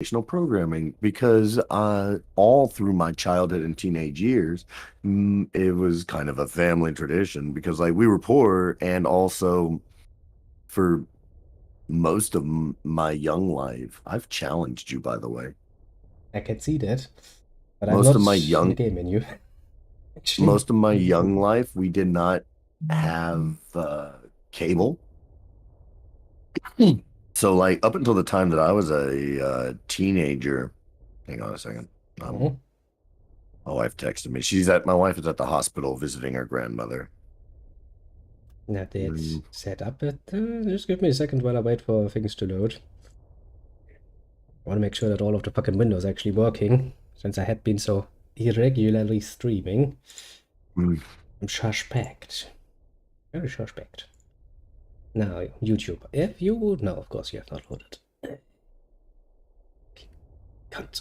educational programming because all through my childhood and teenage years, it was kind of a family tradition because like we were poor and also for most of my young life, I've challenged you by the way. I can see that, but I'm Most of not my in the young game menu, actually. most of my young life, we did not have cable. So like up until the time that I was a teenager, hang on a second. Um, Mhm. My wife texted me. My wife is at the hospital visiting her grandmother. Now that's Mm, set up, but just give me a second while I wait for things to load. I want to make sure that all of the fucking windows are actually working, since I had been so irregularly streaming. mm. I'm suspect. Very suspect. Now, YouTube. If you would know, of course you have not loaded. Cunt.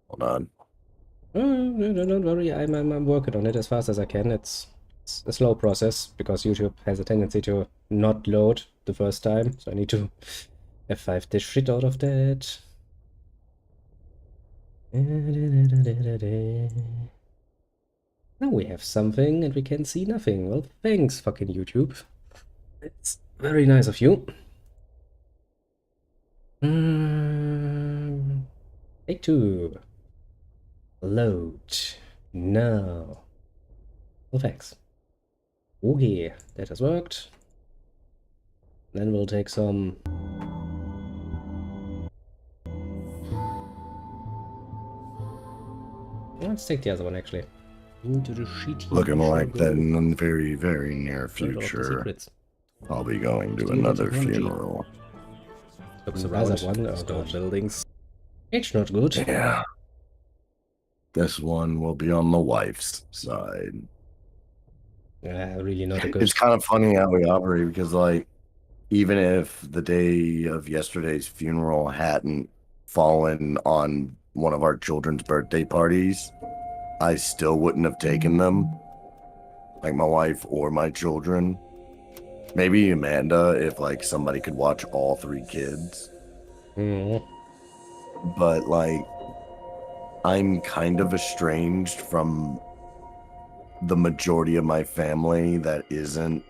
Hold on. Don't worry, I'm working on it as fast as I can. It's a slow process because YouTube has a tendency to not load the first time, so I need to F5 the shit out of that. Now we have something and we can see nothing. Well, thanks, fucking YouTube. It's very nice of you. Take two. Load. No. Well, thanks. Okay, that has worked. Then we'll take some. Let's take the other one actually. Into the shitty Looking we shall like that go. in the very, very near Learned all of the future, secrets. I'll be going to Steal the another technology. funeral. Looks around. One. Oh god. Buildings. It's not good. Yeah, this one will be on the wife's side. Really not a good. It's kind of funny how we operate because, like, even if the day of yesterday's funeral hadn't fallen on one of our children's birthday parties, I still wouldn't have taken them, like my wife or my children. Maybe Amanda, if like somebody could watch all three kids. Mm. But like, I'm kind of estranged from the majority of my family that isn't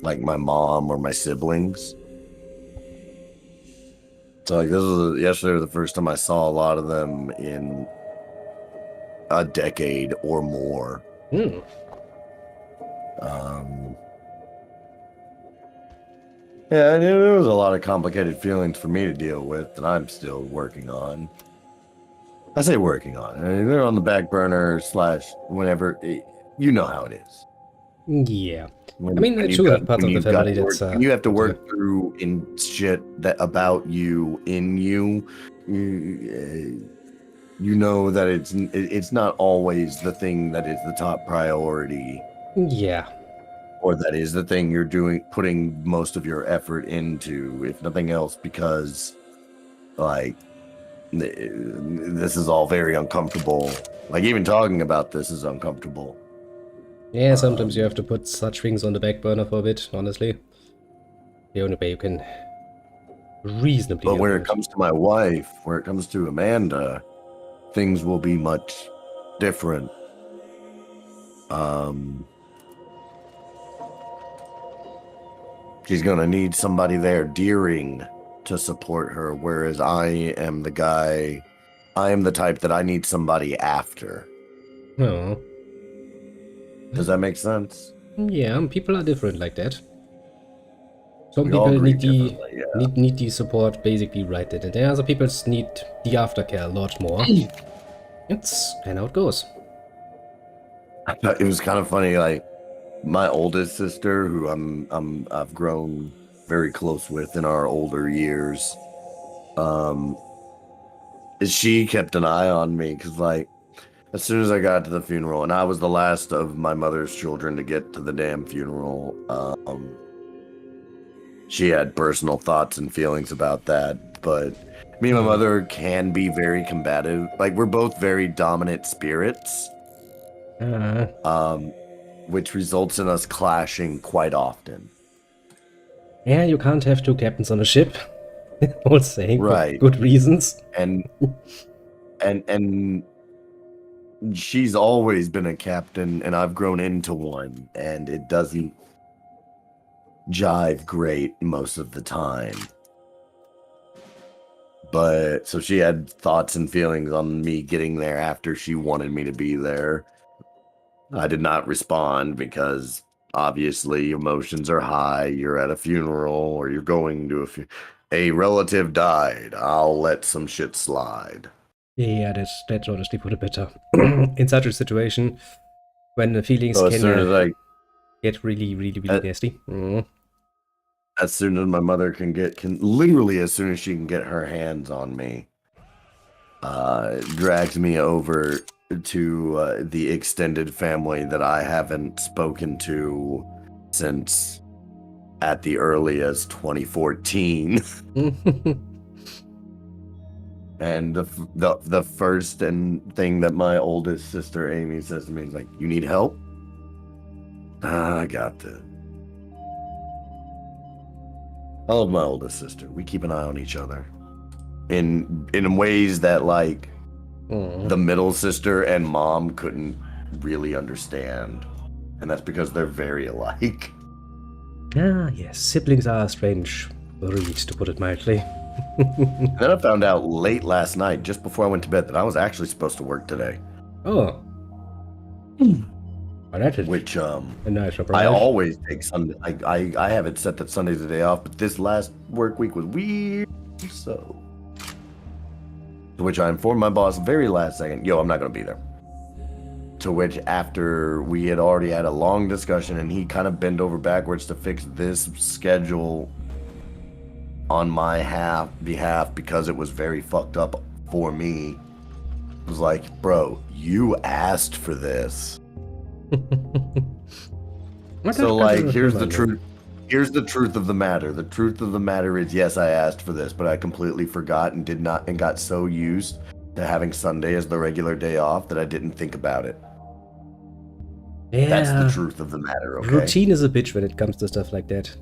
like my mom or my siblings. So like this was yesterday the first time I saw a lot of them in a decade or more. Mm. Um, yeah, and there was a lot of complicated feelings for me to deal with that I'm still working on. I say working on. I mean, they're on the back burner slash whenever you know how it is. Yeah. I When, mean, I when you've too got have parts when of the you've got family to that's work when you have to into work through in shit that about you in you, you know that it's not always the thing that is the top priority, yeah. or that is the thing you're putting most of your effort into, if nothing else, because like this is all very uncomfortable. Like even talking about this is uncomfortable. Yeah, sometimes you Um, have to put such things on the back burner for a bit, honestly. The only way you can reasonably but deal when with it it. comes to my wife, when it comes to Amanda, things will be much different. Um, she's gonna need somebody there deering to support her, whereas I am the type that I need somebody after. Oh. Does that make sense? Yeah, people are different like that. Some We all people grieve need the differently, yeah. need the support basically right then and there. Other people need the aftercare a lot more. It's kind of how it goes. It was kind of funny, like my oldest sister, who I've grown very close with in our older years. Um, she kept an eye on me because, like, as soon as I got to the funeral, and I was the last of my mother's children to get to the damn funeral, she had personal thoughts and feelings about that. But me and my Hmm. mother can be very combative. Like, we're both very dominant spirits. Uh, Um, which results in us clashing quite often. Yeah, you can't have two captains on a ship. Old saying, for Right. good reasons. And she's always been a captain, and I've grown into one, and it doesn't jive great most of the time. But so she had thoughts and feelings on me getting there after she wanted me to be there. I did not respond because obviously emotions are high. You're at a funeral or you're going to a relative died. I'll let some shit slide. Yeah, that's honestly put it better. In such a situation, when the feelings So as can soon as I get really, really, really a- nasty. as soon as my mother can literally as soon as she can get her hands on me, drags me over to the extended family that I haven't spoken to since at the earliest 2014. And the first thing that my oldest sister Amy says to me is like, "You need help?" I got this. I love my oldest sister. We keep an eye on each other in ways that like the middle sister and mom couldn't really understand, and that's because they're very alike. Ah, yes, siblings are a strange breed, to put it mildly. And then I found out late last night, just before I went to bed, that I was actually supposed to work today. Oh. Oh, that is Which a nice surprise. I always take Sunday. I have it set that Sunday's the day off, but this last work week was weird. So, to which I informed my boss very last second, "Yo, I'm not gonna be there." To which, after we had already had a long discussion, and he kind of bent over backwards to fix this schedule on my behalf because it was very fucked up for me. It was like, "Bro, you asked for this." So like, here's the truth. Here's the truth of the matter. The truth of the matter is, yes, I asked for this, but I completely forgot and did not, and got so used to having Sunday as the regular day off that I didn't think about it. Yeah. That's the truth of the matter, okay? Routine is a bitch when it comes to stuff like that.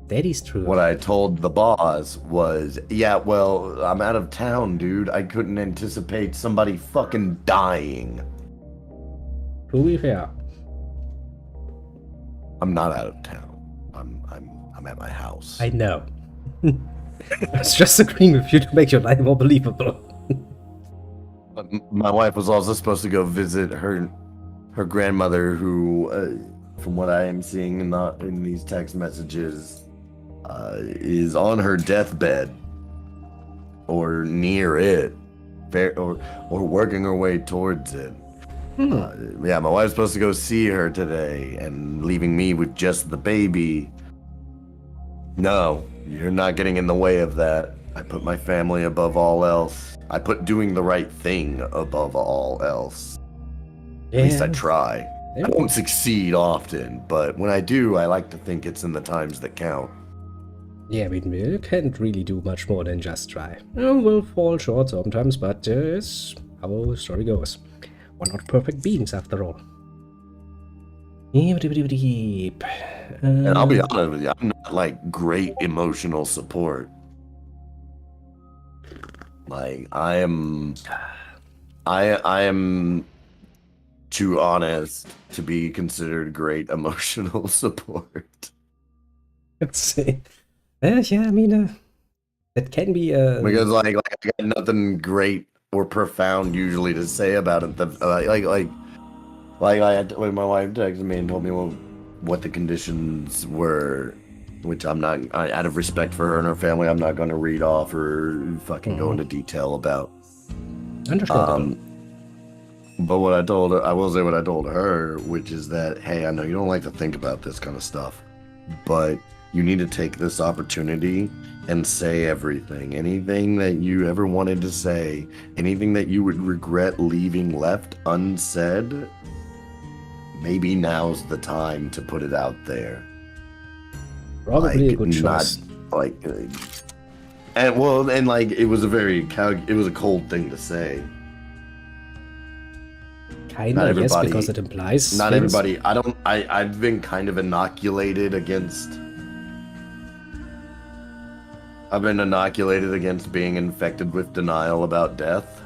That is true. What I told the boss was, "Yeah, well, I'm out of town, dude. I couldn't anticipate somebody fucking dying." To be fair. I'm not out of town. I'm at my house. I know. I was just agreeing with you to make your life more believable. But my wife was also supposed to go visit her grandmother, who, from what I am seeing in these text messages, is on her deathbed or near it, or working her way towards it. Yeah, my wife's supposed to go see her today, and leaving me with just the baby. No, you're not getting in the way of that. I put my family above all else. I put doing the right thing above all else. Yeah. At least I try. I won't succeed often, but when I do, I like to think it's in the times that count. Yeah, I mean, we can't really do much more than just try. We'll fall short sometimes, but it's how the story goes. We're not perfect beings, after all. And I'll be honest with you, I'm not like great emotional support. Like I am too honest to be considered great emotional support. Let's see. Yeah, I mean, it can be Because like I got nothing great or profound usually to say about it. When my wife texted me and told me what the conditions were, which out of respect for her and her family, I'm not going to read off or fucking go into detail about. Understandable. But what I told her, I will say what I told her, which is that, hey, I know you don't like to think about this kind of stuff, but you need to take this opportunity and say everything. Anything that you ever wanted to say, anything that you would regret leaving left unsaid, maybe now's the time to put it out there. Probably a good choice. It was a cold thing to say. Kinda, yes, because it implies not things. everybody. I've been kind of inoculated against. I've been inoculated against being infected with denial about death.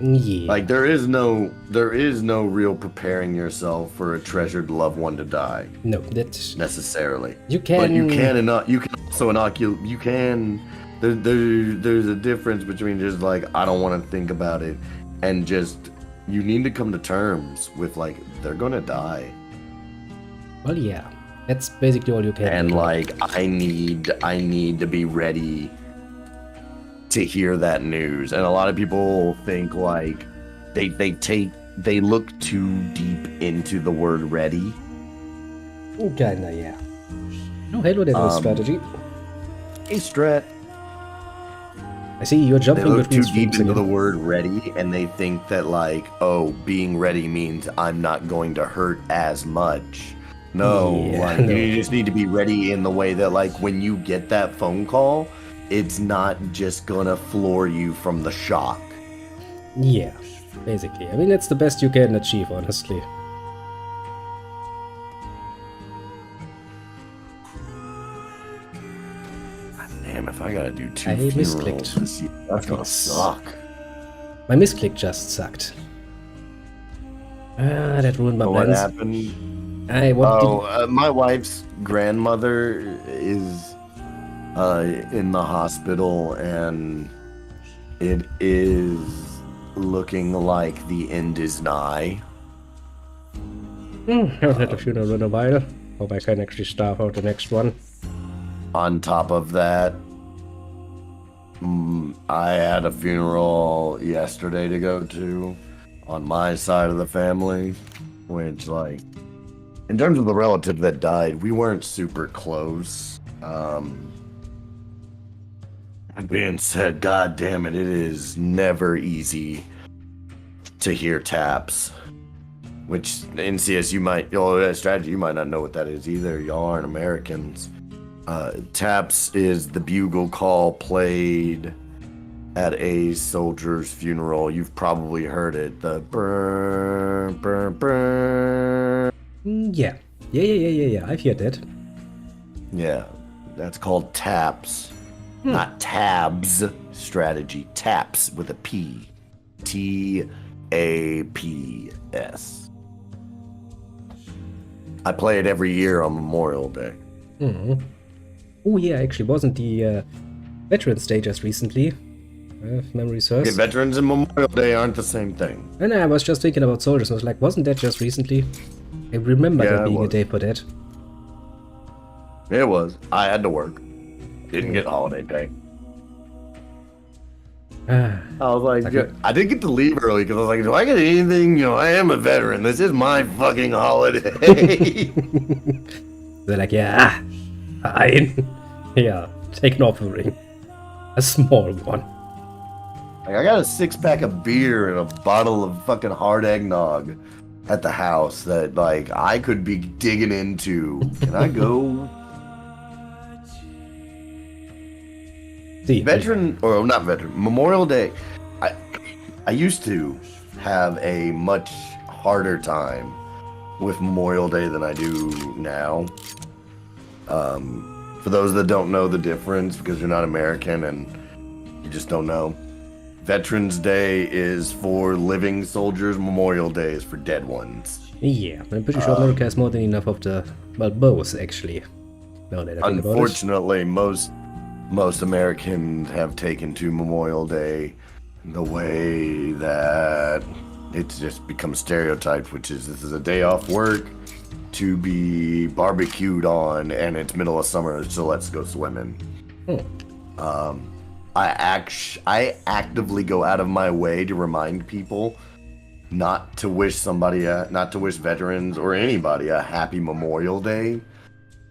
Yeah. Like there is no real preparing yourself for a treasured loved one to die No, that's necessarily. you But you can. can also inoculate. You can. There's a difference between just like I don't want to think about it, and just you need to come to terms with like they're gonna die. Well, yeah, that's basically all you can. And do. like I need to be ready to hear that news. And a lot of people think like they look too deep into the word ready. Kinda, yeah. No, Halo Devil strategy. Hey Strat, I see you're they jumping look between too deep streams into the again. word ready, and they think that like, oh, being ready means I'm not going to hurt as much. No, Yeah, like no. you just need to be ready in the way that like when you get that phone call, it's not just gonna floor you from the shock. Yeah, basically. I mean, it's the best you can achieve, honestly. Damn, if I gotta do two I funerals misclicked. this year, that's gonna suck. My misclick just sucked. Ah, that ruined my What plans. happened? I wanted My wife's grandmother is in the hospital, and it is looking like the end is nigh. haven't had a funeral in a while. Hope I can actually starve out the next one. On top of that, I had a funeral yesterday to go to on my side of the family, which, like, in terms of the relative that died, we weren't super close. That being said, god damn it, it is never easy to hear taps. Which in CS you might, strategy, you might not know what that is either. Y'all aren't Americans. Taps is the bugle call played at a soldier's funeral. You've probably heard it. The brr, brr, brr. Yeah. Yeah. I've heard that. Yeah, that's called taps. Not tabs strategy. Taps with a P. TAPS. I play it every year on Memorial Day. Oh yeah, actually, wasn't the Veterans Day just recently? If memory serves. Okay, Veterans and Memorial Day aren't the same thing. And I was just thinking about soldiers. I was like, wasn't that just recently? I remember Yeah, there it being a was. day for that. It was. I had to work. Didn't get holiday pay. Ah, I was like, Okay. I did get to leave early because I was like, do I get anything? I am a veteran. This is my fucking holiday. they're like, yeah, fine. Yeah, take an offering. A small one. Like, I got a 6-pack of beer and a bottle of fucking hard eggnog at the house that, like, I could be digging into. Can I go? See, Memorial Day. I used to have a much harder time with Memorial Day than I do now. For those that don't know the difference, because you're not American and you just don't know, Veterans Day is for living soldiers. Memorial Day is for dead ones. Yeah, I'm pretty sure America has more than enough of the, well, both actually. Now that I think about it. Unfortunately, most Americans have taken to Memorial Day the way that it's just become stereotyped, which is this is a day off work to be barbecued on, and it's middle of summer, so let's go swimming. I actively go out of my way to remind people not to wish veterans or anybody a happy Memorial Day.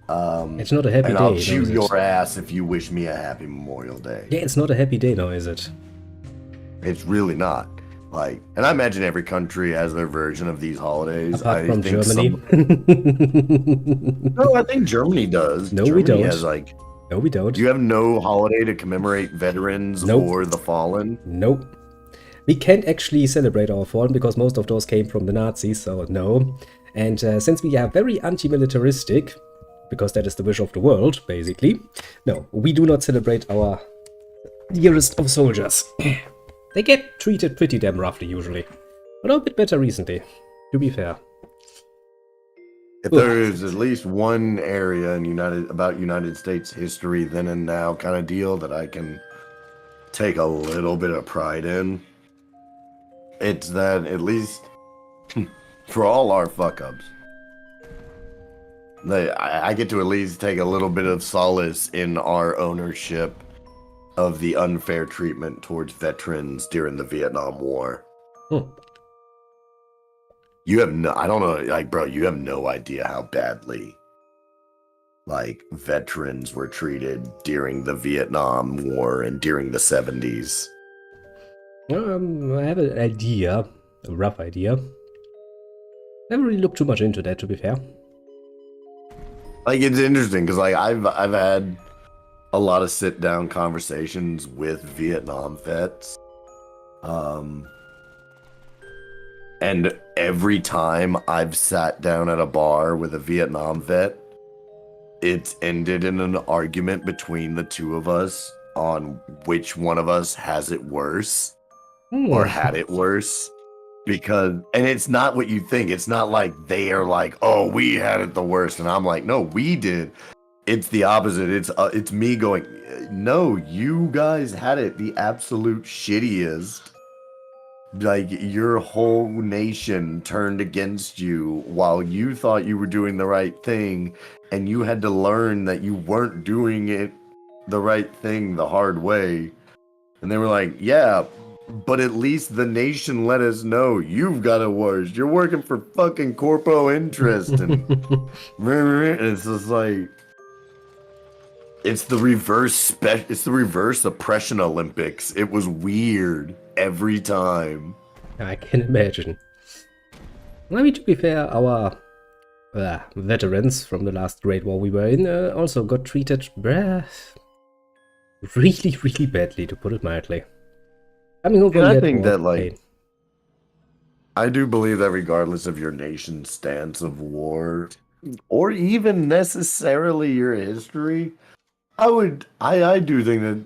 It's not a happy And day, I'll no, chew is it? your ass if you wish me a happy Memorial Day. Yeah, it's not a happy day now, is it? It's really not. Like, and I imagine every country has their version of these holidays. Apart from think Germany. No, I think Germany does. No, we Germany don't. Has like, No, we don't. you have no holiday to commemorate veterans Nope. or the fallen. Nope. We can't actually celebrate our fallen because most of those came from the Nazis, so no. And since we are very anti-militaristic, because that is the wish of the world, basically, no, we do not celebrate our dearest of soldiers. They get treated pretty damn roughly usually. Although a bit better recently, to be fair. If there is at least one area in United States history then and now kind of deal that I can take a little bit of pride in, it's that at least for all our fuck-ups, I get to at least take a little bit of solace in our ownership of the unfair treatment towards veterans during the Vietnam War. You have no, I don't know, like, bro, you have no idea how badly, like, veterans were treated during the Vietnam War and during the 70s. I have an idea, a rough idea. Never really looked too much into that, to be fair. Like, it's interesting because, like, I've had a lot of sit-down conversations with Vietnam vets. And every time I've sat down at a bar with a Vietnam vet, it's ended in an argument between the two of us on which one of us has it worse or had it worse. Because, and it's not what you think. It's not like they are like, oh, we had it the worst. And I'm like, no, we did. It's the opposite. It's me going, no, you guys had it the absolute shittiest. Like, your whole nation turned against you while you thought you were doing the right thing, and you had to learn that you weren't doing it the right thing the hard way. And they were like, yeah, but at least the nation let us know you've got it worse. You're working for fucking corpo interest. And it's just like, it's the reverse oppression Olympics. It was weird every time. I can imagine. I mean, to be fair, our veterans from the last Great War we were in also got treated really, really badly, to put it mildly. I mean, I think that, like, I do believe that regardless of your nation's stance of war, or even necessarily your history, I do think that,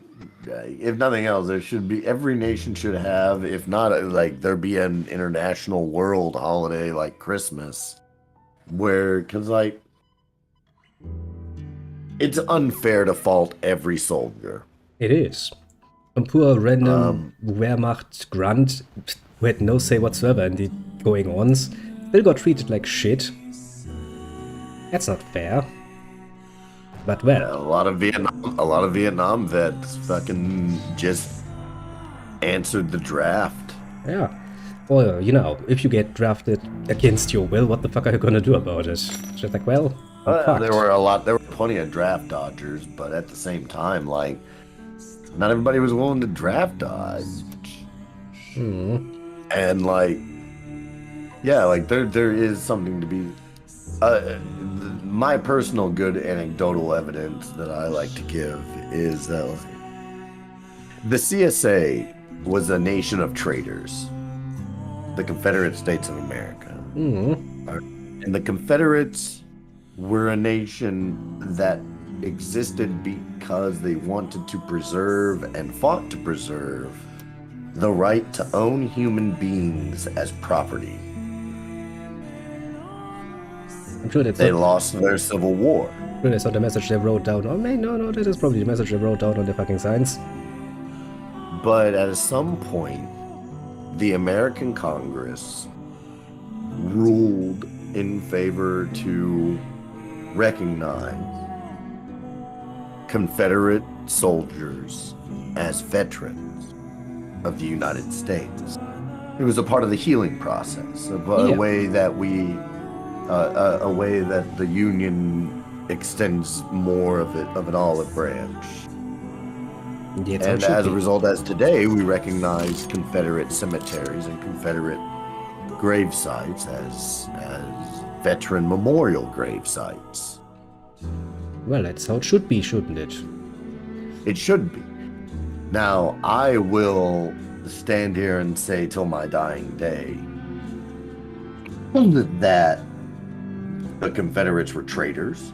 if nothing else, there should be, every nation should have, if not, like, there be an international world holiday like Christmas, where, because, like, it's unfair to fault every soldier. It is. A poor random Wehrmacht grunt who had no say whatsoever in the going-ons still got treated like shit. That's not fair. But well, Yeah, a lot of Vietnam vets fucking just answered the draft. yeah. Well, you know, if you get drafted against your will, what the fuck are you gonna do about it? Just like, well, There were plenty of draft dodgers, but at the same time, like, not everybody was willing to draft dodge. And, like, yeah, like, there is something to be, my personal good anecdotal evidence that I like to give is that the CSA was a nation of traitors, the Confederate States of America. And the Confederates were a nation that existed because they wanted to preserve and fought to preserve the right to own human beings as property. I'm sure they lost their Civil War. I'm sure that's not the message they wrote down. Oh, no, that is probably the message they wrote down on their fucking signs. But at some point, the American Congress ruled in favor to recognize Confederate soldiers as veterans of the United States. It was a part of the healing process, a way that a way that the Union extends more of an olive branch. And as a result, as today, we recognize Confederate cemeteries and Confederate grave sites as veteran memorial grave sites. Well, that's how it should be, shouldn't it? It should be. Now, I will stand here and say till my dying day that the Confederates were traitors.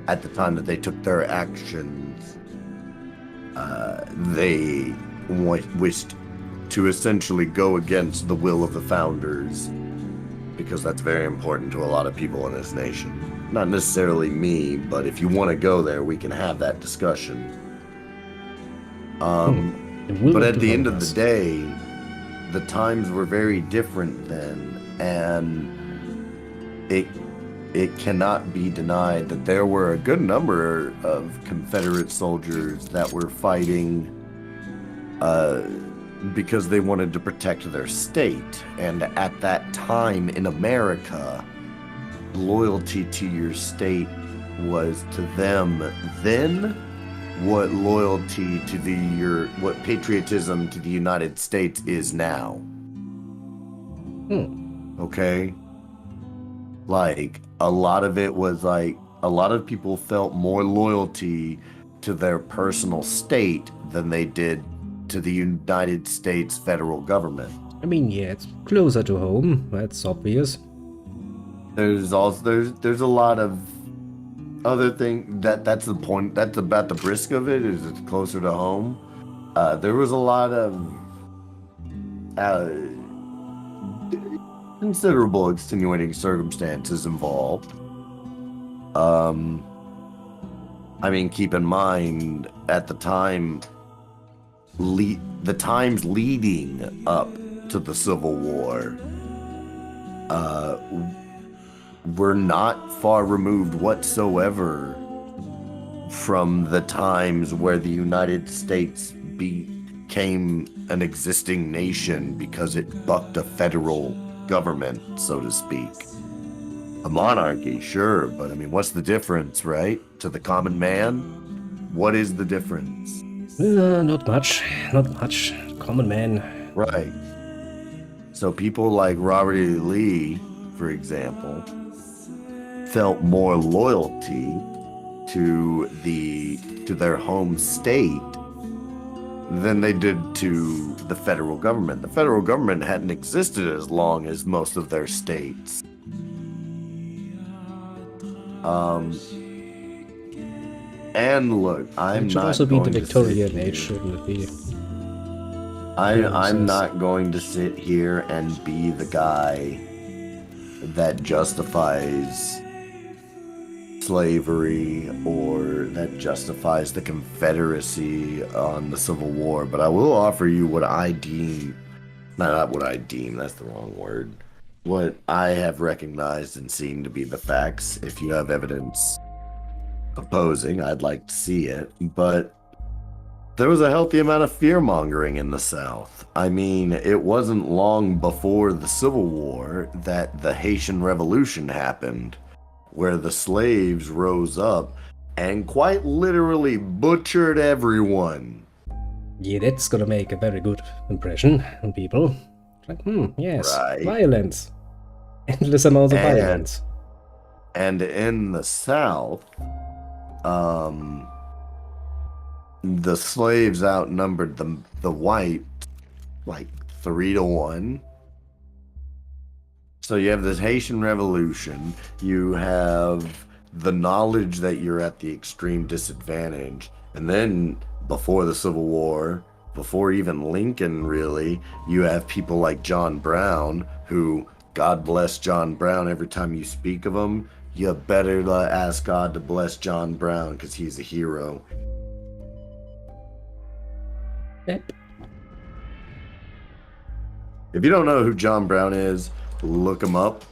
At the time that they took their actions, they wished to essentially go against the will of the founders, because that's very important to a lot of people in this nation. Not necessarily me, but if you want to go there, we can have that discussion. But at the end of the day, the times were very different then, and it cannot be denied that there were a good number of Confederate soldiers that were fighting because they wanted to protect their state. And at that time in America, loyalty to your state was to them then what loyalty to what patriotism to the United States is now. Okay? Like, a lot of it was like, a lot of people felt more loyalty to their personal state than they did to the United States federal government. I mean, yeah, it's closer to home. That's obvious. There's a lot of other thing that's the point. That's about the brisk of it, is it's closer to home. There was a lot of considerable extenuating circumstances involved. I mean, keep in mind at the time, the times leading up to the Civil War were not far removed whatsoever from the times where the United States became an existing nation because it bucked a federal government, so to speak. A monarchy, sure, but I mean, what's the difference, right? To the common man? What is the difference? Not much. Not much. Common man. Right. So people like Robert E. Lee, for example, felt more loyalty to their home state than they did to the federal government. The federal government hadn't existed as long as most of their states. And look, It should also be the Victorian age, shouldn't it be? I'm not going to sit here and be the guy that justifies slavery or that justifies the Confederacy on the Civil War, but I will offer you what I deem, not what I deem, that's the wrong word, what I have recognized and seen to be the facts. If you have evidence opposing, I'd like to see it, but there was a healthy amount of fear-mongering in the South. I mean, it wasn't long before the Civil War that the Haitian Revolution happened, where the slaves rose up and quite literally butchered everyone. Yeah, that's gonna make a very good impression on people. Like, yes, Right. violence. Endless amounts of violence. And in the South, the slaves outnumbered the whites like 3-1. So you have this Haitian Revolution, you have the knowledge that you're at the extreme disadvantage, and then before the Civil War, before even Lincoln really, you have people like John Brown, who, God bless John Brown, every time you speak of him, you better ask God to bless John Brown, because he's a hero. Yep. If you don't know who John Brown is, look him up.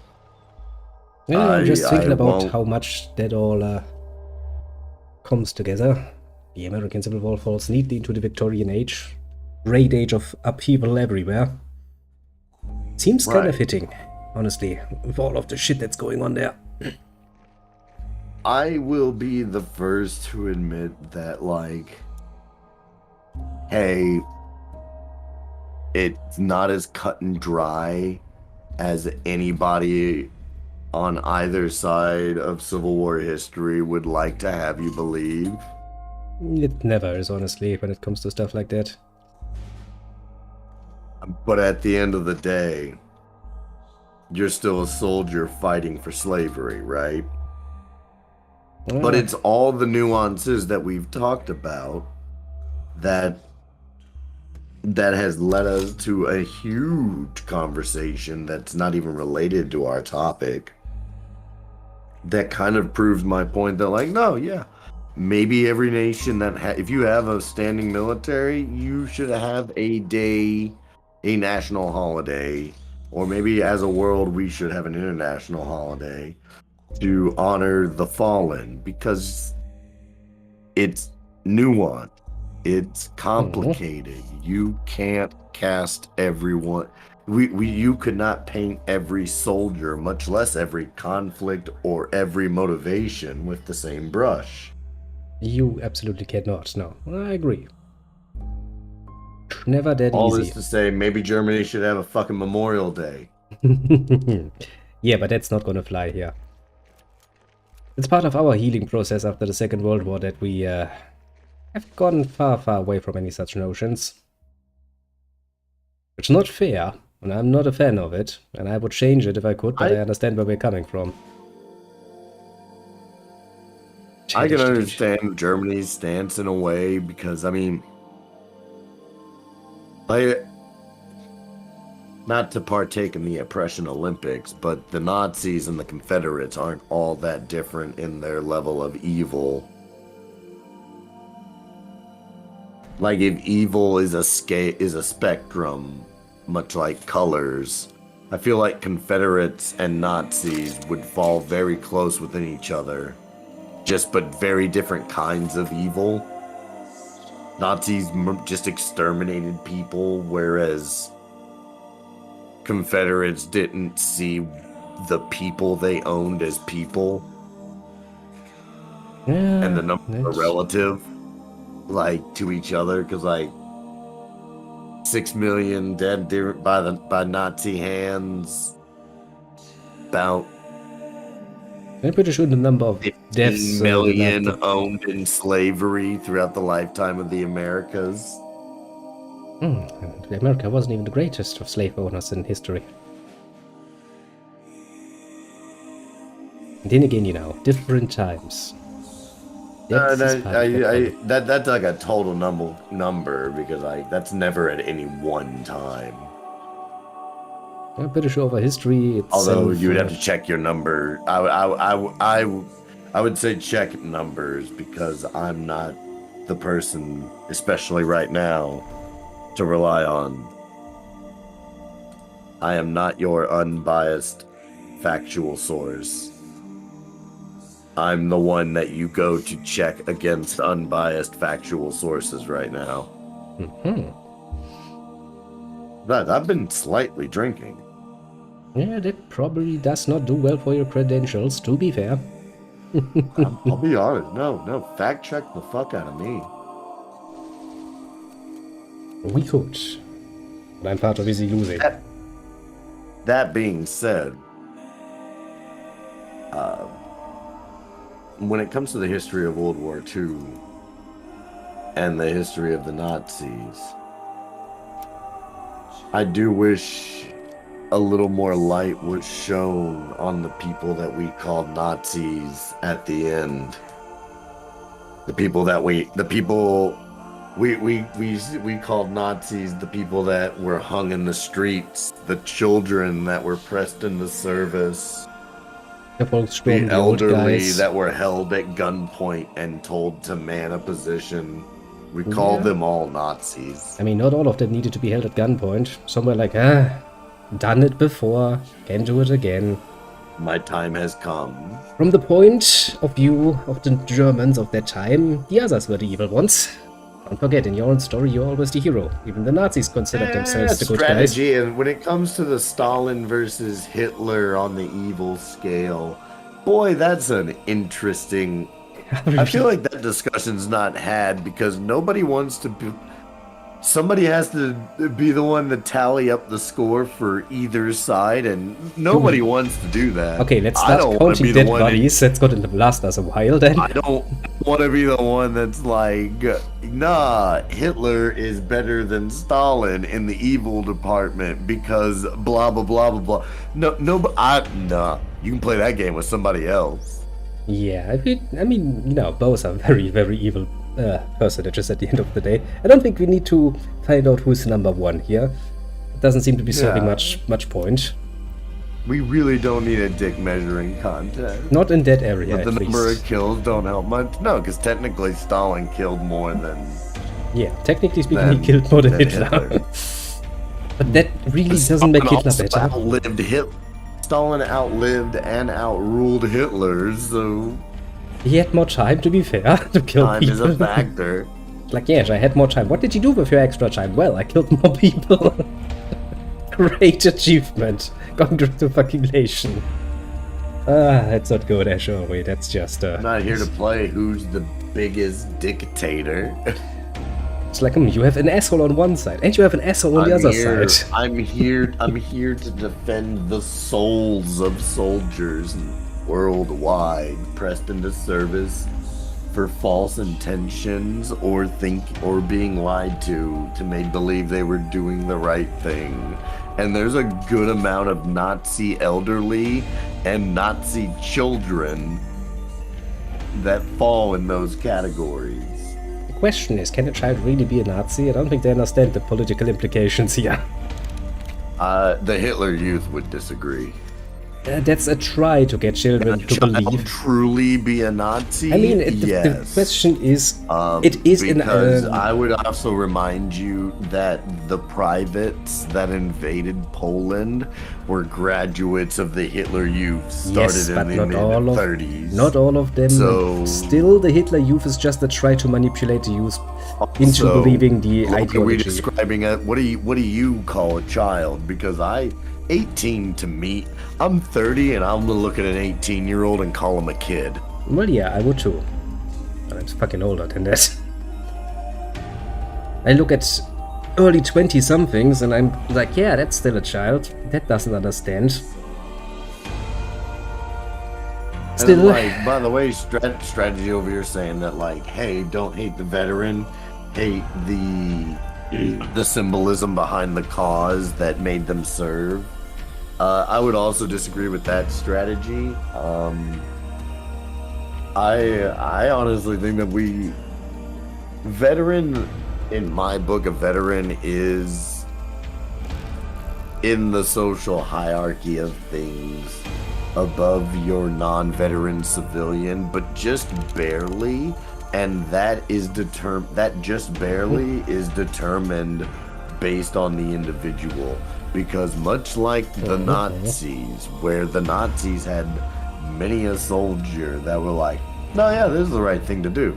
Yeah, I'm just thinking I about won't- how much that all comes together. The American Civil War falls neatly into the Victorian age. Great age of upheaval everywhere. Seems kind of Right. fitting, honestly, with all of the shit that's going on there. I will be the first to admit that, like, hey, it's not as cut and dry as anybody on either side of Civil War history would like to have you believe. It never is, honestly, when it comes to stuff like that. But at the end of the day, you're still a soldier fighting for slavery, right? But it's all the nuances that we've talked about that has led us to a huge conversation that's not even related to our topic. That kind of proves my point that, like, no, yeah, maybe every nation that if you have a standing military, you should have a day, a national holiday, or maybe as a world, we should have an international holiday to honor the fallen, because it's nuanced, it's complicated. You can't cast everyone. You could not paint every soldier, much less every conflict or every motivation, with the same brush. You absolutely cannot. No, I agree. Never that All easy. this to say, maybe Germany should have a fucking Memorial Day. Yeah, but that's not gonna fly here. It's part of our healing process after the Second World War that we have gone far, far away from any such notions. It's not fair, and I'm not a fan of it, and I would change it if I could, but I understand where we're coming from. I can understand Germany's stance in a way, because, I mean, not to partake in the oppression Olympics, but the Nazis and the Confederates aren't all that different in their level of evil. Like, if evil is a spectrum, much like colors, I feel like Confederates and Nazis would fall very close within each other, but very different kinds of evil. Nazis just exterminated people, whereas Confederates didn't see the people they owned as people. Yeah, and the number are relative, like, to each other, because, like, 6 million dead by Nazi hands, about I'm pretty sure the number of deaths 15 million owned in slavery throughout the lifetime of the Americas. America wasn't even the greatest of slave owners in history. Then again, you know, different times. That's like a total number, because, like, that's never at any one time. I'm pretty sure over history itself. Although you would have to check your number. I would say check numbers, because I'm not the person, especially right now, to rely on. I am not your unbiased factual source. I'm the one that you go to check against unbiased factual sources right now. But I've been slightly drinking. Yeah, that probably does not do well for your credentials, to be fair. I'll be honest. No, fact check the fuck out of me. We could. But I'm part of busy losing. That being said, when it comes to the history of World War II and the history of the Nazis, I do wish a little more light was shown on the people that we called Nazis at the end. The people we called Nazis, the people that were hung in the streets, the children that were pressed into service, the elderly that were held at gunpoint and told to man a position. We called them all Nazis. I mean, not all of them needed to be held at gunpoint. Some were like, done it before, can do it again. My time has come. From the point of view of the Germans of that time, the others were the evil ones. Don't forget, in your own story, you're always the hero. Even the Nazis considered themselves the good guys. Strategy, and when it comes to the Stalin versus Hitler on the evil scale, boy, that's an interesting... I feel like that discussion's not had, because nobody wants to be... Somebody has to be the one to tally up the score for either side, and nobody wants to do that. Okay, let's start counting dead bodies. That's going to last us a while then. I don't want to be the one that's like, nah, Hitler is better than Stalin in the evil department because blah blah blah blah blah. No, no, but nah. You can play that game with somebody else. Yeah, I mean, you know, both are very, very evil personages at the end of the day. I don't think we need to find out who's number one here. It doesn't seem to be serving much point. We really don't need a dick measuring contest. Not in that area, But the at number least. of kills don't help much. No, because technically Stalin killed more than. Yeah, technically speaking, he killed more than Hitler. But that really doesn't make Hitler better. Stalin outlived and outruled Hitler, so He had more time, to be fair, to kill time people. is a factor. Like, yes, I had more time. What did you do with your extra time? Well, I killed more people. Great achievement. Congratulations. That's not good, Ashori. That's just I'm not here to play who's the biggest dictator. It's like, you have an asshole on one side, and you have an asshole on the other side. I'm here to defend the souls of soldiers worldwide, pressed into service for false intentions or being lied to make believe they were doing the right thing. And there's a good amount of Nazi elderly and Nazi children that fall in those categories. The question is, can a child really be a Nazi? I don't think they understand the political implications here. The Hitler Youth would disagree. That's a try to get children to believe. Truly be a Nazi? I mean, yes. the question is, it is because in. I would also remind you that the privates that invaded Poland were graduates of the Hitler Youth, started in the mid-30s. Not all of them. So, still, the Hitler Youth is just a try to manipulate the youth into believing the ideology. Are we describing it? What do you call a child? Because 18 to me, I'm 30 and I'm gonna look at an 18-year-old and call him a kid. Well, yeah, I would too. But I'm fucking older than that. I look at early 20-somethings and I'm like, yeah, that's still a child. That doesn't understand. Still. And like, by the way, strategy over here saying that, like, hey, don't hate the veteran, hate the symbolism behind the cause that made them serve. I would also disagree with that strategy. I honestly think that veteran, in my book, a veteran is in the social hierarchy of things above your non-veteran civilian, but just barely. And that just barely is determined based on the individual. Because much like the Nazis, where the Nazis had many a soldier that were like, no, yeah, this is the right thing to do.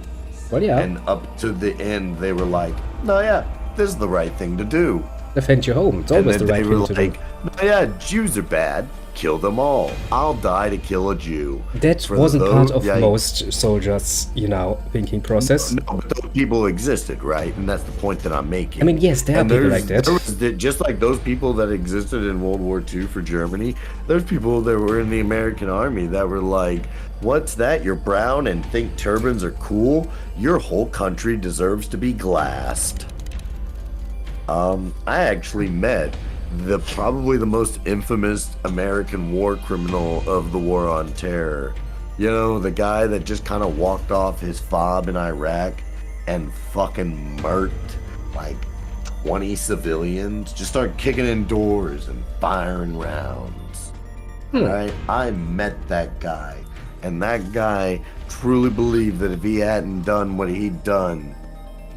Well, yeah. And up to the end, they were like, no, yeah, this is the right thing to do. Defend your home. It's always the right thing to do. No, yeah, Jews are bad. Kill them all. I'll die to kill a Jew. That wasn't part of most soldiers, thinking process. No, but those people existed, right? And that's the point that I'm making. I mean, yes, there are people like that. Just like those people that existed in World War II for Germany, there's people that were in the American Army that were like, what's that? You're brown and think turbans are cool? Your whole country deserves to be glassed. I actually met probably the most infamous American war criminal of the War on Terror. You know, the guy that just kind of walked off his fob in Iraq and fucking murked like 20 civilians, just started kicking in doors and firing rounds. Right? I met that guy, and that guy truly believed that if he hadn't done what he'd done,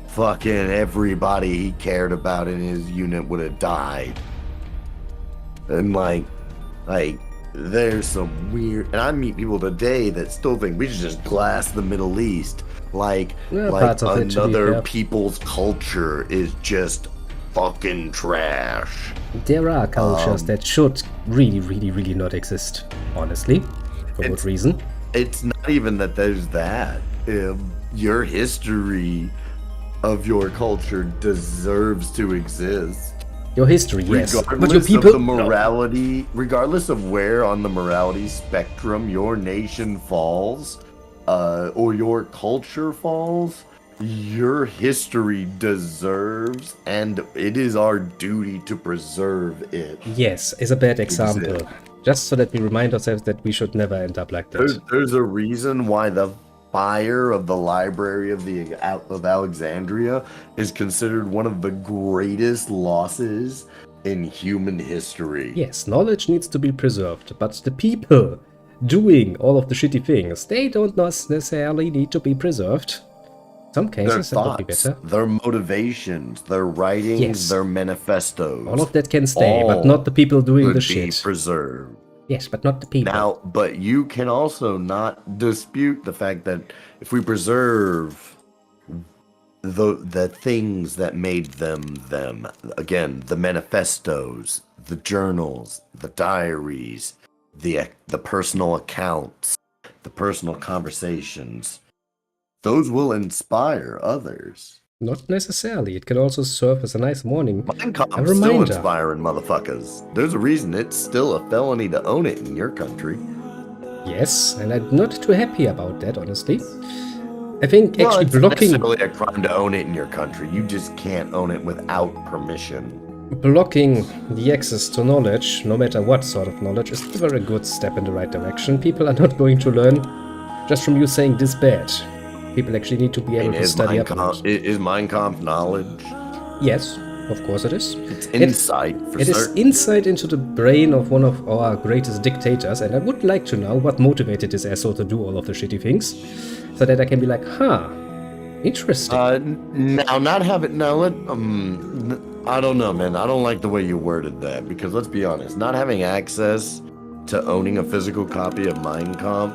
fucking everybody he cared about in his unit would have died. And like there's some weird, and I meet people today that still think we should just glass the Middle East, like another people's culture is just fucking trash. There are cultures that should really, really, really not exist, honestly, for good reason. It's not even that there's that. Your history of your culture deserves to exist. Your history, yes. But your people, of the morality, regardless of where on the morality spectrum your nation falls, or your culture falls, your history deserves, and it is our duty to preserve it. Yes, is a bad example. Exist. Just so that we remind ourselves that we should never end up like that. There's a reason why the fire of the Library of Alexandria is considered one of the greatest losses in human history. Yes, knowledge needs to be preserved, but the people doing all of the shitty things, they don't necessarily need to be preserved. In some Their cases, that would be thoughts, better. their motivations, their writings, Yes. their manifestos. All of that can stay, but all not the people doing could the be shit. preserved. Yes, but not the people. Now, but you can also not dispute the fact that if we preserve the things that made them, again, the manifestos, the journals, the diaries, the personal accounts, the personal conversations, those will inspire others. Not necessarily. It can also serve as a nice warning. Mein A Kampf's still reminder. inspiring motherfuckers. There's a reason it's still a felony to own it in your country. Yes, and I'm not too happy about that, honestly. I think Well, actually it's blocking necessarily a crime to own it in your country. You just can't own it without permission. the access to knowledge, no matter what sort of knowledge, is a very good step in the right direction. People are not going to learn just from you saying this bad. People actually need to be able to study up on it. Is Mein Kampf knowledge? Yes, of course it is. It's insight for It is certain. insight into the brain of one of our greatest dictators, and I would like to know what motivated this asshole to do all of the shitty things, so that I can be like, huh, interesting. Now, not have it. Now, I don't know, man. I don't like the way you worded that because let's be honest. Not having access to owning a physical copy of Mein Kampf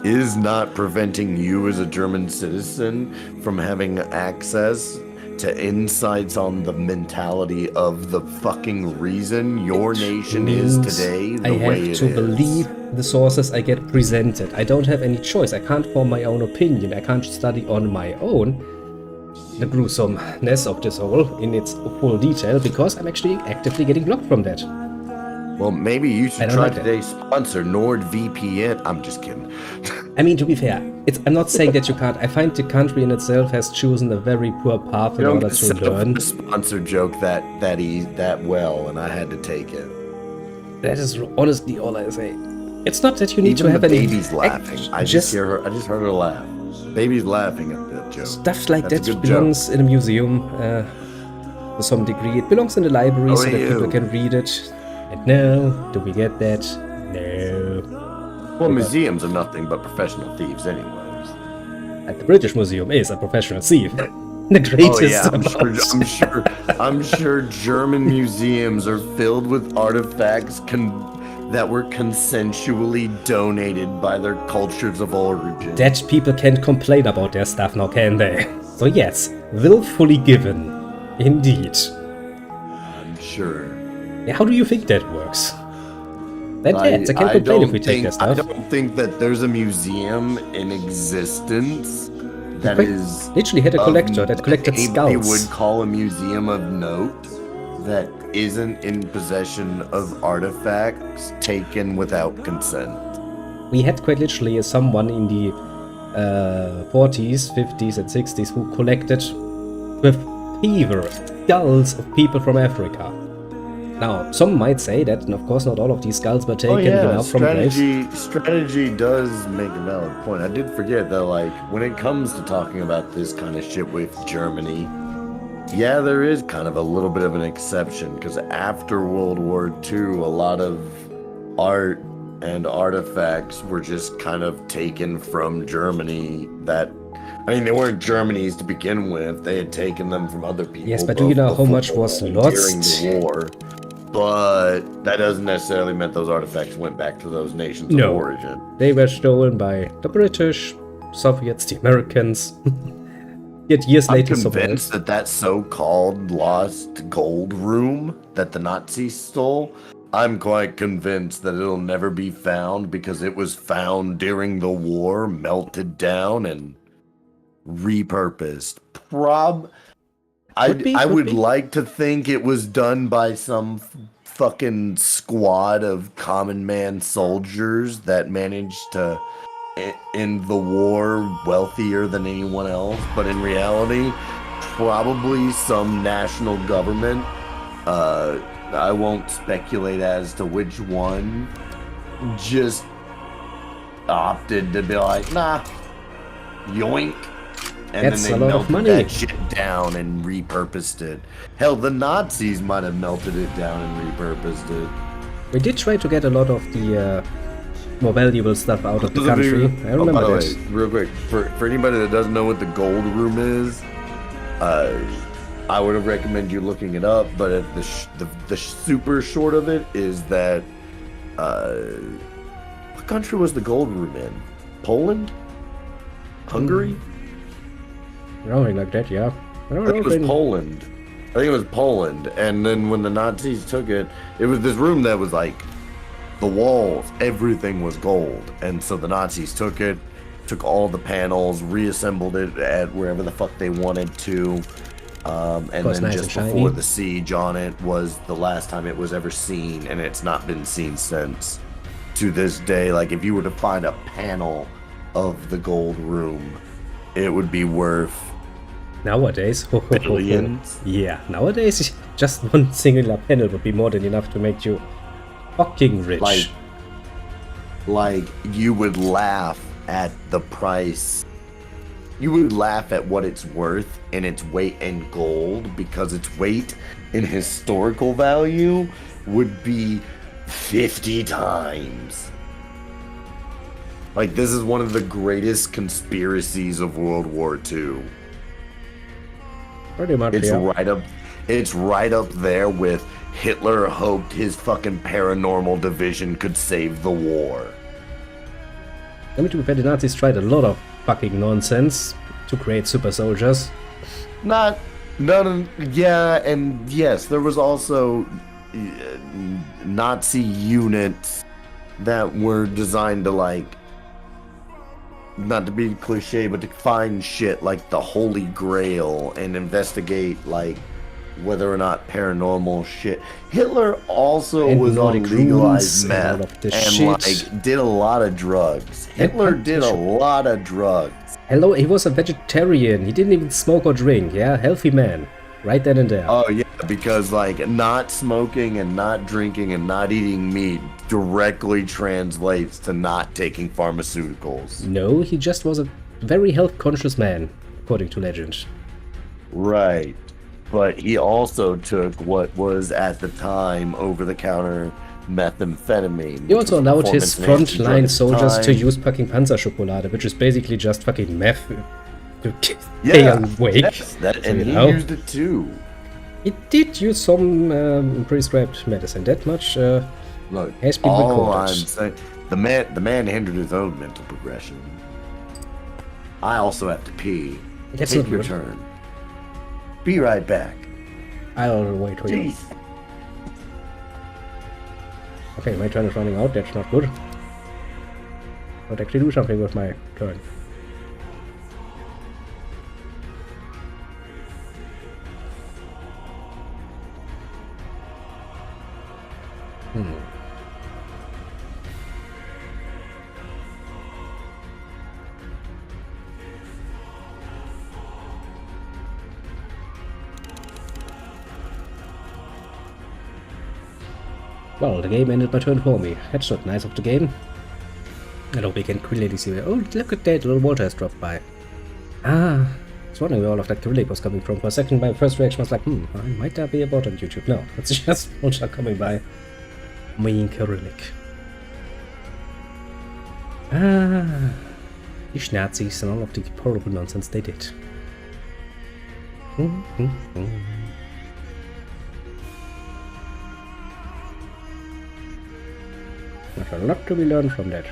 is not preventing you as a German citizen from having access to insights on the mentality of the fucking reason your nation is Means today the I way have it to is. believe the sources I get presented. I don't have any choice. I can't form my own opinion. I can't study on my own the gruesomeness of this whole in its full detail because I'm actually actively getting blocked from that. Well, maybe you I should don't try like that. today's sponsor, NordVPN. I'm just kidding. I mean, to be fair, I'm not saying that you can't. I find the country in itself has chosen a very poor path in You order don't to set up learn. a sponsor joke that well, and I had to take it. That is honestly all I say. It's not that you need Even to have the any baby's laughing. I just heard her laugh. Baby's laughing at that joke. stuff like That's a that good belongs in a museum to some degree. It belongs in the library so that people you? can read it. And no, do we get that? No. Well, museums are nothing but professional thieves, anyways. And the British Museum is a professional thief. The Oh greatest yeah, amount. I'm sure German museums are filled with artifacts that were consensually donated by their cultures of origin. That people can't complain about their stuff now, can they? So yes, willfully given. Indeed. I'm sure. Yeah, how do you think that works? That I can't complain if we take their I stuff. don't think that there's a museum in existence that Quite is literally had a collector that collected anybody skulls. would call a museum of note that isn't in possession of artifacts taken without consent. We had quite literally someone in the 40s, 50s, and 60s who collected with fever skulls of people from Africa. Now, some might say that, and of course, not all of these skulls were taken, from graves. Strategy does make a valid point. I did forget that, like, when it comes to talking about this kind of shit with Germany, yeah, there is kind of a little bit of an exception, because after World War II, a lot of art and artifacts were just kind of taken from Germany that, I mean, they weren't Germany's to begin with. They had taken them from other people. Yes, but do you know how much was during lost? the war? But that doesn't necessarily mean those artifacts went back to those nations No. of origin. They were stolen by the British, Soviets, the Americans. Yet years I'm later, convinced that that so-called lost gold room that the Nazis stole, I'm quite convinced that it'll never be found because it was found during the war, melted down, and repurposed. I would like to think it was done by some fucking squad of common man soldiers that managed to in the war wealthier than anyone else, but in reality, probably some national government. I won't speculate as to which one. Just opted to be like, nah, yoink. And That's then a they lot of melted money. that shit down and repurposed it. Hell, the Nazis might have melted it down and repurposed it. We did try to get a lot of the more valuable stuff out of the Those of you- country. I oh, by remember the that. way, real quick, for anybody that doesn't know what the gold room is, I would recommend you looking it up. But the super short of it is that, what country was the gold room in? Poland? Hungary? Something like that, yeah. I don't I think it know. was Poland. I think it was Poland. And then when the Nazis took it, it was this room that was like the walls, everything was gold. And so the Nazis took it, took all the panels, reassembled it at wherever the fuck they wanted to. And then nice just and before shiny. the siege on it was the last time it was ever seen, and it's not been seen since. To this day, like if you were to find a panel of the gold room, it would be worth Nowadays, billions. yeah, nowadays, just one singular panel would be more than enough to make you fucking rich. Like you would laugh at the price. You would laugh at what it's worth in its weight in gold, because its weight in historical value would be 50 times. Like, this is one of the greatest conspiracies of World War II. Pretty much, It's yeah. it's right up there with Hitler hoped his fucking paranormal division could save the war. I mean, to be fair, the Nazis tried a lot of fucking nonsense to create super soldiers. Not, none, yeah, and yes, there was also Nazi units that were designed to, like, not to be cliche, but to find shit like the Holy Grail and investigate, like, whether or not paranormal shit. Hitler also And was Nordic on legalized runes and meth all of this and shit. like did a lot of drugs. Hitler did a lot of drugs. Hello, he was a vegetarian. He didn't even smoke or drink, yeah? Healthy man. Right then and there. Oh yeah, because like not smoking and not drinking and not eating meat directly translates to not taking pharmaceuticals. No, he just was a very health-conscious man, according to legend. Right. But he also took what was at the time over-the-counter methamphetamine. He also allowed his performance-enhancing drug frontline at the soldiers to time. use fucking Panzerschokolade, which is basically just fucking meth to stay Yeah, awake. yes, that, So, and you he know. used it too. He did use some prescribed medicine. That much Look, has been all I'm recorded. saying, the man hindered his own mental progression. I also have to pee. That's Take not your good. turn. Be right back. I'll wait for you. Jeez. Okay, my turn is running out. That's not good. I'll actually do something with my turn. Well, the game ended my turn for me. That's not nice of the game. I hope we can clearly see where. Oh, look at that, little water has dropped by. Ah, I was wondering where all of that Cyrillic was coming from. For a second, my first reaction was like, might there be a bot on YouTube? No, it's just water coming by. Mean Cyrillic. Ah, these Nazis and all of the horrible nonsense they did. There's a lot to be learned from that.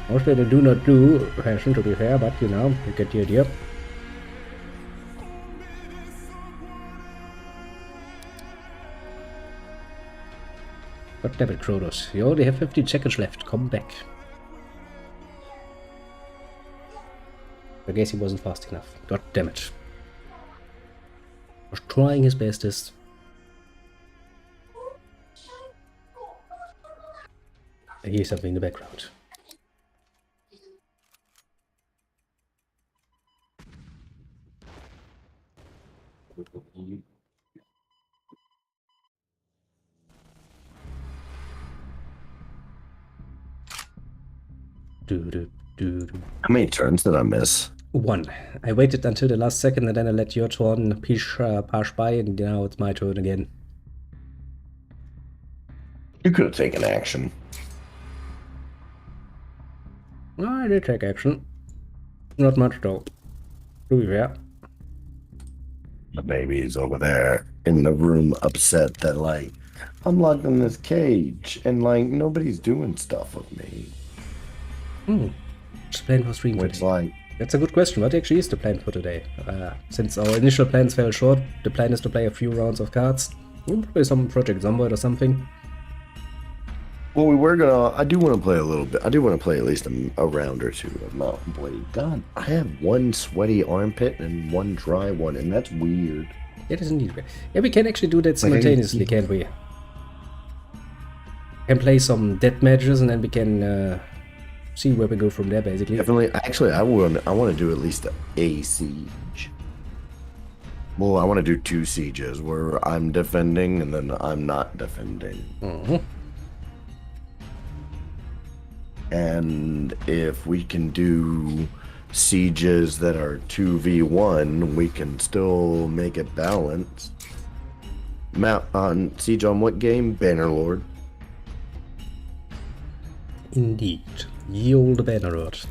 Mostly they do not do fashion, to be fair, but you know, you get the idea. God damn it, Cronos. You only have 15 seconds left. Come back. I guess he wasn't fast enough. God damn it. Was trying his bestest. I hear something in the background. How many turns did I miss? 1. I waited until the last second and then I let your turn pass by, and now it's my turn again. You could have taken action. I did take action. Not much though, to be fair. But maybe he's over there in the room upset that, like, I'm locked in this cage and, like, nobody's doing stuff with me. Just plan for stream Which, today. like, That's a good question. What actually is the plan for today? Since our initial plans fell short, the plan is to play a few rounds of cards. We'll play some Project Zomboid or something. well, we were gonna. I do want to play a little bit. I do want to play at least a round or two of Mountain Blade. God, I have one sweaty armpit and one dry one, and that's weird. It is indeed weird. Yeah, we can actually do that simultaneously, can't we? Can play some death matches and then we can see where we go from there, basically. Definitely. Actually, I want to do at least a siege. Well, I want to do 2 sieges where I'm defending and then I'm not defending. And if we can do sieges that are 2v1, we can still make it balanced. Siege on what game? Bannerlord. Indeed. Ye old Bannerlord.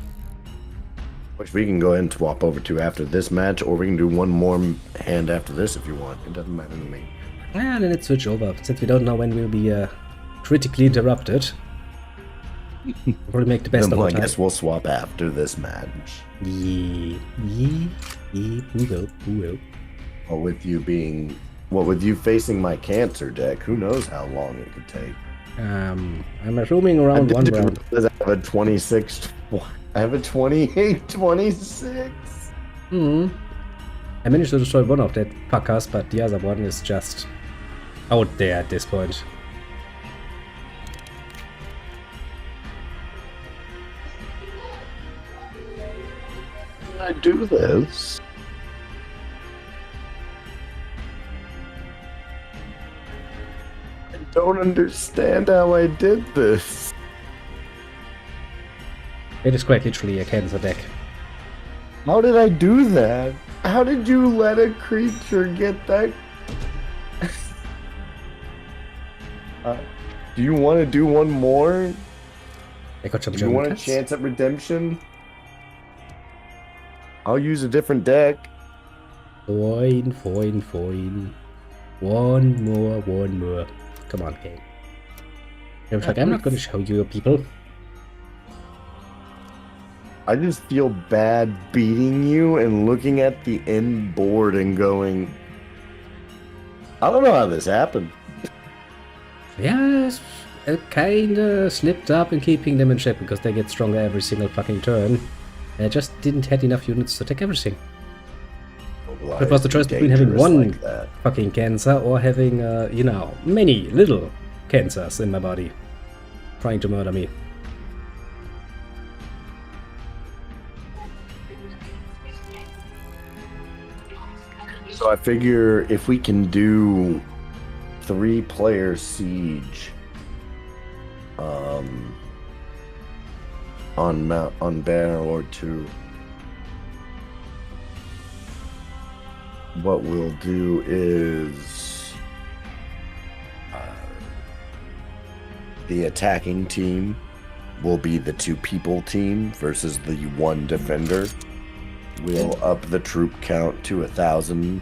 Which we can go ahead and swap over to after this match, or we can do one more hand after this if you want. It doesn't matter to me. And then let's switch over, since we don't know when we'll be critically interrupted. Probably make the best Then, of well, it. I guess we'll swap after this match. Yeah, we will. What with you facing my cancer deck, who knows how long it could take. I'm assuming around one round. I have a 26. I have a 28, 26. I managed to destroy one of that fuckers, but the other one is just out there at this point. I do this. I don't understand how I did this. It is quite literally a cancer deck. How did I do that? How did you let a creature get that? Do you want to do one more? I got some Do you German want a cats. chance at redemption? I'll use a different deck. Fine. One more. Come on, game. I was like, I'm not going to show you your people. I just feel bad beating you and looking at the end board and going, I don't know how this happened. Yes, I kinda slipped up in keeping them in check because they get stronger every single fucking turn. And I just didn't have enough units to take everything. It was the choice between having Dangerous one like that. fucking cancer or having, many little cancers in my body trying to murder me. So I figure if we can do 3-player siege on Bannerlord 2, what we'll do is the attacking team will be the 2 people team versus the 1 defender. We'll up the troop count to 1,000.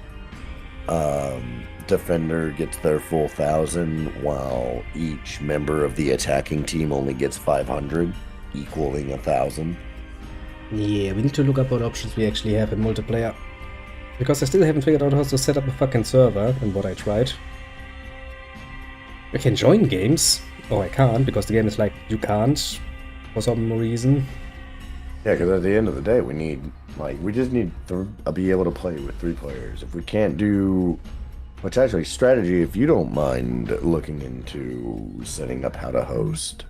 Defender gets their full 1,000, while each member of the attacking team only gets 500, equaling 1,000. Yeah, we need to look up what options we actually have in multiplayer. Because I still haven't figured out how to set up a fucking server, and what I tried. I can join games, or I can't, because the game is like, you can't, for some reason. Yeah, because at the end of the day, we just need to be able to play with 3 players. If we can't do, which actually strategy, if you don't mind looking into setting up how to host.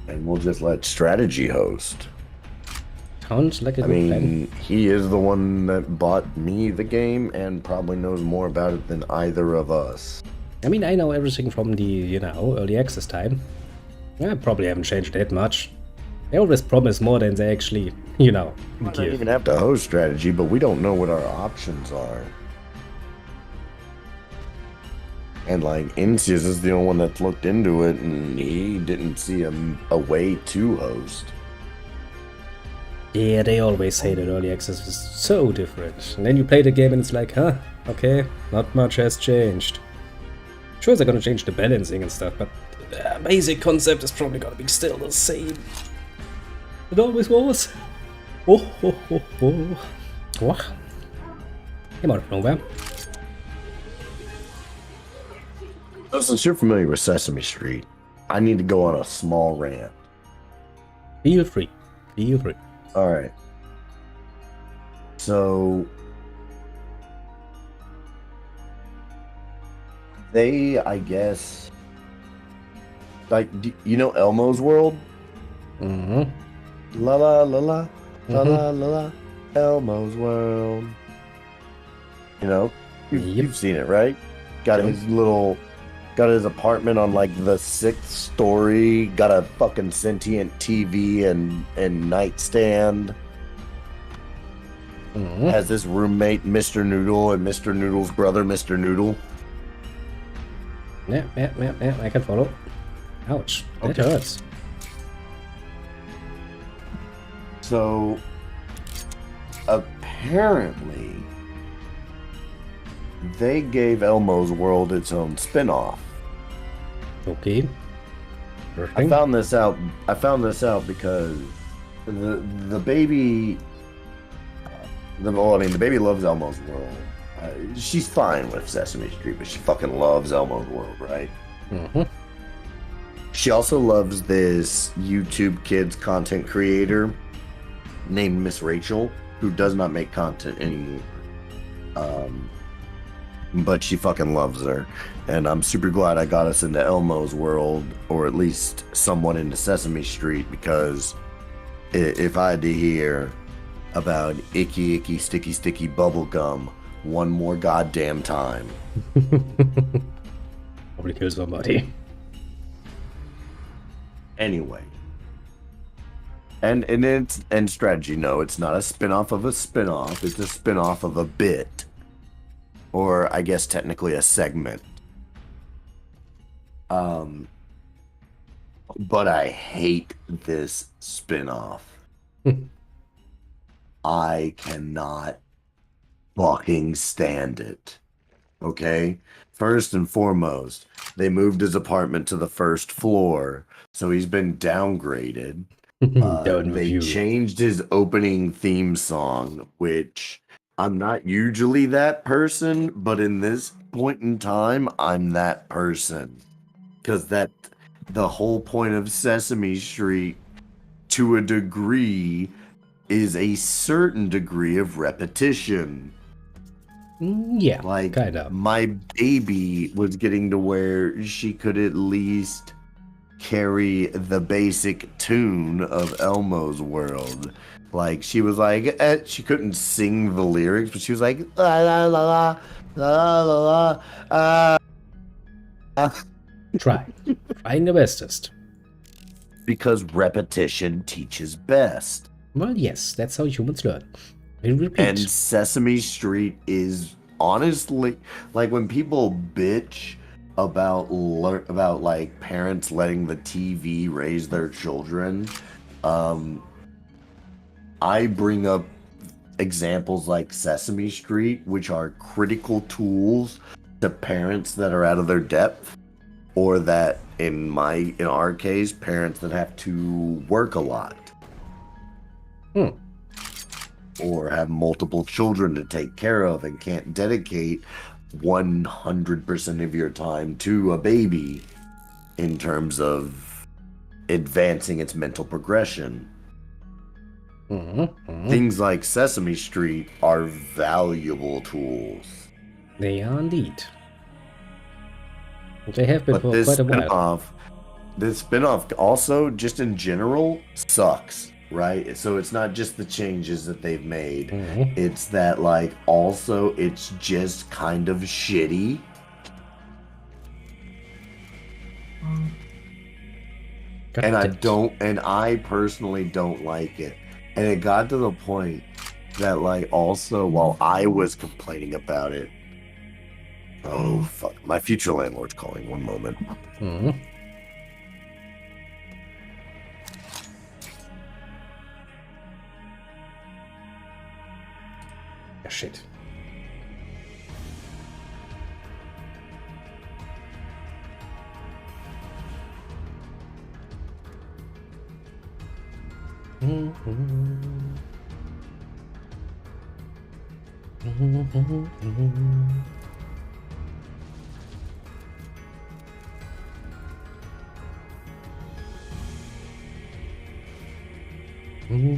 And we'll just let strategy host. Sounds like a I good plan. mean, he is the one that bought me the game and probably knows more about it than either of us. I mean, I know everything from the, you know, early access time. I probably haven't changed that much. They always promise more than they actually, you know, We might not give. even have to host strategy, but we don't know what our options are. And like Incius is the only one that's looked into it, and he didn't see a way to host. Yeah, they always say that early access is so different. And then you play the game and it's like, huh, okay, not much has changed. Sure, they're gonna change the balancing and stuff, but the basic concept is probably gonna be still the same. It always was. Oh, ho, ho, ho. What? Came out of nowhere. So since you're familiar with Sesame Street, I need to go on a small rant. Feel free. Feel free. All right. So they, I guess, like, you know Elmo's World? Mm-hmm. La la la la la la la la. Elmo's World. You know, you've seen it, right? Got his apartment on like the 6th story. Got a fucking sentient TV and nightstand. Mm-hmm. Has this roommate, Mr. Noodle, and Mr. Noodle's brother, Mr. Noodle. Yeah, I can follow. Ouch, that Okay. hurts. So, apparently, they gave Elmo's World its own spin-off. Okay. I found this out because the baby, the baby loves Elmo's World. She's fine with Sesame Street, but she fucking loves Elmo's World, right? Mm-hmm. She also loves this YouTube Kids content creator named Miss Rachel, who does not make content anymore. But she fucking loves her. And I'm super glad I got us into Elmo's World, or at least somewhat into Sesame Street, because if I had to hear about icky, icky, sticky, sticky bubble gum one more goddamn time. Probably kill somebody. Anyway. And strategy, no, it's not a spin-off of a spin-off. It's a spin-off of a bit. Or I guess technically a segment. But I hate this spin-off. I cannot fucking stand it. Okay? First and foremost, they moved his apartment to the 1st floor, so he's been downgraded. They changed his opening theme song, which I'm not usually that person, but in this point in time, I'm that person. Because the whole point of Sesame Street, to a degree, is a certain degree of repetition. Yeah, Like, kind of. my baby was getting to where she could at least carry the basic tune of Elmo's World. Like, she was like, she couldn't sing the lyrics, but she was like, la la la la la la la. Trying the bestest. Because repetition teaches best. Well, yes, that's how humans learn. We repeat. And Sesame Street is honestly, like, when people bitch about like parents letting the TV raise their children, I bring up examples like Sesame Street, which are critical tools to parents that are out of their depth, or that in our case, parents that have to work a lot. Or have multiple children to take care of and can't dedicate 100% of your time to a baby in terms of advancing its mental progression. Things like Sesame Street are valuable tools. They are indeed. They have been for quite a while. the spin-off also just in general sucks, right? So it's not just the changes that they've made. Mhm. It's that like also it's just kind of shitty. God And damn it. I personally don't like it. And it got to the point that like also while I was complaining about it, oh fuck, my future landlord's calling, one moment. Mhm. Ah, shit. Mhm. Mhm. Mhm. Mhm.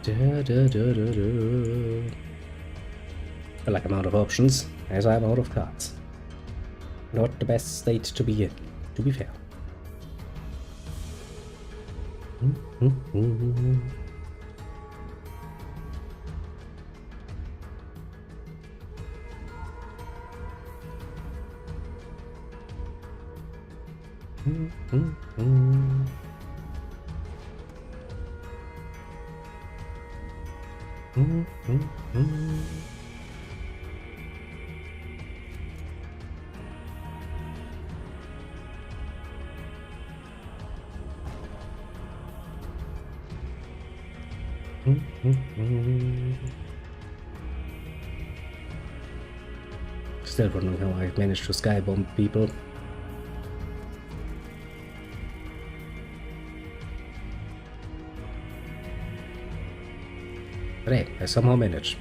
Da, da, da, da, da. I like I'm out of options, as I'm out of cards. Not the best state to be in, to be fair. Mhm. Mhm. Mhm. Mhm. Still wondering how I managed to skybomb people. But hey, I somehow managed.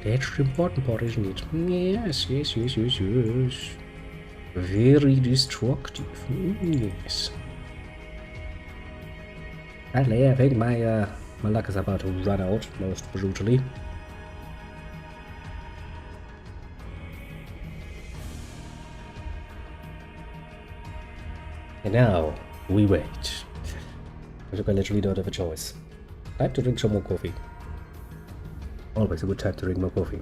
That's the important part, isn't it? Yes, yes, yes, yes, yes. Very destructive. Yes. Sadly, I think my luck is about to run out, most brutally. And now, we wait. I think I literally don't have a choice. Time to drink some more coffee. Always a good time to drink more coffee.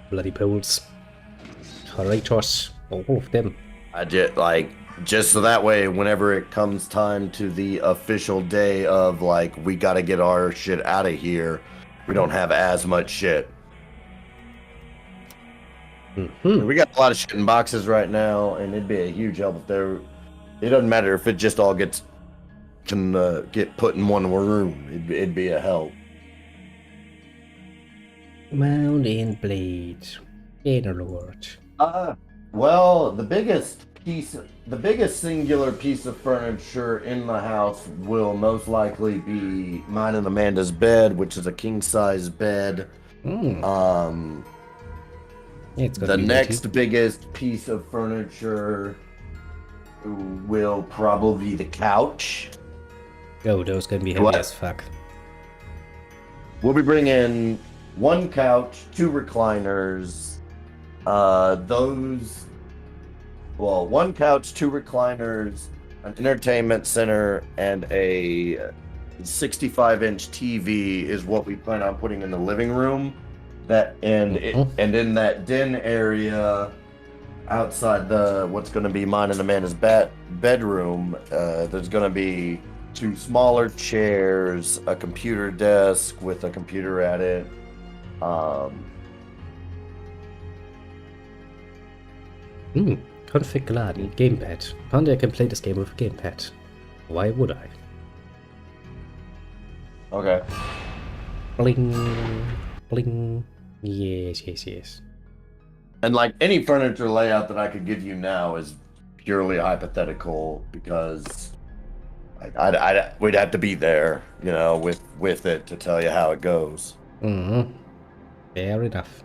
Bloody poles. Traitors. All of them. I just so that way whenever it comes time to the official day of like we got to get our shit out of here, we don't have as much shit. We got a lot of shit in boxes right now, and it'd be a huge help if there. It doesn't matter if it just all can get put in one room. It'd be a help. Mountain Blade. Bannerlord. Well, the biggest singular piece of furniture in the house will most likely be mine and Amanda's bed, which is a king size bed. Hmm. Um, Yeah, it's gonna the be weighty. next biggest piece of furniture will probably be the couch. Oh, those can be heavy as What? fuck. We'll be bringing one couch, two recliners. Those Well, one couch, two recliners, an entertainment center, and a 65-inch TV is what we plan on putting in the living room. And in that den area outside the what's going to be mine and Amanda's bedroom, there's going to be two smaller chairs, a computer desk with a computer at it. Um, Config Gladden, gamepad. Apparently I can play this game with a gamepad. Why would I? Okay. Bling, bling. Yes, yes, yes. And like any furniture layout that I could give you now is purely hypothetical because we'd have to be there, you know, with it to tell you how it goes. Mm-hmm. Fair enough.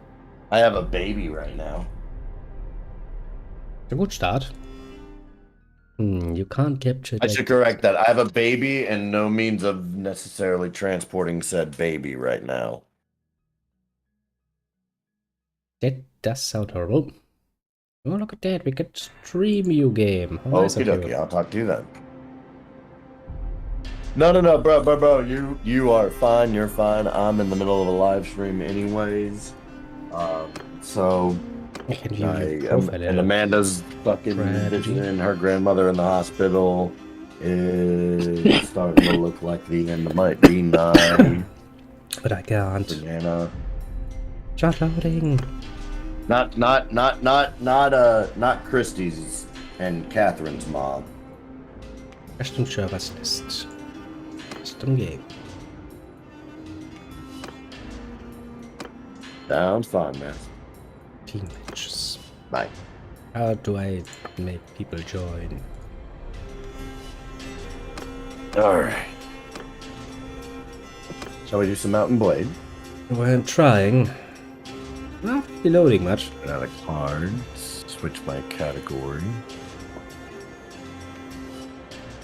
I have a baby right now. It's a good start. You can't capture I that. should correct that. I have a baby and no means of necessarily transporting said baby right now. That does sound horrible. Oh, look at that. We could stream you game. How nice Okie of you. dokie, I'll talk to you then. No, bro. You are fine. You're fine. I'm in the middle of a live stream, anyways. So I can view I your am, profile. and Amanda's fucking visiting her grandmother in the hospital. It's starting to look like the end might be nigh. But I can't. Banana. Start loading. Not Christie's and Catherine's mom. Custom servers list. Custom game. Sounds fine, man. Team matches. Bye. How do I make people join? Alright. Shall we do some Mountain Blade? Well, I'm trying. Not really loading much. Out of cards. Switch my category.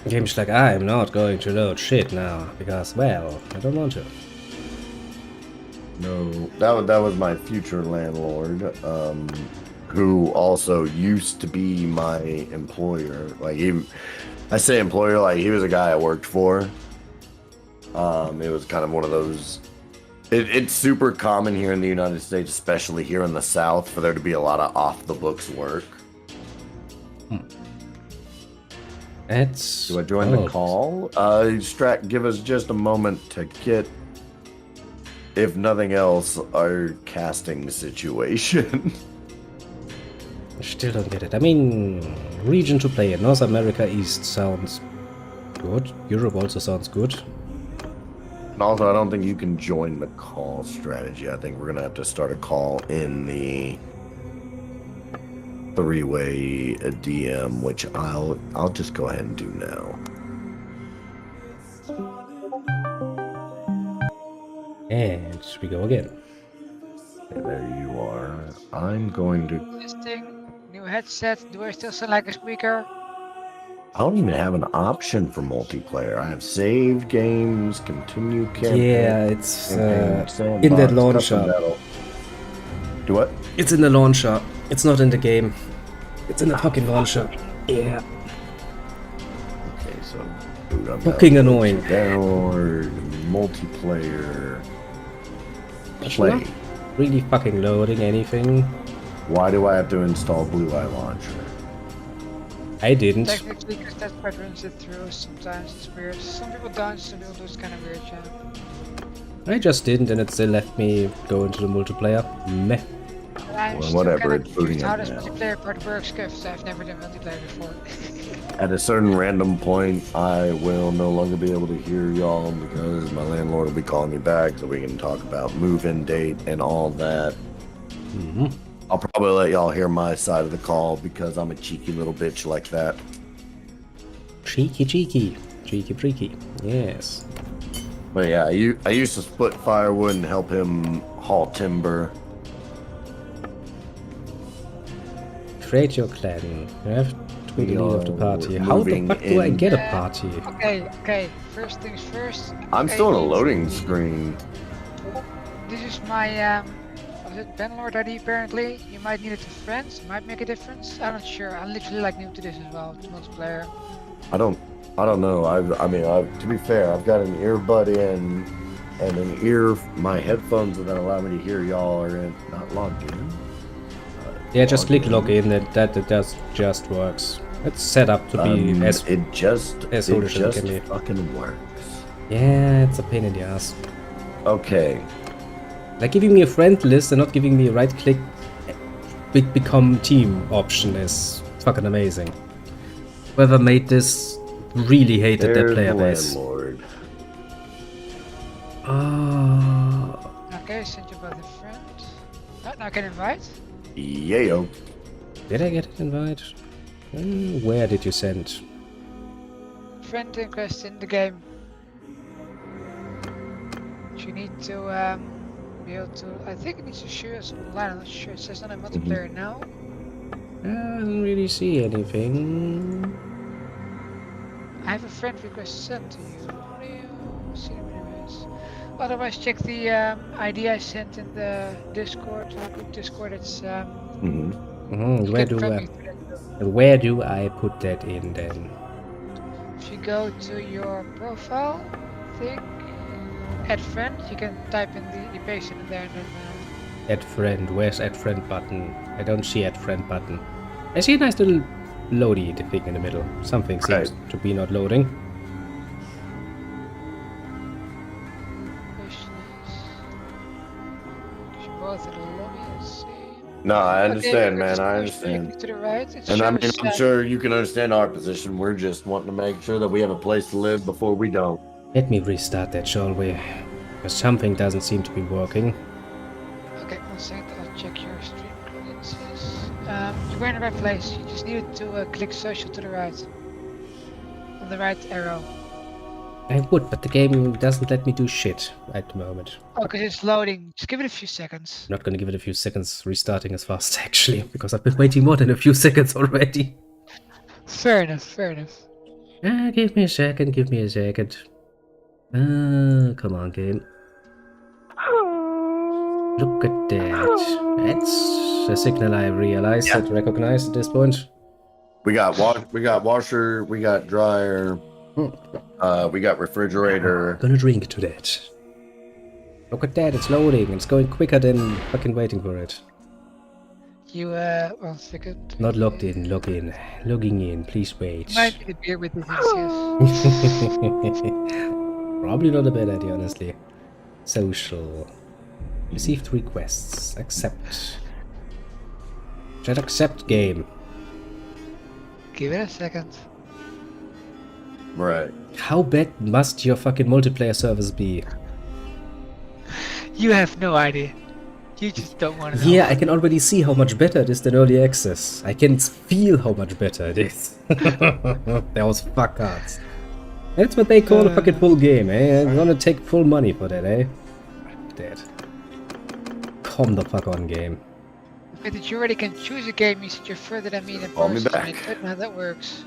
Game's like, I'm not going to load shit now, because, well, I don't want to. No, that was my future landlord, who also used to be my employer. Like I say employer, like he was a guy I worked for. It was kind of one of those. It's super common here in the United States, especially here in the South, for there to be a lot of off the books work. That's. Do I join the call? Strat, give us just a moment to get, if nothing else, our casting situation. I still don't get it. I mean, region to play in. North America East sounds good. Europe also sounds good. And also, I don't think you can join the call strategy. I think we're gonna have to start a call in the three-way DM, which I'll just go ahead and do now. And we go again. And there you are. I'm going to. Testing, new headset. Do I still sound like a squeaker? I don't even have an option for multiplayer. I have save games, continue campaign. Yeah, it's campaign, in that sandbox, launcher. custom battle. Do what? It's in the launcher. It's not in the game. It's in the fucking launcher. Yeah. Okay, so boot up. Fucking annoying. Download multiplayer. It's Play. not really fucking loading anything. Why do I have to install Blue Eye Launcher? I didn't. Technically, because that part runs it through. Sometimes it's weird. Some people don't, some people do. It's kind of weird, yeah. I just didn't, and it still left me go into the multiplayer. Meh. I'm Well, still whatever, kinda it's booting confused how it this now. multiplayer part works, because I've never done multiplayer before. At a certain random point, I will no longer be able to hear y'all because my landlord will be calling me back so we can talk about move-in date and all that. Mm-hmm. I'll probably let y'all hear my side of the call because I'm a cheeky little bitch like that. Cheeky, cheeky. Cheeky, freaky. Yes. But yeah, I used to split firewood and help him haul timber. Create your clan. You have to be the leader of the party. are How the moving fuck do I in. get a party? Okay. First things first. I'm okay, still in a it's- loading screen. This is my, was it Banlord ID apparently? You might need it to friends, might make a difference. I'm not sure. I'm literally like new to this as well, to multiplayer. I don't know. To be fair, I've got an earbud in and an ear. My headphones that allow me to hear y'all are in, not logged in. Yeah, just click login. That just works. It's set up to be as It just foolish as it can be. fucking works. Yeah, it's a pain in the ass. Okay. Like giving me a friend list and not giving me a right click become team option is It's fucking amazing. Whoever made this really hated their There's player the base. landlord. Oh. Okay, send you both a friend. Oh, now I can invite. Yayo. Did I get an invite? Where did you send? Friend request in the game. You need to be able to. I think it needs to show us online. I'm not sure. It says not in multiplayer now. I don't really see anything. I have a friend request sent to you. How do you see them anyways? Otherwise, check the ID I sent in the Discord, group Discord. It's Mm-hmm. you Where can do friend I? me through that too. And where do I put that in then? If you go to your profile thing, add friend, you can type in you paste it in there and then. Add friend. Where's add friend button? I don't see add friend button. I see a nice little loady thing in the middle. Something seems to be not loading. Both in the lobby, let's see. No, I understand, Okay, man. I just push understand. to the right. It And I mean, shows I'm sure you can understand our position. We're just wanting to make sure that we have a place to live before we don't. Let me restart that, shall we? Because something doesn't seem to be working. Okay, 1 second. I'll check your stream credentials. You were in the right place. You just needed to click social to the right. On the right arrow. I would, but the game doesn't let me do shit at the moment. Oh, because it's loading. Just give it a few seconds. I'm not gonna give it a few seconds restarting as fast, actually, because I've been waiting more than a few seconds already. Fair enough, fair enough. Give me a second, give me a second. Come on, game. Look at that. That's a signal I realized and recognized at this point. We got washer, we got dryer, we got refrigerator. I'm gonna drink to that. Look at that, it's loading. It's going quicker than fucking waiting for it. You, 1 second. Not logged in, log in. Logging in, please wait. Might be the beer with the yes. Probably not a bad idea, honestly. Social. Received requests. Accept. Chat accept game. Give it a second. Right. How bad must your fucking multiplayer servers be? You have no idea. You just don't want to know. Yeah, I can already see how much better it is than early access. I can feel how much better it is. Those fuckers. That's what they call a fucking full game, eh? I'm gonna take full money for that, eh? Dead. Calm the fuck on, game. Okay, that you already can choose a game means that you're further than me in Call me person. back. I don't know how that works.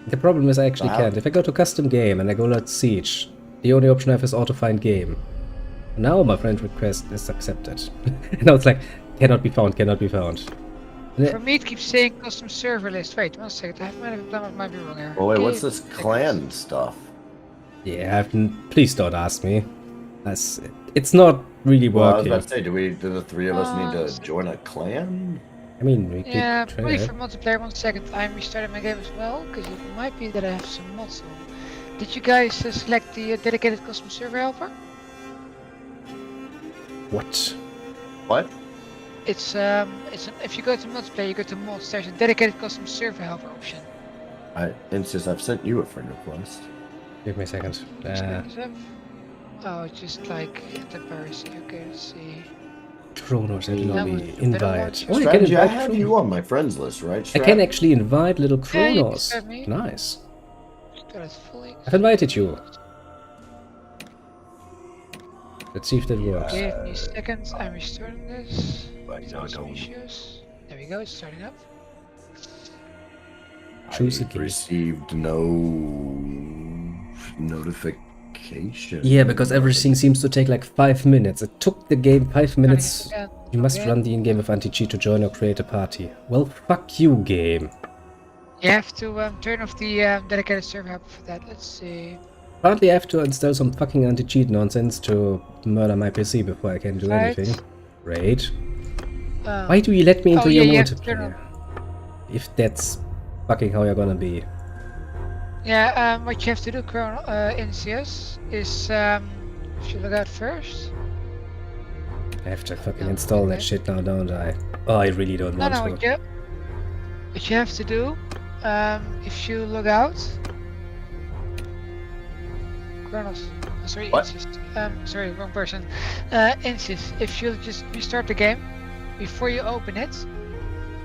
The problem is I actually Wow. can't. If I go to custom game and I go Let's Siege, the only option I have is auto find game. Now my friend request is accepted. Now it's like, cannot be found, cannot be found. For me, it keeps saying custom server list. Wait, 1 second. I might be wrong here. Oh wait, what's Okay, this clan stuff? Yeah, please don't ask me. It's not really Well, I was working. about to say, do the three of us need to join a clan? I mean, we Yeah, could probably try for it. multiplayer. 1 second. I'm restarting my game as well because it might be that I have some mods on. Did you guys select the dedicated custom server helper? What? What? It's if you go to multiplayer, you go to mods. There's a dedicated custom server helper option. I insist. I've sent you a friend request. Give me a second. Just look this up. Oh, it's just like temporary. Okay, let's see. Cronos and Yeah, lobby but invite. I Oh, I can Strategy, I invite have Cronos. you on my friends list, right? I Strat? can actually invite little Yeah, you can Cronos. start me. Nice. Start it fully. I've invited you. Let's see if that works. Give me seconds. I'm restarting this. Right, now Some go. issues. There we go. It's starting up. Choose a I game. received no notification. Yeah, because everything seems to take like 5 minutes. It took the game 5 minutes. Starting again. You must Okay. run the in-game with anti-cheat to join or create a party. Well, fuck you, game. You have to turn off the dedicated server helper for that. Let's see. Apparently I have to install some fucking anti-cheat nonsense to murder my PC before I can do Right. anything. Great. Um, Why do you let me into oh, your yeah, you have to turn multiplayer? If that's fucking how you're gonna be. Yeah, what you have to do, in CS, is if you look out first. I have to fucking No, install that okay. shit now, don't I? Oh, I really don't No, want no, to. What you have to do, if you log out, Cronos, sorry, What? Insys, sorry, wrong person. Insys, if you just restart the game, before you open it,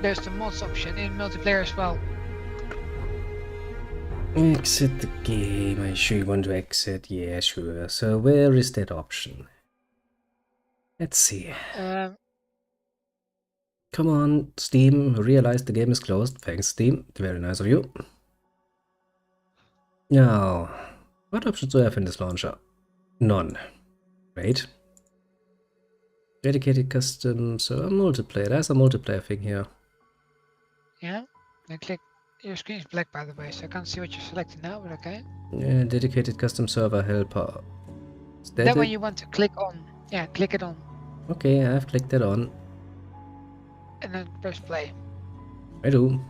there's the mods option in multiplayer as well. Exit the game. Are you sure you want to exit? Yeah, sure. So where is that option? Let's see. Come on, Steam. Realize the game is closed. Thanks, Steam. Very nice of you. Now, what options do I have in this launcher? None. Wait. Dedicated custom server multiplayer. There's a multiplayer thing here. Yeah, then click. Your screen is black, by the way, so I can't see what you're selecting now, but okay. Yeah, dedicated custom server helper. Is That one it? you want to click on. Yeah, click it on, Okay, I've clicked that on. and then press play. I do.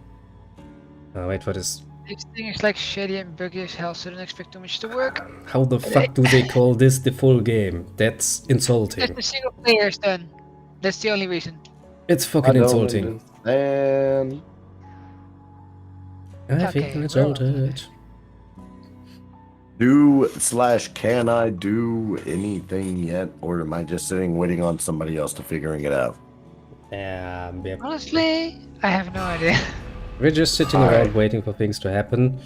Oh, wait for this. This thing is like shady and buggy as hell, so don't expect too much to work. How the fuck do they call this the full game? That's Just insulting. the single player is done. That's the only reason. It's I fucking don't insulting. understand. I Okay, think it's we're on insulted. Can I do anything yet? Or am I just sitting waiting on somebody else to figuring it out? Yeah. Honestly, I have no idea. We're just sitting Alright. around waiting for things to happen.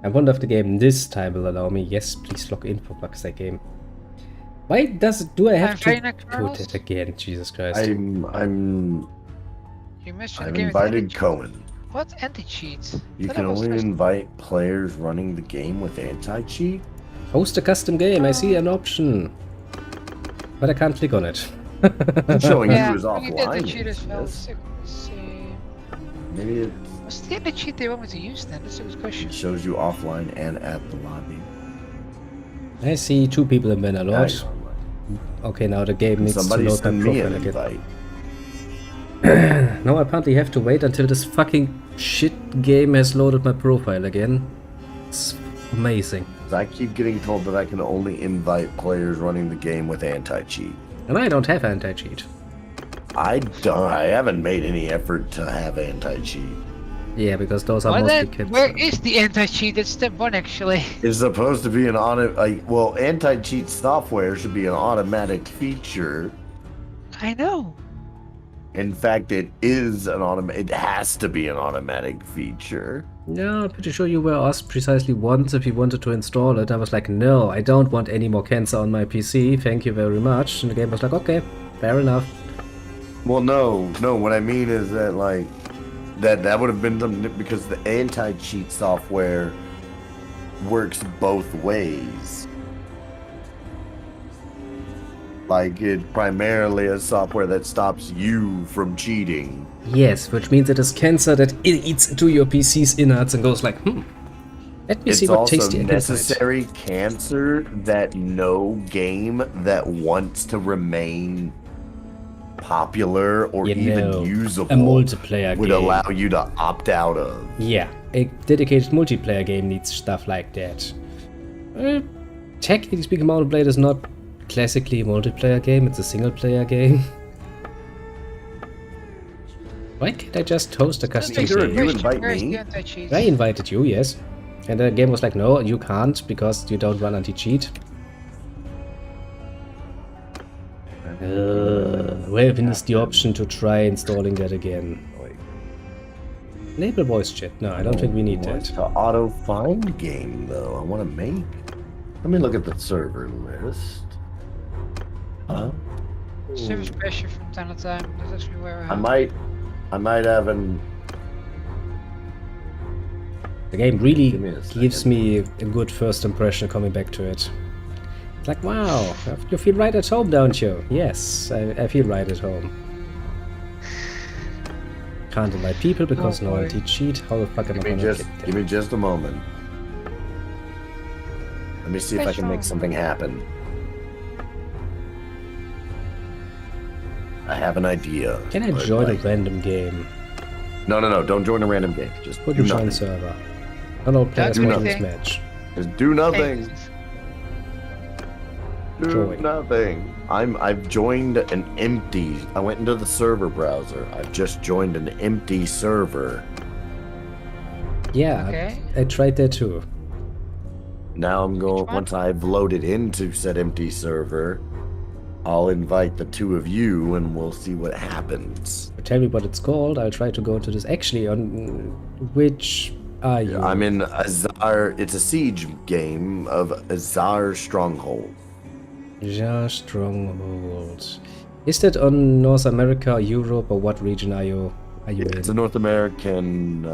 I wonder if the game this time will allow me. Yes, please log in for fuck's sake, game. Why do I have I'm to very not put Cronos. it again? Jesus Christ. You missed the I've game with invited anti-cheat. Cohen. What anti-cheat? You Thought can I was only first- invite players running the game with anti-cheat. Host a custom game. I see an option. But I can't click on it. I'm showing Yeah, you as we need offline. anti-cheat as well. Yes. Let's see. Maybe it What's the anti-cheat they want me to use then? That's a good question. shows you offline and at the lobby. I see 2 people in Bannerlord. Okay, now the game needs to Somebody load my send me profile an again. invite. Now I apparently have to wait until this fucking shit game has loaded my profile again. It's amazing. 'Cause I keep getting told that I can only invite players running the game with anti-cheat. And I don't have anti-cheat. I haven't made any effort to have anti-cheat. Yeah, because those are Well mostly then, kids. where is the anti-cheat? That's step 1 actually. It's supposed to be an anti-cheat software should be an automatic feature. I know. In fact, it is it has to be an automatic feature. Yeah, I'm pretty sure you were asked precisely once if you wanted to install it. I was like, no, I don't want any more cancer on my PC, thank you very much. And the game was like, okay, fair enough. Well, no, what I mean is that that would have been something because the anti-cheat software works both ways. Like it's primarily a software that stops you from cheating. Yes, which means it is cancer that eats into your PC's innards and goes like, let me see It's what also tasty I can find. necessary cancer that no game that wants to remain popular or You even know, usable a multiplayer would game. allow you to opt out of. Yeah, a dedicated multiplayer game needs stuff like that. Technically speaking, Mount & Blade is not classically a multiplayer game, it's a single player game. Why can't I just host a custom Peter, game? you invite Where's me? the anti-cheat? I invited you, yes. And the game was like, no, you can't because you don't run anti-cheat. Where is the option to try installing that again? Enable voice chat. No, I don't think we need want that. to auto find game though. I want to make. Let me look at the server list. Huh? Service pressure from time to time. That's actually where I might have an. The game really Give me a second. gives me a good first impression coming back to it. It's like, wow, you feel right at home, don't you? Yes, I feel right at home. Can't invite people because no boy. anti-cheat. How the fuck am I Give me gonna just get give there? me just a moment. Let me see if I can make something happen. I have an idea. Can I but, join a like- random game? No, don't join a random game. Just Put do in join nothing. server. Not all players do will this nothing. match. Just do nothing. Do Join. nothing. I've joined an empty. I went into the server browser. I've just joined an empty server. Yeah, Okay. I tried that too. Now I'm going, one? once I've loaded into said empty server, I'll invite the two of you and we'll see what happens. Tell me what it's called. I'll try to go into this. Actually, on which are you? I'm in Azar, it's a siege game of Azar Stronghold. Ja, Stronghold. Is that on North America, or Europe, or what region are you It's a in? North American,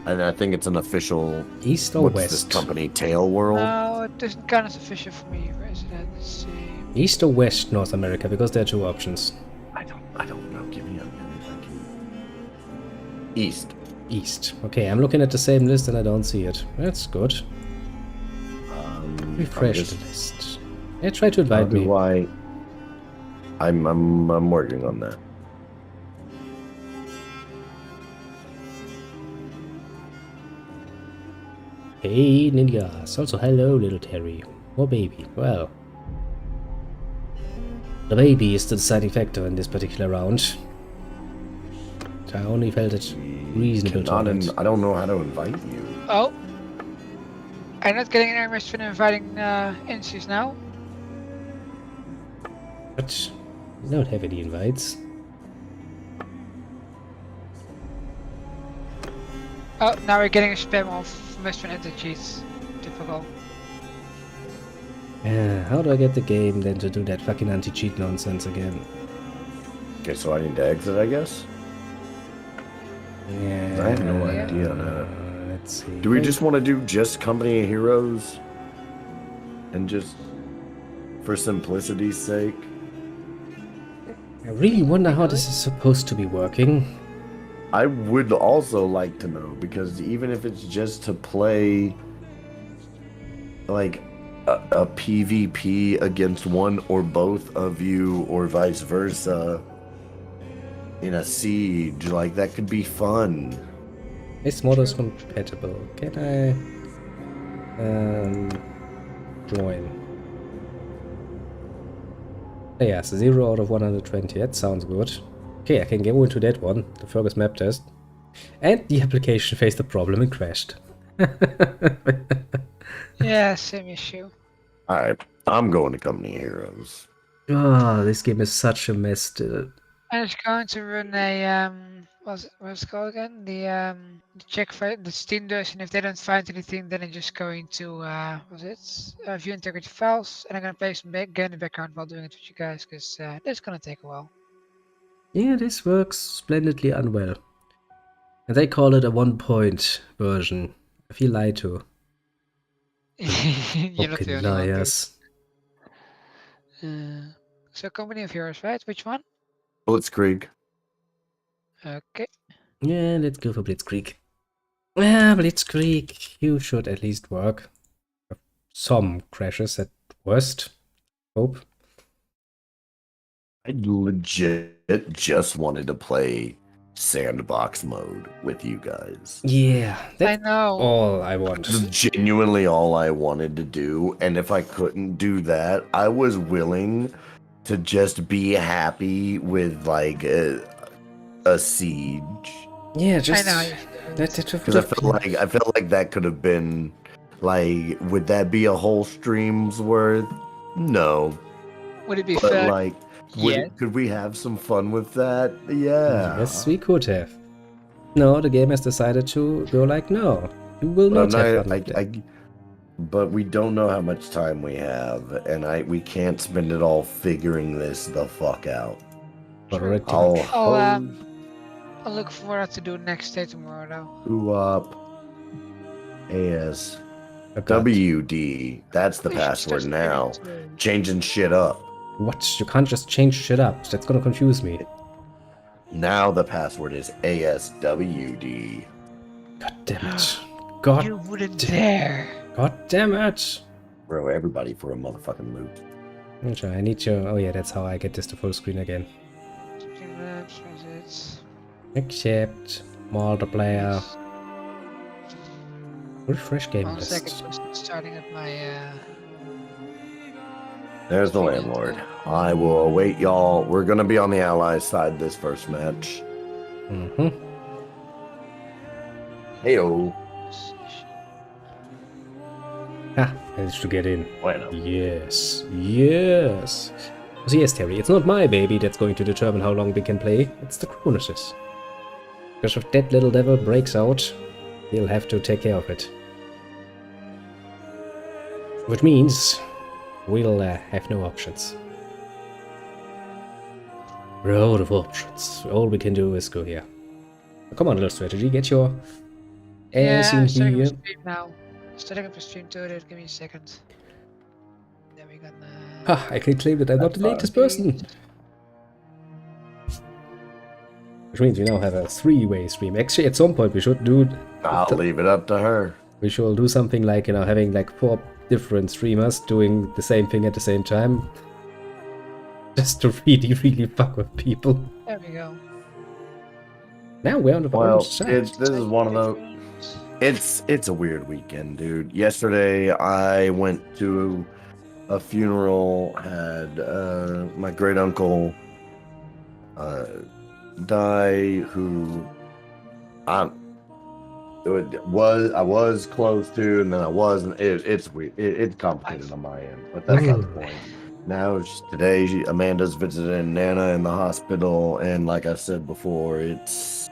and I think it's an official, East or what's west? this company, Tail World? No, it doesn't count as official for me. Where is it at? Let's see. East or west North America, because there are two options. I don't know, give me a minute. I can... East. East. Okay, I'm looking at the same list and I don't see it. That's good. Refresh I'm just- the list. Yeah, try to How invite me. do I'm working on that. Hey, ninjas. Also, hello, little Terry. Or baby. Well, the baby is the deciding factor in this particular round. I only felt it reasonable to invite. I don't know how to invite you. Oh. I'm not getting an error message for inviting instances now. But we don't have any invites. Oh, now we're getting a spam of Mr. Enter cheats. Typical. How do I get the game then to do that fucking anti-cheat nonsense again? Okay, so I need to exit, I guess? Yeah. I have no idea. Let's see. Do we just want to do just Company of Heroes? And just for simplicity's sake? I really wonder how this is supposed to be working. I would also like to know, because even if it's just to play like a PvP against one or both of you or vice versa in a siege, like that could be fun. Is models compatible? Can I join? Yes, 0 out of 120. That sounds good. Okay, I can go into that one, the Fergus map test. And the application faced a problem and crashed. Yeah, same issue. Alright, I'm going to Company of Heroes. Oh, this game is such a mess still. I'm just going to run a what's it called again? The check for the Steam does, and if they don't find anything, then I'm just going to view integrity files, and I'm gonna play some game in the background while doing it with you guys, because it's gonna take a while. Yeah, this works splendidly unwell. And they call it a 1-point version. I feel lied to. You're not the Fucking only one. liars. So Company of Heroes, right? Which one? Blitzkrieg. Okay. Yeah, let's go for Blitzkrieg. Yeah, Blitzkrieg, you should at least work. Some crashes at worst. Hope. I legit just wanted to play sandbox mode with you guys. Yeah, I that's know. all I want. This is genuinely all I wanted to do, and if I couldn't do that, I was willing to just be happy with like a siege. Yeah, just I know. Because I felt like that could have been like, would that be a whole stream's worth? No, Would it be but fair? like, Yes. could we have some fun with that? Yeah. Yes, we could have. No, the game has decided to go like, no, you will But not have fun with it. But we don't know how much time we have, and we can't spend it all figuring this the fuck out. Already. I'll look for what to do next day tomorrow, though. Who up? AS. Oh, God. WD. That's the We should password just now. get into- Changing shit up. What? You can't just change shit up. That's gonna confuse me. Now the password is ASWD. God damn it. God, You wouldn't dare. God damn it. Bro, everybody for a motherfucking loop. I need to. Oh, yeah, that's how I get this to full screen again. Streamlabs, visits. Accept. Multiplayer. Refresh game 1 second, list. just starting up my There's the landlord. I will await y'all. We're gonna be on the Allies side this first match. Mm-hmm. Heyo. Ah, managed to get in. Bueno. Yes, yes. So yes, Terry, it's not my baby that's going to determine how long we can play. It's the Cronos's. Because if that little devil breaks out, we'll have to take care of it. Which means we'll have no options. We're out of options. All we can do is go here. Come on, little strategy, get your ass Yeah, in I'm starting here. up a stream now. Starting up a stream too, dude. Give me a second. Then we're gonna... Ha, I can claim that I'm not the latest person. Which means we now have a three-way stream. Actually, at some point we should do... I'll leave it up to her. We should do something like, you know, having like 4 different streamers doing the same thing at the same time. Just to really, really fuck with people. There we go. Now we're on the Well, opposite side. this is one of those. It's a weird weekend, dude. Yesterday I went to a funeral. Had my great uncle die, who I was close to, and then I wasn't. It's weird. It's complicated on my end, but that's not the point. Now today, Amanda's visiting Nana in the hospital, and like I said before, it's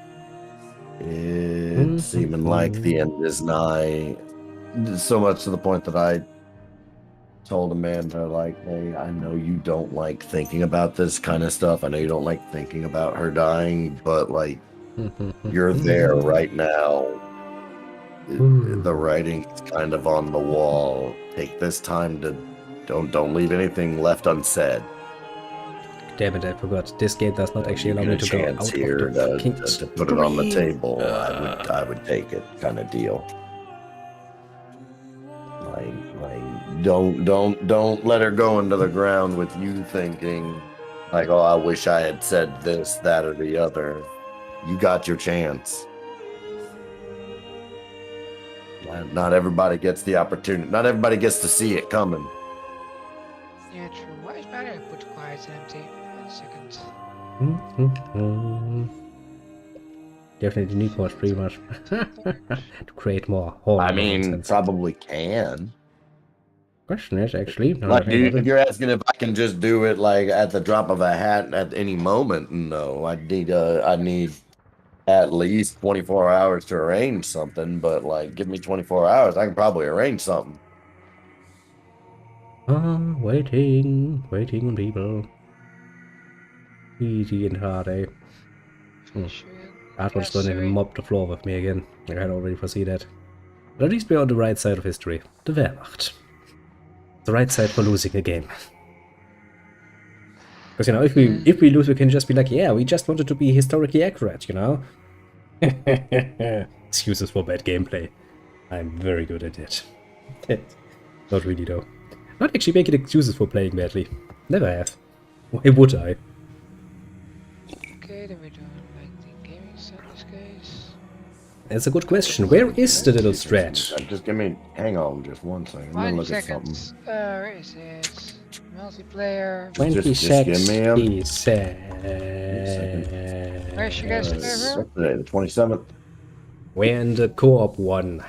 seeming like the end is nigh. So much to the point that I told Amanda, like, hey, I know you don't like thinking about this kind of stuff. I know you don't like thinking about her dying, but like, you're there right now. The writing's kind of on the wall. Take this time to don't leave anything left unsaid. Damn it, I forgot. This game does not actually allow me to go out here of the fucking to put it on the table. I would take it, kind of deal. Like don't let her go into the ground with you thinking like, oh, I wish I had said this, that, or the other. You got your chance. Not everybody gets the opportunity. Not everybody gets to see it coming. Yeah, true. Why is better put quiet and empty? 1 second. Definitely need more streamers to create more horror. I mean, nonsense. probably can. Question is actually, Like, if you're asking if I can just do it like at the drop of a hat at any moment, no. I need at least 24 hours to arrange something. But like, give me 24 hours, I can probably arrange something. Waiting on people. Easy and hard, eh? That one's going to mop the floor with me again. I had already foresee that. But at least we're on the right side of history. The Wehrmacht. The right side for losing a game. Because, you know, if we lose, we can just be like, yeah, we just wanted to be historically accurate, you know? Excuses for bad gameplay. I'm very good at it. Not really, though. Not actually making excuses for playing badly. Never have. Why would I? Okay, then we're doing like the gaming set in this case. That's a good question. Where is the little stretch? Just hang on just 1 second. I'm gonna 5 look at seconds. something. Where is it? Multiplayer. 26 just give me 'em. he said. Where's your guys' server? What's today? The 27th. We're in the co-op one.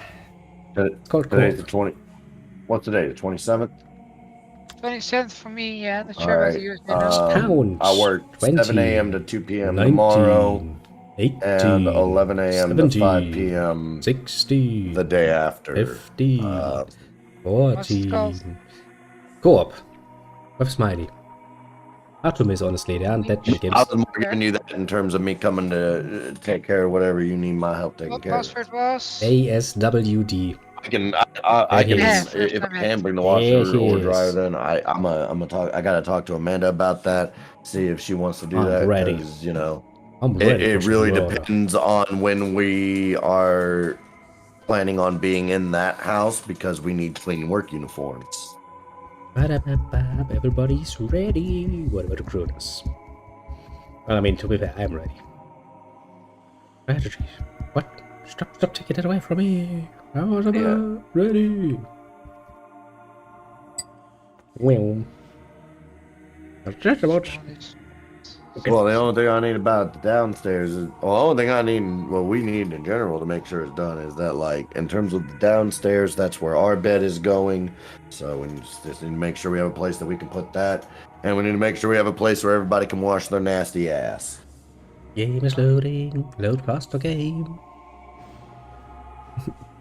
It's called Today's co-op. the 20. What's today? The 27th. 27th for me, yeah. Not All sure about right. the US Pounds. I work 20, 7 a.m. to 2 p.m. 19, tomorrow, 18, and 11 a.m. to 5 17, p.m. 60, the day after. 15, What's it called? 14. Co-op. With Smiley. Artem is honestly, there aren't that many games. I was more giving you that in terms of me coming to take care of whatever you need my help taking What care of. password was? ASWD. I can There he is. if I can bring the There washer he or is. dryer, then I'm a talk. I gotta talk to Amanda about that. See if she wants to do I'm that. ready. 'Cause, you know, I'm ready. it for really Shimano. depends on when we are planning on being in that house because we need clean work uniforms. Ba-da-ba-ba, everybody's ready. What about the Cronos? Well, I mean, to be fair, I'm ready. Strategy. What? Stop taking that away from me. I was about ready. Well. Just about. Well, the only thing I need about the downstairs is, well, the only thing I need, what we need in general to make sure it's done is that, like, in terms of the downstairs, that's where our bed is going. So we just need to make sure we have a place that we can put that. And we need to make sure we have a place where everybody can wash their nasty ass. Game is loading. Load faster game.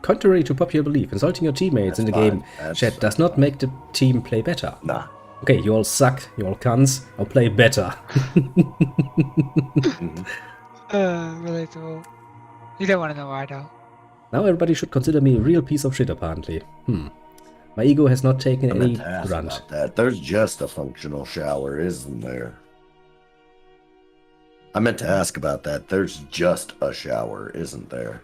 Contrary to popular belief, insulting your teammates in the game chat does not make the team play better. Nah. Okay, you all suck, you all cunts. I'll play better. Relatable. You don't want to know why though. Now everybody should consider me a real piece of shit, apparently. My ego has not taken I any meant to ask grunt. about that. There's just a functional shower, isn't there? I meant to ask about that. There's just a shower, isn't there?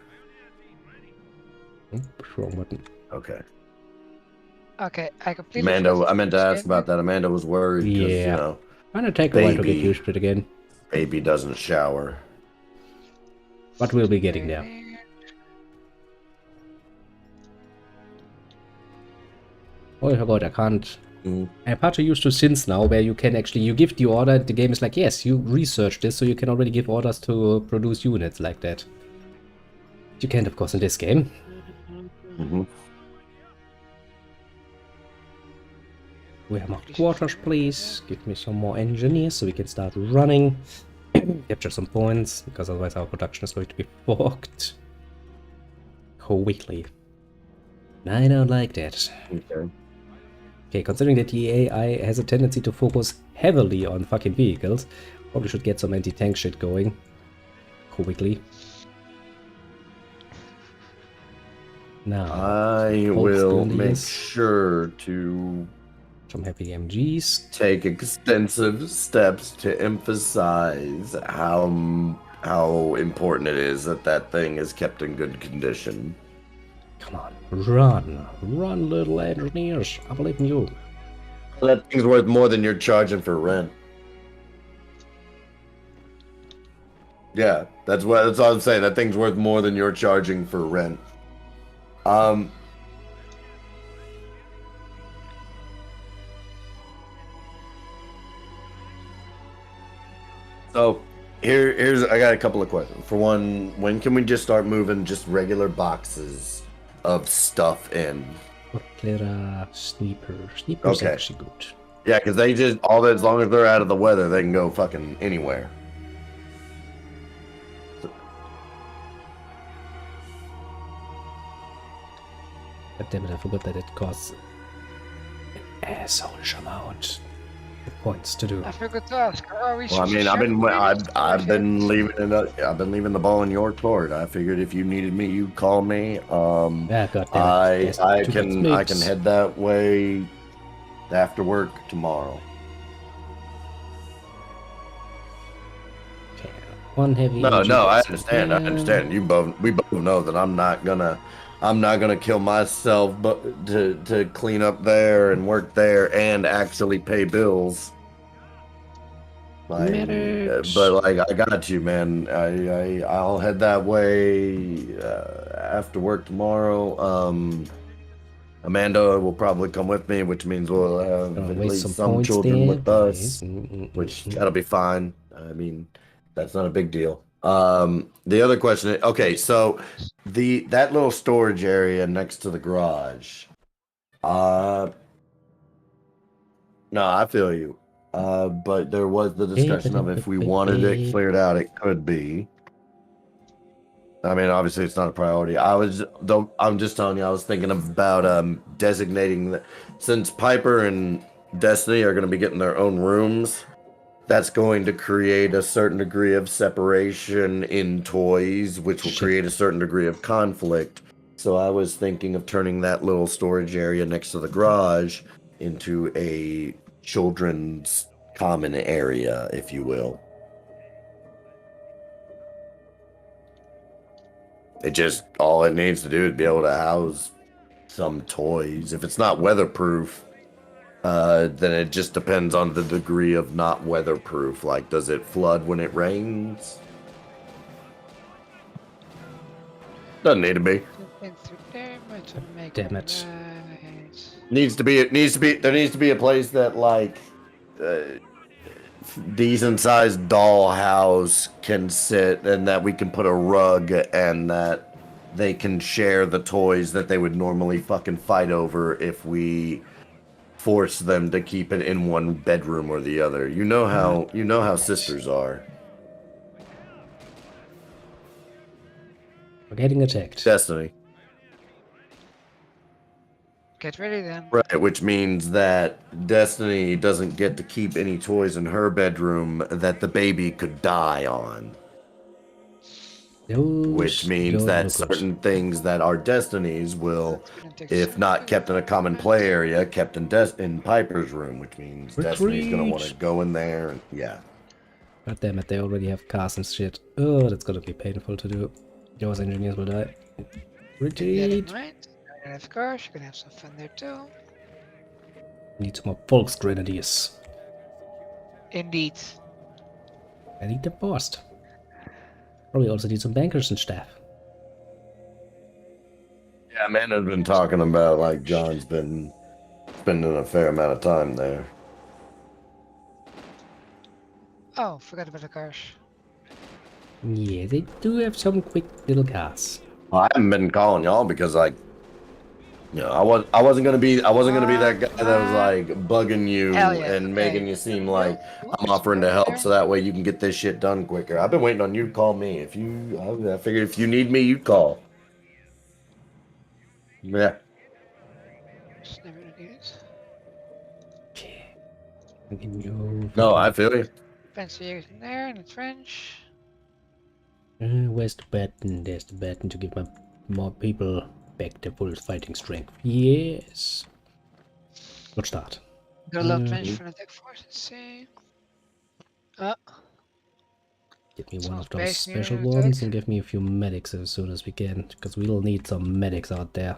Wrong button. Okay. Okay, I completely. Amanda, I meant to ask about that. Amanda was worried because, Yeah. you know, Gonna take a while to get Baby. used to it again. baby doesn't shower. But we'll be getting there. Oh my god, I can't. I'm part too used to sins now, where you can actually, you give the order and the game is like, yes, you researched this, so you can already give orders to produce units like that. You can't, of course, in this game. Mm-hmm. We have more quarters, please. Give me some more engineers so we can start running. Capture some points, because otherwise our production is going to be fucked quickly. I don't like that. Okay. Okay, considering that the AI has a tendency to focus heavily on fucking vehicles, probably should get some anti-tank shit going quickly. Now, I Folks will doing make this. sure to some heavy MGs. take extensive steps to emphasize how important it is that that thing is kept in good condition. Come on, run, little engineers. I believe in you. That thing's worth more than you're charging for rent. Yeah, that's all I'm saying. That thing's worth more than you're charging for rent. So here's I got a couple of questions. For one, when can we just start moving just regular boxes of stuff in? Sniper's Okay. actually good. Yeah, because they just as long as they're out of the weather, they can go fucking anywhere. God damn it, I forgot that it costs an asshole amount of points to do. I forgot to ask. Are we Well, I mean, I've been leaving the ball in your court. I figured if you needed me, you'd call me. Ah, god damn it. I can head that way after work tomorrow. Okay, one heavy. No, engine I gets understand. I there. understand. We both know that I'm not gonna kill myself, but to clean up there and work there and actually pay bills. Medics. But like, I got you, man. I'll head that way after work tomorrow. Amanda will probably come with me, which means we'll have Gonna at waste least some some points children there, with us, boys. which that'll be fine. I mean, that's not a big deal. The other question is, okay, so that little storage area next to the garage. No, I feel you. But there was the discussion of if we wanted it cleared out, it could be. I mean, obviously it's not a priority. I'm just telling you, I was thinking about designating since Piper and Destiny are going to be getting their own rooms. That's going to create a certain degree of separation in toys, which will create a certain degree of conflict. So I was thinking of turning that little storage area next to the garage into a children's common area, if you will. All it needs to do is be able to house some toys. If it's not weatherproof, then it just depends on the degree of not weatherproof. Like, does it flood when it rains? Doesn't need to be. Damn it. There needs to be a place that, like, decent sized dollhouse can sit, and that we can put a rug, and that they can share the toys that they would normally fucking fight over if we force them to keep it in one bedroom or the other. You know how sisters are. We're getting attacked. Destiny. Get ready then. Right, which means that Destiny doesn't get to keep any toys in her bedroom that the baby could die on. Which means that certain things that are Destinies will, if not kept in a common play area, kept in Piper's room, which means Destiny's gonna want to go in there and yeah. God damn it, they already have cars and shit. Oh, that's gonna be painful to do. Those engineers will die. Retreat! And of course, you can have some fun there too. Need some more Volksgrenadiers. Indeed. I need the post. Probably also need some bankers and stuff. Yeah, Amanda's been talking about like John's been spending a fair amount of time there. Oh, forgot about the cars. Yeah, they do have some quick little cars. Well, I haven't been calling y'all because like, you know, I wasn't gonna be that guy that was like bugging you and making you seem like I'm offering to help so that way you can get this shit done quicker. I've been waiting on you to call me. I figured if you need me, you'd call. Yeah. Okay. No, I feel you. Fancy in there in the trench. Where's the button? There's the button to give my more people back their full fighting strength. Yes. Good start. Got a love trench for the tech force. Let's see. Give me one of those special ones and give me a few medics as soon as we can, because we'll need some medics out there.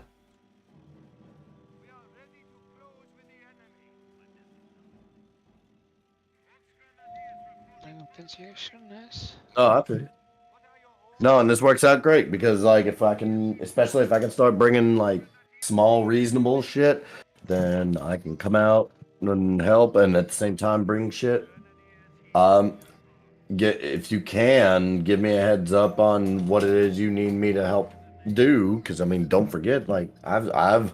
Nice. Oh, I feel you. No, and this works out great because like especially if I can start bringing like small reasonable shit, then I can come out and help and at the same time bring shit. If you can give me a heads up on what it is you need me to help do, because I mean don't forget, like I've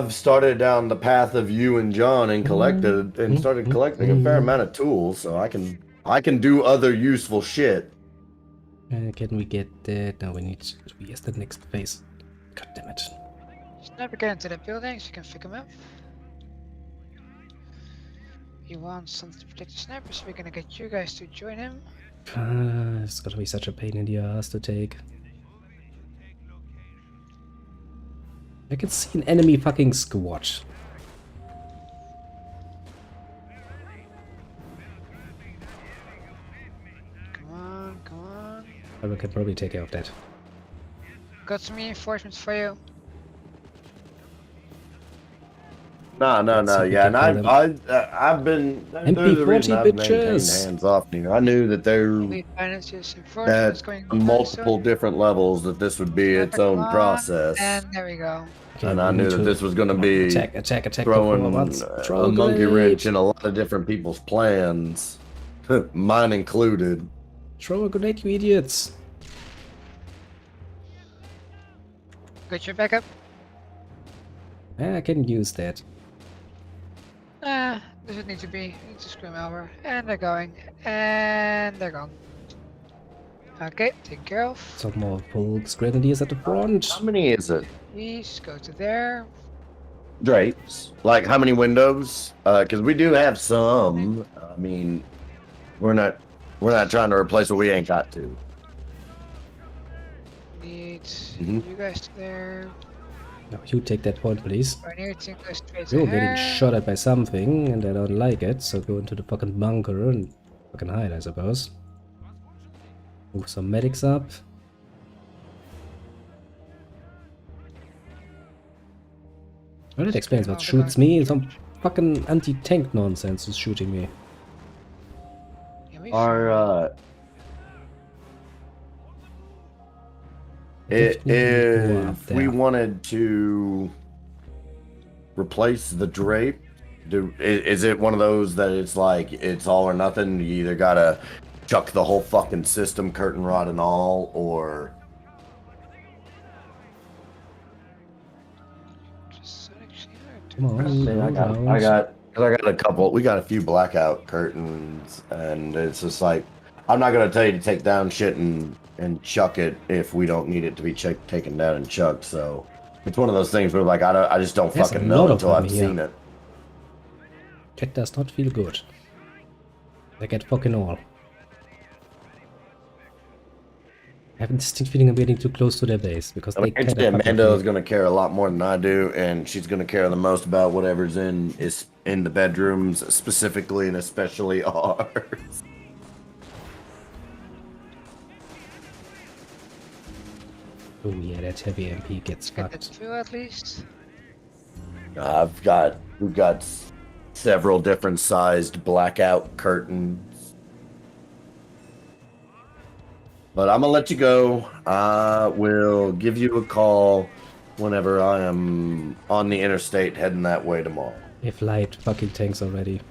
started down the path of you and John and started collecting a fair amount of tools, so I can do other useful shit. Can we get that? No, we need to be as the next phase. God damn it. Just never get into the buildings, you can pick them up. You want something to protect the snipers, we're gonna get you guys to join him. It's gonna be such a pain in the ass to take. I can see an enemy fucking squad. Come on. I can probably take care of that. Got some reinforcements for you. No, yeah, and I've been MP40 the reason I've maintained bitches. hands off. You know, I knew that there At multiple different levels that this would be its own process, and there we go. Okay, and I knew that this was going to be attack throwing Throw a monkey grenade. wrench in a lot of different people's plans, mine included. Throw a grenade, you idiots! Got your backup? I can use that. Does it need to be? Need to scream over. And they're going. And they're gone. Okay, taken care of. Some more Volksgrenadiers at the front. How many is it? Please go to there. Drapes. Like how many windows? Because we do have some. I mean, we're not trying to replace what we ain't got to. Need you guys there. No, you take that point, please. Right here, take go straight You're ahead. getting shot at by something, and I don't like it, so go into the fucking bunker and fucking hide, I suppose. Move some medics up. Well, that explains what shoots me. Some fucking anti-tank nonsense is shooting me. If we wanted to replace the drape, Is it one of those that it's like it's all or nothing? You either gotta chuck the whole fucking system, curtain rod and all, or Just selection. Come on, I go got, down. cause I got a couple. We got a few blackout curtains, and it's just like I'm not gonna tell you to take down shit and chuck it if we don't need it to be taken down and chucked. So it's one of those things where like I just don't There's fucking a know lot of until them I've here. seen it. That does not feel good. They get fucking all. I have a distinct feeling I'm getting too close to their base because I they mean, kind of Amanda is gonna care a lot more than I do, and she's gonna care the most about whatever's in the bedrooms, specifically and especially ours. Oh yeah, that heavy MP gets Get that fucked. through at least. We've got several different sized blackout curtains. But I'm gonna let you go. I will give you a call whenever I am on the interstate heading that way tomorrow. If light fucking tanks already.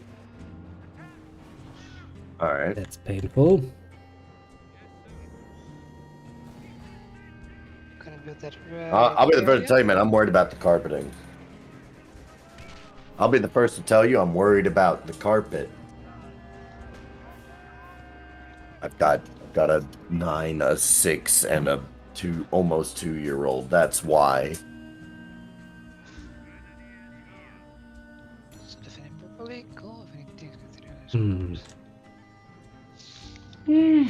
All right. That's painful. Gonna build that right I'll be the first area. to tell you, man. I'm worried about the carpeting. I'll be the first to tell you I'm worried about the carpet. I've got a 9, a 6, and a almost 2-year-old. That's why. It's definitely properly. Cool. If anything's Hmm.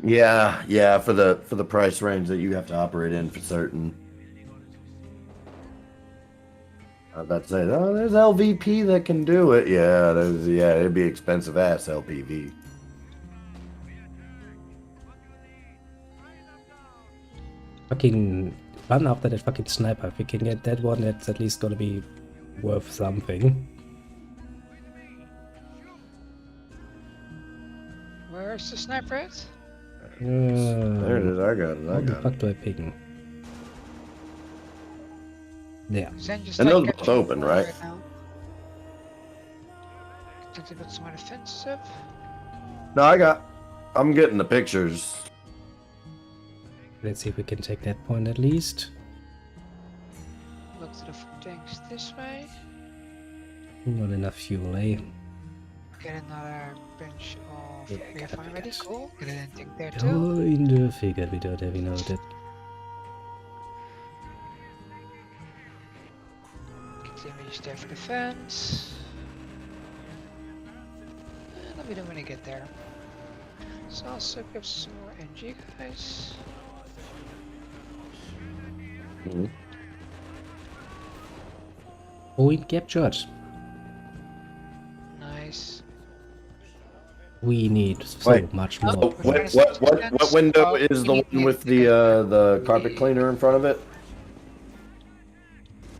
Yeah, for the price range that you have to operate in for certain. I was about to say, oh, there's LVP that can do it. Yeah, it'd be expensive ass LPV. Fucking run after that fucking sniper. If we can get that one, that's at least gonna be worth something. Where's the sniper at? There it is. I got it. How the fuck do I ping? There. Zen just And like those both catching open, fire right? now. Did they put some more defenses up? No, I'm getting the pictures. Let's see if we can take that point at least. Look to the tanks this way. Not enough fuel, eh? Get another bench of Yeah, gotta refine be ready. good. Cool. Get an tank there too. Oh, in the figure we don't have noted. Continue to stay for defense. Let me know when I get there. So I'll also grab some more NG guys. Point captured. Nice. We need so Wait. much Oh, more. what window Oh, is the we need one with to get the carpet cleaner in front of it?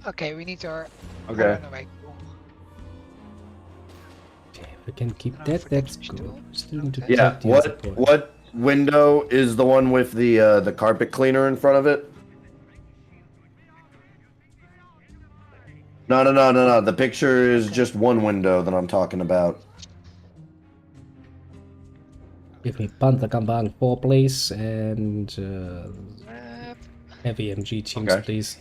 Okay, we need to. Okay. Run away. Cool. Okay, we can keep Don't that. forget That's to good. do- Still need to Okay. Yeah. take the other point. What window is the one with the carpet cleaner in front of it? No. The picture is just one window that I'm talking about. Give me Panther Kambang 4, please, and Grab. heavy MG teams, Okay. please.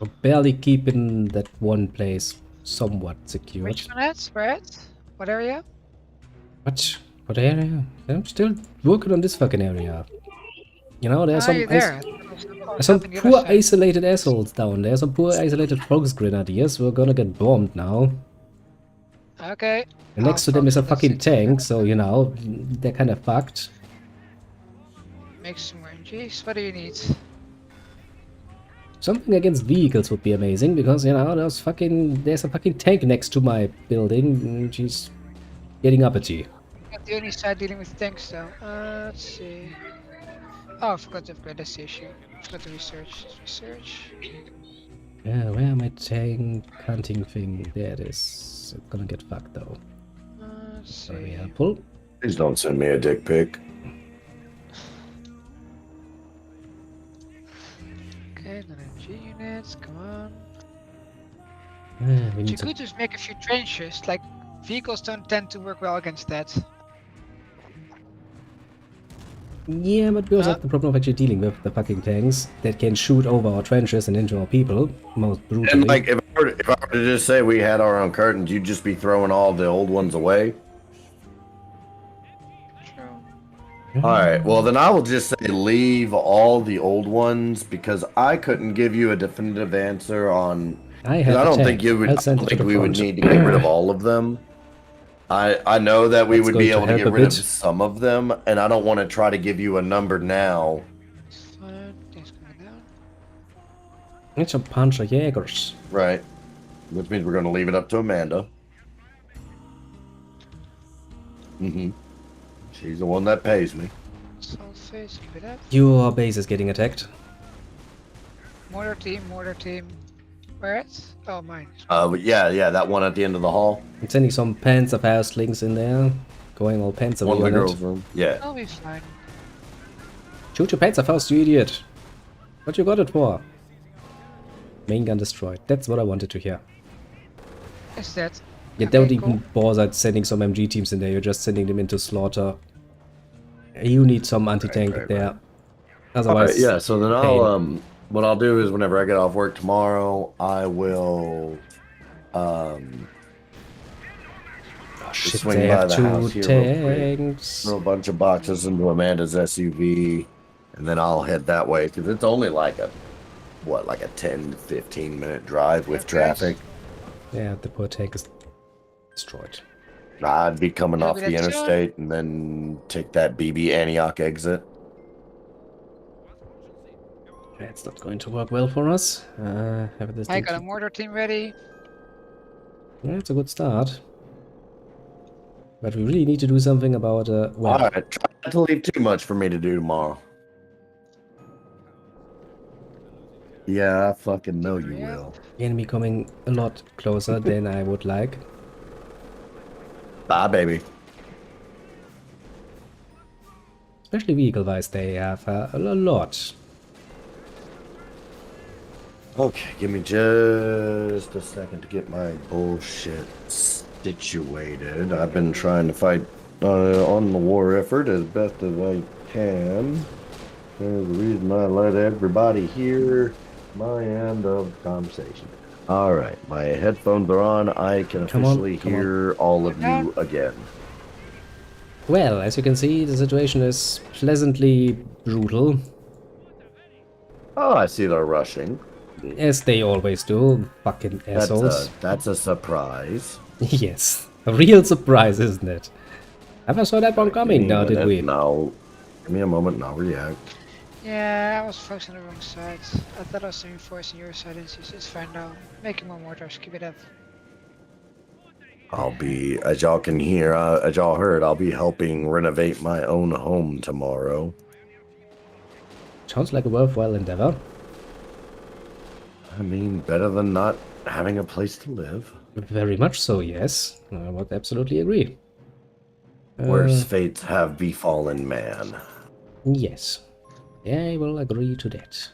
We're barely keeping that one place somewhat secured. Which one at? Where at? What area? What? What area? I'm still working on this fucking area. You know, there's Ah, some you're there. there's some poor isolated assholes down there. Some poor isolated frogs grenadiers. We're gonna get bombed now. Okay. And next to them is a fucking tank, so you know they're kind of fucked. Make some more NGs. What do you need? Something against vehicles would be amazing because you know there's a fucking tank next to my building. And she's getting uppity. Not the only side dealing with tanks though. Let's see. Oh, I forgot to upgrade. That's the issue. Forgot to research. Research. Yeah, where am I tank hunting thing? There it is. It's gonna get fucked though. Let's Very see. helpful. Please don't send me a dick pic. Okay, non-NG units. Come on. We What you need to... could do is make a few trenches. Like vehicles don't tend to work well against that. Yeah, but we also have the problem of actually dealing with the fucking tanks that can shoot over our trenches and into our people, most brutally. And like, if I were to just say we had our own curtains, you'd just be throwing all the old ones away. True. All right. Well, then I will just say leave all the old ones because I couldn't give you a definitive answer on. I Because have I a don't tank. think you would. I'll I send don't it to think the we would front. need to get rid of all of them. I know that we That's would going be to able to help get a rid of bit. some of them, and I don't want to try to give you a number now. Things coming down. It's a bunch of Jaegers. Right. Which means we're going to leave it up to Amanda. Mm-hmm. She's the one that pays me. Salt face, keep it up. Your base is getting attacked. Mortar team. Where at? Oh, mine. But yeah, that one at the end of the hall. I'm sending some Panzerfaustlings in there. Going all Panzer One of the on girls' it. room. Yeah. I'll be fine. Shoot your Panzerfaust, you idiot! What you got it for? Main gun destroyed. That's what I wanted to hear. Is that? You Okay, don't even cool. bother sending some MG teams in there, you're just sending them into slaughter. You need some anti-tank Right. there. All Otherwise, right, yeah. So then pain. what I'll do is whenever I get off work tomorrow, I will Oh shit, swing they by have the house two here real quick, tanks. throw a bunch of boxes into Amanda's SUV, and then I'll head that way because it's only like a 10 to 15 minute drive with Okay. traffic. Yeah, the poor tank is destroyed. I'd be coming Yeah, off but the that's interstate and then take that BB Antioch exit. It's not going to work well for us. Have this I thing got a mortar team ready. Yeah, it's a good start. But we really need to do something about, All well, right, try not to leave too much for me to do tomorrow. Yeah, I fucking know you Yeah. will. the enemy coming a lot closer than I would like. Bye, baby. Especially vehicle-wise, they have a lot. Okay, give me just a second to get my bullshit situated. I've been trying to fight on the war effort as best as I can. There's the reason I let everybody hear my end of the conversation. All right, my headphones are on. I can Come on, officially come on. hear all of you again. Well, as you can see, the situation is pleasantly brutal. Oh, I see they're rushing. As they always do, fucking assholes. That's a surprise. Yes, a real surprise, isn't it? Never saw that one coming now, did we? Now, give me a moment and I'll react. Yeah, I was focused on the wrong side. I thought I was reinforcing your side, and it's fine now. Making more mortars, keep it up. I'll be, as y'all can hear, as y'all heard, I'll be helping renovate my own home tomorrow. Sounds like a worthwhile endeavor. I mean, better than not having a place to live. Very much so, yes. I would absolutely agree. Worse fates have befallen man. Yes. I will agree to that.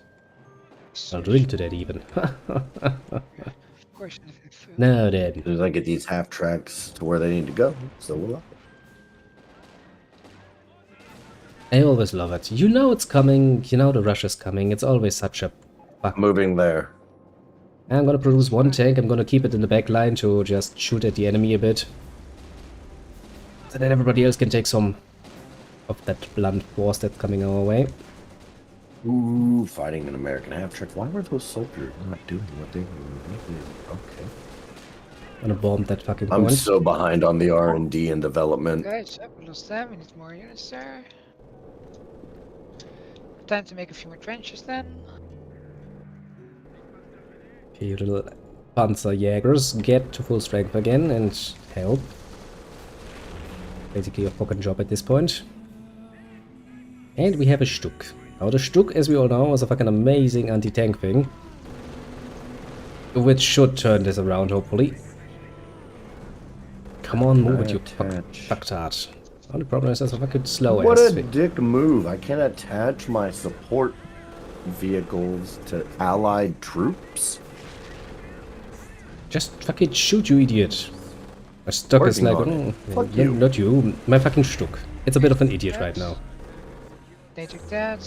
I'll drink to that even. Of course, infinite food. Now then. As soon as I get these half tracks to where they need to go, so will I. I always love it. You know it's coming, you know the rush is coming. It's always such a fuck. Moving there. I'm gonna produce one tank, I'm gonna keep it in the back line to just shoot at the enemy a bit. So that everybody else can take some of that blunt force that's coming our way. Ooh, fighting an American half track. Why were those soldiers not doing what they were doing? Okay. Gonna bomb that fucking I'm point. so behind on the R&D and development. Guys, we lost them. We need more units there. Time to make a few more trenches then. Okay, you little Panzerjägers, get to full strength again and help. Basically a fucking job at this point. And we have a Stuck. Now the Stuck, as we all know, is a fucking amazing anti-tank thing. Which should turn this around, hopefully. Come on, move it, you fucktard. Only problem is that's a fucking slow What ass a thing. dick move. I can't attach my support vehicles to allied troops. Just fucking shoot, you idiot. My Stuck is like, Working on it. oh, Fuck you. not you, my fucking Stuck. It's a bit of an idiot right now. They took that.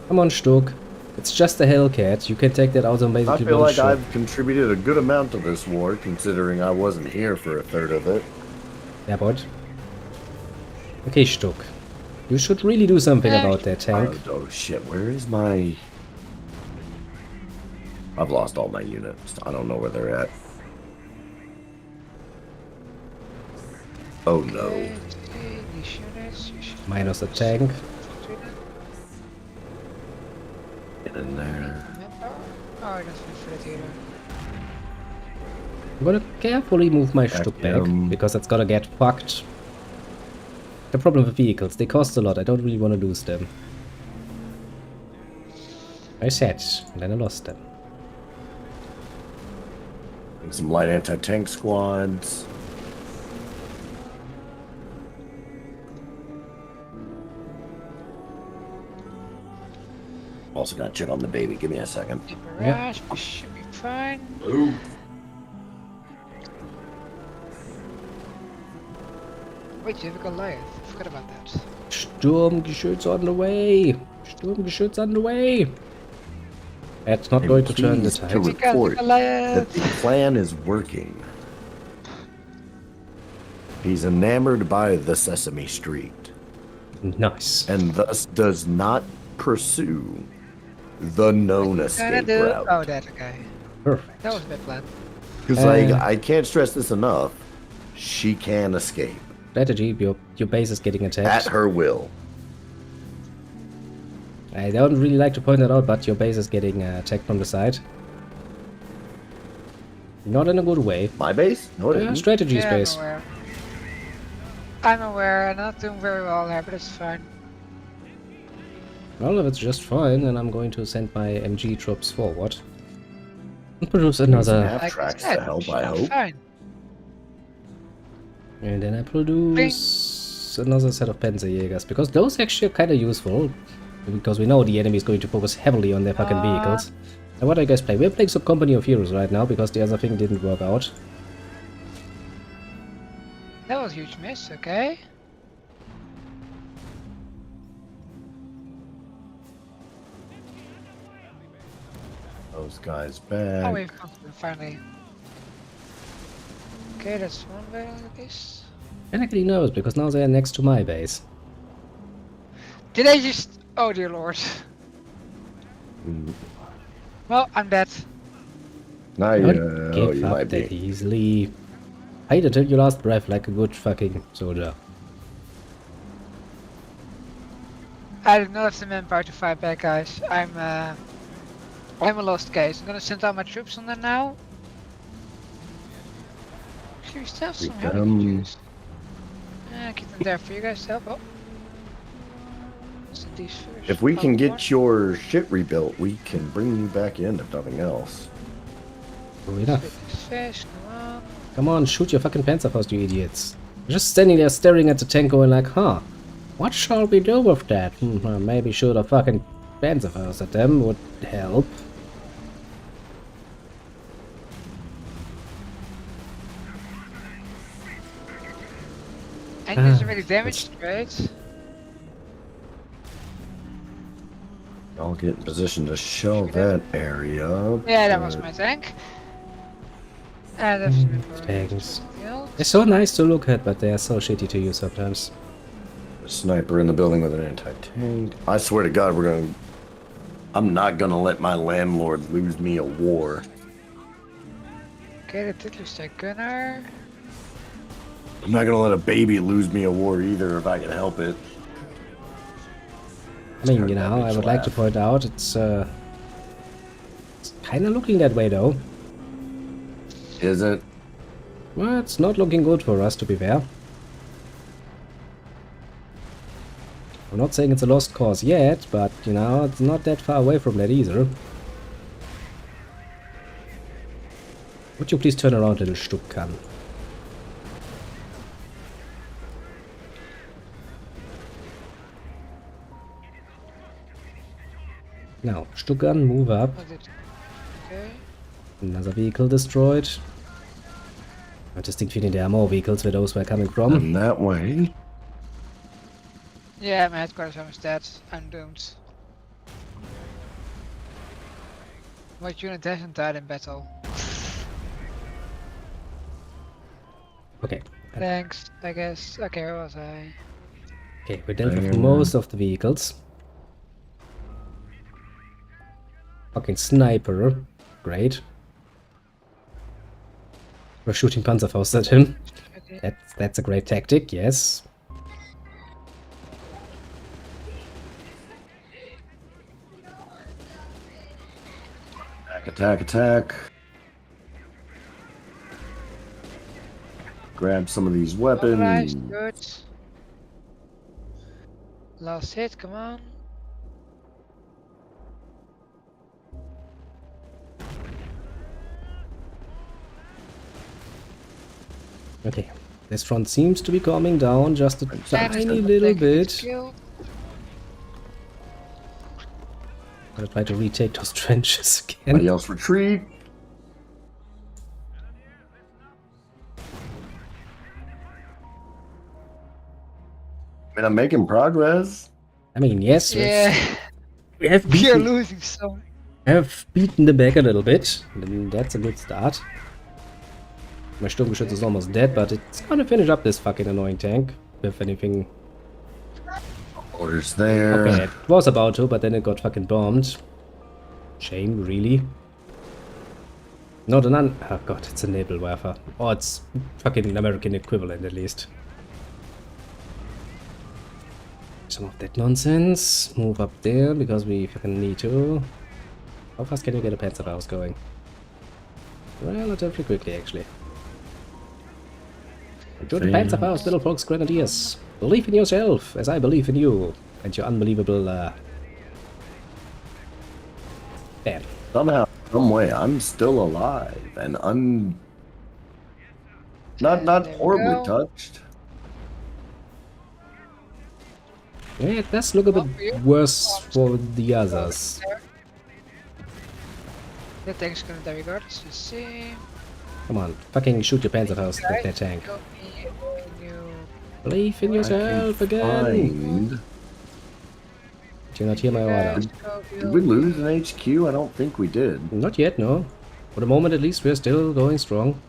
Come on, Stuck. It's just a Hellcat. You can take that out on I basically feel one like shot. I've contributed a good amount to this war, considering I wasn't here for a third of it. Yeah, bud. Okay, Stuck. You should really do something about that tank. Oh shit, where is my... I've lost all my units. I don't know where they're at. Oh no. Okay, these units, you should Minus a tank. do that. Get in there. Manpower? Oh, I don't for that either. I'm gonna carefully move my Back Stuck back, him. because it's gonna get fucked. The problem with vehicles, they cost a lot. I don't really want to lose them. I said, and then I lost them. And some light anti-tank squads. Also got shit on the baby. Give me a second. The barrage, we should be fine. Ooh. Wait, you have a Goliath. I forgot about that. Sturmgeschütz on the way! Sturmgeschütz on the way! That's not going to turn the Pleased to tide. We got the report that Goliath! the plan is working. He's enamored by the Sesame Street, Nice. and thus does not pursue the known Gonna escape do. route. Oh, that guy. Perfect. That was my plan. Because, like, I can't stress this enough. She can escape Strategy, your base is getting at attacked. her will. I don't really like to point that out, but your base is getting attacked from the side. Not in a good way. My base? No, it isn't. Strategy Yeah, space. I'm aware. I'm aware. I'm not doing very well there, but it's fine. Well, if it's just fine, then I'm going to send my MG troops forward. And produce Some another... half tracks to help, I hope. Fine. And then I produce another set of Panzerjägers, because those actually are kind of useful. Because we know the enemy is going to focus heavily on their fucking vehicles. And what do you guys play? We're playing some Company of Heroes right now, because the other thing didn't work out. That was a huge miss, okay? Those guys Oh, back. we've come to them finally. Okay, that's one way at least. I'm actually nervous, because now they're next to my base. Did I just... Oh dear lord. Mm. Well, I'm dead. Now Don't you, give you up might that be. easily. Fight until your last breath like a good fucking soldier. I do not have the manpower to fight back, guys. I'm a lost case. I'm gonna send out my troops on there now. Actually, we still have some helicopters. Yeah, keep them there for you guys to help. Oh. Send these first. If we can One. get your shit rebuilt, we can bring you back in, if nothing else. True enough. Split this fish, come on. Come on, shoot your fucking Panzerfaust, you idiots. You're just standing there staring at the tank going like, huh, what shall we do with that? Maybe shoot a fucking Panzerfaust at them would help. And it's really damaged, right? I'll get in position to shell that area. Yeah, that was but my tank. And that's Tanks. They're so nice to look at, but they are so shitty to use sometimes. a sniper in the building with an anti-tank. I swear to God, I'm not gonna let my landlord lose me a war. Okay, that did lose that gunner. I'm not gonna let a baby lose me a war either if I can help it. I mean, Turn you that know, I bitch would like to laugh. point out it's kind of looking that way though. Isn't? Well, it's not looking good for us, to be fair. I'm not saying it's a lost cause yet, but, you know, it's not that far away from that either. Would you please turn around, little Stuckkan? Now, Stuckkan, move up. Was it? Okay. Another vehicle destroyed. I just think feeling there are more vehicles where those were coming from. And that way. Yeah, my headquarters almost dead. I'm doomed. What unit hasn't died in battle? Okay. Thanks, I guess. Okay, where was I? Okay, we dealt with most of the vehicles. Fucking sniper. Great. We're shooting Panzerfaust at him. Okay. That's a great tactic, yes. Attack, attack. Grab some of these weapons. Good. Last hit, come on. Okay. This front seems to be calming down just a tiny little bit. I'm gonna try to retake those trenches again. Anybody else retreat? I mean, I'm making progress. I mean, yes, Yeah, we have you're beaten, losing some. have beaten them back a little bit. And that's a good start. My Sturmgeschütz is almost dead, but it's gonna finish up this fucking annoying tank. If anything. Orders there. Okay, it was about to, but then it got fucking bombed. Shame, really. Not an oh god, it's a Nebelwerfer. Oh, it's fucking American equivalent at least. Some of that nonsense. Move up there because we fucking need to. How fast can you get a Panzerfaust going? Relatively quickly, actually. Good Panzerfaust, little folks, grenadiers. Believe in yourself, as I believe in you, and your unbelievable. Bam. Somehow, some way, I'm still alive and not There we horribly go. touched. Yeah, it does look a bit worse for the others. The tank's gonna die regardless. Let's see. Come on, fucking shoot your Panzerfaust at that tank. Got me a new. Believe in yourself again. Find. Did you not hear my order? Did we lose an HQ? I don't think we did. Not yet, no. For the moment, at least, we're still going strong.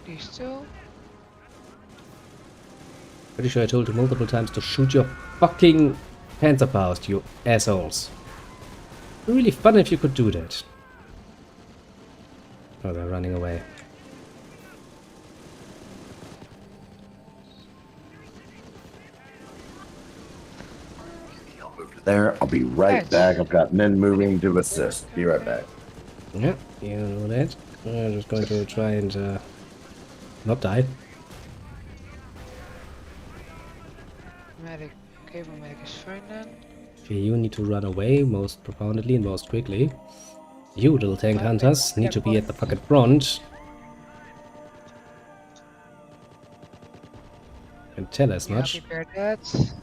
These two. Pretty sure I told you multiple times to shoot your fucking Panzerfaust, you assholes. It'd be really fun if you could do that. Oh, they're running away. I'll move to there. I'll be right Nice. back. I've got men moving to assist. Be right back. Yeah, you know that. I'm just going to try and not die. Medic. Cable medic is fine then. Okay, you need to run away most profoundly and most quickly. You little tank hunters need to be at the fucking front. And tell as Yeah, much. prepare that.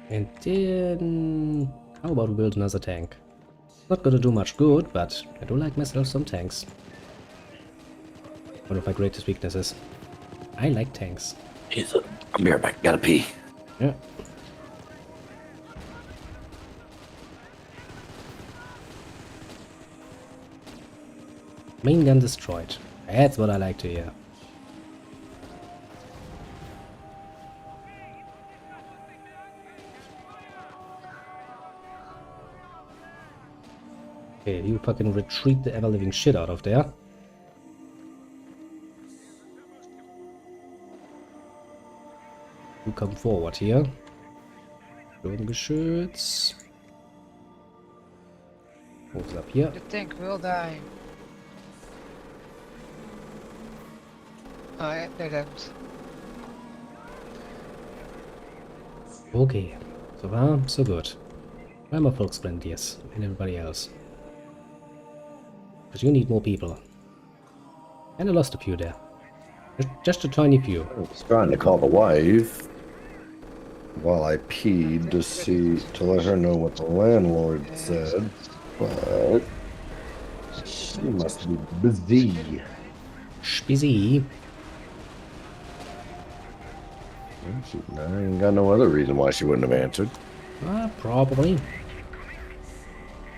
And then... how about we build another tank? Not gonna do much good, but I do like myself some tanks. One of my greatest weaknesses. I like tanks. I'll be right back. Gotta pee. Yeah. Main gun destroyed. That's what I like to hear. Okay, you fucking retreat the ever-living shit out of there. You come forward here. Sturmgeschütz. Moves up here. The tank will die. Oh yeah, they don't. Okay, so far, so good. Where are my Volksgrenadiers and everybody else? Because you need more people. And I lost a few there. Just a tiny few. I was trying to call the wife while I peed to let her know what the landlord said, but she must be busy. Busy. I ain't got no other reason why she wouldn't have answered. Probably.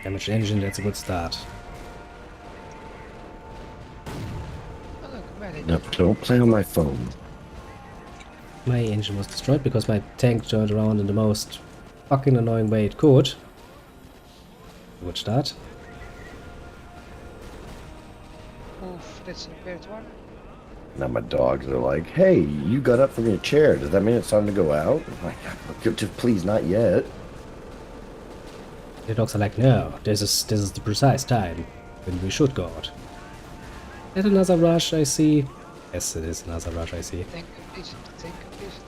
Damaged engine, that's a good start. Oh, look, medic. No, don't play on my phone. My engine was destroyed because my tank turned around in the most fucking annoying way it could. Good start. Oof, that's a bad one. Now my dogs are like, "Hey, you got up from your chair. Does that mean it's time to go out?" I'm like, just please, not yet. The dogs are like, no, this is the precise time when we should go out. Is that another rush I see? Yes, it is another rush I see. Tank completed. Tank completed.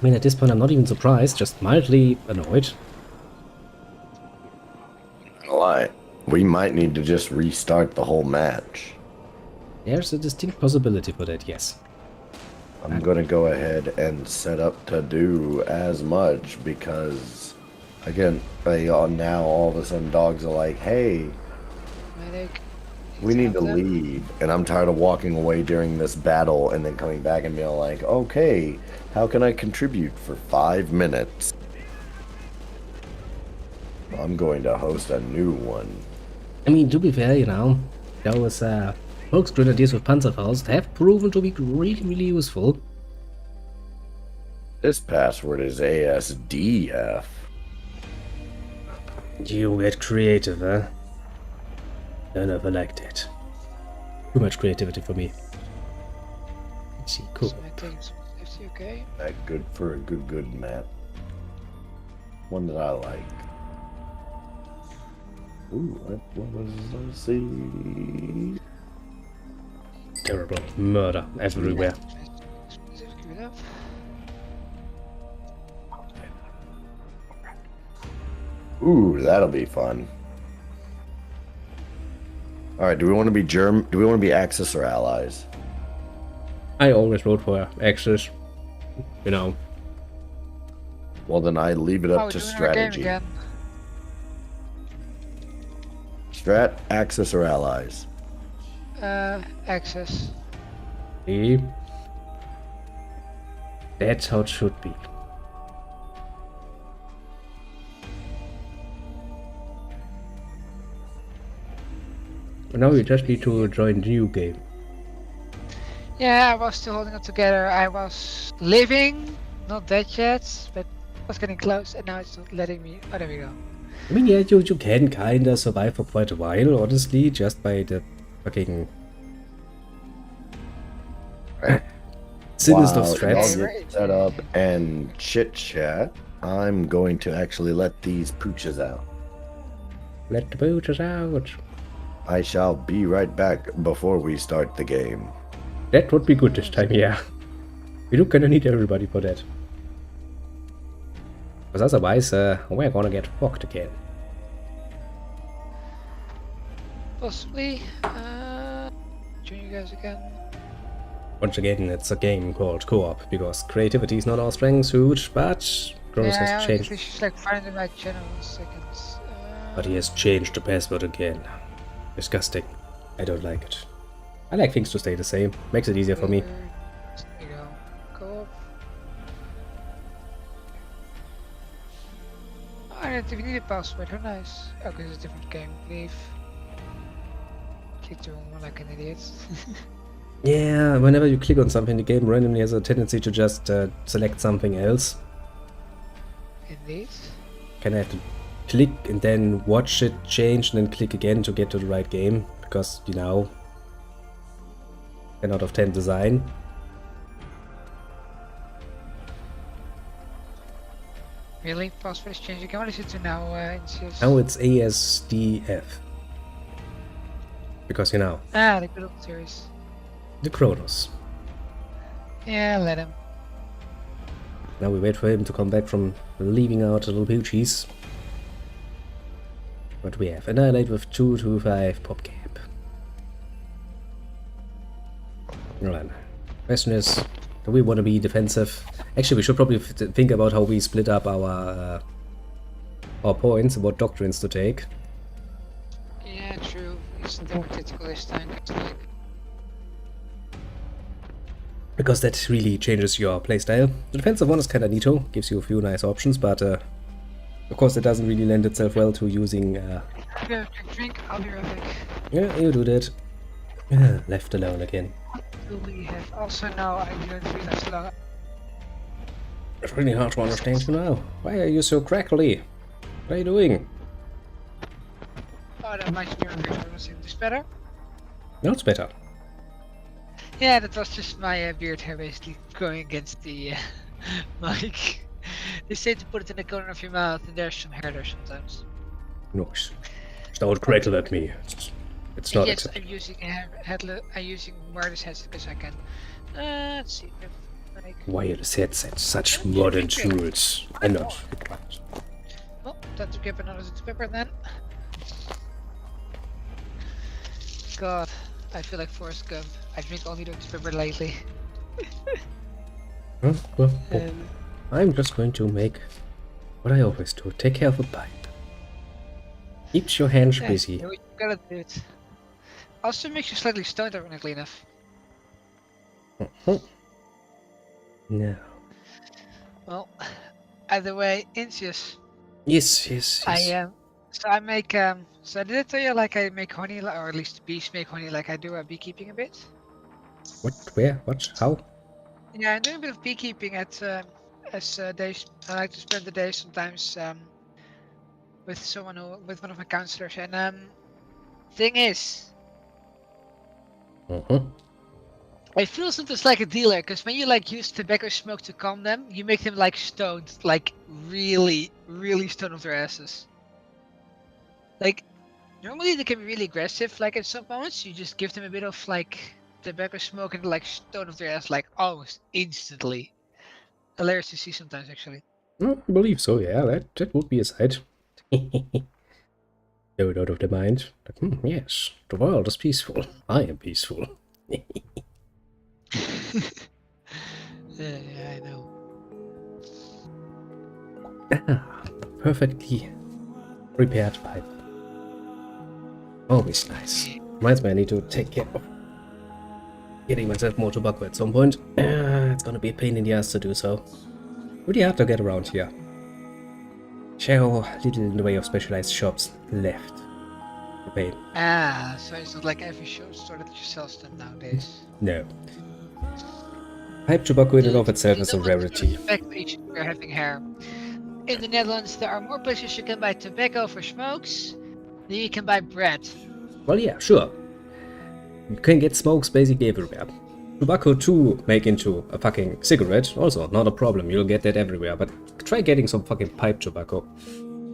I mean, at this point I'm not even surprised, just mildly annoyed. Not lie. We might need to just restart the whole match. There's a distinct possibility for that, yes. I'm gonna go ahead and set up to do as much because, again, now all of a sudden dogs are like, "Hey, Medic. we need to leave," and I'm tired of walking away during this battle and then coming back and being like, "Okay, how can I contribute for 5 minutes?" I'm going to host a new one. I mean, to be fair, you know, those Volks Grenadiers with Panzerfaust have proven to be really, really useful. This password is ASDF. You get creative, huh? I never liked it. Too much creativity for me. Let's see, cool. So my tank's 50, okay. That good for a good map. One that I like. Ooh, what was I see? Terrible. Murder everywhere. Give it up. Ooh, that'll be fun. All right, do we want to be Do we want to be Axis or Allies? I always vote for Axis. You know. Well, then I leave it up to Doing our game strategy. again. Strat, Axis, or Allies? Access. See? That's how it should be. But now you just need to join the new game. Yeah, I was still holding it together. I was living, not dead yet, but was getting close, and now it's not letting me. Oh, there we go. I mean, yeah, you can kinda survive for quite a while, honestly, just by the fucking thinnest of While strats. y'all get set up and chit chat, I'm going to actually let these pooches out. Let the booters out. I shall be right back before we start the game. That would be good this time, yeah. We do kinda need everybody for that. Because otherwise, we're gonna get fucked again. Possibly. Join you guys again. Once again, it's a game called co-op, because creativity is not our strength suit, but Cronos Yeah, has I changed. just like find the right channel in seconds. But he has changed the password again. Disgusting. I don't like it. I like things to stay the same. Makes it easier for me. There you go. Co-op. Oh, I didn't even need a password. How nice. Okay, it's a different game. Leave. Keep doing more like an idiot. Yeah, whenever you click on something, the game randomly has a tendency to just select something else. Indeed. Kind of have to click and then watch it change and then click again to get to the right game. Because, you know, 10 out of 10 design. Really? Password is changing again? What is it to now, inches? Now it's ASDF. Because, you know, Ah, the good old series. the Cronos. Yeah, let him. Now we wait for him to come back from leaving out the little poochies. What we have? Annihilate with 225 pop cap. Alright. Question is, do we want to be defensive? Actually, we should probably think about how we split up our points, what doctrines to take. Yeah, true. It's more critical this time. Because that really changes your playstyle. The defensive one is kinda neato, gives you a few nice options, but of course it doesn't really lend itself well to using... Quick drink, I'll be right back. Yeah, you do that. Left alone again. Do we have also now I didn't realize long. It's really hard to understand you now. Why are you so crackly? What are you doing? Oh, that might be wrong. This better? No, it's better. Yeah, that was just my beard hair basically going against the mic. They say to put it in the corner of your mouth, and there's some hair there sometimes. Nice. Don't crackle at me. It's not yes, acceptable. I'm using I'm using wireless headset because I can. Let's see if like. Wireless headset, such modern tools. I'm not. Well, time to grab another pepper then. God, I feel like Forrest Gump. I drink only the pepper lately. Well, I'm just going to make what I always do. Take care of a pipe. Keeps your hands busy. Yeah, you gotta do it. Also makes you slightly stoned, ironically enough. No. Well, either way, Incius. Yes. So I make so did I tell you like I make honey, or at least bees make honey like I do beekeeping a bit? What? Where? What? How? Yeah, I'm doing a bit of beekeeping as days. I like to spend the day sometimes with one of my counselors. And thing is, I feel sometimes like a dealer, because when you like use tobacco smoke to calm them, you make them like stoned, like really stoned off their asses. Like normally they can be really aggressive. Like at some moments, you just give them a bit of like tobacco smoke and like stone off their ass like almost instantly. Hilarious to see sometimes, actually. I believe so, yeah, that would be a sight. No doubt of the mind. Like, yes, the world is peaceful. I am peaceful. Yeah, I know. Perfectly prepared pipe. Always nice. Reminds me I need to take care of getting myself more tobacco at some point. It's gonna be a pain in the ass to do so. Really hard to get around here. So little in the way of specialized shops left. The pain. So it's not like every store that you sell them nowadays. No. Pipe tobacco in and of itself is a rarity. We're having hair. In the Netherlands, there are more places you can buy tobacco for smokes than you can buy bread. Well, yeah, sure. You can get smokes basically everywhere. Tobacco to make into a fucking cigarette, also not a problem, you'll get that everywhere, but try getting some fucking pipe tobacco.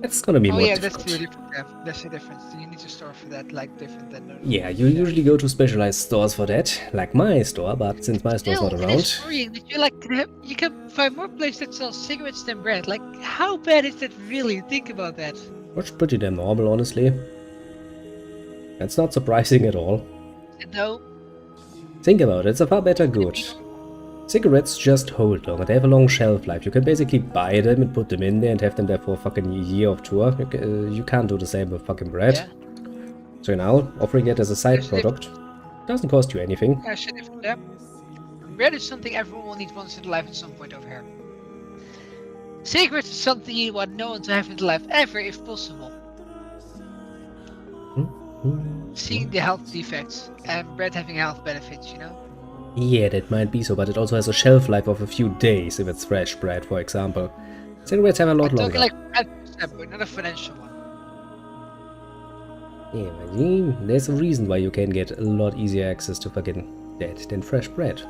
That's gonna be more difficult. That's really different. That's the difference. You need to store for that, like, different than... Yeah, you usually go to specialized stores for that, like my store, but since my store's not around... It's worrying that you can find more places that sell cigarettes than bread. Like, how bad is that really? Think about that. That's pretty damn normal, honestly. That's not surprising at all. No. Think about it, it's a far better good. Cigarettes just hold longer, they have a long shelf life. You can basically buy them and put them in there and have them there for a fucking year of tour. You can't do the same with fucking bread. Yeah. So now, offering it as a side product doesn't cost you anything. Yeah. Bread is something everyone will need once in their life at some point over here. Cigarettes is something you want no one to have in their life ever, if possible. Seeing the health defects and bread having health benefits, you know? Yeah, that might be so, but it also has a shelf life of a few days if it's fresh bread, for example. Cigarettes have a lot longer. Like not a financial one. Yeah, but there's a reason why you can get a lot easier access to fucking that than fresh bread.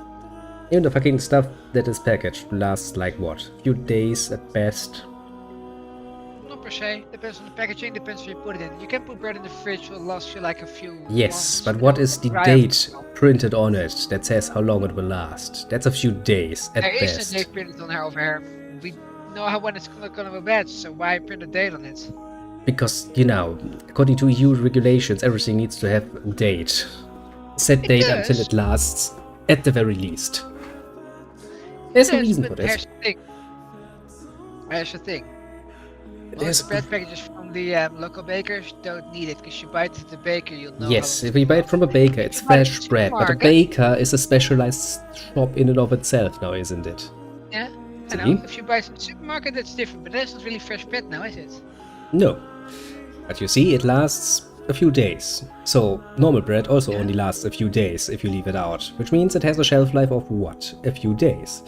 Even the fucking stuff that is packaged lasts like what? A few days at best. Not per se. Depends on the packaging, depends where you put it in. You can put bread in the fridge, it will last you like a few Yes, months, but what is the dry date printed on it that says how long it will last? That's a few days at There best. is a date printed on here over here. We know when it's gonna go bad, so why print a date on it? Because, you know, according to EU regulations, everything needs to have a date. Set date does. until it lasts. At the very least. There's a Yes, reason but for this. here's the thing. Here's the thing. Most There's, of the bread packages from the local bakers don't need it, because you buy it at the baker, you'll know how yes, long if we buy it from a baker, If it's you buy it fresh from bread. But a supermarket- baker is a specialized shop in and of itself now, isn't it? Yeah, I See? know. If you buy it from the supermarket, that's different, but that's not really fresh bread now, is it? No. But you see, it lasts a few days. So normal bread also only lasts a few days if you leave it out, which means it has a shelf life of what? A few days.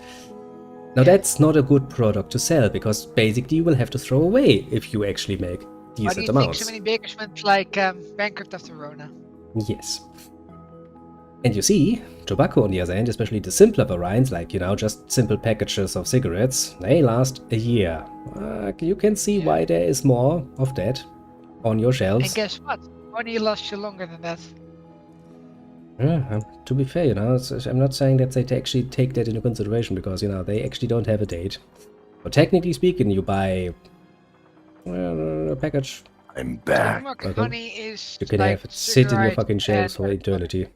Now that's not a good product to sell, because basically you will have to throw away if you actually make Why do decent you think amounts. so many bakers went like bankrupt after Rona? Yes. And you see, tobacco on the other hand, especially the simpler variants, like, just simple packages of cigarettes, they last a year. You can see why there is more of that on your And shelves. guess what? Honey lasts you longer than that. Yeah, to be fair, I'm not saying that they actually take that into consideration, because, they actually don't have a date. But technically speaking, you buy a package, I'm back. Supermarket Welcome. honey is you can like have it sit in your cigarette fucking shelves for and- eternity.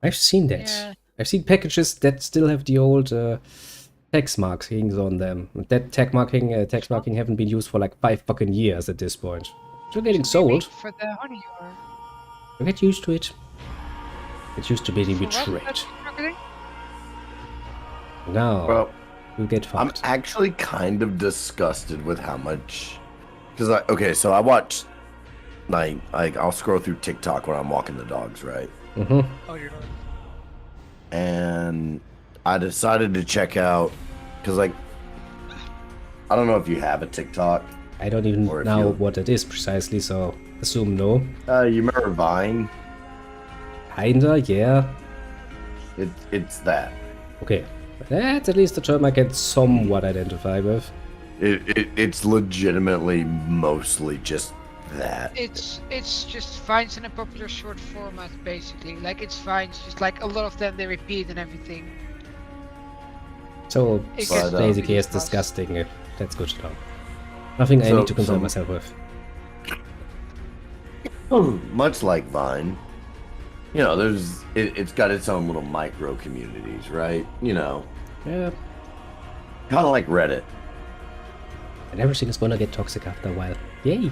I've seen that. Yeah. I've seen packages that still have the old tax markings on them. That tax marking haven't been used for like 5 fucking years at this point. They're getting What do you mean sold. for the honey or You get used to it. Get used to being for what? betrayed. That's marketing? Now Well, you get I'm fucked. actually kind of disgusted with how much. Because so I watch, like I'll scroll through TikTok when I'm walking the dogs, right? Mm-hmm. Oh, you're not. And I decided to check out, because I don't know if you have a TikTok. I don't even Or if know you- what it is precisely, so assume no. You remember Vine? Kinda, yeah. It's that. Okay. That's at least a term I can somewhat identify with. It's legitimately mostly just that. It's just Vines in a popular short format, basically. Like it's Vines, just like a lot of them they repeat and everything. So It it's gets basically as really fast. disgusting. That's good to know. Nothing I So- need to concern so- myself with. Much like Vine, it's got its own little micro communities, right? Yeah. Kind of like Reddit. And everything is gonna get toxic after a while. Yay!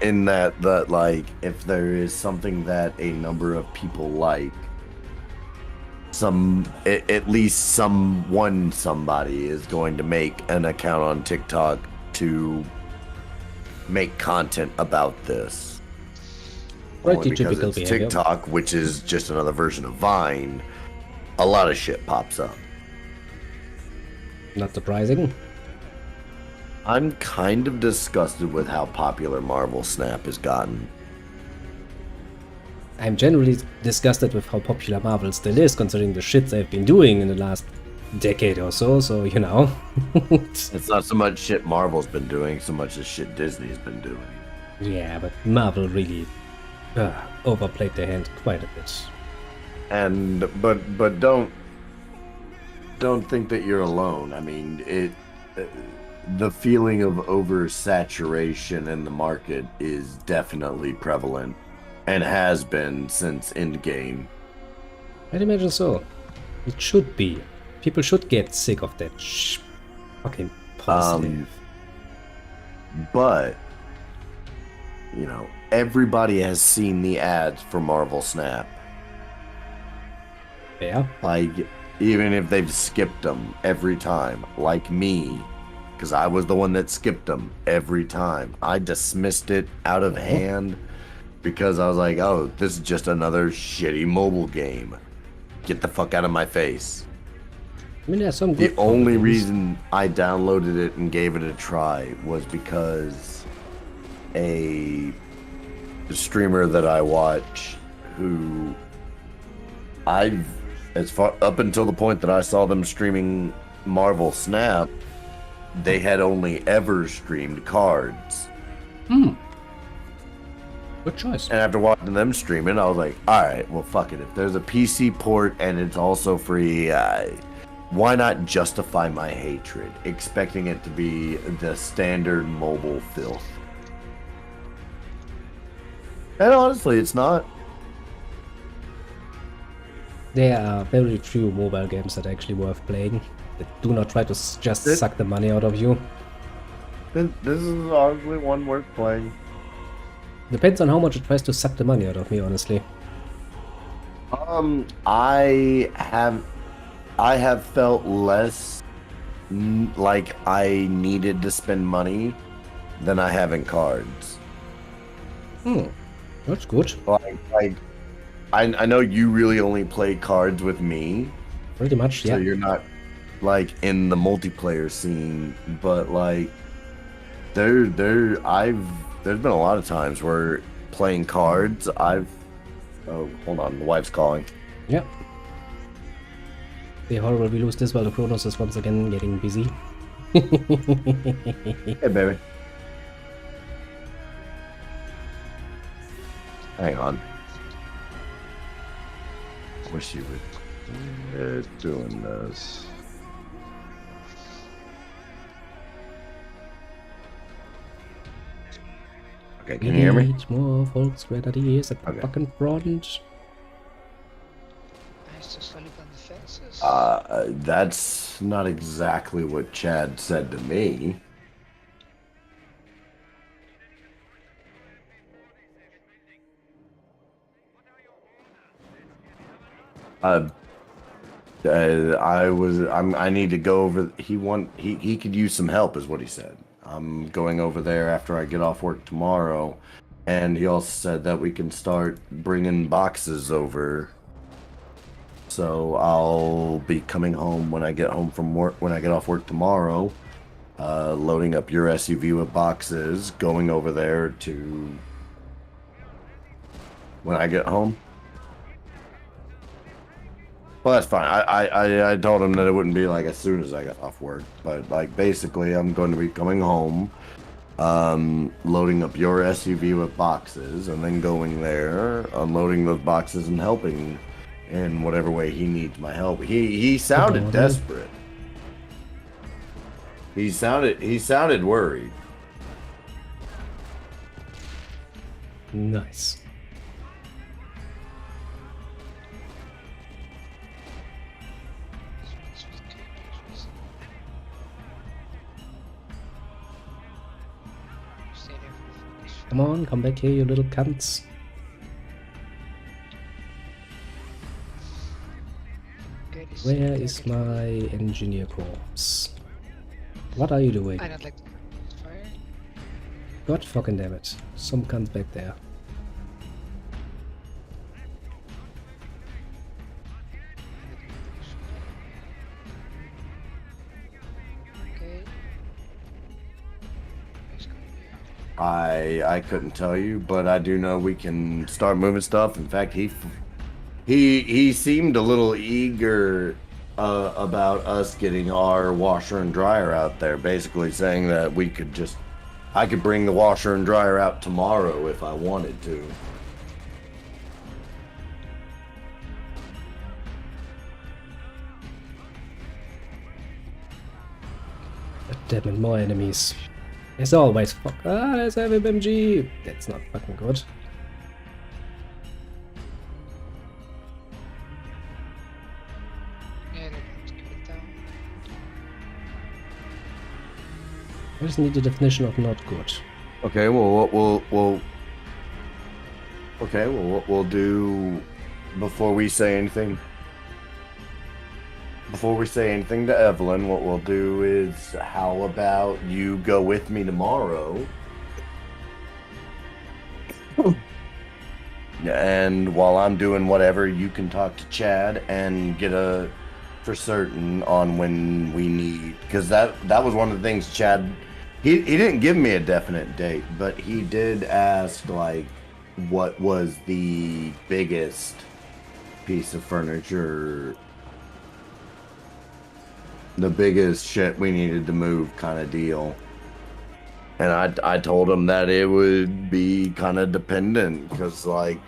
In that like, if there is something that a number of people like, at least somebody is going to make an account on TikTok to make content about this. Right, Only the because typical it's behavior. TikTok, which is just another version of Vine, a lot of shit pops up. Not surprising. I'm kind of disgusted with how popular Marvel Snap has gotten. I'm generally disgusted with how popular Marvel still is, considering the shit they've been doing in the last decade or so, It's not so much shit Marvel's been doing, so much as shit Disney's been doing. Yeah, but Marvel really overplayed their hand quite a bit. And but don't think that you're alone. I mean, the feeling of oversaturation in the market is definitely prevalent and has been since Endgame. I'd imagine so. It should be. People should get sick of that fucking positive. But everybody has seen the ads for Marvel Snap. Yeah. Like, even if they've skipped them every time, like me, because I was the one that skipped them every time. I dismissed it out of hand because I was like, oh, this is just another shitty mobile game. Get the fuck out of my face. I mean, there's some The good only programs. reason I downloaded it and gave it a try was because a streamer that I watch, who up until the point that I saw them streaming Marvel Snap, they had only ever streamed cards. Good choice. And after watching them stream it, I was like, all right, well, fuck it. If there's a PC port and it's also free, why not justify my hatred, expecting it to be the standard mobile filth? And honestly, it's not. There are very few mobile games that are actually worth playing. That do not try to just This- suck the money out of you. This is honestly one worth playing. Depends on how much it tries to suck the money out of me, honestly. I have felt less like I needed to spend money than I have in cards. That's good. I know you really only play cards with me, Pretty much, so yeah. you're not like in the multiplayer scene, but like there's been a lot of times where playing cards oh, hold on, the wife's calling. Yeah. The horrible we lose this while the Cronos is once again getting busy. Hey baby. Hang on. Wish you would doing this. Okay, can you hear me? Need more folks grenadiers at the Okay. fucking front. Nice to sleep on the fences. That's not exactly what Chad said to me. I need to go over. He could use some help, is what he said. I'm going over there after I get off work tomorrow, and he also said that we can start bringing boxes over. So I'll be coming home when I get home from work. When I get off work tomorrow, loading up your SUV with boxes, going over there to when I get home. Well, that's fine. I told him that it wouldn't be like as soon as I got off work, but like basically I'm going to be coming home, loading up your SUV with boxes, and then going there, unloading those boxes and helping in whatever way he needs my help. He sounded desperate. He sounded worried. Nice. Come on, come back here, you little cunts. Where is my engineer corpse? What are you doing? I don't like fire. God fucking damn it. Some cunt back there. Okay. I couldn't tell you, but I do know we can start moving stuff. In fact, he seemed a little eager about us getting our washer and dryer out there, basically saying that I could bring the washer and dryer out tomorrow if I wanted to. God damn it, more enemies. There's always there's FMG. That's not fucking good. Yeah, let's keep it down. I just need the definition of not good. Okay, well, what we'll do before we say anything. Before we say anything to Evelyn, what we'll do is, how about you go with me tomorrow? And while I'm doing whatever, you can talk to Chad and get a for certain on when we need, because that was one of the things Chad, he didn't give me a definite date, but he did ask like what was the biggest piece of furniture, the biggest shit we needed to move kind of deal. And I told him that it would be kind of dependent, because like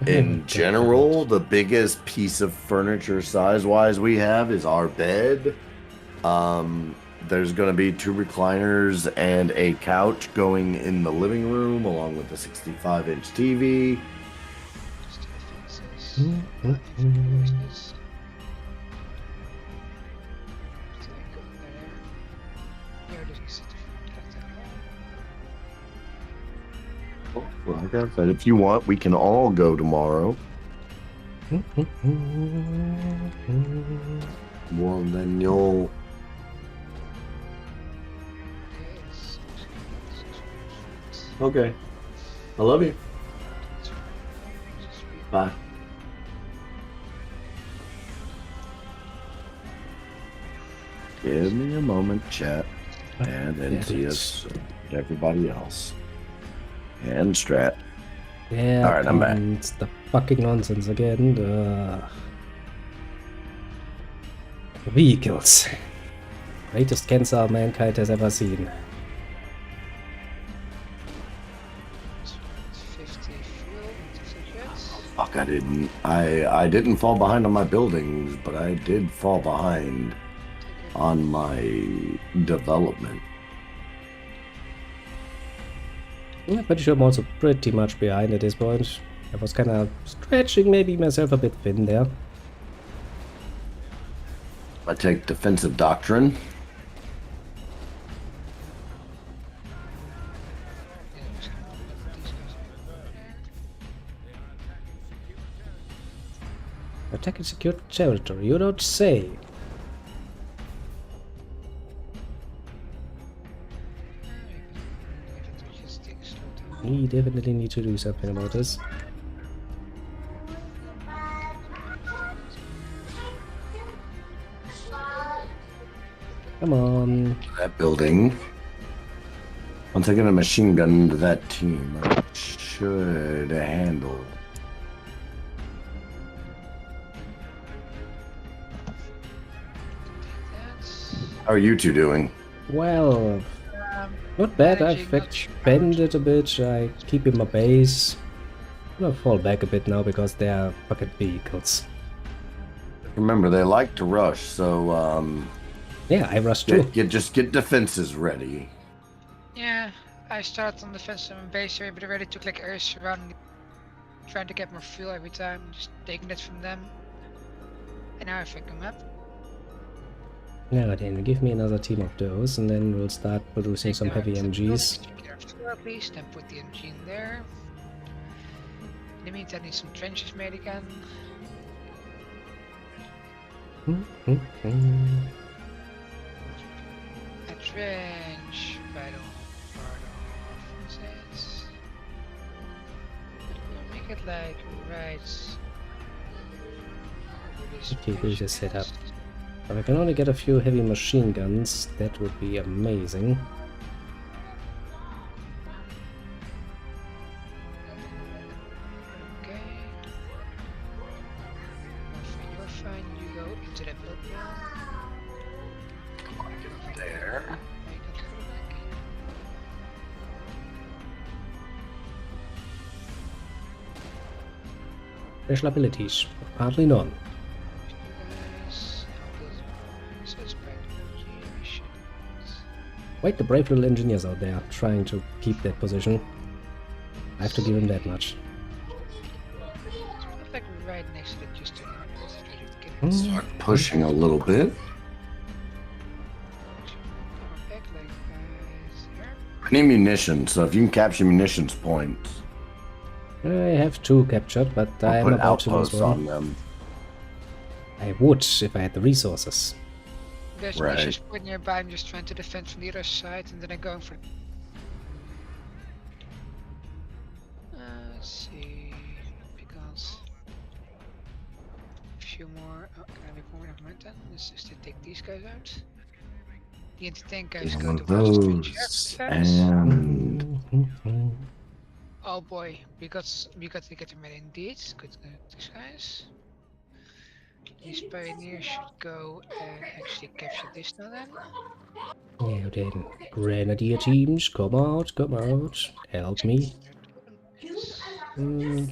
in general, the biggest piece of furniture size wise we have is our bed. There's going to be 2 recliners and a couch going in the living room, along with the 65-inch TV. Just do the fences. Business. Here, this is Like I said, if you want, we can all go tomorrow. Well, then you'll. Okay. I love you. Bye. Give me a moment, chat, and then see us, everybody else, and Strat. Yeah, All right, I'm back. it's the fucking nonsense again. The vehicles. Greatest cancer mankind has ever seen. 50 fuel into jets. Fuck, I didn't fall behind on my buildings, but I did fall behind on my development. I'm pretty sure I'm also pretty much behind at this point. I was kind of stretching maybe myself a bit thin there. I take defensive doctrine. Attack and secure territory, you don't say. We definitely need to do something about this. Come on. That building. Once I get a machine gun into that team, I should handle. How are you two doing? Well, Um, not bad. managing I've not expanded a bit. I keep in my base. I'm gonna fall back a bit now because they are fucking vehicles. Remember, they like to rush, so Yeah, I rushed too. just get defenses ready. Yeah, I started on defense on my base area, but I already took like air surrounding, trying to get more fuel every time, just taking it from them. And now I think I'm up. Now then, give me another team of those, and then we'll start producing some heavy MGs. Get our fuel, please. Then put the MG in there. In the meantime, I need some trenches made again. A trench battle. We'll make it like right. Okay, this is set up. If I can only get a few heavy machine guns, that would be amazing. Okay. You're fine. You go into that building. There. Make it look like. Special abilities, hardly none. Guys, suspect missions. Quite the brave little engineers out there trying to keep that position. I have to give them that much. It's not like we're right next to it, just to get it. Start pushing a little bit. Come back like guys here. I need munitions, so if you can capture munitions points, I have two captured, but I I'll am put about to lose outposts one. on them. I would if I had the resources. There's Right. missions point nearby. I'm just trying to defend from the other side, and then I'm going for. Let's see, because a few more. Oh, can I make more? Never mind then. Let's just take these guys out. The anti-tank guys go One to of West Street those, defense. and Oh boy, we got to get them in indeed. Good, these guys. These pioneers should go and actually capture this now then. Now then, grenadier teams, come out, help me. you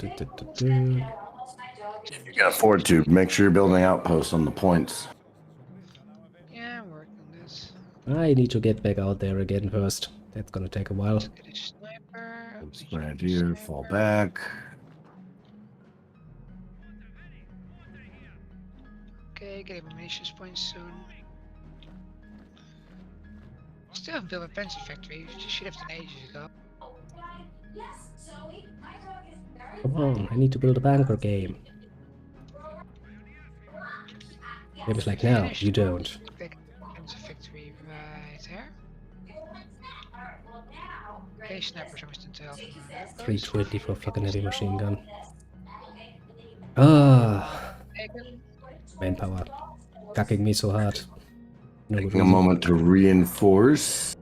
can afford to make sure you're building outposts on the points. Yeah, I'm working on this. I need to get back out there again first. That's gonna take a while. Let's get a sniper. Grenadier, fall back. Okay, getting my munitions points soon. Still haven't built a pencil factory. You should have done ages ago. Come on, I need to build a banker game. Games like now, Finished. you don't. Back pencil factory right there. Okay, snappers are still to help. 320 for a fucking heavy machine gun. Ah, manpower. Cucking me so hard. No good Taking a reason. moment to reinforce.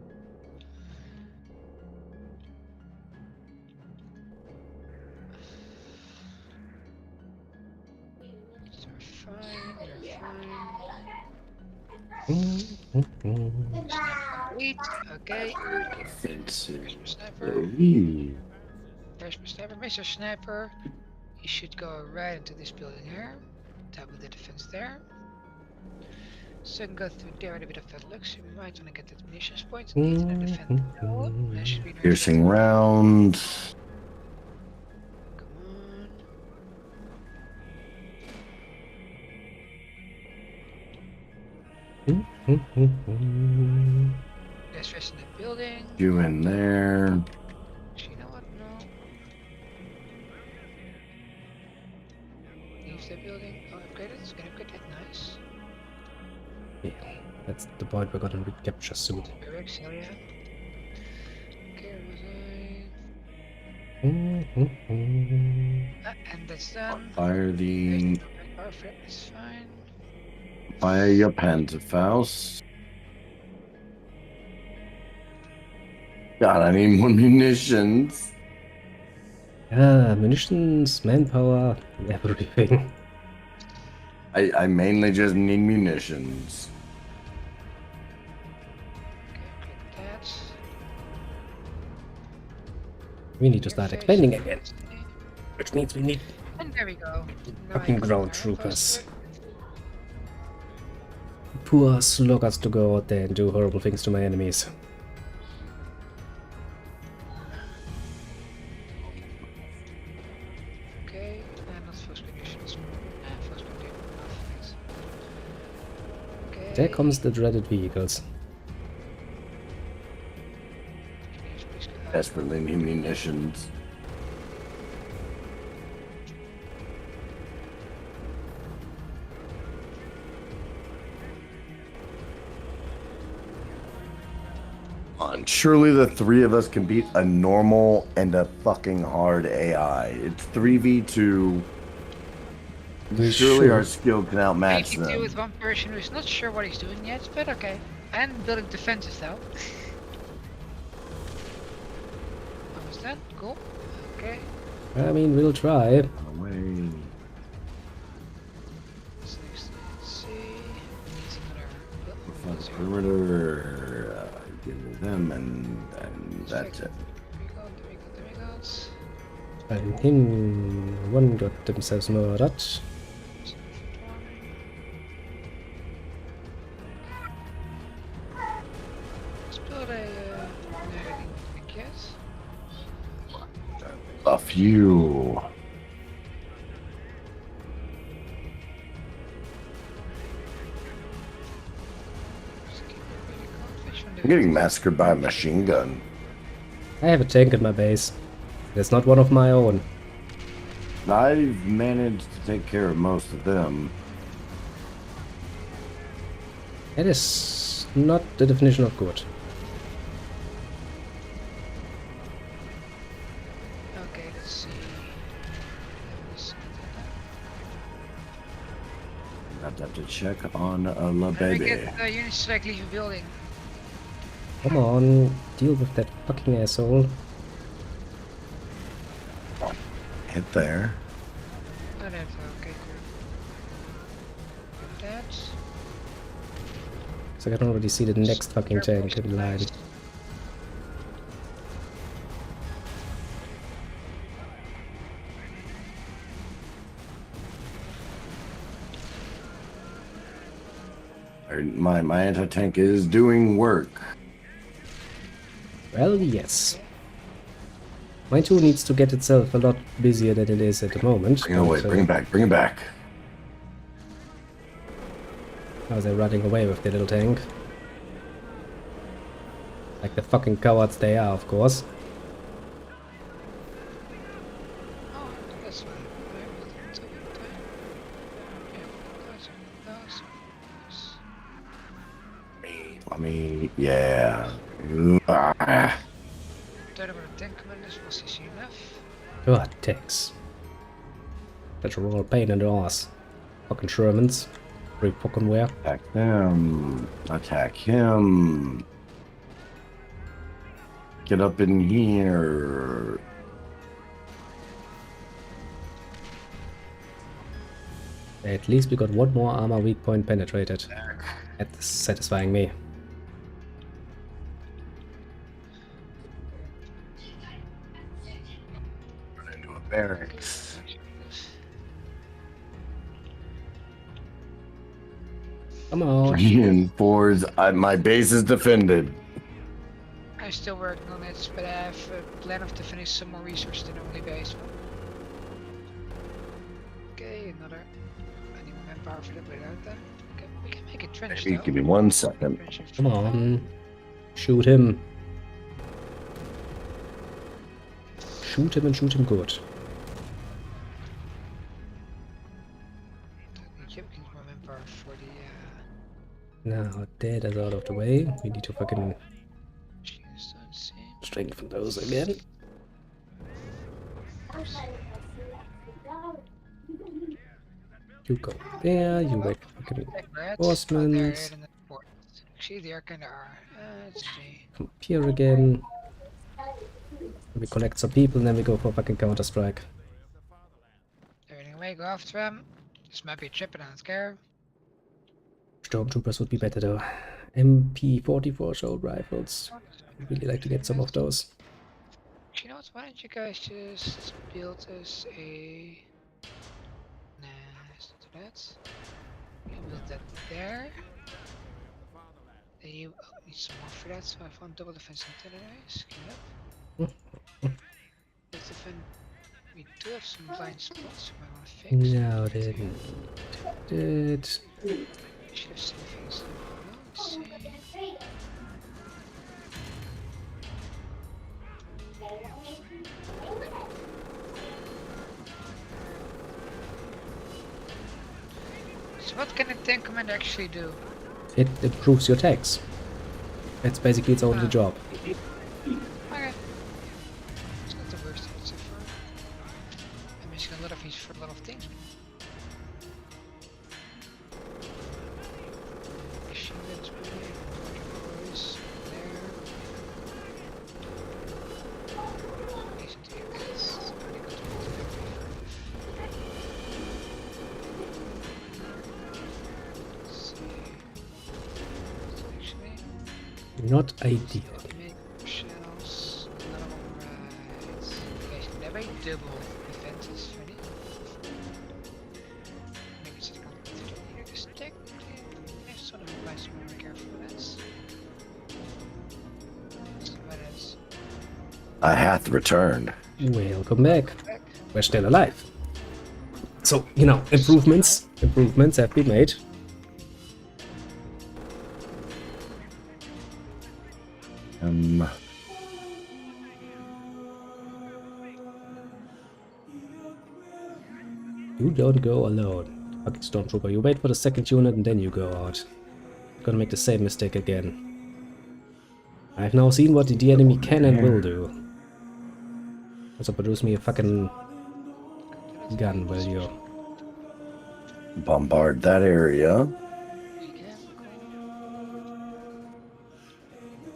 Complete. Okay. Offensive. Sniper. Ooh. There's my sniper. Mr. Sniper. You should go right into this building here. Double the defense there. So you can go through there with a bit of that luck. So you might want to get that munitions point. Need to defend. That should be nice. Piercing round. Come on. There's rest in the building. You in there. Actually, you know what? No. Leave the building. Oh, upgrade it. It's gonna upgrade it. Nice. Yeah, that's the point we're gonna recapture soon. Barracks, hell yeah. Okay, where was I? And that's done. Fire the. Power flip is fine. Fire your Panzerfaust. God, I need more munitions. Yeah, munitions, manpower, everything. I mainly just need munitions. Okay, click that. We need to start Interface, expanding again, okay. which means we need And there we go. Now fucking I can ground fire troopers. faster. Poor sluggers to go out there and do horrible things to my enemies. Okay, and not first conditions. First condition. Okay. There comes the dreaded vehicles. Please go out. Desperately need munitions. On. Surely the three of us can beat a normal and a fucking hard AI. It's 3v2. Surely Sure. our skill can outmatch 82 them. with one person who's not sure what he's doing yet, but okay. And building defenses though. Almost done. Cool. Okay. I mean, we'll try. Away. What's next? Let's see. Needs Front another. perimeter. Give me them and that's it. There we go. And him, one got themselves murdered. Let's build a, I guess. Buff you. Just keep it really confidential. I'm getting massacred by a machine gun. I have a tank in my base. It's not one of my own. I've managed to take care of most of them. That is not the definition of good. Okay, let's see. I'd have to check on La Let me Baby. get the unit strike leave a building. Come on, deal with that fucking asshole. Hit there. Oh, that's okay, cool. Get that. So I can already see the next fucking tank in line. My anti-tank is doing work. Well, yes. Mine too needs to get itself a lot busier than it is at the moment. Bring it away, but, bring it back, bring it back. How are they running away with their little tank? Like the fucking cowards they are, of course. Oh, that's fine. Alright, take your time. Yeah, those. I mean, yeah. Ah. Don't know what the tank commanders was easy enough. God, tanks. That's a real pain in the ass. Fucking Shermans. Free fucking wear. Attack them. Attack him. Get up in here. At least we got one more armor weak point penetrated. That's satisfying me. Run into a barracks. Come on. Reinforce. My base is defended. I'm still working on it, but I have a plan of to finish some more resources than only base. Okay, another. I need more manpower for that without them. Okay, we can make a trench Hey, though. give me 1 second. Trench of Come on. Shoot him. Shoot him and shoot him good. Egypt needs more manpower for the Now that is out of the way. We need to fucking machine stone scene. strengthen those again. You go there, you make fucking reinforcements. Actually, they are kinda are. Let's see. Come up here again. We collect some people and then we go for fucking counter-strike. Everything away, go after them. This might be a trip, but I don't care. Stormtroopers would be better though. MP44 assault rifles. I'd really like to get some of those. You know what? Why don't you guys just build us a. Nah, let's not do that. You build that there. Then you need some more for that, so I found double defense antennas. Keep up. Let's defend. We do have some blind spots we might want to fix. No, they did. We should have seen things. Let's see. So what can a tank commander actually do? It improves your tags. That's basically its only job. Okay. It's not the worst thing so far. I'm missing a lot of use for a lot of things. Machine guns maybe, boys there. These two guys. Pretty good to actually. Not ideal. Make shells. Another one right. Okay, so never double defenses ready. Maybe it's going to here. Just technically, I sort of apply some more careful with this. So what is? I hath returned. Welcome back. Back. We're still alive. So, you know, improvements have been made. You don't go alone. Fucking Stormtrooper, you wait for the second unit and then you go out. You're gonna make the same mistake again. I've now seen what the enemy can and will do. Also produce me a fucking gun, will you? Bombard that area.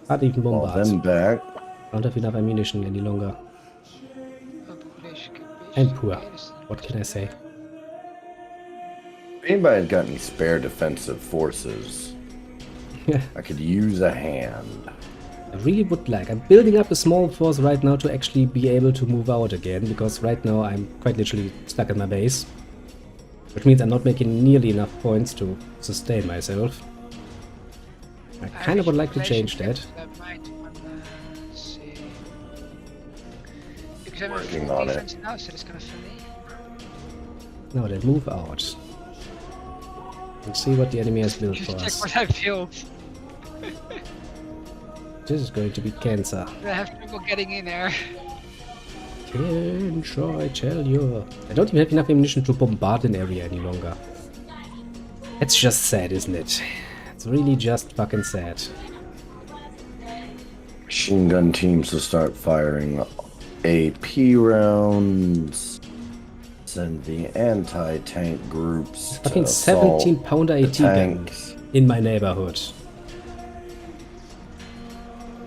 Can't even Call bombard. them back. Don't have enough ammunition any longer. And poor. What can I say? If anybody's got any spare defensive forces, I could use a hand. I really would like. I'm building up a small force right now to actually be able to move out again, because right now I'm quite literally stuck in my base. Which means I'm not making nearly enough points to sustain myself. I kind of would like to change that. Let's see. Because I'm Working on it. defense now, so it's kind of funny. No, then move out. Let's see what the enemy has built for Just check us. what I built. This is going to be cancer. I have trouble getting in there. Cancer, I tell you. I don't even have enough ammunition to bombard an area any longer. It's just sad, isn't it? It's really just fucking sad. Machine gun teams to start firing AP rounds. Send the anti-tank groups. Fucking to assault 17-pounder the AT gun tanks. in my neighborhood.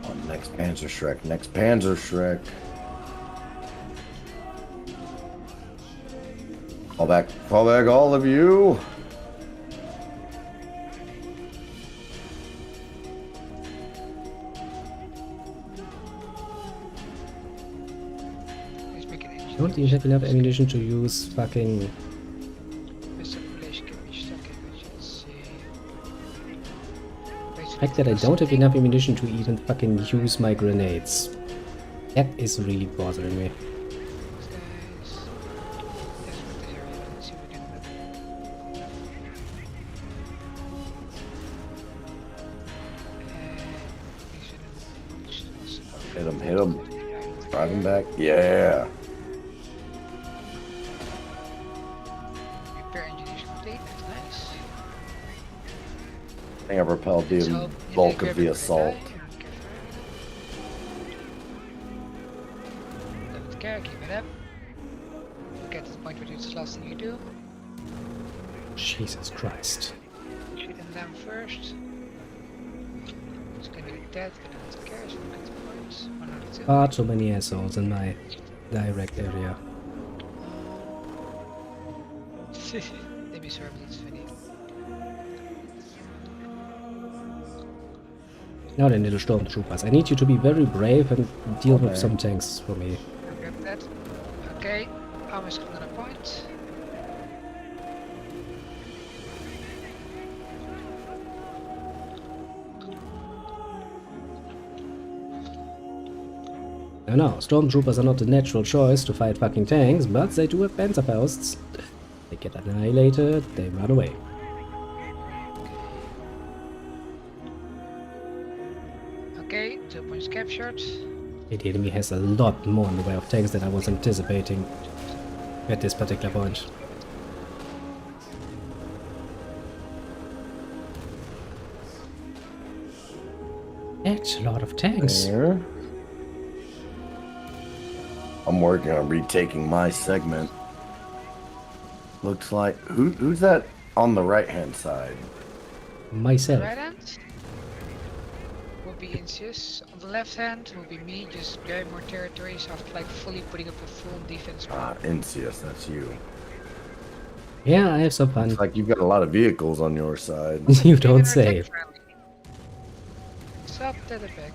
Oh, next Panzer Shrek. Next Panzer Shrek. Call back all of you. Let's make an engine. I don't even have enough ammunition to use fucking... Mr. Population can be stuck in, but let's see. The fact that I don't have enough ammunition to even fucking use my grenades. That is really bothering me. Hit him. Drive him back. Yeah. Repair engine is complete. That's nice. I think I repelled the So, bulk of the assault. Don't care, keep it up. Get to the point where it's the last thing you do. Jesus Christ. Shoot them down first. It's gonna be dead, but I don't care, so we'll get the points. 1 out of 2. Far too many assholes in my direct area. They be served, it's funny. Now then, little stormtroopers, I need you to be very brave and deal Okay. with some tanks for me. Grab that. Okay, almost got another point. I know, stormtroopers are not the natural choice to fight fucking tanks, but they do have panzerfaust. They get annihilated, they run away. Okay, 2 points captured. The enemy has a lot more in the way of tanks than I was anticipating at this particular point. That's a lot of tanks. There. I'm working on retaking my segment. Looks like who's that on the right hand side? Myself. Right hand will be Incius. On the left hand will be me just grabbing more territories after like fully putting up a full defense Ah, plan. Incius, that's you. Yeah, I have some fun. Looks like you've got a lot of vehicles on your side. You don't say. Stop to the back.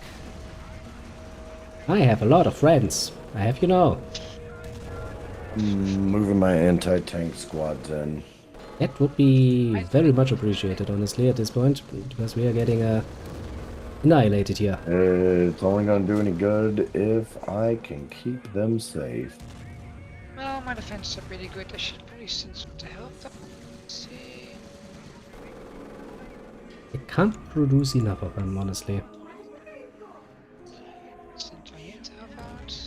I have a lot of friends. I have, you know. Moving my anti-tank squads in. That would be very much appreciated, honestly, at this point, because we are getting annihilated here. It's only gonna do any good if I can keep them safe. Well, my defenses are pretty good. I should probably send some to help them. Let's see. I can't produce enough of them, honestly. Send my unit to help out.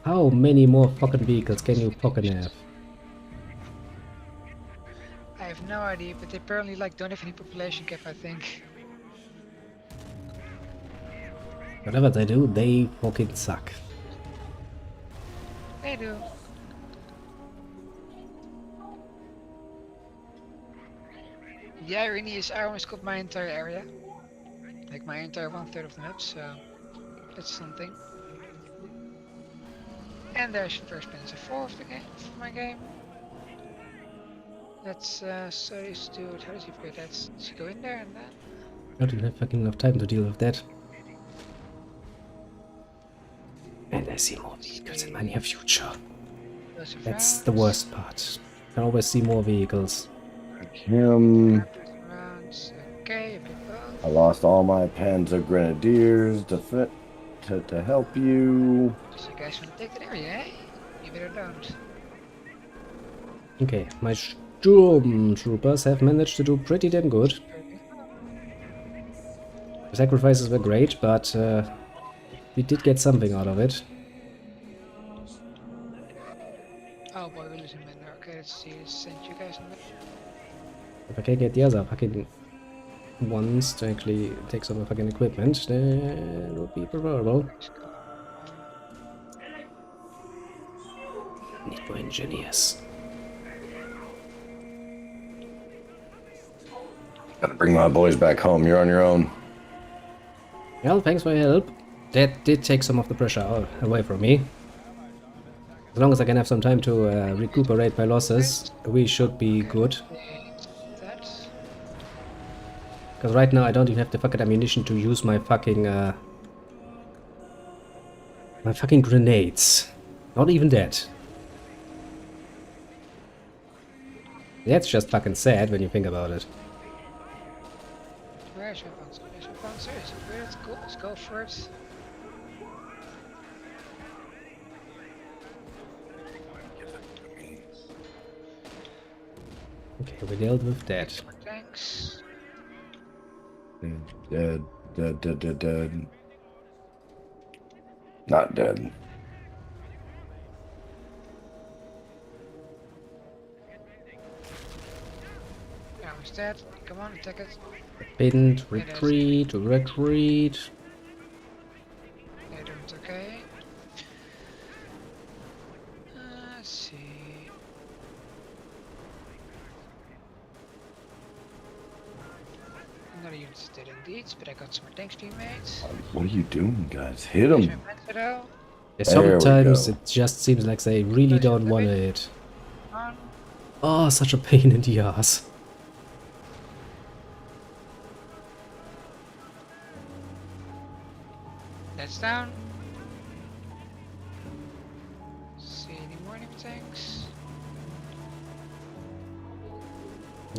How many more fucking vehicles can you fucking have? I have no idea, but they apparently like don't have any population cap, I think. Whatever they do, they fucking suck. They do. The irony is I almost got my entire area. Like my entire 1/3 of the map, so that's something. And there's the first Panzer 4 of the game, for my game. Let's so this dude, how does he play that? Does he go in there and then? Not even have fucking enough time to deal with that. And I see more vehicles in my near future. Those are That's the rounds. worst part. I always see more vehicles. Him. Rounds. Okay, a bit both. I lost all my Panzer Grenadiers to help you. So you guys want to take that area, eh? You better don't. Okay, my stormtroopers have managed to do pretty damn good. The sacrifices were great, but we did get something out of it. Oh boy, we're losing men there. Okay, let's see. Let's send you guys in there. If I can get the other fucking ones to actually take some fucking equipment, that would be preferable. Need more engineers. Gotta bring my boys back home. You're on your own. Well, thanks for your help. That did take some of the pressure away from me. As long as I can have some time to recuperate my losses, we should be good. That. Because right now I don't even have the fucking ammunition to use my fucking grenades. Not even that. That's just fucking sad when you think about it. Where's your panzer? Where's your panzer? Is it where it's go? Let's go for it. Okay, we dealt with that. Thanks. Dead. Dead. Not dead. Yeah, who's dead? Come on, attack it. Pinned, retreat, retreat. They're doing it okay. Let's see. Another unit is dead indeed, but I got some more tanks being made. What are you doing, guys? Hit Here's them. my panzer though. Yeah, There we sometimes go. it just seems like they really don't want it. On. Oh, such a pain in the ass. That's down. See any more enemy tanks?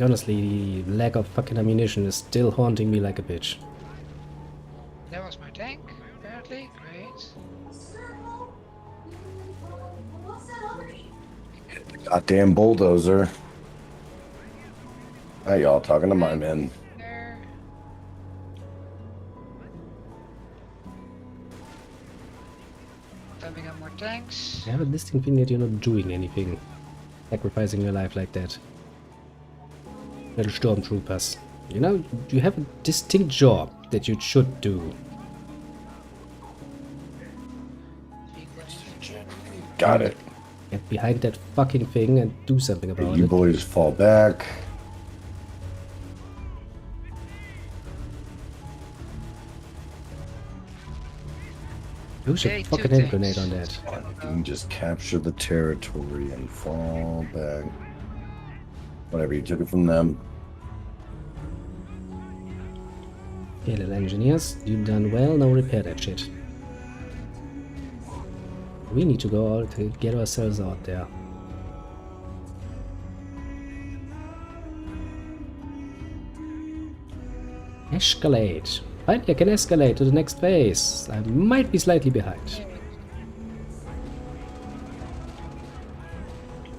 Honestly, the lack of fucking ammunition is still haunting me like a bitch. That was my tank, apparently. Great. Goddamn bulldozer. Hey, y'all talking to my men. There. Dumping up more tanks. I have a distinct feeling that you're not doing anything. Sacrificing your life like that. Little stormtroopers. You know, you have a distinct job that you should do. Got it. Get behind that fucking thing and do something about You it. boys fall back. You should Okay, fucking two hand grenade tanks. on that. You can just capture the territory and fall back. Whatever, you took it from them. Okay, little engineers, you've done well, now repair that shit. We need to go out to get ourselves out there. Escalate. Finally, I can escalate to the next phase. I might be slightly behind.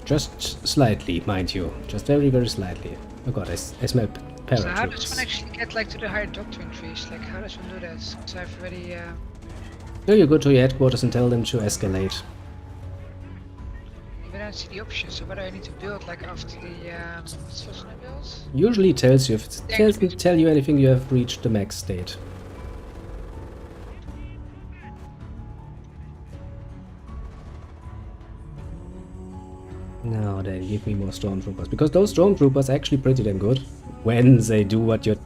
Just slightly, mind you. Just very, very slightly. Oh god, I smell So how does one paratroops. actually get like to the higher doctrine trees? Like how does one do that? Because I've already So you go to your headquarters and tell them to escalate. I don't see the option. So what do I need to build like after the what's supposed to build? Usually it tells you, if it doesn't tell you anything, you have reached the max state. Now then, give me more stormtroopers, because those stormtroopers are actually pretty damn good when they do what you're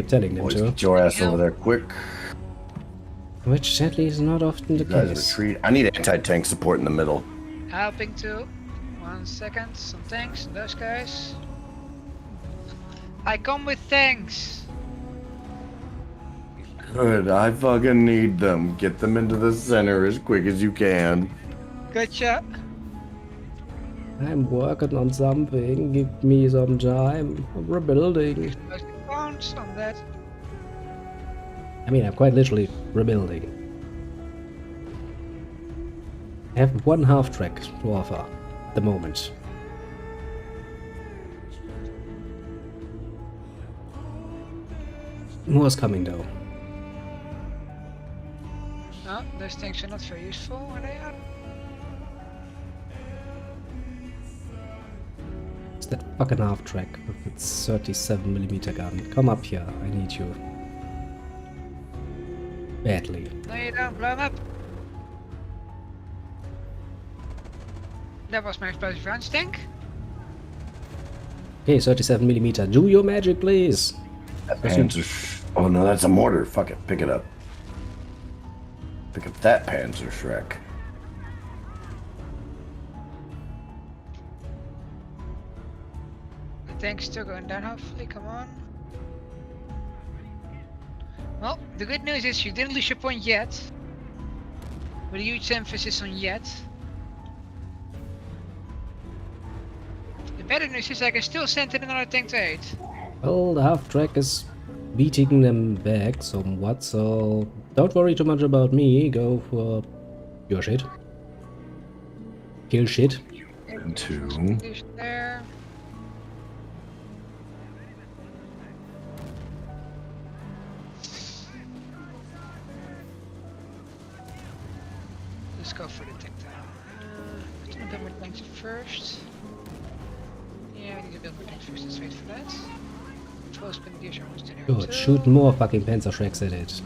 telling them Boys, to, get your ass over there quick. which sadly is not often the You guys case. retreat. I need anti-tank support in the middle. Helping to. 1 second. Some tanks. And those guys. I come with tanks. Good, I fucking need them. Get them into the center as quick as you can. Gotcha. I'm working on something, give me some time. I'm rebuilding. Most pounds on that. I mean, I'm quite literally rebuilding. I have one half track to offer at the moment. More's coming though. No, those things are not very useful, are they? It's that fucking half track with its 37mm gun. Come up here, I need you. Badly. No, you don't. Blow them up. That was my explosive rounds tank. Okay, 37mm. Do your magic, please. That Panzer. Oh no, that's a mortar. Fuck it. Pick it up. Pick up that Panzer Shrek. The tank's still going down, hopefully. Come on. Well, the good news is you didn't lose your point yet. With a huge emphasis on yet. The better news is I can still send in another tank to aid. Well, the half track is beating them back somewhat, so don't worry too much about me. Go for your shit. Kill shit. And two. There. Let's go for the tank down. I'm gonna build my tanks first. Yeah, we need to build my tanks first. Let's wait for that. 12 Spindiers are almost in here. Good, shoot more fucking Panzer Shreks at it.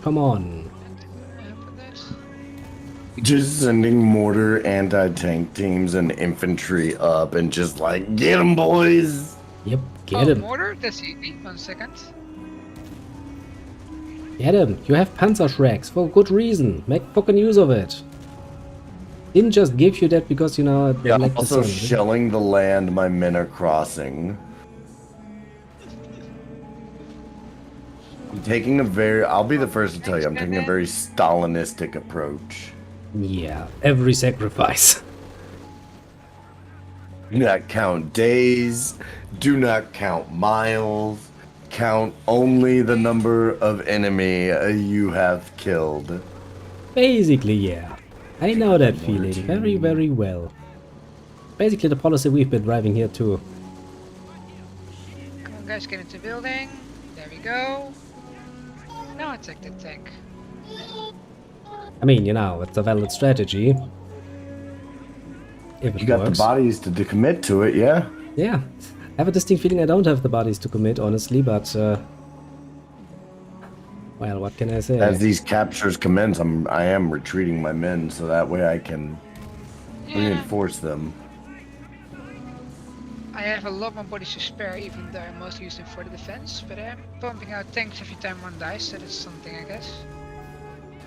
Come on. Just sending mortar, anti-tank teams, and infantry up, and just like get them, boys. Yep, get him. Mortar? That's easy. 1 second. Get him. You have Panzer Shreks for good reason. Make fucking use of it. Didn't just give you that because, you know, I Yeah, like the also sun. shelling the land my men are crossing. I'm taking a very, I'll be the first to tell you, I'm taking a very Stalinistic approach. Yeah, every sacrifice. Do not count days, do not count miles, count only the number of enemy you have killed. Basically, yeah. I know that feeling very, very well. Basically the policy we've been driving here too. Come on, guys, get into building. There we go. Now attack the tank. I mean, you know, it's a valid strategy. If it You got works. the bodies to commit to it, yeah? Yeah. I have a distinct feeling I don't have the bodies to commit, honestly, but well, what can I say? As these captures commence, I am retreating my men so that way I can reinforce them. I have a lot more bodies to spare, even though I mostly use them for the defense, but I'm pumping out tanks every time one dies, so that's something, I guess.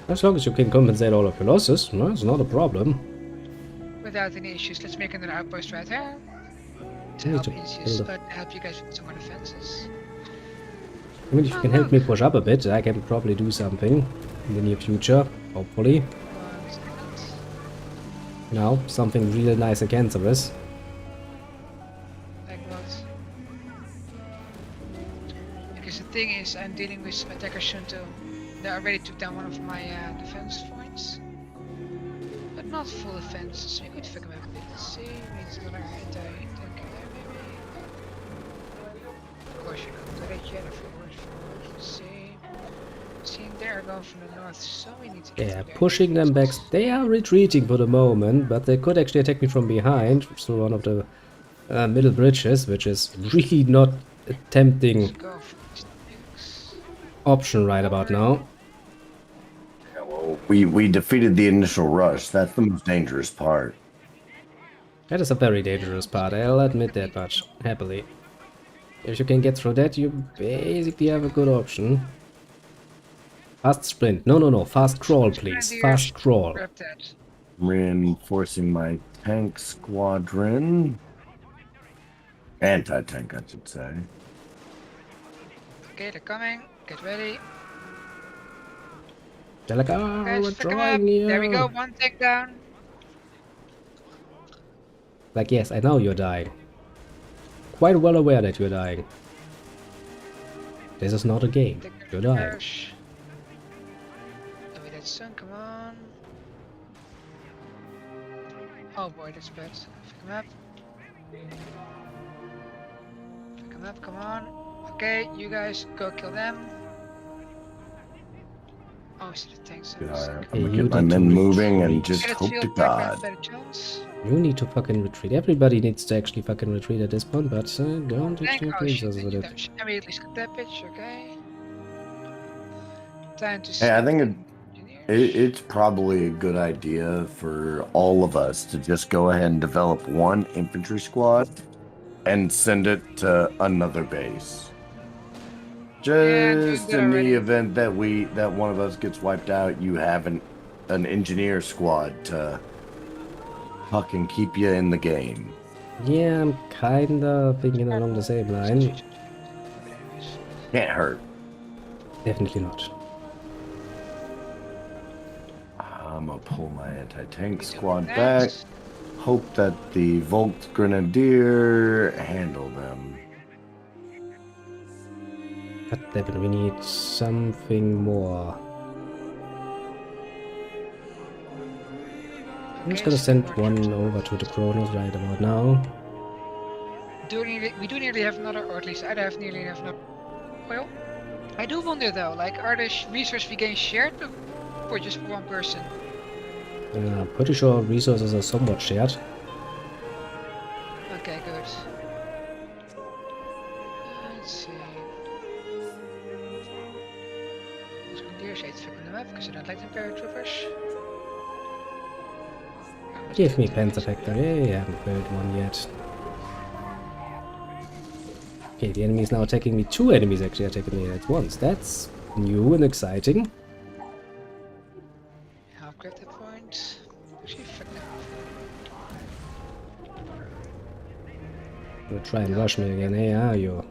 As long as you can compensate all of your losses, no, it's not a problem. Without any issues, let's make another outpost right here. To We need help, to help you guys with some more defenses. I mean, if you can help me push up a bit, I can probably do something in the near future, hopefully. 1 second. You know, something real nice and cancerous. Like what? Because the thing is, I'm dealing with some attackers soon too. They already took down one of my defense points. But not full defense, so we could fuck them up a bit. Let's see, we need another anti-tank there maybe. Of course you don't do that yet, of course. Let's see. Seeing they're going from the north, so we need to get Yeah, there. pushing them back. They are retreating for the moment, but they could actually attack me from behind through one of the middle bridges, which is really not a tempting Let's go for these tanks. option right about now. Yeah, well, we defeated the initial rush. That's the most dangerous part. That is a very dangerous part, I'll admit that much, happily. If you can get through that, you basically have a good option. Fast sprint. No. Fast crawl, please. Fast crawl. Grab that. Reinforcing my tank squadron. Anti-tank, I should say. Okay, they're coming. Get ready. They're like, oh, Guys, we're pick 'em up. drawing you. There we go, one tank down. Like, yes, I know you're dying. Quite well aware that you're dying. This is not a game. Take You're the dying. repairs. Are we dead soon? Come on. Oh boy, that's bad. Pick him up. Pick him up, come on. Okay, you guys go kill them. Oh, so the tanks. Yeah, I'm Hey, gonna you get my need to men moving and retreat. just Get it hope to filled back God. up by the chance. You need to fucking retreat. Everybody needs to actually fucking retreat at this point, but don't Tank. actually have Oh the shit, resources then with you it. don't. Immediately skip that pitch, okay. Time to Hey, I send think in engineers. it's probably a good idea for all of us to just go ahead and develop one infantry squad and send it to another base. Yeah, I'm doing Just that in the already. event that one of us gets wiped out, you have an engineer squad to fucking keep you in the game. Yeah, I'm kinda thinking along the same line. Can't hurt. Definitely not. I'm gonna pull my anti-tank We do squad back. next. Hope that the Volt Grenadier handle them. God damn it, we need something more. I'm just Okay, gonna still send more one troops. over to the Cronos right about now. We do nearly have another, or at least I have nearly enough. Well, I do wonder though, like, are the resources we gain shared or just for one person? I'm pretty sure resources are somewhat shared. Okay, good. Let's see. Those Grenadiers, I picking them up because I don't like the Imperial Troopers. Give me Panzer Factory. I haven't built one yet. Okay, the enemy is now attacking me. Two enemies actually attacking me at once. That's new and exciting. Upgrade the point. Actually, fuck them. Gonna try and rush me again. Hey, are you?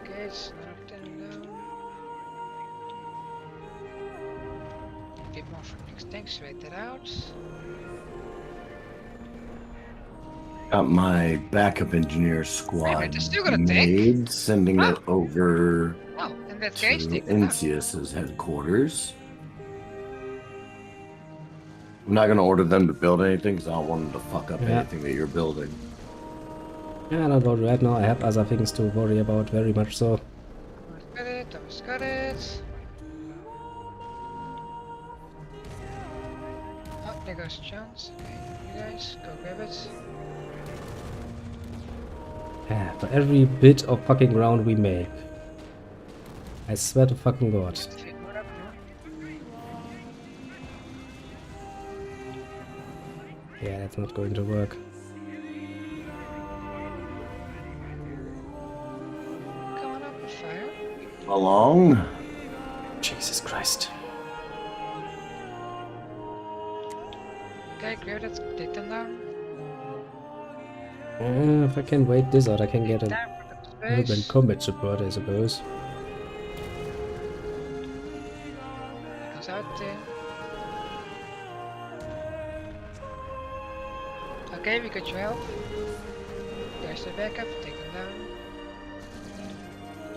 Okay, it's not down. A bit more for next tanks, wait that out. Got my backup engineer Wait a squad minute, they're still gonna tank? made, sending Oh. it over Oh, in that to case, take them out. Incius's headquarters. I'm not gonna order them to build anything because I don't want them to fuck up Yeah. anything that you're building. Yeah, not worry right now. I have other things to worry about very much so. Almost got it, almost got it. Oh, there goes Jones. Okay, you guys, go grab it. Yeah, for every bit of fucking ground we make. I swear to fucking God. Fit more up, no? Yeah, that's not going to work. Come on up and fire. Along? Jesus Christ. Okay, grab it, take them down. If I can wait this out, I can get a Time for the urban space. combat support, I suppose. Comes out there. Okay, we got your help. There's the backup, take them down.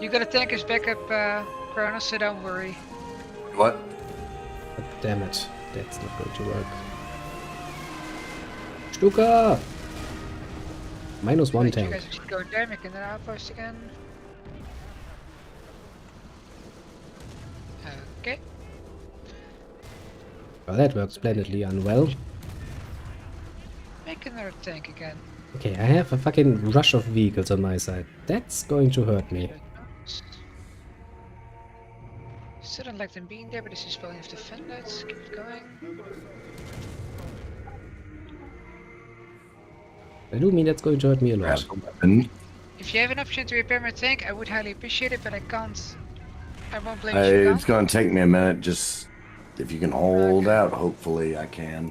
You got a tank as backup, Cronos, so don't worry. What? But damn it, that's not going to work. Stuka! Minus one Wait, you tank. guys should go in there, making an outpost again. Okay. Well, that works splendidly unwell. Make another tank again. Okay, I have a fucking rush of vehicles on my side. That's going to hurt me. Still don't like them being there, but this is well enough to defend it. Keep it going. I do mean that's going to hurt me a Grab lot. a weapon. If you have an option to repair my tank, I would highly appreciate it, but I can't. I won't blame you. It's gonna take me a minute. Just if you can hold Okay. out, hopefully I can.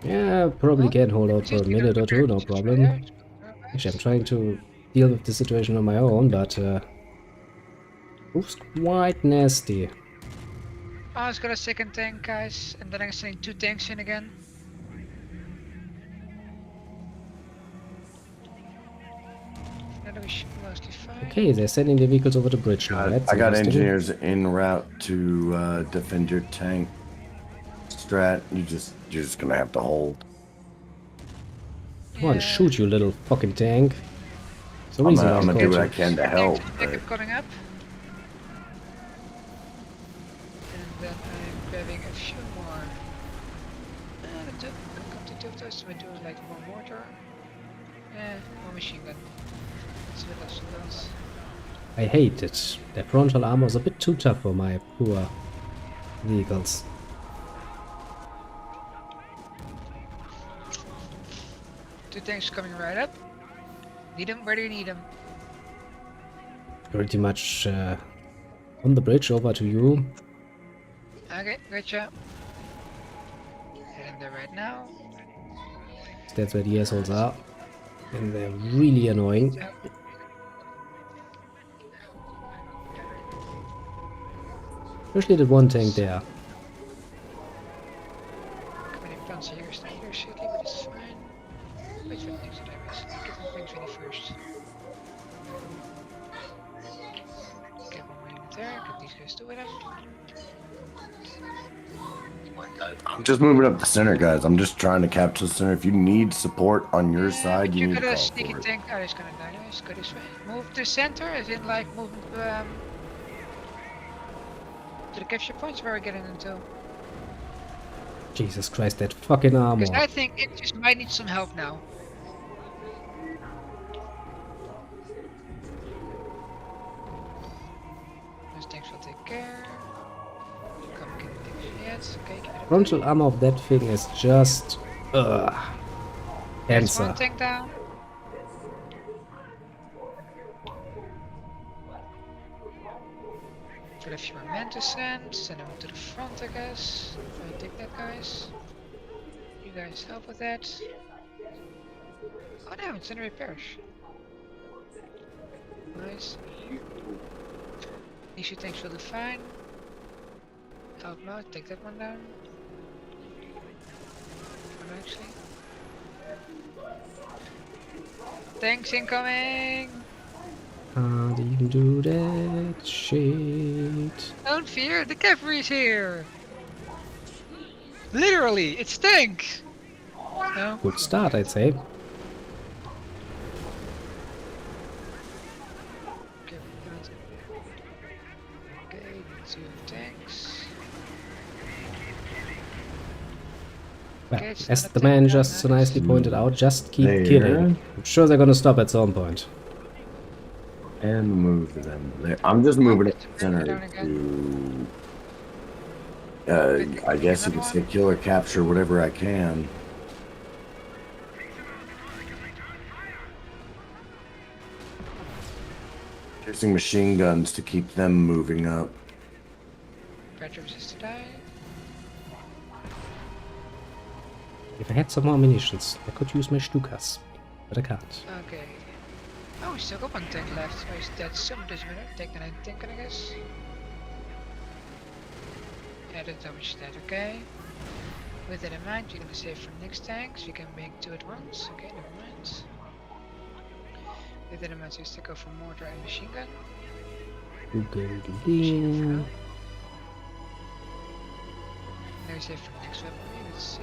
Yeah, probably Well, can hold out for a just, you know, minute or two, no just problem. right there. Actually, I'm trying to deal with the situation on my own, but looks quite nasty. Oh, it's got a second tank, guys, and then I'm sending two tanks in again. Now we should be mostly fine. Okay, they're sending the vehicles over the bridge now. That's I got interesting. engineers en route to defend your tank. Strat, you're just gonna have to hold. Come on, shoot, you little fucking tank. the I'm reason why I gonna do called what I you. can to help. But Coming up. And then I'm grabbing a few more. Come to 2 of those, so I do like more mortar. More machine gun. That's what else does. I hate it. Their frontal armor is a bit too tough for my poor vehicles. 2 tanks coming right up. Need them? Where do you need them? Pretty much on the bridge over to you. Okay, gotcha. Heading there right now. That's where the assholes are. And they're really annoying. Especially the one tank there. Coming in front here, stay here shitly, but it's fine. Wait for the next areas. Get one things ready first. Get one more unit there, get these guys to it up. I'm just moving up the center, guys. I'm just trying to capture the center. If you need support on your side, you need to got a call sneaky for it. tank. Oh, he's gonna die anyways. Go this way. Move to center, as in like move to the capture points where we're getting into. Jesus Christ, that fucking armor. Because I think it just might need some help now. Those tanks will take care. Come get the things yet. Okay, get it. Frontal armor of that thing is just... That's cancer. one tank down. Put a few more men to send them to the front, I guess. Try to take that, guys. You guys help with that. Oh no, it's in repairs. Nice. These two tanks will do fine. Help them out, take that one down. One actually. Tanks incoming! How do you do that shit? Don't fear, the cavalry's here! Literally, it's tanks! No? Good start, I'd say. Okay, 2 tanks. Well, Okay, it's as not a the tank man down, just so nice. nicely pointed out, just keep There. killing. I'm sure they're gonna stop at some point. And move them there. I'm just moving it to the center Down to, I guess you could say kill or capture whatever I can. Using machine guns to keep them moving up. Pressure resist to die. If I had some more munitions, I could use my Stukas. But I can't. Okay. Oh, we still got 1 tank left. Oh, he's dead soon, doesn't matter. Take the 9 tank, I guess. Yeah, that's how much dead, okay. With that in mind, you're gonna save for next tanks. You can make 2 at once. Okay, never mind. With that in mind, you still go for mortar and machine gun. Machine gun for now. Now you save for next weaponry, let's see.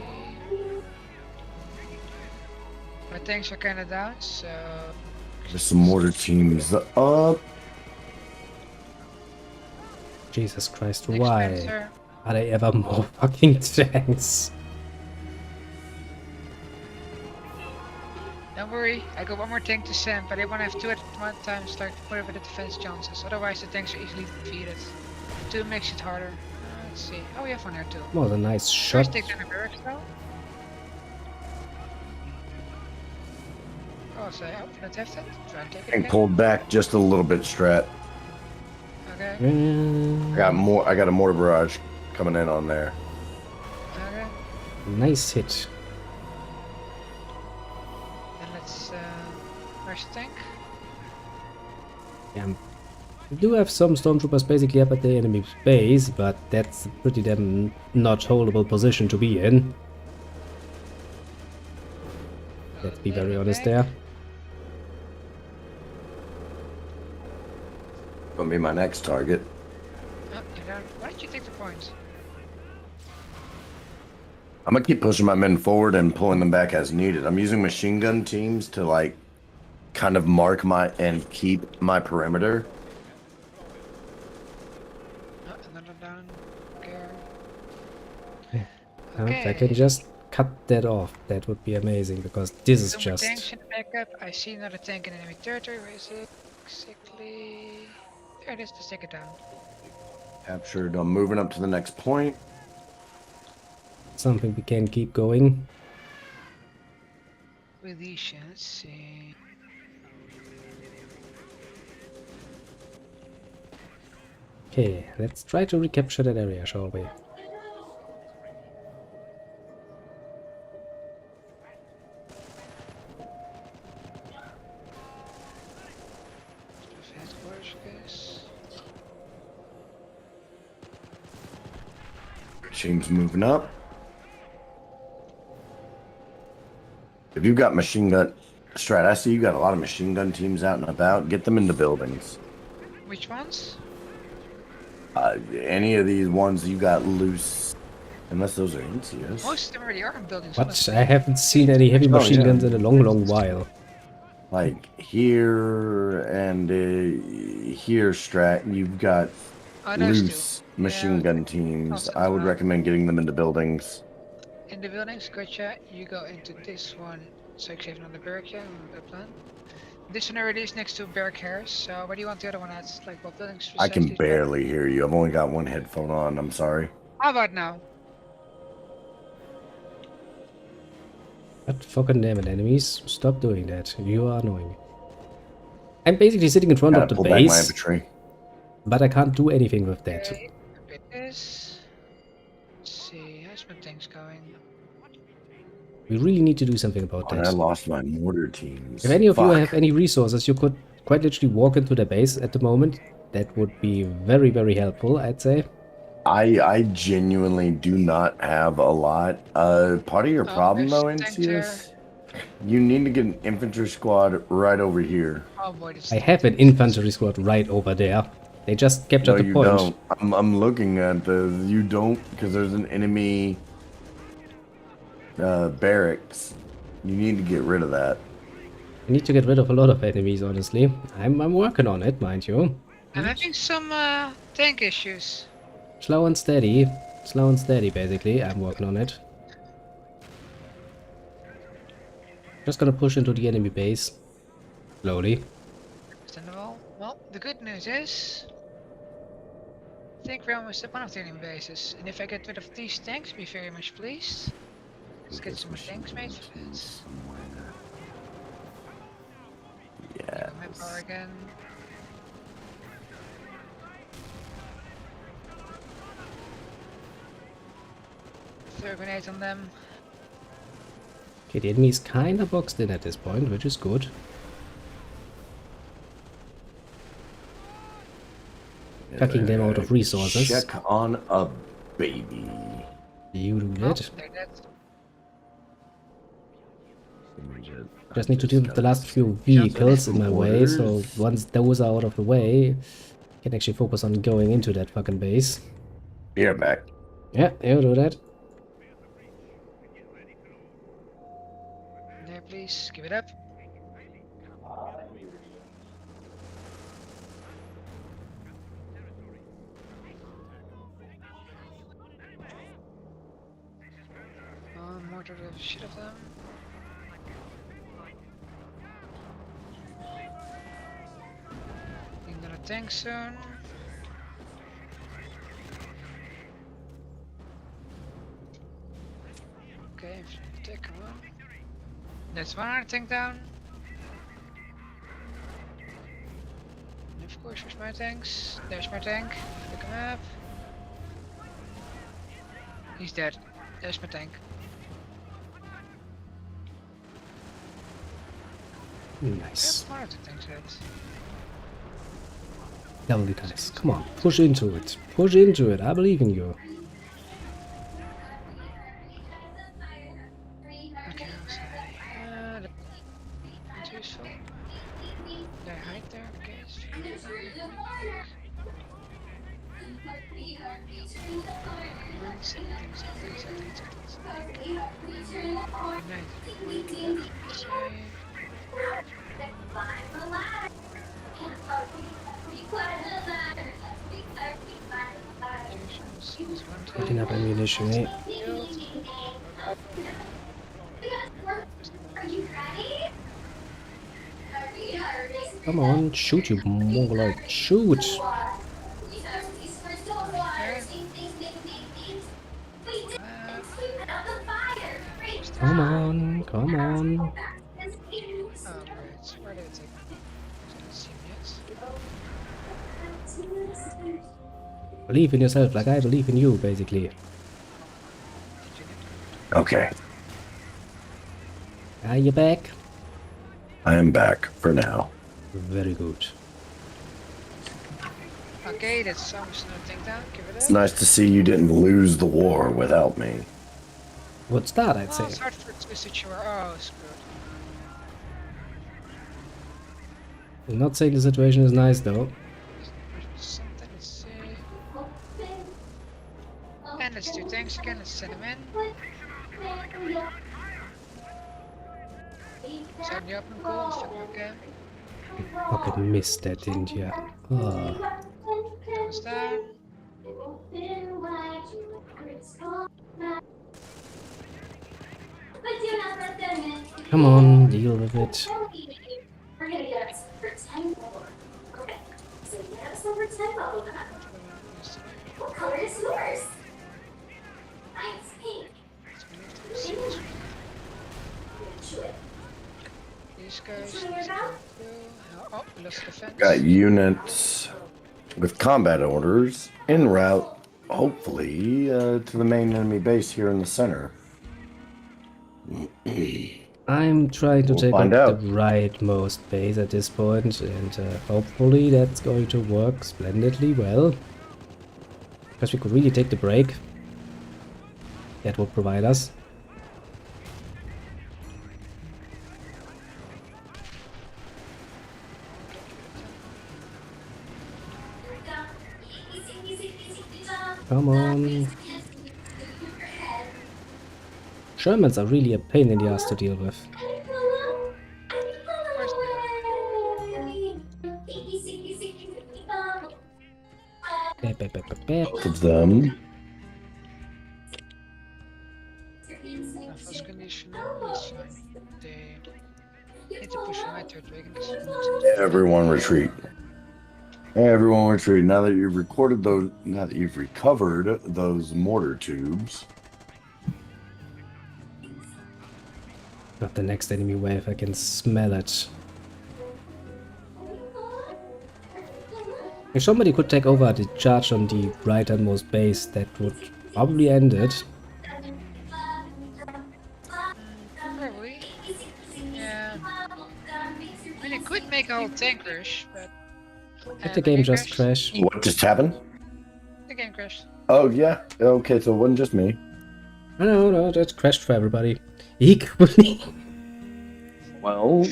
My tanks are kinda down, so... There's some mortar teams up. Jesus Christ, next why panzer. are there ever more fucking tanks? Don't worry, I got 1 more tank to send, but I want to have 2 at one time to start whatever the defense chances. Otherwise, the tanks are easily defeated. 2 makes it harder. Let's see. Oh, we have 1 there too. Was a nice First shot. take down the barracks though. Oh, so I don't have that. Try and take it And again. pulled back just a little bit, Strat. Okay. I got a mortar barrage coming in on there. Okay. Nice hit. Then let's where's the tank? Yeah, we do have some stormtroopers basically up at the enemy base, but that's a pretty damn not holdable position to be in. Let's be very honest there. Gonna be my next target. Oh, you're down. Why don't you take the points? I'm gonna keep pushing my men forward and pulling them back as needed. I'm using machine gun teams to like kind of mark my and keep my perimeter. Another down. Gear. If I can just cut that off, that would be amazing, because this is Two more tanks just... in the backup. I see another tank in enemy territory. Where is it? Exactly. There it is. Let's take it down. Captured. I'm moving up to the next point. something we can keep going. Release, let's see. Okay, let's try to recapture that area, shall we? Headquarters, I guess. Team's moving up. If you've got machine gun, Strat, I see you got a lot of machine gun teams out and about. Get them into buildings. Which ones? Any of these ones you got loose, unless those are NCS. Most of them already are in buildings. What? honestly. I haven't seen any heavy Oh, machine yeah. guns in a long, long while. Like here and here, Strat, you've got Oh, those loose two. machine Yeah. gun teams. I'll send I would them out. recommend getting them into buildings. In the buildings, gotcha. You go into this one, so you have another barrack here, the plan. This one already is next to barrack hairs, so where do you want the other one at? Like what buildings? I can precisely? barely hear you. I've only got one headphone on. I'm sorry. How about now? But fucking damn it, enemies, stop doing that. You are annoying. I'm basically sitting in front Gotta of the pull back my base, infantry. but I can't do anything with that. Okay, it is. Let's see, how's my tanks going? We really need to do something about And I that. lost my mortar teams. If any of you Fuck. have any resources, you could quite literally walk into the base at the moment. That would be very, very helpful, I'd say. I genuinely do not have a lot. Part of your problem there's though, tanks NCS, you need to get an infantry squad right over here. Oh boy, this I have an infantry squad right over there. They just captured No, the you point. don't. I'm looking at the. You don't because there's an enemy barracks. You need to get rid of that. I need to get rid of a lot of enemies, honestly. I'm working on it, mind you. I'm having some tank issues. Slow and steady. Slow and steady, basically. I'm working on it. Just gonna push into the enemy base. Slowly. Understandable. Well, the good news is, I think we're almost at one of the enemy bases, and if I get rid of these tanks, be very much pleased. Let's get some more tanks made for this. Yeah. Map power again. Throw a grenade on them. Okay, the enemy is kinda boxed in at this point, which is good. Cucking them out of resources. Check on a baby. You do Oh, that. they're dead. Just need to deal with the last few vehicles in my way, so once those are out of the way, I can actually focus on going into that fucking base. Here, back. Yeah, you do that. There, please, give it up. Mortar the shit of them. Need another tank soon. Okay, take one. That's one other tank down. And of course, where's my tanks? There's my tank. Pick him up. He's dead. There's my tank. Nice. That's one of the tanks dead. Lovely guys. Come on, push into it. Push into it. I believe in you. Okay, I'll say. That's useful. They hide there, okay. Not enough ammunition, eh? Come on, shoot you mongoloid, shoot! Come on, come on. Oh, great. Where did it take me? Didn't see me yet. Believe in yourself like I believe in you, basically. Okay, Are you back? I am back for now. Very good. Okay, that's almost no takedown. Give it It's up. nice to see you didn't lose the war without me. Good start, I'd Oh, say. it's hard for Twisted Shore. Oh, screwed. I'm not saying the situation is nice, though. Something, let's see. And let's do tanks again. Let's send them in. Send the open goal. Send them again. Fucking missed that, didn't ya? Oh. Goes down. Come on, deal with it. These guys. Let's go through. Oh, we lost the defense. Got units with combat orders en route, hopefully, to the main enemy base here in the center. I'm trying to We'll take find up out. the rightmost base at this point, and hopefully that's going to work splendidly well. Because we could really take the break. That would provide us. Come on. Germans are really a pain in the ass to deal with. Where's Bap, bap, bap, bap, bap. Both of them. the first condition? That's fine. They need to push for my third weakness. Everyone retreat. Everyone retreat. Now that you've recorded those, now that you've recovered those mortar tubes. Not the next enemy wave, I can smell it. If somebody could take over the charge on the right-handmost base, that would probably end it. Probably. Yeah. I mean, it could make a whole tank rush, but. Did the game just crash? What just happened? The game crashed. Oh, yeah. Okay, so it wasn't just me. No, that crashed for everybody. Equally. Well,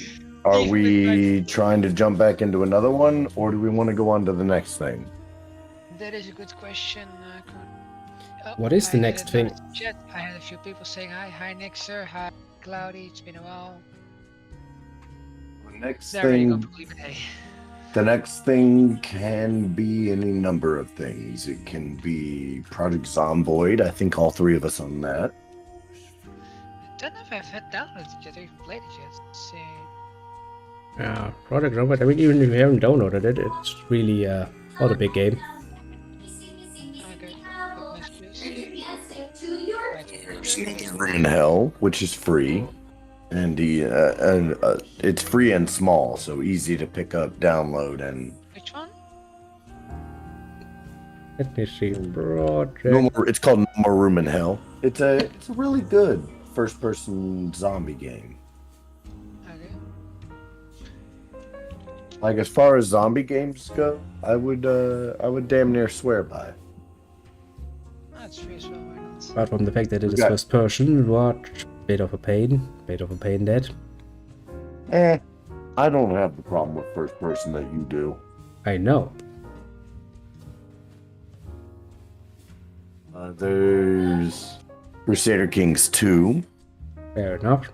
are we trying to jump back into another one, or do we want to go on to the next thing? That is a good question. Oh, What is the I next didn't thing? notice Chat. I had a few people saying hi. Hi, Nixer. Hi, Cloudy. It's been a while. The next There you go. thing, Probably today. the next thing can be any number of things. It can be Project Zomboid. I think all three of us on that. I don't know if I've had downloaded it yet or even played it yet. Let's see. Yeah, Project Robot, I mean, even if you haven't downloaded it, it's really not a big game. Okay. What messages? There's another Room in Hell, which is free, and it's free and small, so easy to pick up, download, and Which one? Let me see. Project. it's called No More Room in Hell. It's a really good first-person zombie game. Okay. Like as far as zombie games go, I would damn near swear by it. That's free as well. Why not? Apart from the fact that it is Okay. first person, what? Bit of a pain. That. I don't have the problem with first person that you do. I know. There's Crusader Kings 2. Fair enough.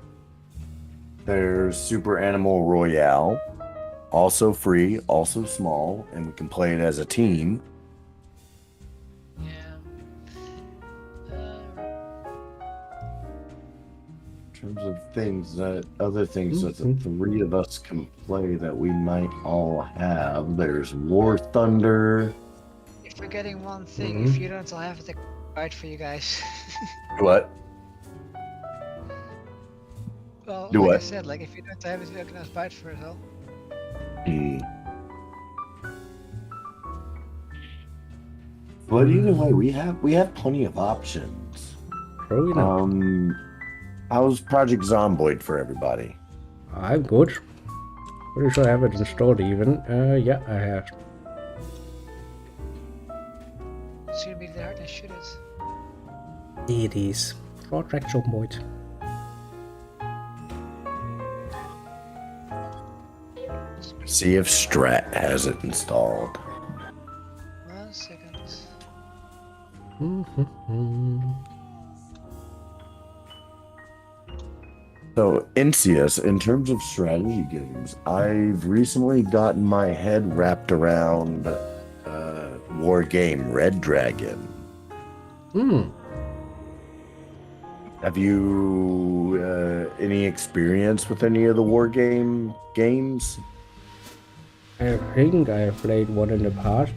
There's Super Animal Royale. Also free, also small, and we can play it as a team. Yeah. In terms of things that other things that the Mhm. three of us can play that we might all have. There's War Thunder. You're forgetting one thing. If Mhm. you don't, I'll have to fight for you guys. What? Well, Do like I what? said, like if you don't have it, you're gonna fight for it, huh? Hmm. But either way, we have plenty of options. Probably not. How's Project Zomboid for everybody? I'm good. Pretty sure I have it installed even. Yeah, I have. It's gonna be the hard and shoot it. It is. Project Zomboid. See if Strat has it installed. 1 second. So, Insius, in terms of strategy games, I've recently gotten my head wrapped around war game Red Dragon. Hmm. Have you any experience with any of the war game games? I think I played one in the past.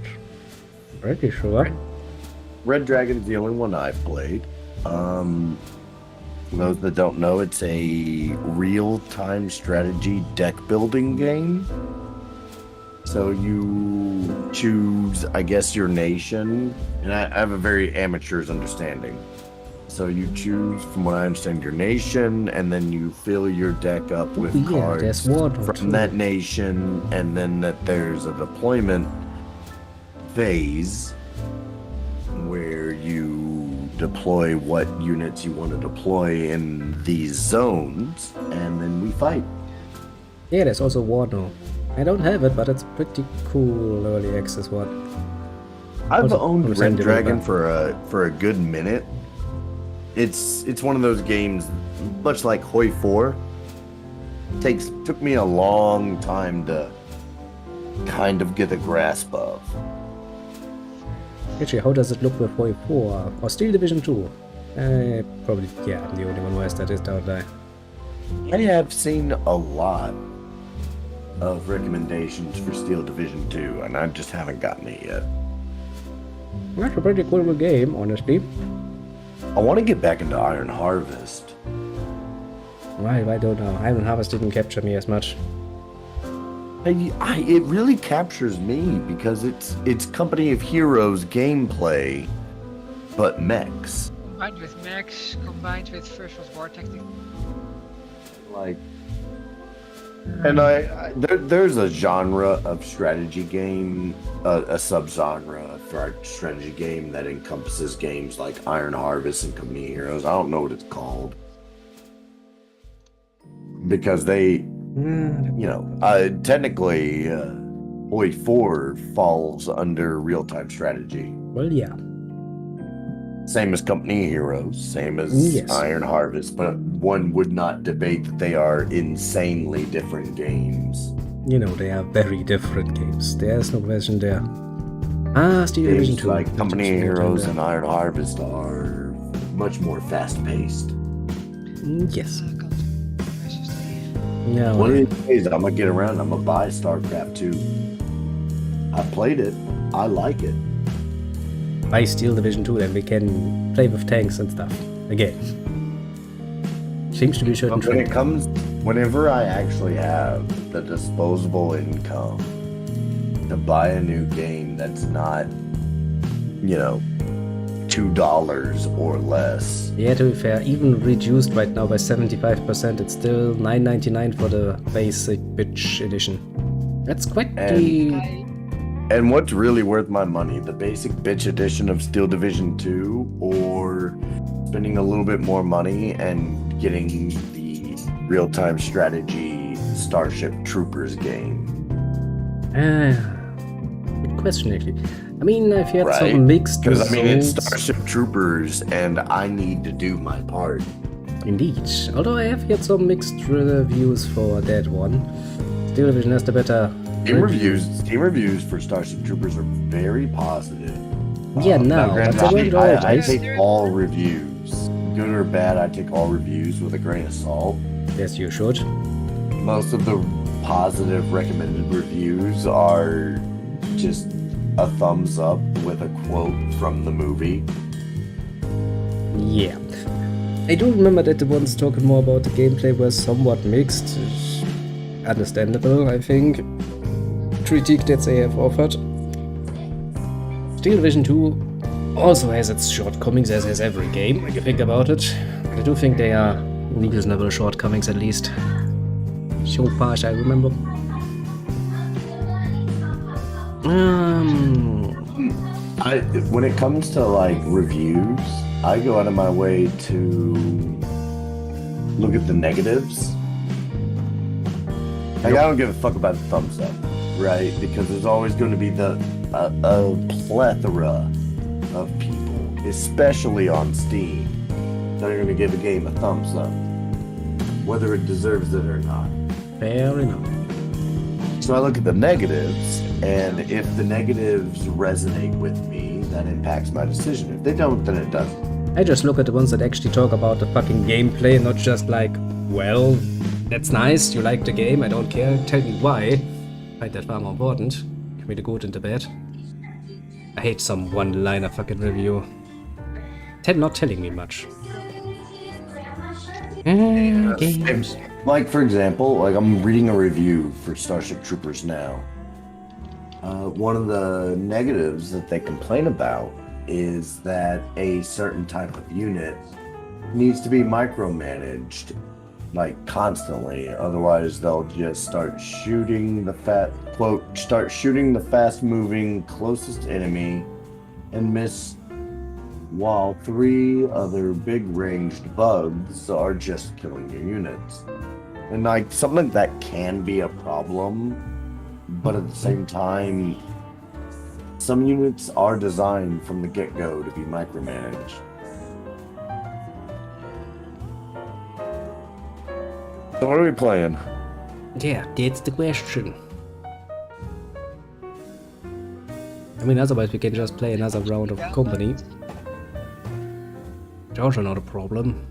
Pretty sure. Red Dragon is the only one I've played. For those that don't know, it's a real-time strategy deck building game. So you choose, I guess, your nation, and I have a very amateur's understanding. So you choose, from what I understand, your nation, and then you fill your deck up with Yeah, cards there's water from too. that nation, and then that there's a deployment phase where you deploy what units you want to deploy in these zones, and then we fight. Yeah, there's also Warno. I don't have it, but it's a pretty cool early access one. I've Also, owned from the Red same Dragon developer. for a good minute. It's one of those games, much like Hoi 4. Took me a long time to kind of get a grasp of. Actually, how does it look with Hoi 4 or Steel Division 2? Probably, yeah, I'm the only one who has that, don't I? I have seen a lot of recommendations for Steel Division 2, and I just haven't gotten it yet. That's a pretty cool game, honestly. I want to get back into Iron Harvest. Why? I don't know. Iron Harvest didn't capture me as much. It really captures me because it's Company of Heroes gameplay, but mechs. Combined with mechs, combined with First World War tactics. Like, and there's a genre of strategy game, a subgenre for a strategy game that encompasses games like Iron Harvest and Company of Heroes. I don't know what it's called because they, technically, Hoi 4 falls under real-time strategy. Well, yeah. Same as Company of Heroes, same as Yes. Iron Harvest, but one would not debate that they are insanely different games. You know, they are very different games. There's no question there. Steel Division Games 2. like Company of Just Heroes there. and Iron Harvest are much more fast-paced. Yes. Versus the- Yeah, One well, of these days, I'm gonna get around. I'm gonna buy StarCraft 2. I played it. I like it. buy Steel Division 2, then we can play with tanks and stuff. Again. Seems to be a certain But when it trend. comes, whenever I actually have the disposable income to buy a new game that's not, $2 or less. Yeah, to be fair, even reduced right now by 75%, it's still $9.99 for the basic bitch edition. That's quite the... And what's really worth my money, the basic bitch edition of Steel Division 2, or spending a little bit more money and getting the real-time strategy Starship Troopers game? Good question, actually. I mean, I've had Right? some mixed Because, it's results. Starship Troopers, and I need to do my part. Indeed. Although I have had some mixed reviews for that one. Steel Division has the better Steam reviews for Starship Troopers are very positive. Yeah, now, granted, but they weren't I always. take all reviews, good or bad. I take all reviews with a grain of salt. Yes, you should. Most of the positive recommended reviews are just a thumbs up with a quote from the movie. Yeah. I do remember that the ones talking more about the gameplay were somewhat mixed. Understandable, I think. Critique that they have offered. Steel Division 2 also has its shortcomings, as has every game, when you think about it. But I do think they are reasonable shortcomings, at least. So far as I remember. When it comes to like reviews, I go out of my way to look at the negatives. Like, I don't give a fuck about the thumbs up, right? Because there's always going to be a plethora of people, especially on Steam, that are going to give a game a thumbs up, whether it deserves it or not. Fair enough. So I look at the negatives, and if the negatives resonate with me, that impacts my decision. If they don't, then it doesn't. I just look at the ones that actually talk about the fucking gameplay, not just like, well, that's nice, you like the game, I don't care, tell me why. I find that far more important. Give me the good and the bad. I hate some one-liner fucking review. Not telling me much. Games. Like, for example, like I'm reading a review for Starship Troopers now. One of the negatives that they complain about is that a certain type of unit needs to be micromanaged, like, constantly. Otherwise, they'll just start shooting the fast-moving closest enemy and miss, while 3 other big-ranged bugs are just killing your units. And like, something that can be a problem, but at the same time, some units are designed from the get-go to be micromanaged. So what are we playing? Yeah, that's the question. I mean, otherwise we can just play another round of company. It's also not a problem.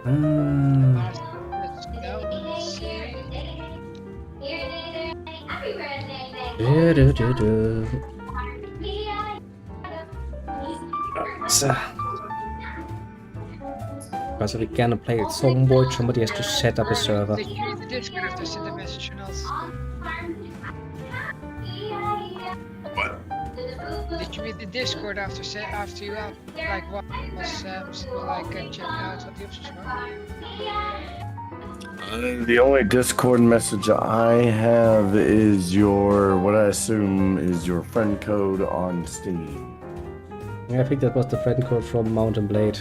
Let's go. Let's see. Because if we cannot play it somewhat, somebody has to set up a server. Did you read the Discord after I sent the message or not? What? Did you read the Discord after you like what was checking out what the options were? The only Discord message I have is what I assume is your friend code on Steam. Yeah, I think that was the friend code from Mountain Blade.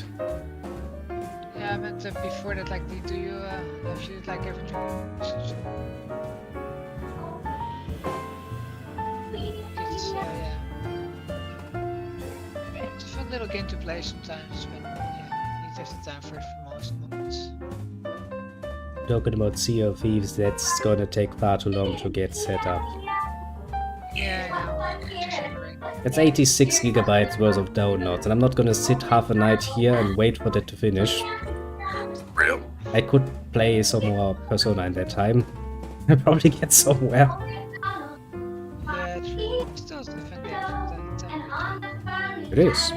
Yeah, I meant before that, like, do you have you like ever joined message? It's yeah. It's a fun little game to play sometimes, but yeah, you need to have the time for it for most moments. Talking about Sea of Thieves, that's gonna take far too long to get set up. Yeah, I know. Just wondering. It's 86 gigabytes worth of downloads, and I'm not gonna sit half a night here and wait for that to finish. Real? I could play some more Persona in that time. I'd probably get somewhere. Yeah, true. Still a fun game from time to time. It is.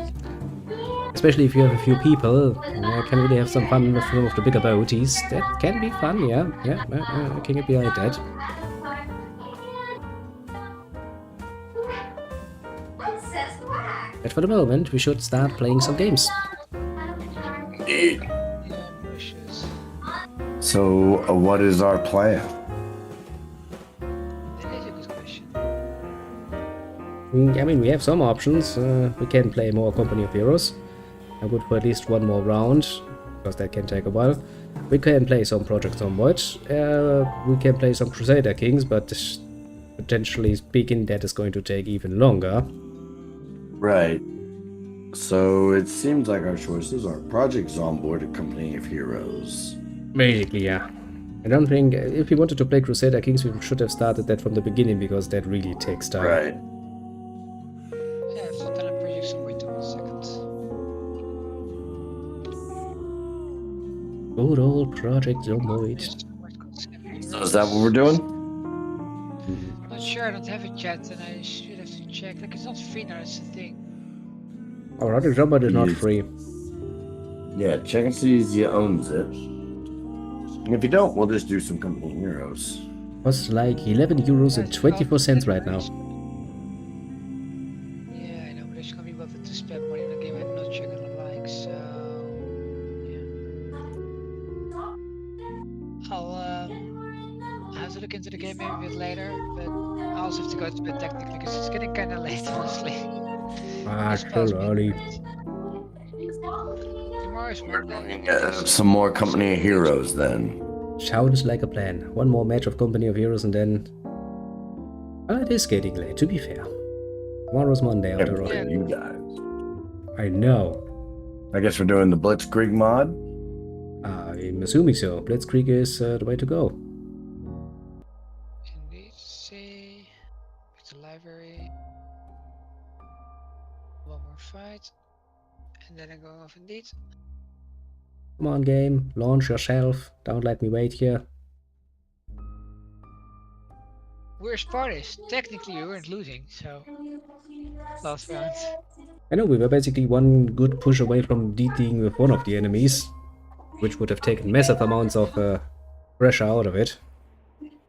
Especially if you have a few people, you can really have some fun with some of the bigger boaties. That can be fun, yeah. I can get behind that. But for the moment, we should start playing some games. Yeah, wishes. So, what is our plan? That is a good question. I mean, we have some options. We can play more Company of Heroes. I'm good for at least one more round, because that can take a while. We can play some Project Zomboid. We can play some Crusader Kings, but potentially speaking, that is going to take even longer. Right. So, it seems like our choices are Project Zomboid, a Company of Heroes. Basically, yeah. I don't think if we wanted to play Crusader Kings, we should have started that from the beginning because that really takes time. Right. Yeah, so then I'm project some wait 1 second. Good old Project Zomboid. Yes, what costs 7 So is that what we're euros. doing? Not sure, I don't have it yet, and I should have to check. Like, it's not free now, that's the thing. Oh, Project Zomboid is not Yes. free. Yeah, check and see if he owns it. And if you don't, we'll just do some company heroes. Costs like 11 euros and 24 cents right now. Yeah, I know, but it's gonna be worth it to spend money on a game I'm not sure gonna like, so. Yeah. I'll have to look into the game maybe a bit later, but I also have to go to bed technically because it's getting kinda late, honestly. Ah, It's still past early. midnight. Tomorrow is Monday. Some more company heroes then. Sounds like a plan. One more match of Company of Heroes and then... Well, it is getting late, to be fair. Tomorrow's Monday after all. Yeah. You guys. I know. I guess we're doing the Blitzkrieg mod. I'm assuming so. Blitzkrieg is the way to go. Indeed, see. Back to library. One more fight. And then I'm going off indeed. Come on, game. Launch yourself. Don't let me wait here. Worst part is, technically we weren't losing, so. Last round. I know we were basically one good push away from DTing with one of the enemies, which would have taken massive amounts of pressure out of it.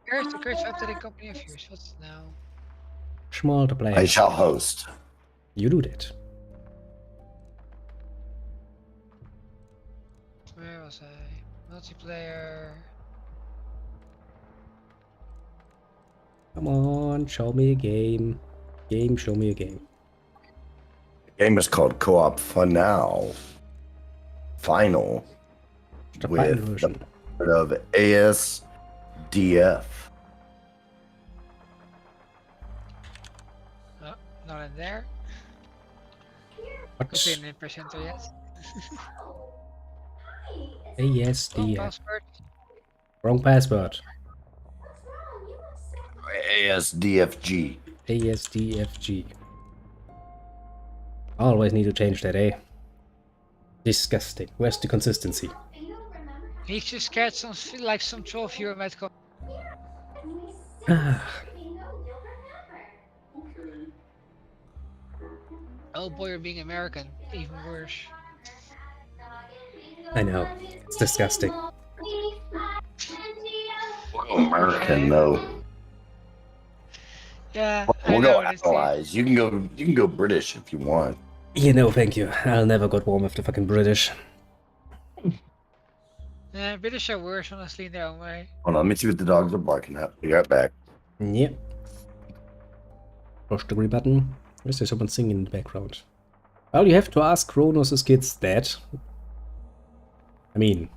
Here's the curse updating Company of Heroes. What's now? Small to play. I shall host. You do that. Where was I? Multiplayer. Come on, show me a game. Game, show me a game. The game is called Co-op Final. Final. The final With version. the of ASDF. Oh, not in there. What? Could be an presenter yet. Oh, ASDF. password. Wrong password. ASDFG. ASDFG. Always need to change that, eh? Disgusting. Where's the consistency? He's just scared some troll viewer might come. Ah, Oh boy, you're being American. Even worse. I know. It's disgusting. We'll go American though. Yeah, We'll I go know. It's allies. You can go British if you want. You know, thank you. I'll never got warm with the fucking British. yeah, British are worse, honestly, in their own way. Hold on, let me see what the dogs are barking at. Be right back. Yep. Push the green button. Where's there someone singing in the background? Well, you have to ask Cronos' kids that. I mean...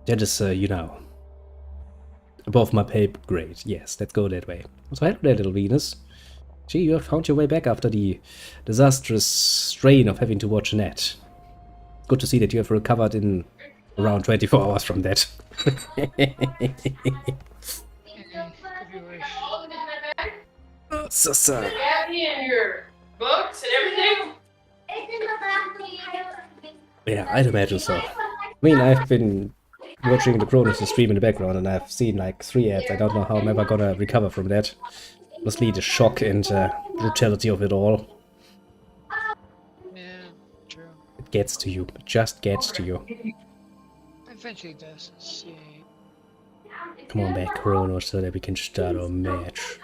That is, you know... above my pay grade. Yes, let's go that way. So hello there, little Venus. Gee, you have found your way back after the disastrous strain of having to watch Net. Good to see that you have recovered in around 24 hours from that. Could be worse. So. Have you and your books and everything? Yeah, I'd imagine so. I mean, I've been watching the Cronos stream in the background and I've seen like 3 ads. I don't know how I'm ever gonna recover from that. Mostly the shock and brutality of it all. Yeah, true. It gets to you. It just gets to you. Eventually it does. Let's see. Come on back, Cronos, so that we can start our match.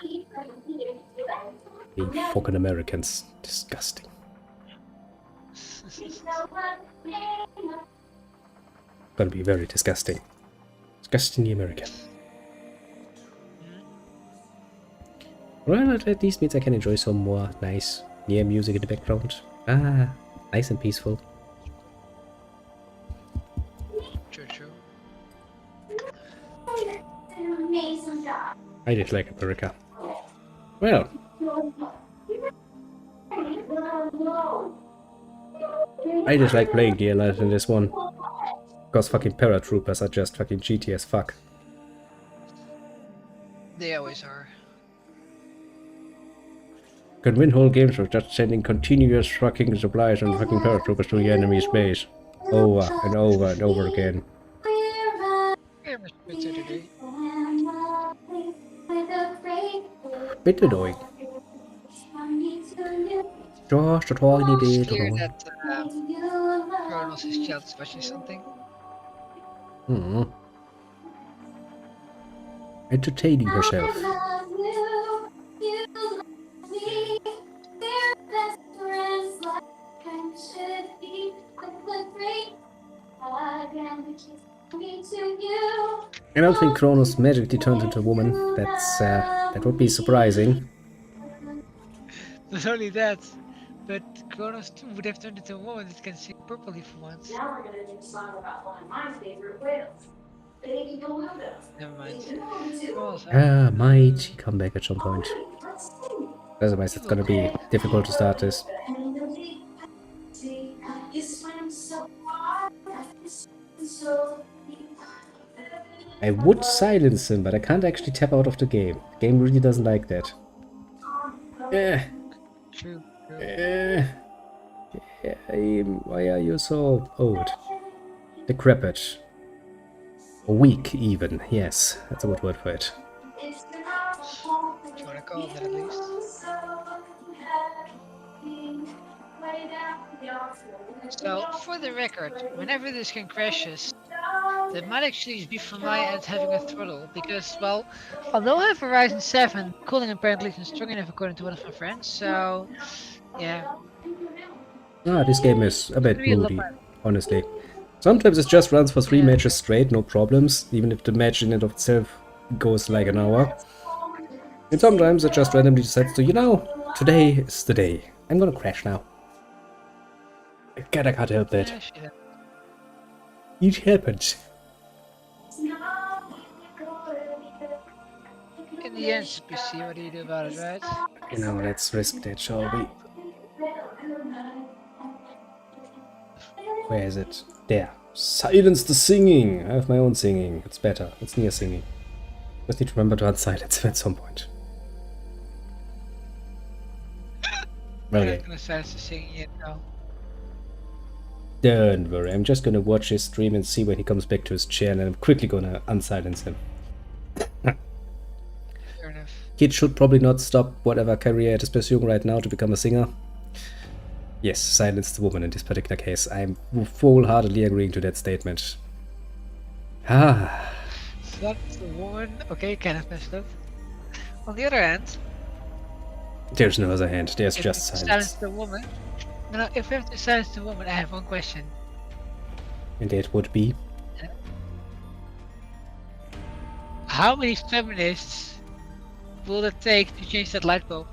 You fucking Americans. Disgusting. Gonna be very disgusting. Disgustingly American. Well, at least means I can enjoy some more nice near music in the background. Ah, nice and peaceful. True, true. I just like America. Well, I just like playing the allies in this one. Because fucking paratroopers are just fucking GT as fuck. They always are. Can win whole games with just sending continuous fucking supplies and fucking paratroopers to the enemy's base. Over and over and over again. Yeah, much better today. Bit annoying. Just a tiny It's bit clear annoying. that Cronos is jealous watching something. Hmm. Entertaining herself. I don't think Cronos magically turns into a woman. That would be surprising. Not only that, but Cronos too would have turned into a woman that can see properly for once. Now we're gonna do a song about one of my favorite whales, Baby Beluga. Never mind. You know him too. Also, Might he come back at some point. Alright, let's sing. Otherwise it's gonna be difficult to start this. And the deep sea, you swim so far, you swim so deep. I would silence him, but I can't actually tap out of the game. The game really doesn't like that. true. Why are you so old? Decrepit. Weak, even. Yes, that's a good word for it. If you wanna call it that at least. So, for the record, whenever this game crashes, that might actually be from my end having a throttle, because, well, although I have a Ryzen 7, cooling apparently isn't strong enough according to one of my friends, so, yeah. This game is a bit Maybe a lot moody, more. honestly. Sometimes it just runs for 3 matches straight, no problems, even if the match in and of itself goes like an hour. And sometimes it just randomly decides to, today is the day. I'm gonna crash now. I can't help that. Yeah, shit. It happens. In the end, you see what do you do about it, right? Let's risk that, shall we? Where is it? There. Silence the singing! I have my own singing. It's better. It's near singing. Just need to remember to unsilence him at some point. I'm Okay. not gonna silence the singing yet, no. Don't worry. I'm just gonna watch his stream and see when he comes back to his chair, and I'm quickly gonna unsilence him. Fair enough. Kid should probably not stop whatever career it is pursuing right now to become a singer. Yes, silence the woman in this particular case. I'm wholeheartedly agreeing to that statement. Ah. That's the woman. Okay, kind of messed up. On the other hand, There's no other hand. There's if just we silence. silence the woman. No, if we have to silence the woman, I have one question. And that would be... How many feminists will it take to change that light bulb?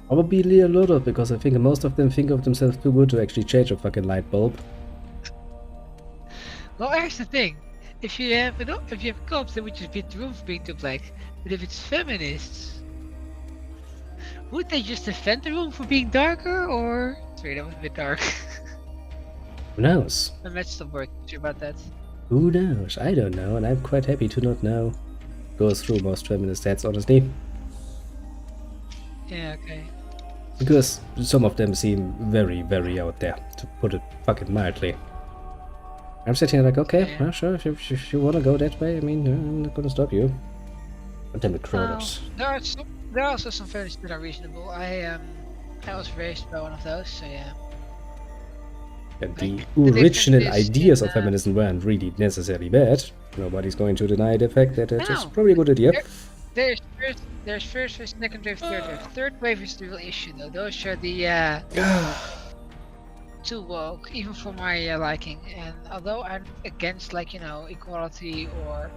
Probably a lot of, because I think most of them think of themselves too good to actually change a fucking light bulb. Well, here's the thing. If you have cops, then we just beat the room for being too black. But if it's feminists, would they just defend the room for being darker, or... Sorry, that was a bit dark. Who knows? My match stopped working. Sorry about that. Who knows? I don't know, and I'm quite happy to not know. Goes through most feminist heads, honestly. Yeah, okay. Because some of them seem very, very out there, to put it fucking mildly. I'm sitting here like, okay, Yeah. well, sure, if you wanna go that way, I mean, I'm not gonna stop you. But damn it, Cronos. There are also some feminists that are reasonable. I was raised by one of those, so yeah. And the Like, the original difference is ideas in, of feminism weren't really necessarily bad. Nobody's going to deny the fact that it is No. probably a good idea. There's first wave, second wave, third wave. Third wave is the real issue, though. Those are the too woke, even for my liking. And although I'm against, like, equality or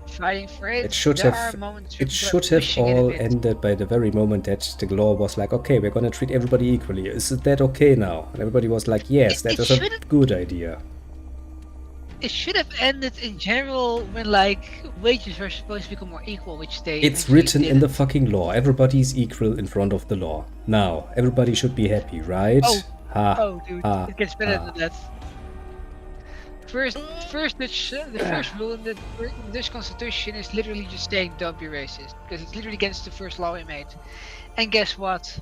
fighting for it, It should there have- are moments where It people are should have pushing it a all bit. ended by the very moment that the law was like, okay, we're gonna treat everybody equally. Is that okay now? And everybody was like, yes, that It is a should've- good idea. It should have ended in general when, like, wages were supposed to become more equal, which they. It's eventually written in the didn't. fucking law. Everybody's equal in front of the law. Now, everybody should be happy, right? Oh. Ha. Oh, dude, Ah, it gets better ah. than that. First, the first rule in this constitution is literally just saying don't be racist, because it's literally against the first law we made. And guess what?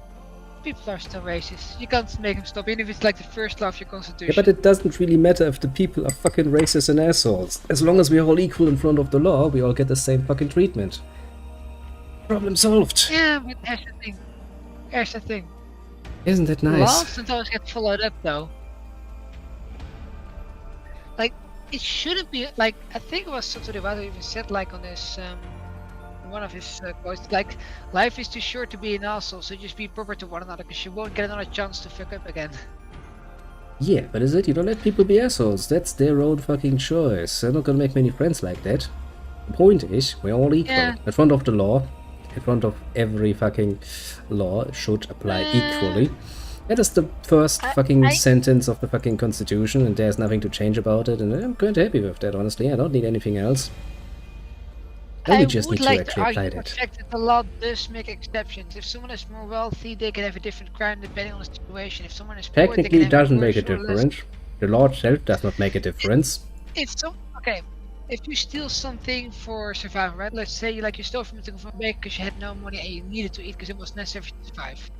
People are still racist. You can't make them stop, even if it's like the first law of your constitution. Yeah, but it doesn't really matter if the people are fucking racist and assholes. As long as we're all equal in front of the law, we all get the same fucking treatment. Problem solved. Yeah, but here's the thing. Here's the thing. Isn't that nice? Laws don't always get followed up, though. Like, it shouldn't be like. I think it was something about even said like on this one of his quotes, like, life is too short to be an asshole, so just be proper to one another, because you won't get another chance to fuck up again. Yeah, but is it? You don't let people be assholes. That's their own fucking choice. I'm not gonna make many friends like that. The point is, we're all equal. Yeah. In front of the law, in front of every fucking law should apply equally. That is the first fucking sentence of the fucking constitution, and there's nothing to change about it, and I'm quite happy with that, honestly. I don't need anything else. Then we just need to actually apply that. That the law does make exceptions. If someone is more wealthy, they can have a different crime depending on the situation. If someone is poor, they Technically, can it have doesn't worse make a or less. difference. The law itself does not make a difference. Okay. If you steal something for survival, right? Let's say you stole from a bank because you had no money and you needed to eat because it was necessary to survive.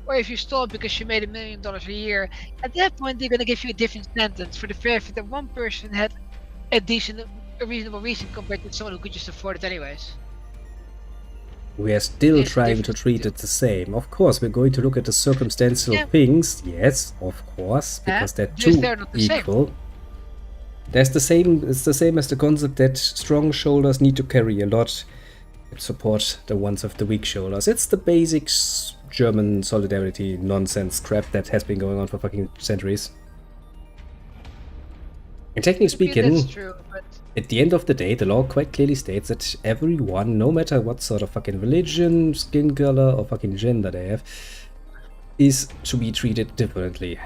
Or if you stole because you made $1 million a year, at that point they're gonna give you a different sentence for the fact that one person had a reasonable reason compared to someone who could just afford it anyways. We are still It's trying to different treat too. it the same. Of course, we're going to look at the circumstantial Yeah. things. Yes, of course, because they're just too they're not the same. equal. There's the same. It's the same as the concept that strong shoulders need to carry a lot and support the ones of the weak shoulders. It's the basic German solidarity nonsense crap that has been going on for fucking centuries. And technically speaking, That's true, but at the end of the day, the law quite clearly states that everyone, no matter what sort of fucking religion, skin color, or fucking gender they have, is to be treated differently.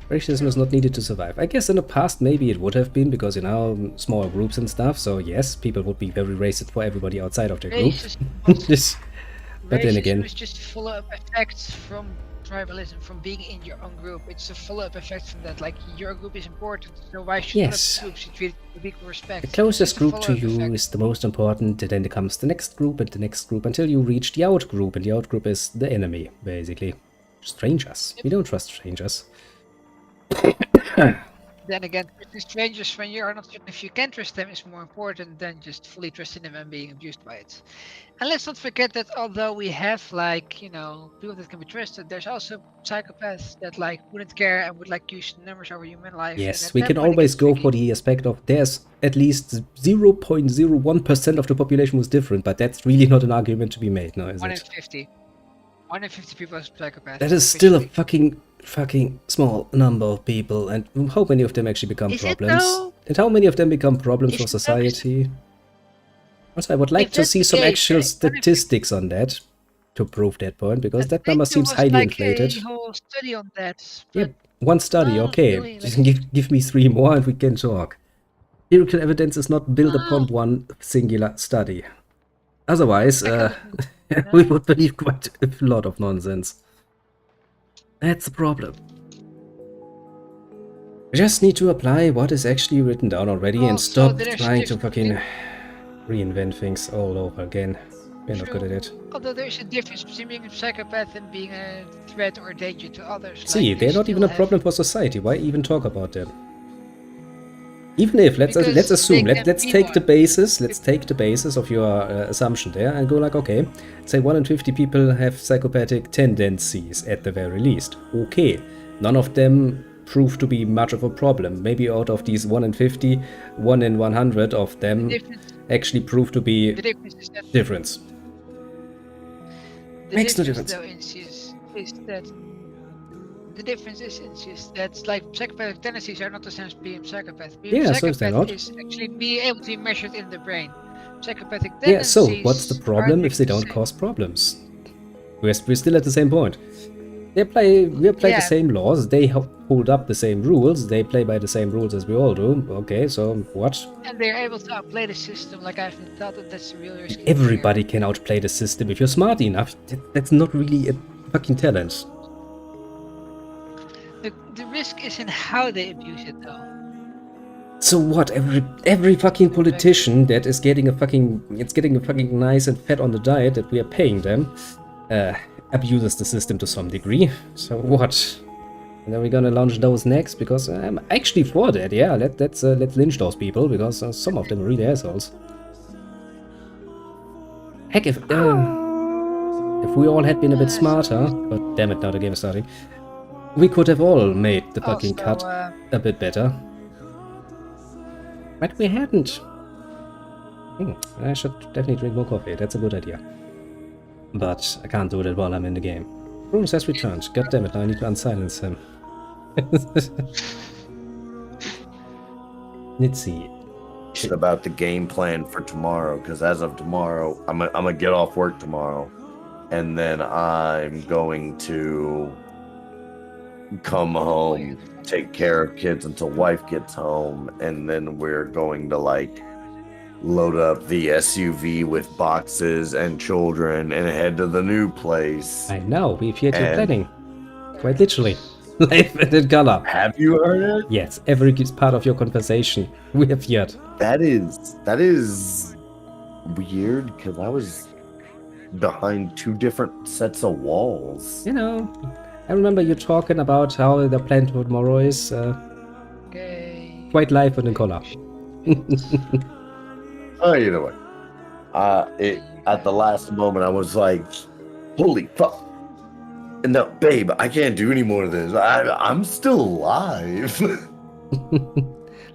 Racism is not needed to survive. I guess in the past maybe it would have been, because smaller groups and stuff, so yes, people would be very racist for everybody outside of their group. But then again, it's just follow-up effects from tribalism, from being in your own group. It's a follow-up effect from that. Like, your group is important, so why should Yes. other groups be treated with equal respect? the closest It's a group to follow-up you effect. is the most important, and then comes the next group and the next group until you reach the out group, and the out group is the enemy, basically. Strangers. We don't trust strangers. Then again, trusting strangers when you are not certain if you can trust them is more important than just fully trusting them and being abused by it. And let's not forget that although we have people that can be trusted, there's also psychopaths that wouldn't care and would use numbers over human life. Yes, we can always go for the aspect of there's at least 0.01% of the population who's different, but that's really not an argument to be made now, is 1 in it? 50. 1 in 50 people is psychopaths. That is still a officially. fucking small number of people, and how many of them actually become Is it problems? though? And how many of them become problems Is for it though? society? Also, I would like If to that's see the some case, actual then 1 in 50 statistics on that to prove that point, because I that think number there seems was highly inflated. a whole study on that. Yeah, But one study, no, okay. really, Just give me 3 more and we can talk. Empirical evidence is not built upon No. one singular study. Otherwise, I we would believe quite a lot of nonsense. That's the problem. We just need to apply what is actually written down already and Also, stop there's trying to different fucking reinvent things all over again. We're not good at it. Although there's a difference between being a psychopath and being a threat or a danger to others. See, Like, they they're not even a still have- problem for society. Why even talk about them? Even if let's Because assume they let's can be take the one. basis of your assumption there and go like, okay, say 1 in 50 people have psychopathic tendencies at the very least. Okay, none of them prove to be much of a problem. Maybe out of these 1 in 50, 1 in 100 of them difference- actually prove to be The difference is that difference. the Makes no difference, difference. though, is that the difference is that psychopathic tendencies are not the same as being psychopath. Being Yeah, so is they're psychopath not. is actually being able to be measured in the brain. Psychopathic Yeah, tendencies. so what's the problem are if they the don't same. cause problems? We're still at the same point. We apply Yeah. the same laws, they hold up the same rules, they play by the same rules as we all do. Okay, so what? And they're able to outplay the system. Like I've been thought that that's the real risk. Everybody can outplay the system if you're smart enough. That's not really a fucking talent. The risk is in how they abuse it, though. So what? Every fucking politician that is getting a fucking nice and fat on the diet that we are paying them abuses the system to some degree. So what? And then we're gonna launch those next because I'm actually for that. Yeah, let's lynch those people because some of them are really assholes. Heck, if we all had been a bit smarter, but damn it, now the game is starting. We could have all made the fucking cut a bit better. But we hadn't. I should definitely drink more coffee. That's a good idea. But I can't do that while I'm in the game. Cronos has returned. God damn it, now I need to unsilence him. Let's see. Shit about the game plan for tomorrow, because as of tomorrow, I'm gonna get off work tomorrow, and then I'm going to come home, take care of kids until wife gets home, and then we're going to like load up the SUV with boxes and children and head to the new place. I know, we've yet your planning. Quite literally. Life in color. Have you heard it? Yes, every part of your conversation we have yet. That is weird, because I was behind two different sets of walls. You know, I remember you talking about how the plan for tomorrow is Okay. quite live in color. Oh, either way. At the last moment, I was like, holy fuck. No, babe, I can't do any more of this. I'm still alive.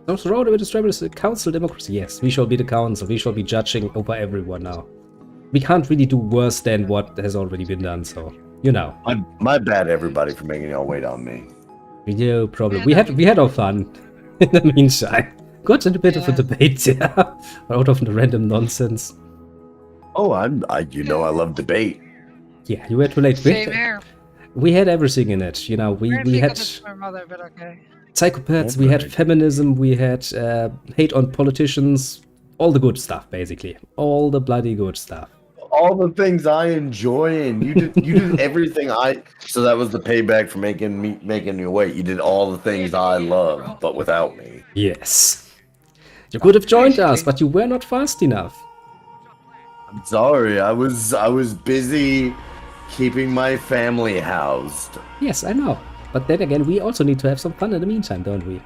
Those road with the council democracy. Yes, we shall be the council. We shall be judging over everyone now. We can't really do worse than what has already been done, so, you know. My bad, everybody, for making y'all wait on me. No problem. We had our fun in the meantime. Got in a bit of a debate, yeah. Out of the random nonsense. Oh, I love debate. Yeah, you were too late. Same here. We had everything in it, you know. We Apparently had got it from my mother, but okay. psychopaths, we had feminism, we had hate on politicians, all the good stuff, basically. All the bloody good stuff. All the things I enjoy, and you did everything so that was the payback for making me wait. You did all the things I love, but without me. Yes. You could have joined us, but you were not fast enough. I'm sorry, I was busy keeping my family housed. Yes, I know. But then again, we also need to have some fun in the meantime, don't we?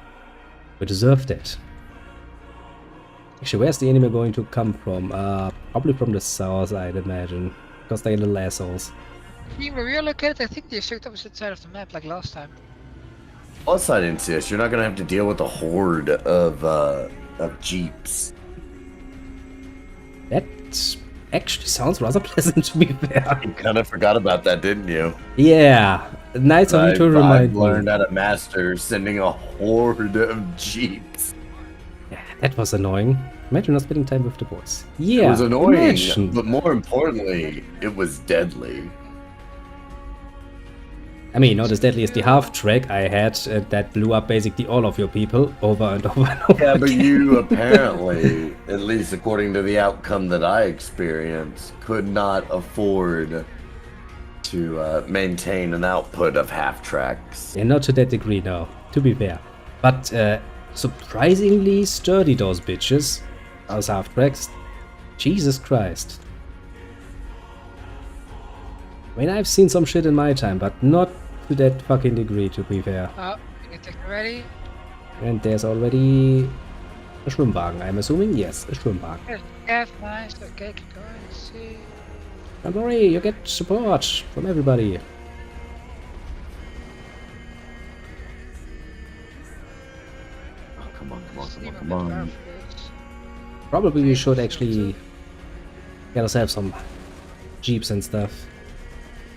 We deserve that. Actually, where's the enemy going to come from? Probably from the south, I'd imagine. Because they're little assholes. Team, where we are located, I think the exact opposite side of the map, like last time. Plus, I insist you're not gonna have to deal with a horde of jeeps. That actually sounds rather pleasant, to be fair. You kind of forgot about that, didn't you? Yeah, nice of you to remind me. I learned at a master sending a horde of jeeps. Yeah, that was annoying. Imagine not spending time with the boys. Yeah, It was annoying, imagine. but more importantly, it was deadly. I mean, not as deadly as the half-track I had that blew up basically all of your people over and over and over Yeah, but again. you apparently, at least according to the outcome that I experienced, could not afford to maintain an output of half-tracks. Yeah, not to that degree, no, to be fair. But surprisingly sturdy, those bitches. Those half-tracks. Jesus Christ. I mean, I've seen some shit in my time, but not to that fucking degree, to be fair. Oh, you can take it ready. And there's already a Schwimmwagen, I'm assuming? Yes, a Schwimmwagen. Yes, F, nice, okay, keep going, see. Don't worry, you get support from everybody. Oh, come on, come on, come See on, what come the on. power is. Probably we should actually get ourselves some jeeps and stuff.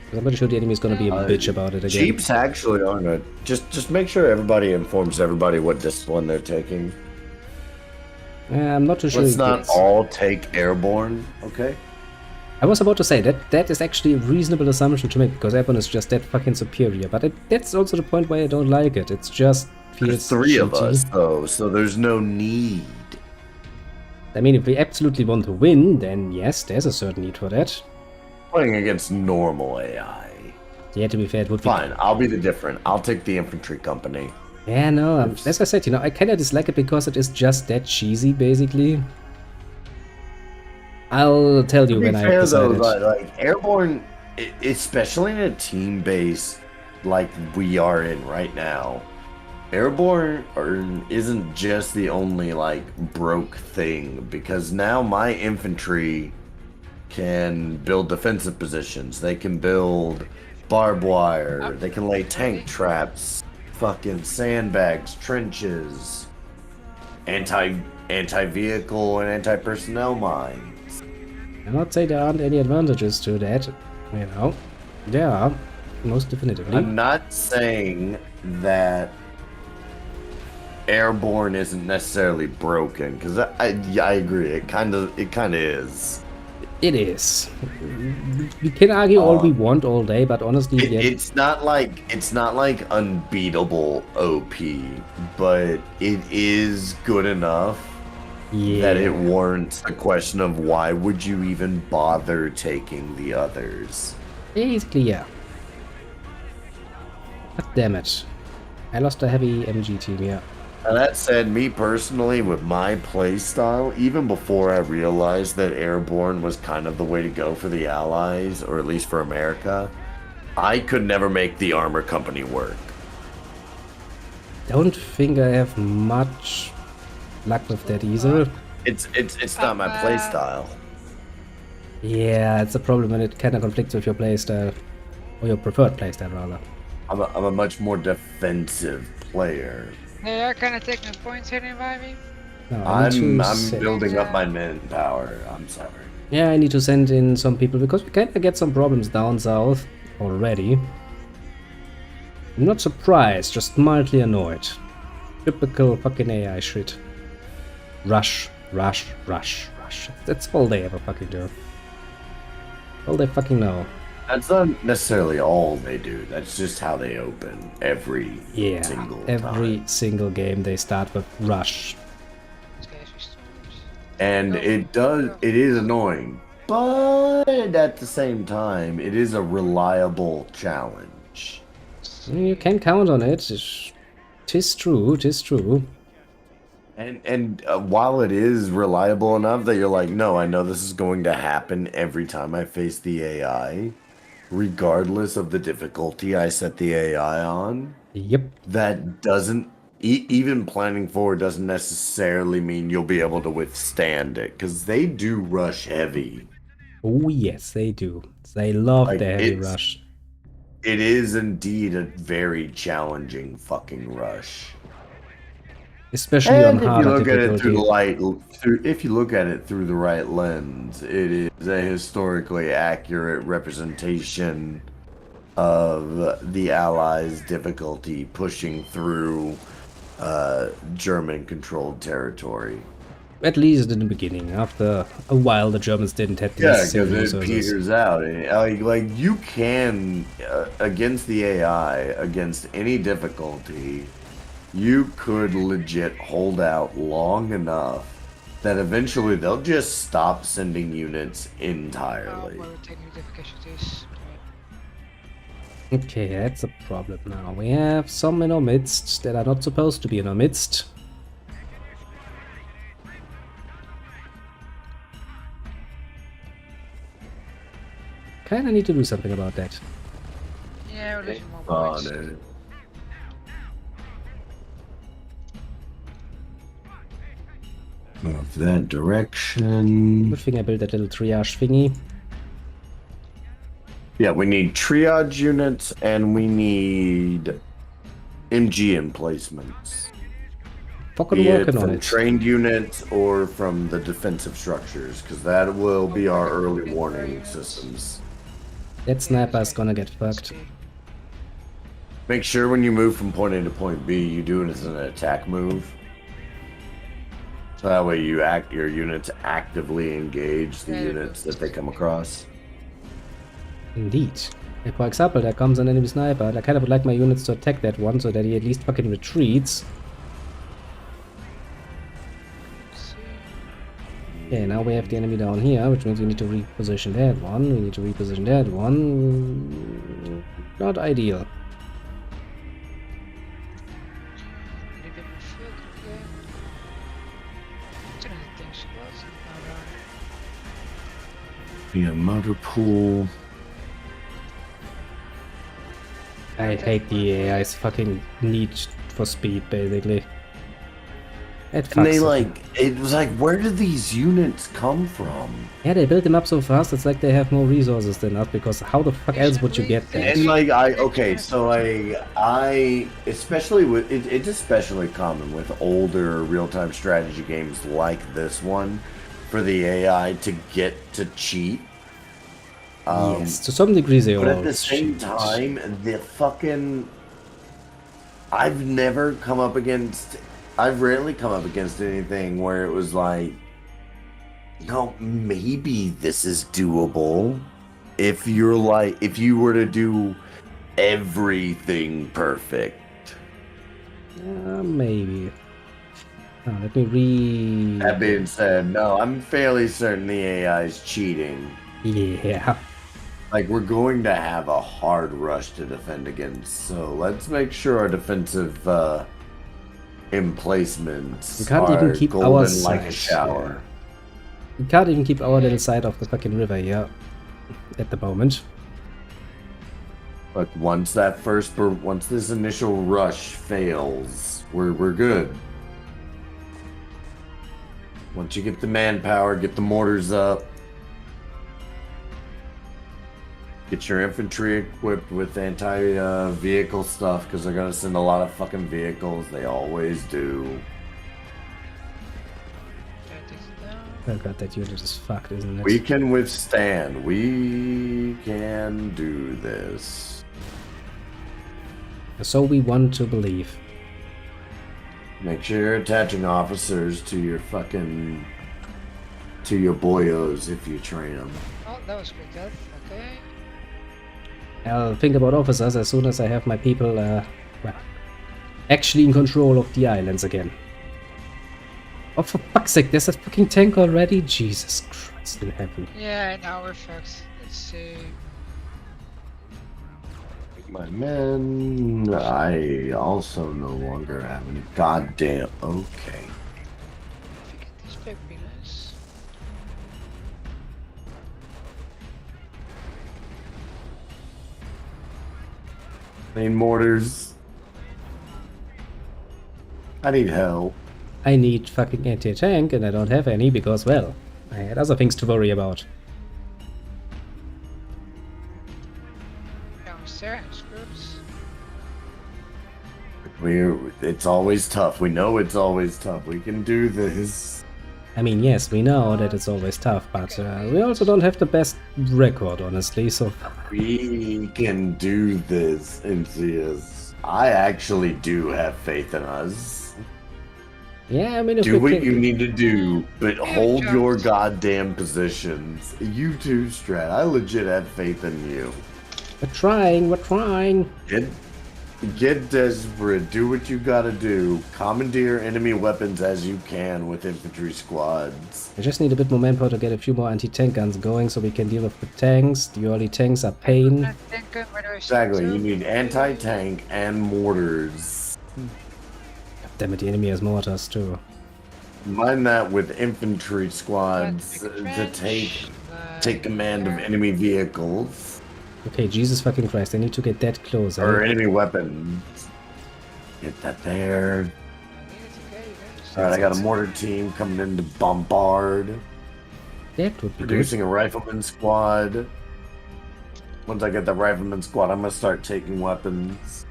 'Cause I'm pretty sure the enemy's gonna be a bitch about it again. Jeeps actually aren't a... Just make sure everybody informs everybody what discipline they're taking. I'm not too sure. Let's it not gets. all take airborne, okay? I was about to say that is actually a reasonable assumption to make because airborne is just that fucking superior. But that's also the point why I don't like it. It's just feels There's three of cheaty. us, though, so there's no need. I mean, if we absolutely want to win, then yes, there's a certain need for that. Playing against normal AI. Yeah, to be fair, it would be Fine, I'll be the different. I'll take the infantry company. Yeah, no, as I said, you know, I kind of dislike it because it is just that cheesy, basically. I'll tell you To be when I fair, though, decided. like Airborne, especially in a team base like we are in right now, isn't just the only like broke thing, because now my infantry can build defensive positions. They can build barbed wire. They can lay tank traps, fucking sandbags, trenches, anti-vehicle and anti-personnel mines. I'll not say there aren't any advantages to that. You know, there are, most definitively. I'm not saying that Airborne isn't necessarily broken, because I agree. It kind of is. It is. We can argue all we want all day, but honestly, yeah, It's not like unbeatable OP, but it is good enough that it warrants a question of why would you even bother taking the others? basically, yeah. God damn it. I lost a heavy MG team, yeah. And that said, me personally, with my playstyle, even before I realized that Airborne was kind of the way to go for the Allies, or at least for America, I could never make the armor company work. Don't think I have much luck with that either. It's not my playstyle. Yeah, it's a problem when it kind of conflicts with your playstyle. Or your preferred playstyle, rather. I'm a much more defensive player. Yeah, you're kind of taking points hitting by me. No, I need I'm to building up my manpower. I'm sorry. Yeah, I need to send in some people because we kind of get some problems down south already. I'm not surprised, just mildly annoyed. Typical fucking AI shit. Rush, rush, rush, rush. That's all they ever fucking do. All they fucking know. That's not necessarily all they do. That's just how they open every single time. Single game they start with rush. And it is annoying, but at the same time, it is a reliable challenge. You can count on it. Tis true, tis true. And while it is reliable enough that you're like, no, I know this is going to happen every time I face the AI, regardless of the difficulty I set the AI on. Yep. That doesn't, even planning forward doesn't necessarily mean you'll be able to withstand it, because they do rush heavy. Oh yes, they do. They love the heavy rush. It is indeed a very challenging fucking rush. Especially on harder difficulty. If you look at it through the right lens, it is a historically accurate representation of the Allies' difficulty pushing through German-controlled territory. At least in the beginning. After a while, the Germans didn't have the necessary because it resources. peters out. And, like you can against the AI, against any difficulty, you could legit hold out long enough that eventually they'll just stop sending units entirely. Okay, that's a problem now. We have some in our midst that are not supposed to be in our midst. Kinda need to do something about that. Yeah, we're losing more points. Move that direction. Good thing I built that little triage thingy. Yeah, we need triage units and we need MG emplacements. Fucking working on it. Trained units or from the defensive structures, because that will be our early warning systems. That sniper's gonna get fucked. Make sure when you move from point A to point B, you do it as an attack move. So that way your units actively engage the units that they come across. Indeed. If, for example, there comes an enemy sniper, I kind of would like my units to attack that one so that he at least fucking retreats. Okay, now we have the enemy down here, which means we need to reposition that one. We need to reposition that one. Not ideal. again. Toen het ding squad. Be a motor pool. I hate the AI's fucking need for speed, basically. It And they fucks like, it was like, where did these units come from? Yeah, they build them up so fast, it's like they have more resources than us, because how the fuck else would you get that? And like, I especially with, it's especially common with older real-time strategy games like this one, for the AI to get to cheat. Yes, to some degree they But all at the same cheat. time, the fucking... I've rarely come up against anything where it was like, no, maybe this is doable. If you were to do everything perfect. Maybe. Oh, let me read. That being said, no, I'm fairly certain the AI is cheating. Yeah. Like, we're going to have a hard rush to defend against, so let's make sure our defensive emplacements We can't even are keep our golden like a sides, shower. We can't even keep our little side of the fucking river here at the moment. But once this initial rush fails, we're good. Once you get the manpower, get the mortars up, get your infantry equipped with anti-vehicle stuff, because they're gonna send a lot of fucking vehicles. They always do. Oh god, that unit is fucked, isn't it? We can withstand. We can do this. So we want to believe. Make sure you're attaching officers to your boyos if you train them. Oh, that was quick death. Okay. I'll think about officers as soon as I have my people, well, actually in control of the islands again. Oh, for fuck's sake, there's a fucking tank already? Jesus Christ in heaven. Yeah, now we're fucked. Let's see. My men, I also no longer have any goddamn. Okay. If you get these pepiness. I need mortars. I need help. I need fucking anti-tank and I don't have any because, well, I had other things to worry about. Downstairs, screws. It's always tough. We know it's always tough. We can do this. I mean, yes, we know that it's always tough, but we also don't have the best record, honestly, so... We can do this, Incius. I actually do have faith in us. Yeah, I mean, if Do we what you can... need to do, but hold your goddamn positions. You too, Strat. I legit have faith in you. We're trying. Get desperate. Do what you gotta do. Commandeer enemy weapons as you can with infantry squads. I just need a bit more manpower to get a few more anti-tank guns going so we can deal with the tanks. The early tanks are pain. Exactly. You need anti-tank and mortars. Damn it, the enemy has mortars too. Combine that with infantry squads to take command of enemy vehicles. Okay, Jesus fucking Christ, I need to get that close. Or enemy weapons. Get that there. Alright, I got a mortar team coming in to bombard. That would be Producing a rifleman squad. Once I get the rifleman squad, I'm gonna start taking weapons.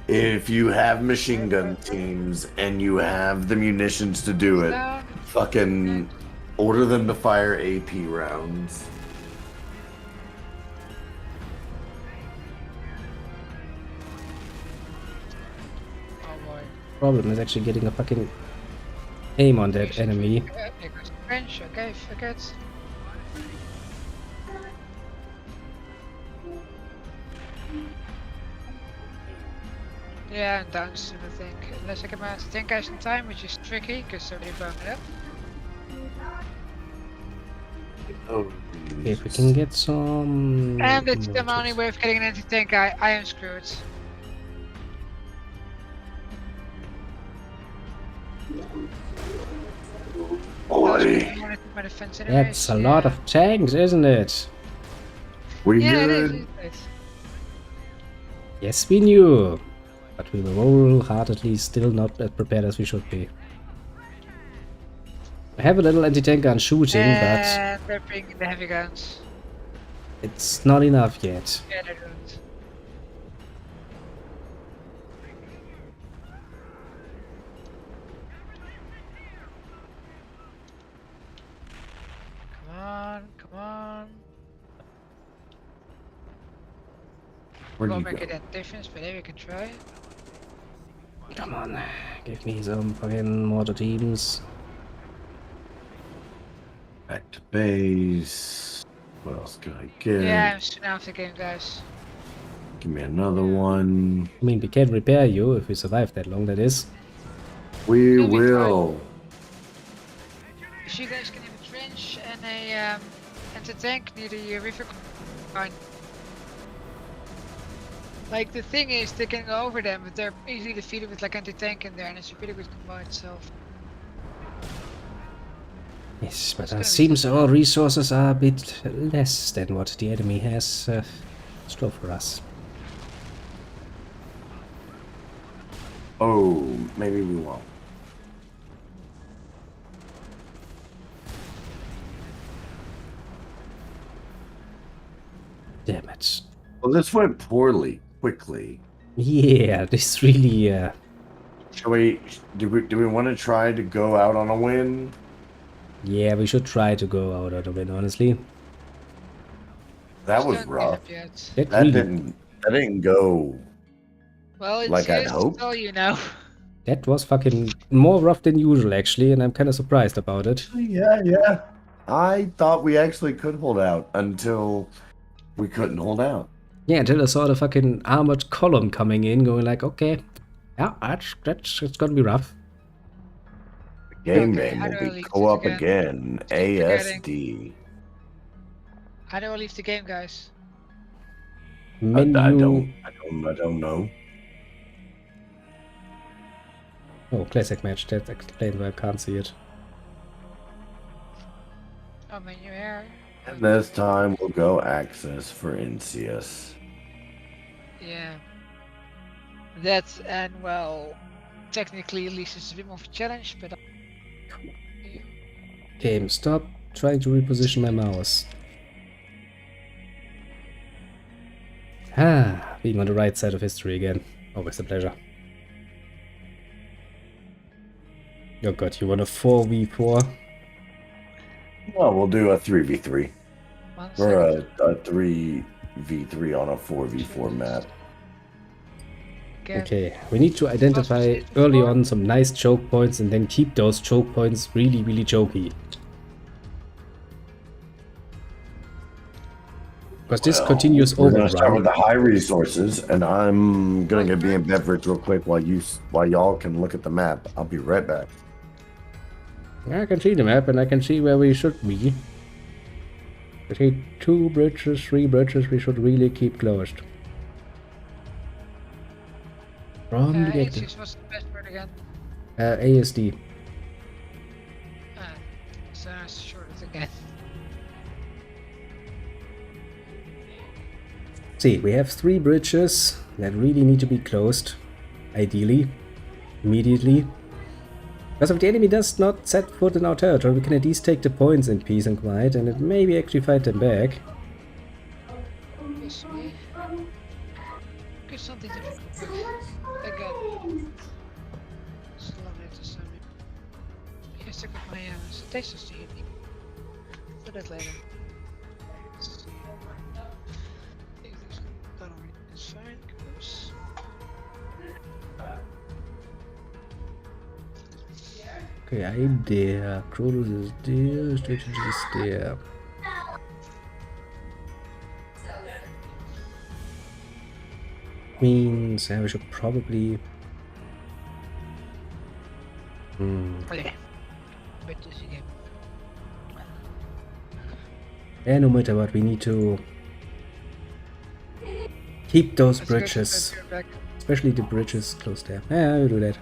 If you have machine gun teams and you have the munitions to do it, fucking order them to fire AP rounds. Problem is actually getting a fucking aim on that enemy. French, okay, forget. Yeah, I'm down soon, I think. Unless I can manage 10 guys in time, which is tricky, because they're really blowing it up. Oh, If we can get some... And it's the only way of getting an anti-tank guy, I am screwed. Boy, My defense anyways, That's a lot of tanks, isn't it? we Yeah, it good? is. Yes, we knew. But we were wholeheartedly still not as prepared as we should be. I have a little anti-tank gun shooting, but And they're bringing the heavy guns. it's not enough yet. Yeah, they're doing it. Come on, come on. Where do Won't you make go? it that difference, but maybe we can try. Come on, give me some fucking mortar teams. Back to base. What else can I get? Yeah, I'm soon off the game, guys. Give me another one. I mean, we can repair you if we survive that long, that is. We It'll be will. If you guys can have a trench and a anti-tank near the river, fine. Like the thing is, they can go over them, but they're easily defeated with like anti-tank in there, and it's a pretty good combo itself. Yes, but It's it gonna be seems our resources are a bit less than what the enemy has in store for us. Oh, maybe we won't. Damn it. Well, this went poorly, quickly. Yeah, this really... Shall we? Do we want to try to go out on a win? Yeah, we should try to go out of the win, honestly. That Just was don't give rough. up yet. That That really... didn't go. Well, it's Like I'd yours to hoped. tell you now. That was fucking more rough than usual, actually, and I'm kind of surprised about it. Yeah. I thought we actually could hold out until we couldn't hold out. Yeah, until I saw the fucking armored column coming in, going like, okay, yeah, it's gonna be rough. The game Okay, name how will do I be leave co-op this again. Keep ASD. How do I leave the game, guys? Menu... I don't know. Oh, classic match. That explains why I can't see it. Oh, menu here. And this time we'll go access for NCS. Yeah. That and well, technically at least it's a bit more of a challenge, but Game, stop trying to reposition my mouse. Ah, being on the right side of history again. Always a pleasure. Oh god, you want a 4v4? Well, we'll do a 3v3. 1 Or second. a 3v3 on a 4v4 map. Again. Okay, we need to identify early on some nice choke points and then keep those choke points really, really chokey. Because this Well, continuous We're gonna start with overrun. the high resources, and I'm gonna get me a beverage real quick while y'all can look at the map. I'll be right back. I can see the map and I can see where we should be. I see 2 bridges, 3 bridges we should really keep closed. From the get Aces, what's the best word again? ASD. So that's shorted again. See, we have 3 bridges that really need to be closed. Ideally. Immediately. Because if the enemy does not set foot in our territory, we can at least take the points in peace and quiet, and it maybe actually fight them back. Obviously. Get something difficult. Again. It's lovely to see me. Yeah, stick with my taste to you. Do that later. It's fine, goes. Okay, I'm there. Cronos is there. Strategy is there. Means we should probably. Okay. Bit dizzy game. Yeah, no matter what, we need to keep those Let's go to bridges, the back. especially the bridges close there. Yeah, I'll do that.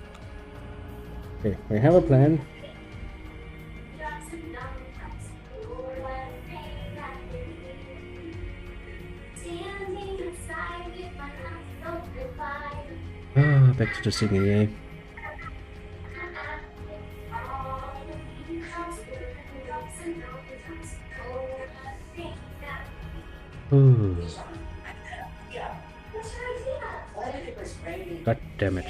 Okay, we have a plan. Ah, back to the singing, eh? Ooh. God damn it.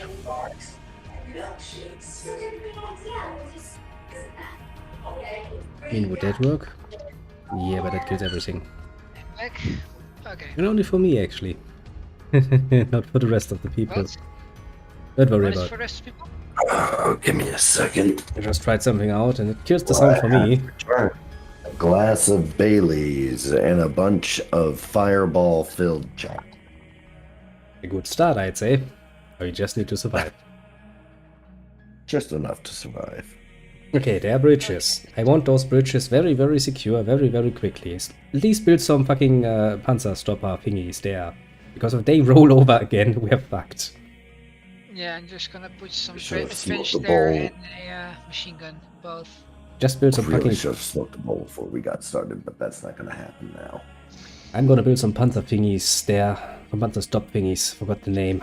I mean, would that work? Yeah, but that kills everything. Back. Okay. And only for me, actually. Not for the rest of the people. What? Don't worry What is about for it. the rest of people? Give me a second. I just tried something out and it kills the sound for me. A glass of Bailey's and a bunch of fireball-filled chocolate. A good start, I'd say. Or you just need to survive. Just enough to survive. Okay, there are bridges. I want those bridges very, very secure, very, very quickly. At least build some fucking panzer stopper thingies there. Because if they roll over again, we're fucked. Yeah, I'm just gonna put some Should've trench smoked the there bowl. and a machine gun, both. Just build some Really fucking... should have smoked the bowl before we got started, but that's not gonna happen now. I'm gonna build some panzer thingies there. Some panzer stop thingies. Forgot the name.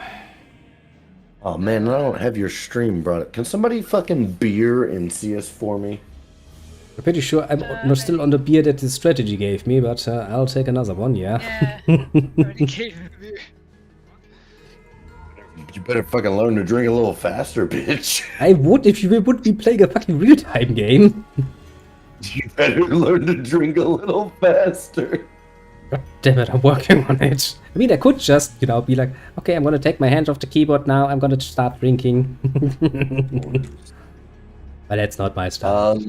Oh man, I don't have your stream brought up. Can somebody fucking beer in CS for me? I'm pretty sure I'm not still on the beer that the strategy gave me, but I'll take another one, yeah. Yeah, already gave him a beer. You better fucking learn to drink a little faster, bitch. I would if you would be playing a fucking real-time game. You better learn to drink a little faster. God damn it, I'm working on it. I mean, I could just, you know, be like, okay, I'm gonna take my hands off the keyboard now, I'm gonna start drinking. But that's not my style.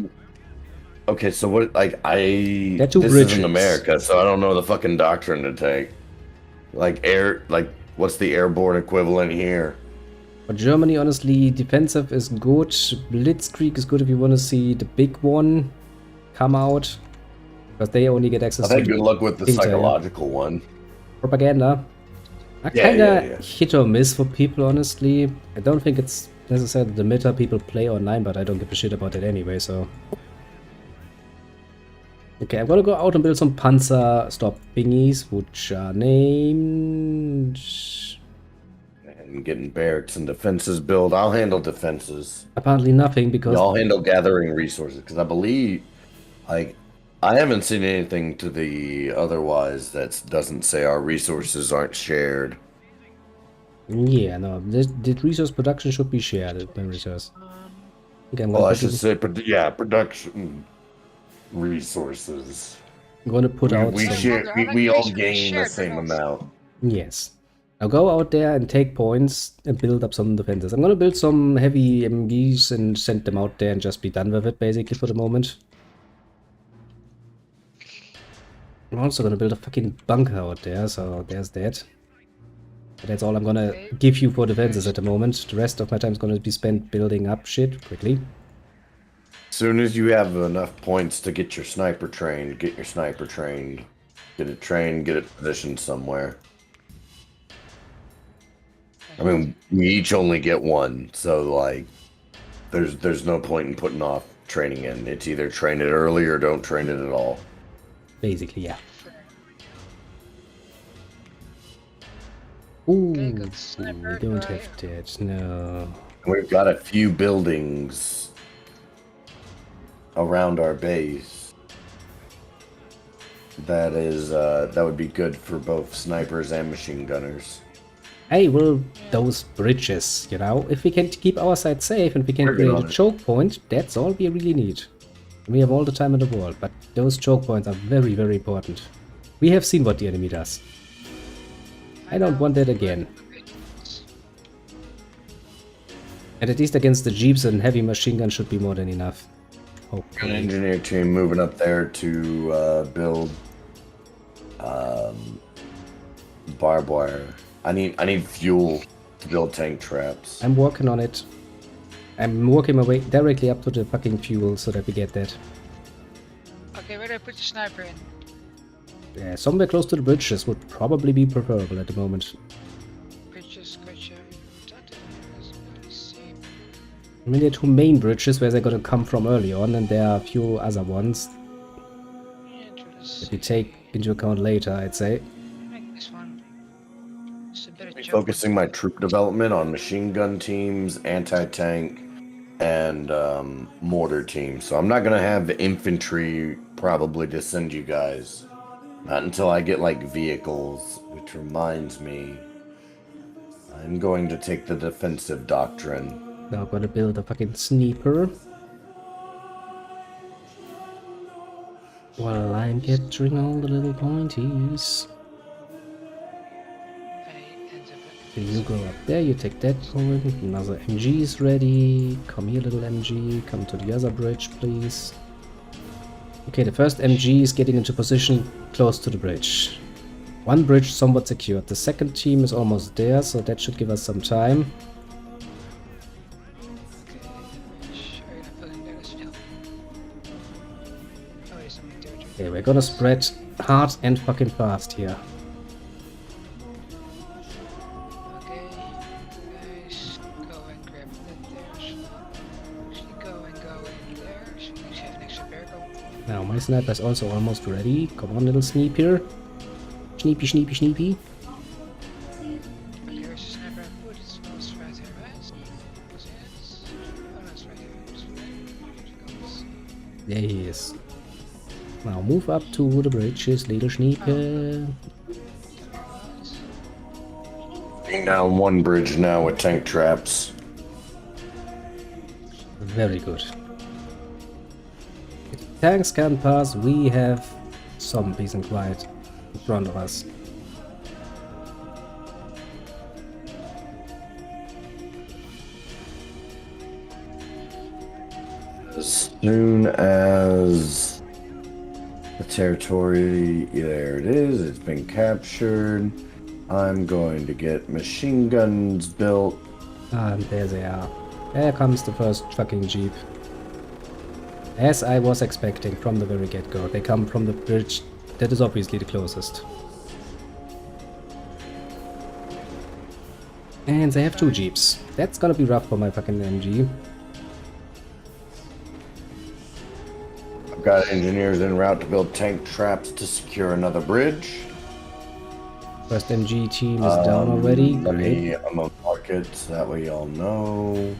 Okay, so what, like, They're two this bridges. isn't America, so I don't know the fucking doctrine to take. Like, what's the airborne equivalent here? For Germany, honestly, defensive is good. Blitzkrieg is good if you want to see the big one come out. Because they only get access I've had to good luck with the things, psychological one. propaganda. Are Yeah, kinda yeah. hit or miss for people, honestly. I don't think it's necessarily the meta people play online, but I don't give a shit about it anyway, so... Okay, I'm gonna go out and build some panzer stop thingies, which are named... And getting barracks and defenses built. I'll handle defenses. Apparently nothing, because... Y'all handle gathering resources, because I believe, like, I haven't seen anything to the otherwise that doesn't say our resources aren't shared. Yeah, no, the resource production should be shared, the resource. Okay, I'm Well, I gonna should say, production resources. I'm gonna put out We some... share. I like We all resources gain the shared, same but also- amount. Yes. I'll go out there and take points and build up some defenses. I'm gonna build some heavy MGs and send them out there and just be done with it, basically, for the moment. I'm also gonna build a fucking bunker out there, so there's that. But that's all I'm gonna give you for defenses at the moment. The rest of my time is gonna be spent building up shit quickly. As soon as you have enough points to get your sniper trained, get your sniper trained. Get it trained, get it positioned somewhere. I mean, we each only get one, so like, there's no point in putting off training in. It's either train it early or don't train it at all. Basically, yeah. Ooh, Okay, good sniper, we don't right. have that, no. We've got a few buildings around our base. That would be good for both snipers and machine gunners. Hey, well, those bridges, you know, if we can keep our side safe and we can Working create on a it. choke point, that's all we really need. We have all the time in the world, but those choke points are very, very important. We have seen what the enemy does. I don't want that again. And at least against the jeeps and heavy machine gun should be more than enough. An Hopefully. engineer team moving up there to build barbed wire. I need fuel to build tank traps. I'm working on it. I'm working my way directly up to the fucking fuel so that we get that. Okay, where do I put the sniper in? Yeah, somewhere close to the bridges would probably be preferable at the moment. Bridges, gotcha. Let's see. I mean, there are two main bridges where they're gonna come from early on, and there are a few other ones Yeah, true, let's that we see. take into account later, I'd say. Make this one. It's a bit of jump. Focusing my troop development on machine gun teams, anti-tank, and mortar teams. So I'm not gonna have infantry probably to send you guys. Not until I get like vehicles, which reminds me, I'm going to take the defensive doctrine. Now I'm gonna build a fucking sniper. While I'm capturing all the little pointies. So you go up there, you take that point, another MG is ready. Come here, little MG, come to the other bridge, please. Okay, the first MG is getting into position close to the bridge. One bridge somewhat secured. The second team is almost there, so that should give us some time. Okay, we're gonna spread hard and fucking fast here. Okay, guys, go and grab that there. Actually, go in there. So we have an extra barrel. Now my sniper is also almost ready. Come on, little sniper. Sneepy, sneepy, sneepy. But here's a sniper. Oh, it's right here, right? Was it? Oh, no, it's right here. There he is. Now move up to the bridges, little sneaker. Being down one bridge now with tank traps. Very good. If tanks can't pass, we have some peace and quiet in front of us. As soon as the territory, there it is, it's been captured. I'm going to get machine guns built. And there they are. There comes the first fucking jeep. As I was expecting from the very get-go. They come from the bridge that is obviously the closest. And they have two jeeps. That's gonna be rough for my fucking MG. I've got engineers en route to build tank traps to secure another bridge. First MG team is down already. Let Great. me, I'm gonna mark it so that way y'all know.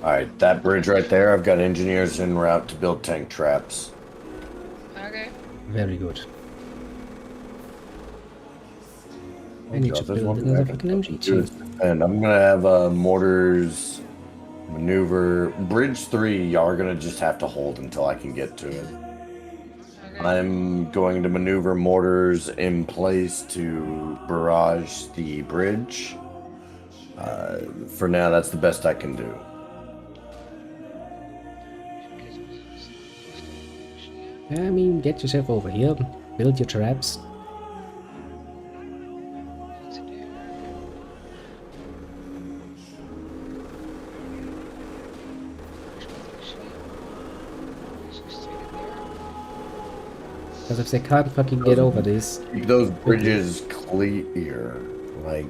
Alright, that bridge right there, I've got engineers en route to build tank traps. Okay. Very good. I need to God, there's build one another back. fucking MG team. And I'm gonna have mortars maneuver. Bridge 3, y'all are gonna just have to hold until I can get to it. I'm going to maneuver mortars in place to barrage the bridge. For now, that's the best I can do. I mean, get yourself over here. Build your traps. Because if they can't fucking get over this, Keep those bridges clear. Like,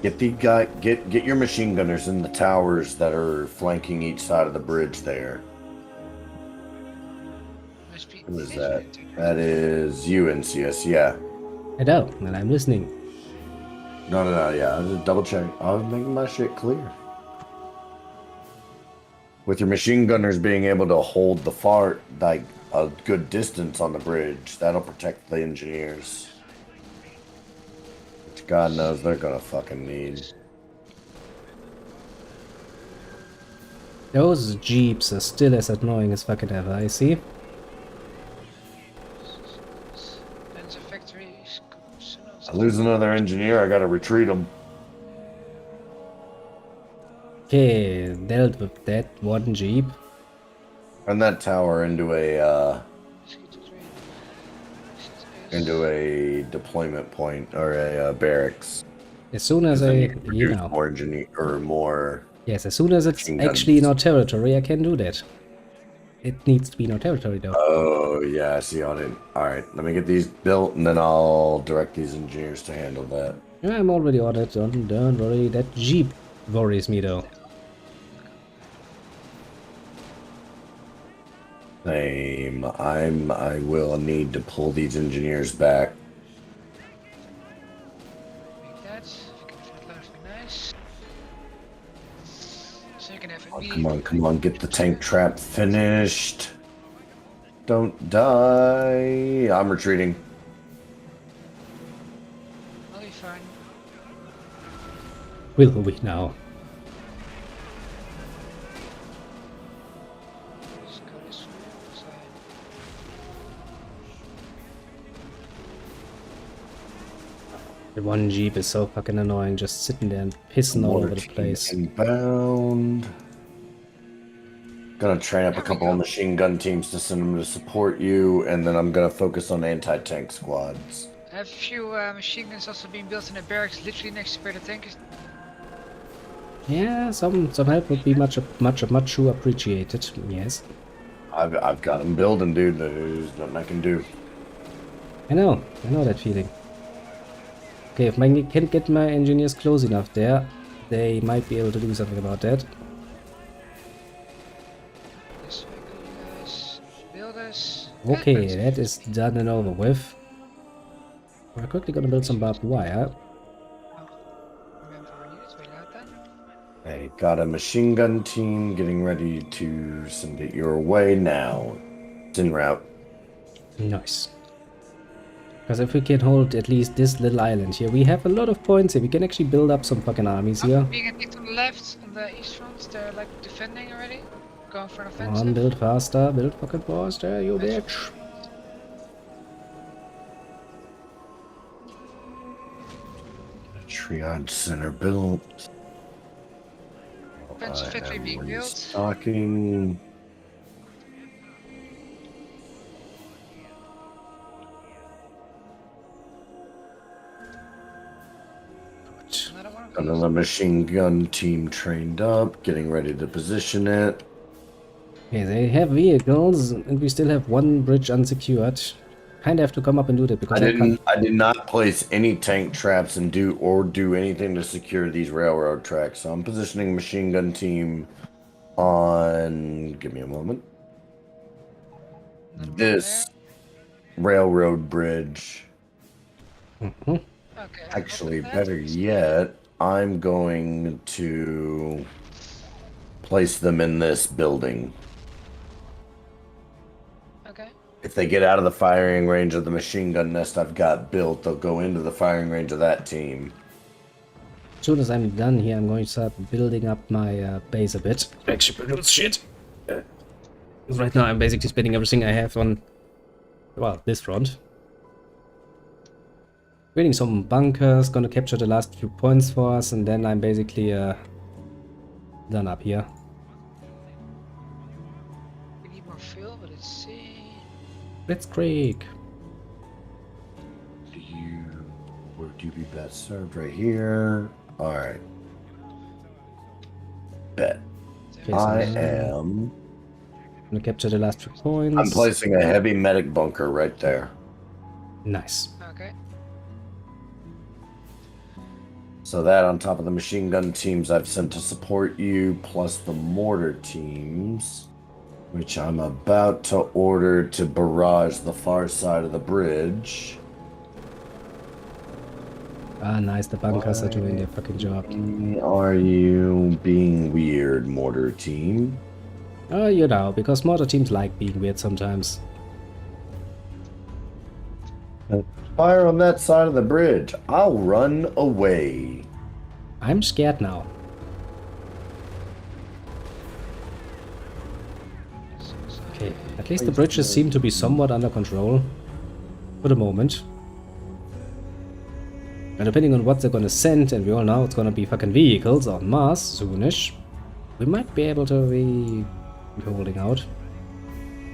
get your machine gunners in the towers that are flanking each side of the bridge there. Who is that? That is you, NCS, yeah. I know, and I'm listening. No, yeah. I was just double check. I was making my shit clear. With your machine gunners being able to hold the fart like a good distance on the bridge, that'll protect the engineers. Which God knows they're gonna fucking need. Those jeeps are still as annoying as fucking ever, I see. I lose another engineer, I gotta retreat them. Okay, dealt with that one jeep. Turn that tower into a deployment point or a barracks. As soon as Then I, you can you produce know, more engineer or more. yes, as soon as it's machine actually in guns. our territory, I can do that. It needs to be in our territory, though. Oh, yeah, I see on it. All right, let me get these built, and then I'll direct these engineers to handle that. Yeah, I'm already on it. Don't worry. That Jeep worries me, though. Same. I will need to pull these engineers back. Make that. If you can fit that would be nice. So you can have a Oh, meeting. come on, get the tank trap finished. Don't die. I'm retreating. I'll be fine. Will we now? Let's go this way. The one Jeep is so fucking annoying, just sitting there and pissing all over the place. Inbound. Gonna train up a There we couple go. of machine gun teams to send them to support you, and then I'm gonna focus on anti-tank squads. I have a few machine guns also being built in the barracks, literally next to where the tank is. Yeah, some help would be much appreciated. Yes, I've got them building, dude. There's nothing I can do. I know that feeling. Okay, if I can get my engineers close enough there, they might be able to do something about that. This way go, you guys. Build us. Okay, that is done and over with. We're quickly gonna build some barbed wire. Remember we need it, we got that. I got a machine gun team getting ready to send it your way now. It's en route. Nice. Because if we can hold at least this little island here, we have a lot of points here. We can actually build up some fucking armies here. Being attacked on the left, on the east front, they're like defending already. Going for an Come on, offensive. build faster, build fucking faster, you bitch. Triage center built. Offensive I factory am being built. restocking. Another one of these. Another machine gun team trained up, getting ready to position it. Okay, they have vehicles, and we still have one bridge unsecured. Kinda have to come up and do that because I can't. I did not place any tank traps and do anything to secure these railroad tracks. So I'm positioning machine gun team on. Give me a moment. Another one This railroad bridge. Mhm. there. Okay. I'll Actually, open that. better yet, I'm going to place them in this building. Okay. If they get out of the firing range of the machine gun nest I've got built, they'll go into the firing range of that team. As soon as I'm done here, I'm going to start building up my base a bit. Actually, produce shit. 'Cause right now, I'm basically spending everything I have on, well, this front. Building some bunkers, gonna capture the last few points for us, and then I'm basically done up here. We need more fuel, but let's see. Let's Creek. Where do you be best served? Right here. All right. Bet. Okay, I so am. gonna capture the last few points. I'm placing a heavy medic bunker right there. Nice. Okay. So that on top of the machine gun teams I've sent to support you, plus the mortar teams, which I'm about to order to barrage the far side of the bridge. Ah, nice. The bunkers are doing their fucking job. Are you being weird, mortar team? Oh, you know, because mortar teams like being weird sometimes. Fire on that side of the bridge. I'll run away. I'm scared now. Okay, at least the bridges seem to be somewhat under control. For the moment. And depending on what they're gonna send, and we all know it's gonna be fucking vehicles on Mars soonish, we might be able to be holding out.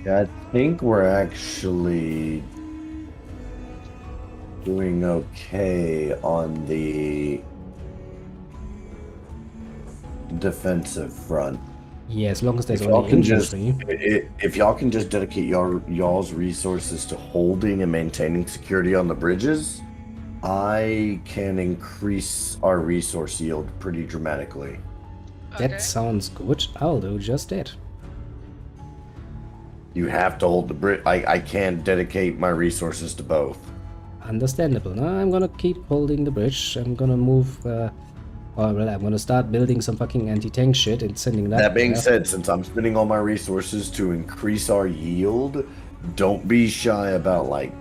Yeah, I think we're actually doing okay on the defensive front. Yeah, as long as there's If y'all only can just, infantry. if y'all can just dedicate y'all's resources to holding and maintaining security on the bridges, I can increase our resource yield pretty dramatically. That Okay. sounds good. I'll do just that. You have to hold the bridge. I can't dedicate my resources to both. Understandable. Now I'm gonna keep holding the bridge. I'm gonna move, well, I'm gonna start building some fucking anti-tank shit and sending That that being there. said, since I'm spending all my resources to increase our yield, don't be shy about like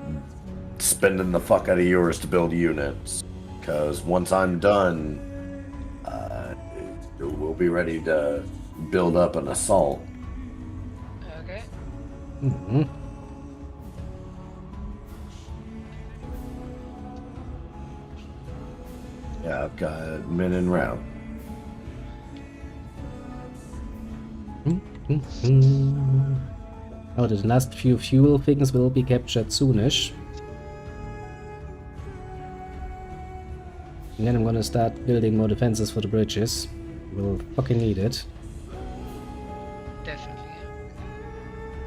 spending the fuck out of yours to build units. Because once I'm done, we'll be ready to build up an assault. Okay. Hmm. Yeah, I've got men en route. Oh, the last few fuel things will be captured soonish. And then I'm gonna start building more defenses for the bridges. We'll fucking need it. Definitely.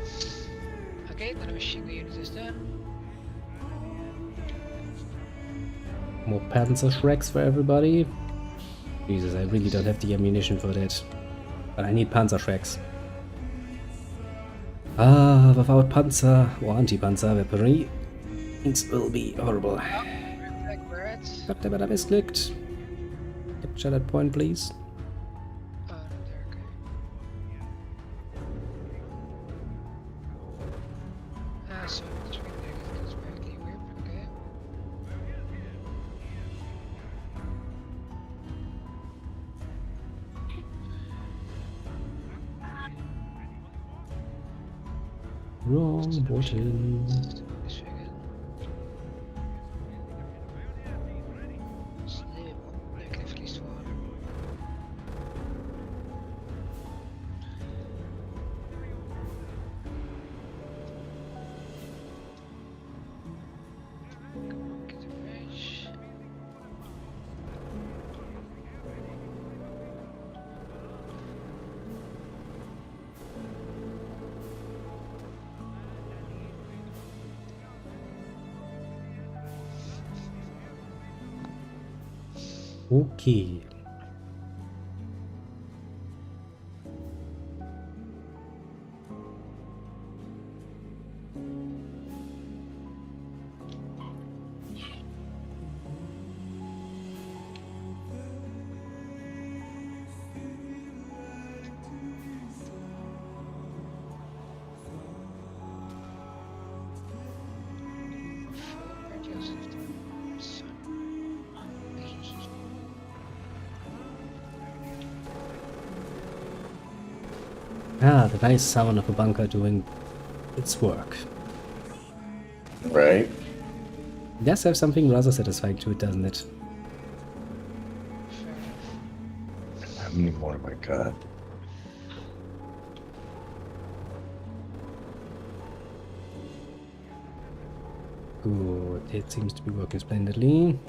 Yeah. Okay, then the machine gun unit is done. More Panzer Shreks for everybody. Jesus, I really don't have the ammunition for that. But I need Panzer Shreks. Ah, without Panzer or Anti-Panzer weaponry, things will be horrible. Back where at? God damn it, I misclicked. Capture that point, please. Oh, no, there. Okay. So it's really negative. It's barely weird. Okay. Wrong button. This way again. Sneeuwbal. Ik heb verlies voor. Get the bridge. Okay. Ah, the nice sound of a bunker doing its work. Right? It does have something rather satisfying to it, doesn't it? How many more have I got? Good, it seems to be working splendidly.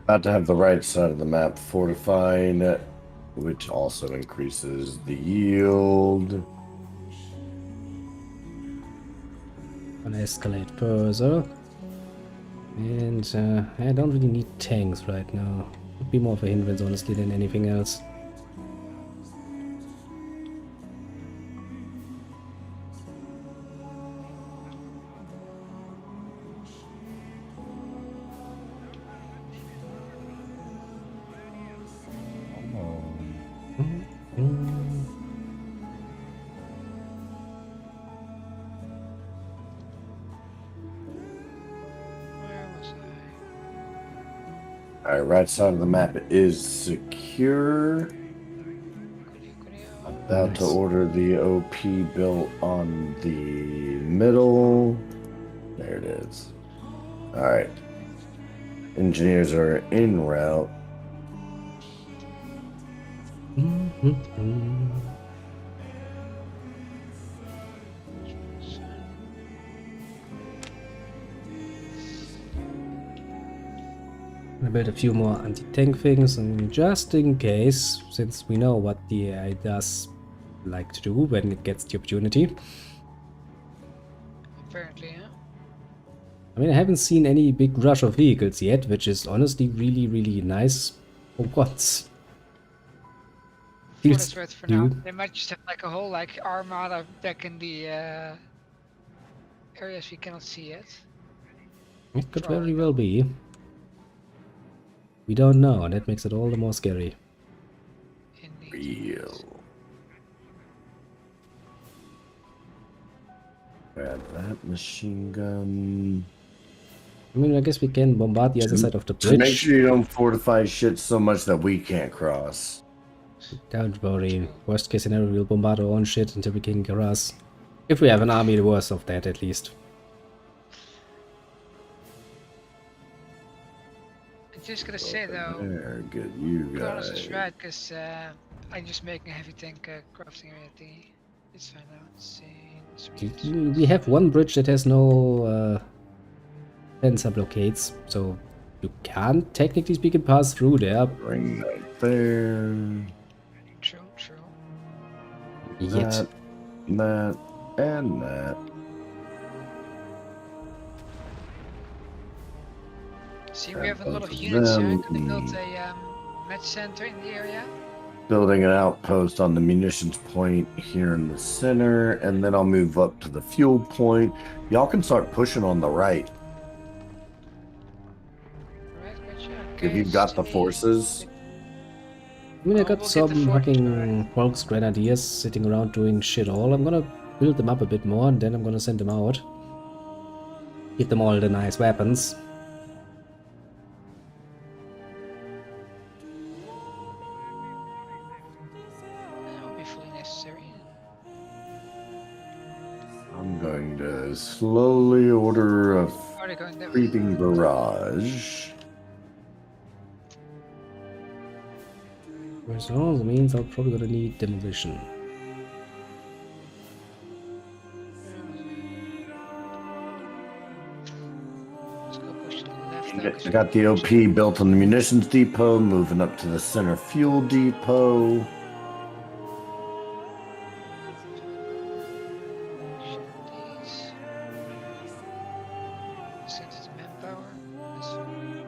About to have the right side of the map fortified, which also increases the yield. Gonna escalate further. And I don't really need tanks right now. Would be more of a hindrance, honestly, than anything else. Where was I? Alright, right side of the map is secure. About to Nice. order the OP built on the middle. There it is. Alright. Engineers are en route. build a few more anti-tank things, and just in case, since we know what the AI does like to do when it gets the opportunity. Apparently, yeah. I mean, I haven't seen any big rush of vehicles yet, which is honestly really, really nice for once. For Feels what's worth for now. new. They might just have like a whole like armada back in the areas we cannot see yet. It could For all very we well know. be. We don't know, and that makes it all the more scary. Indeed. Real. Grab that machine gun. I mean, I guess we can bombard the other side of the Just make bridge. sure you don't fortify shit so much that we can't cross. Don't worry. Worst case scenario, we'll bombard our own shit until we can cross. If we have an army worth of that, at least. I'm just gonna say though, There, good, you Cronos guys. is right, because I'm just making a heavy tank crafting area thingy. It's fine now. Let's see. We have one bridge that has no sensor blockades, so you can't technically speaking pass through there Bring that there. True, true. yet. That, and that. See, we have a lot of Both of units here. them. Could they build a med center in the area? Building an outpost on the munitions point here in the center, and then I'll move up to the fuel point. Y'all can start pushing on the right. Right, gotcha. If Okay, you've got the city. forces. I mean, I Oh, got we'll get the some fort fucking Volks Grenadiers sitting around doing shit all. I'm gonna build them up a bit more, and then I'm gonna send them out. Get them all the nice weapons. That will be fully necessary. I'm going to slowly order a Are they going that way? creeping barrage. Which also means I'm probably gonna need demolition. Let's go push to the left. though, 'cause I got the OP built on the munitions depot, moving up to the center fuel depot. these. Send it to manpower. That's fine.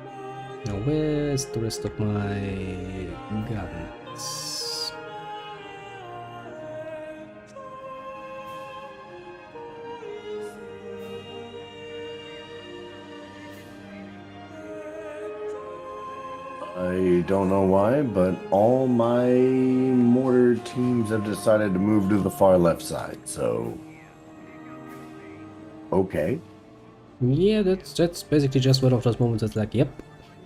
Now, where's the rest of my guns? I don't know why, but all my mortar teams have decided to move to the far left side, so okay. Yeah, that's basically just one of those moments that's like, yep,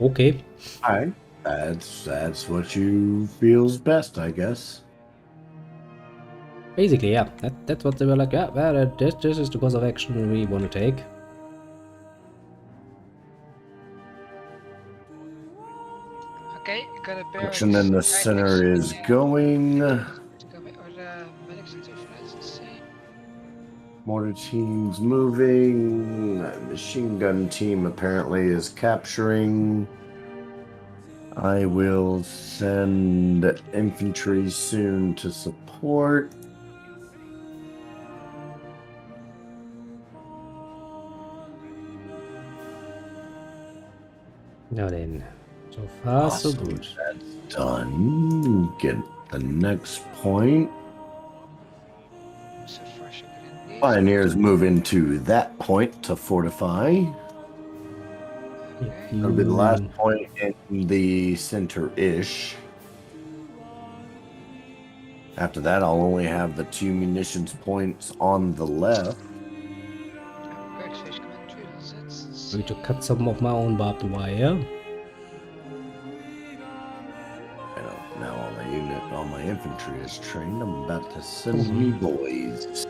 okay. Alright. That's what you feels best, I guess. Basically, yeah, that's what they were like, yeah, well, this is the course of action we want to take. Okay, got a barrel. Action in the center is going. Mortar team's moving. Machine gun team apparently is capturing. I will send infantry soon to support. Now then, so far so Awesome. good. That's done. Get the next point. So far, so good indeed. Pioneers move into that point to fortify. Okay. That'll be the last point in the center-ish. After that, I'll only have the 2 munitions points on the left. Upgrade fish commentary, let's Going to cut some of my own barbed wire. Now all my infantry is trained. I'm about to send me boys.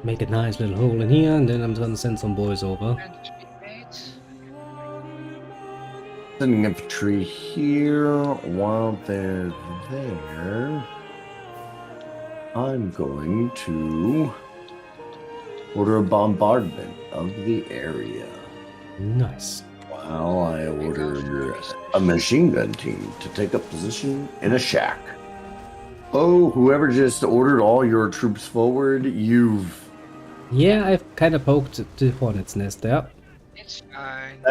Make a nice little hole in here, and then I'm gonna send some boys over. And to be made. Sending infantry here. While they're there, I'm going to order a bombardment of the area. Nice. While Now I order a machine gun team to take up position in a shack. Oh, whoever just ordered all your troops forward, you've... Yeah, I've kind of poked the hornet's nest there. It's fine.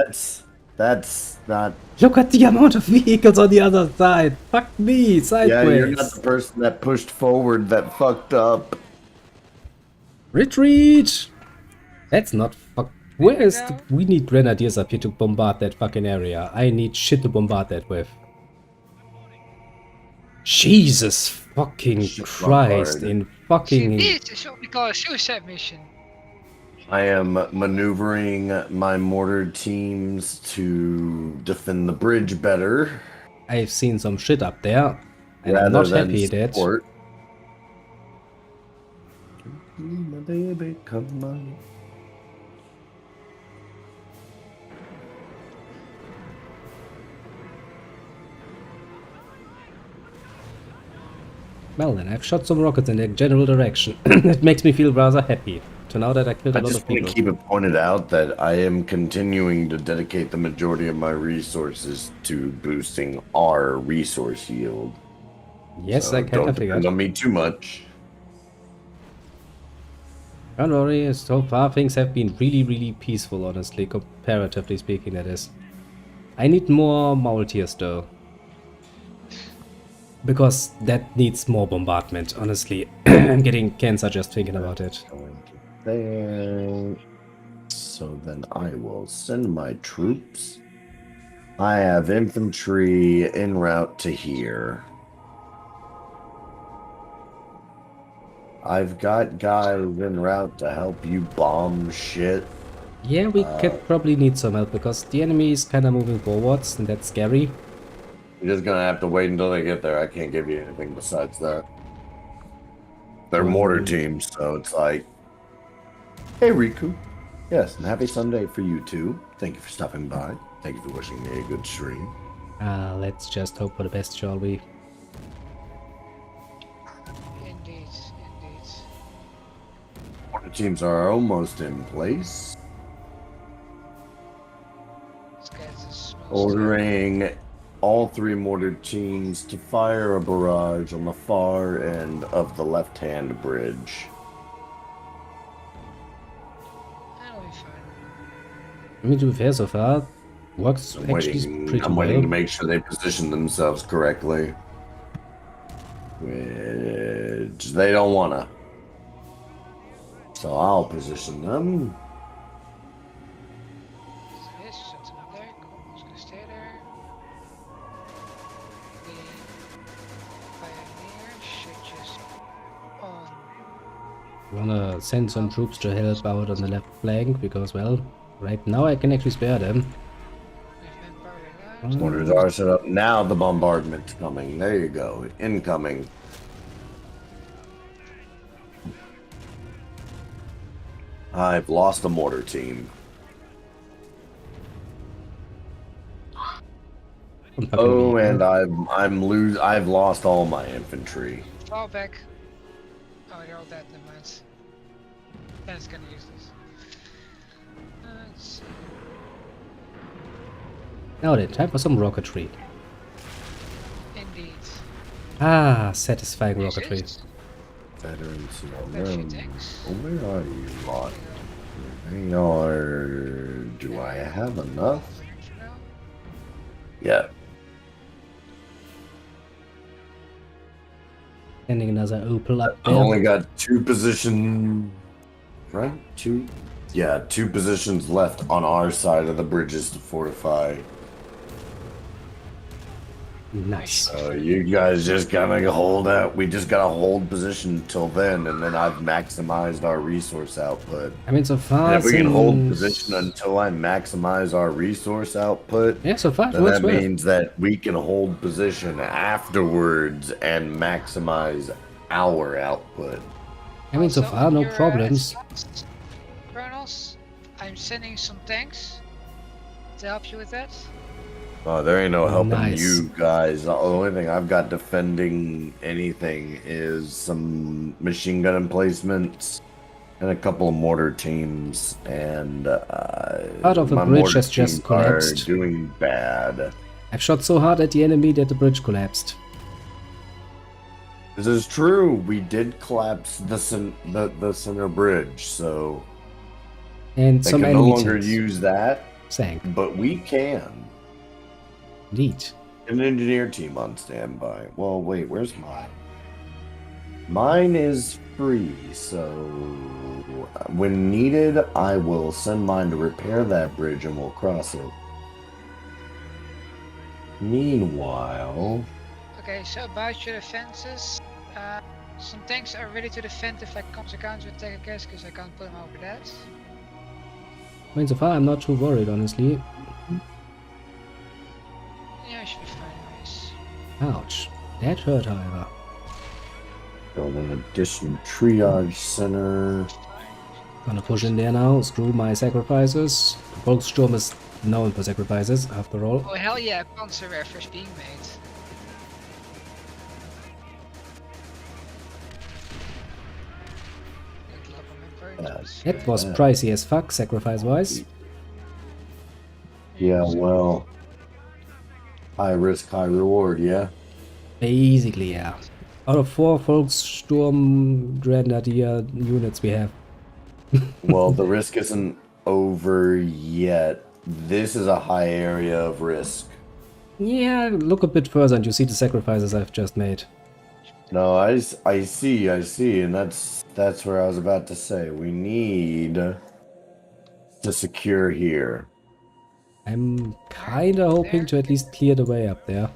That's not... Look at the amount of vehicles on the other side. Fuck me, sideways. Yeah, you're not the person that pushed forward that fucked up. Retreat! That's not fuck. Where is No. we need grenadiers up here to bombard that fucking area. I need shit to bombard that with. Jesus fucking Shit Christ bombard. in See, fucking... this is what we call a suicide mission. I am maneuvering my mortar teams to defend the bridge better. I've seen some shit up there. And rather I'm not than happy that. support. My baby, come on. Well then, I've shot some rockets in the general direction. It makes me feel rather happy to know that I killed a I lot just of want people. to keep it pointed out that I am continuing to dedicate the majority of my resources to boosting our resource yield. Yes, So I kind don't of depend figured. on me too much. Don't worry, so far things have been really peaceful, honestly, comparatively speaking, that is. I need more Maultiers though. Because that needs more bombardment, honestly. I'm getting cancer just thinking about it. Going to there. So then I will send my troops. I have infantry en route to here. I've got guys en route to help you bomb shit. Yeah, we could probably need some help because the enemy is kind of moving forwards and that's scary. You're just gonna have to wait until they get there. I can't give you anything besides that. They're mortar teams, so it's like, hey Riku. Yes, and happy Sunday for you too. Thank you for stopping by. Thank you for wishing me a good stream. Let's just hope for the best, shall we? Indeed, indeed. Mortar teams are almost in place. Let's get this small Ordering all three mortar teams to fire a barrage on the far end of the left-hand bridge. That'll be fine. I mean, to be fair, so far, works I'm actually pretty I'm waiting to well. make sure they position themselves correctly. Which they don't wanna. So I'll position them. So this, set them up there. Cool. I'm just gonna stay there. The pioneer should just on. Wanna send some troops to help out on the left flank because, well, right now I can actually spare them. We've been powdered out. Mortars are set up. Now the bombardment's coming. There you go. Incoming. I've lost a mortar team. Oh, and I've lost all my infantry. Fall back. Oh, they're all dead, never mind. Then it's gonna use this. Let's see. Now then, time for some rocketry. Indeed. Ah, satisfying This rocketry. is- Veterans There's your tanks. Where are you lot? They are... Do I have enough? For now. Yeah. Sending another Opel up I there. only got two positions... Right? Two? Yeah, two positions left on our side of the bridges to fortify. Nice. So you guys just gotta hold out. We just gotta hold position till then, and then I've maximized our resource output. I mean, so far, And if we can hold since- position until I maximize our resource output, Yeah, so far it then works that well. means that we can hold position afterwards and maximize our output. I mean, so Also, far, on no your, problems. Cronos, I'm sending some tanks to help you with that. Oh, there ain't no helping Nice. you guys. The only thing I've got defending anything is some machine gun emplacements and a couple of mortar teams, and Part of the my bridge mortar has just teams are collapsed. doing bad. I've shot so hard at the enemy that the bridge collapsed. This is true. We did collapse the center bridge, so And they some can no enemy longer tanks use that, sank. but we can. Indeed. An engineer team on standby. Well, wait, where's mine? Mine is free, so when needed, I will send mine to repair that bridge and we'll cross it. Meanwhile, Okay, so about your defenses, some tanks are ready to defend if like comes a counter-attack, I guess, because I can't put them over that. I mean, so far I'm not too worried, honestly. Yeah, I should be fine, anyways. Ouch. That hurt, however. build an additional triage center. Gonna push in there now, screw my sacrifices. Volkssturm is known for sacrifices, after all. Oh hell yeah, Panzerwerfer is being made. Good luck on my purchase. That was pricey as fuck, sacrifice-wise. Yeah, well, high risk, high reward, yeah? Basically, yeah. Out of 4 Volkssturm Grenadier units we have. Well, the risk isn't over yet. This is a high area of risk. Yeah, look a bit further and you see the sacrifices I've just made. No, I see, and that's where I was about to say. We need to secure here. I'm kinda hoping to at least clear the way up there.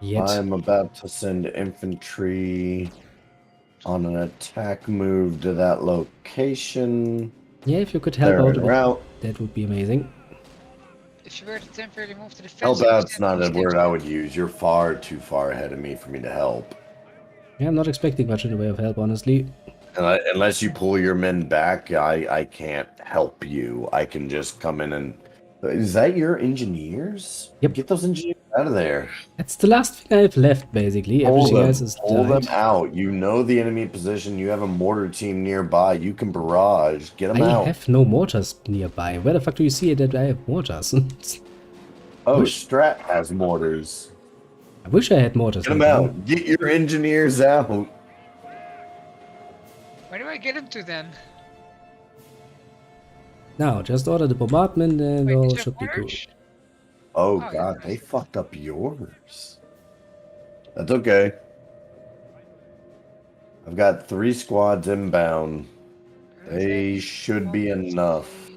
Yet. I'm about to send infantry on an attack move to that location. Yeah, if you could help They're out a en bit, route. that would be amazing. If you were to temporarily move to the Help defense, out's not a word I would use. You're far too far ahead of me for me to help. Yeah, I'm not expecting much in the way of help, honestly. Unless you pull your men back, I can't help you. I can just come in and... Is that your engineers? Yep. Get those engineers out of there. That's the last thing I've left, basically. Pull Everything them, else is pull them died. out. You know the enemy position. You have a mortar team nearby. You can barrage. Get them I out. have no mortars nearby. Where the fuck do you see it that I have mortars? Oh, wish- Strat has mortars. I wish I had mortars. Get them nearby. out. Get your engineers out. Where do I get him to then? Now, just order the bombardment and Wait, all is there should be cool. mortars? Oh, yeah, God, nice. they fucked up yours. That's okay. I've got 3 squads inbound. They should be enough.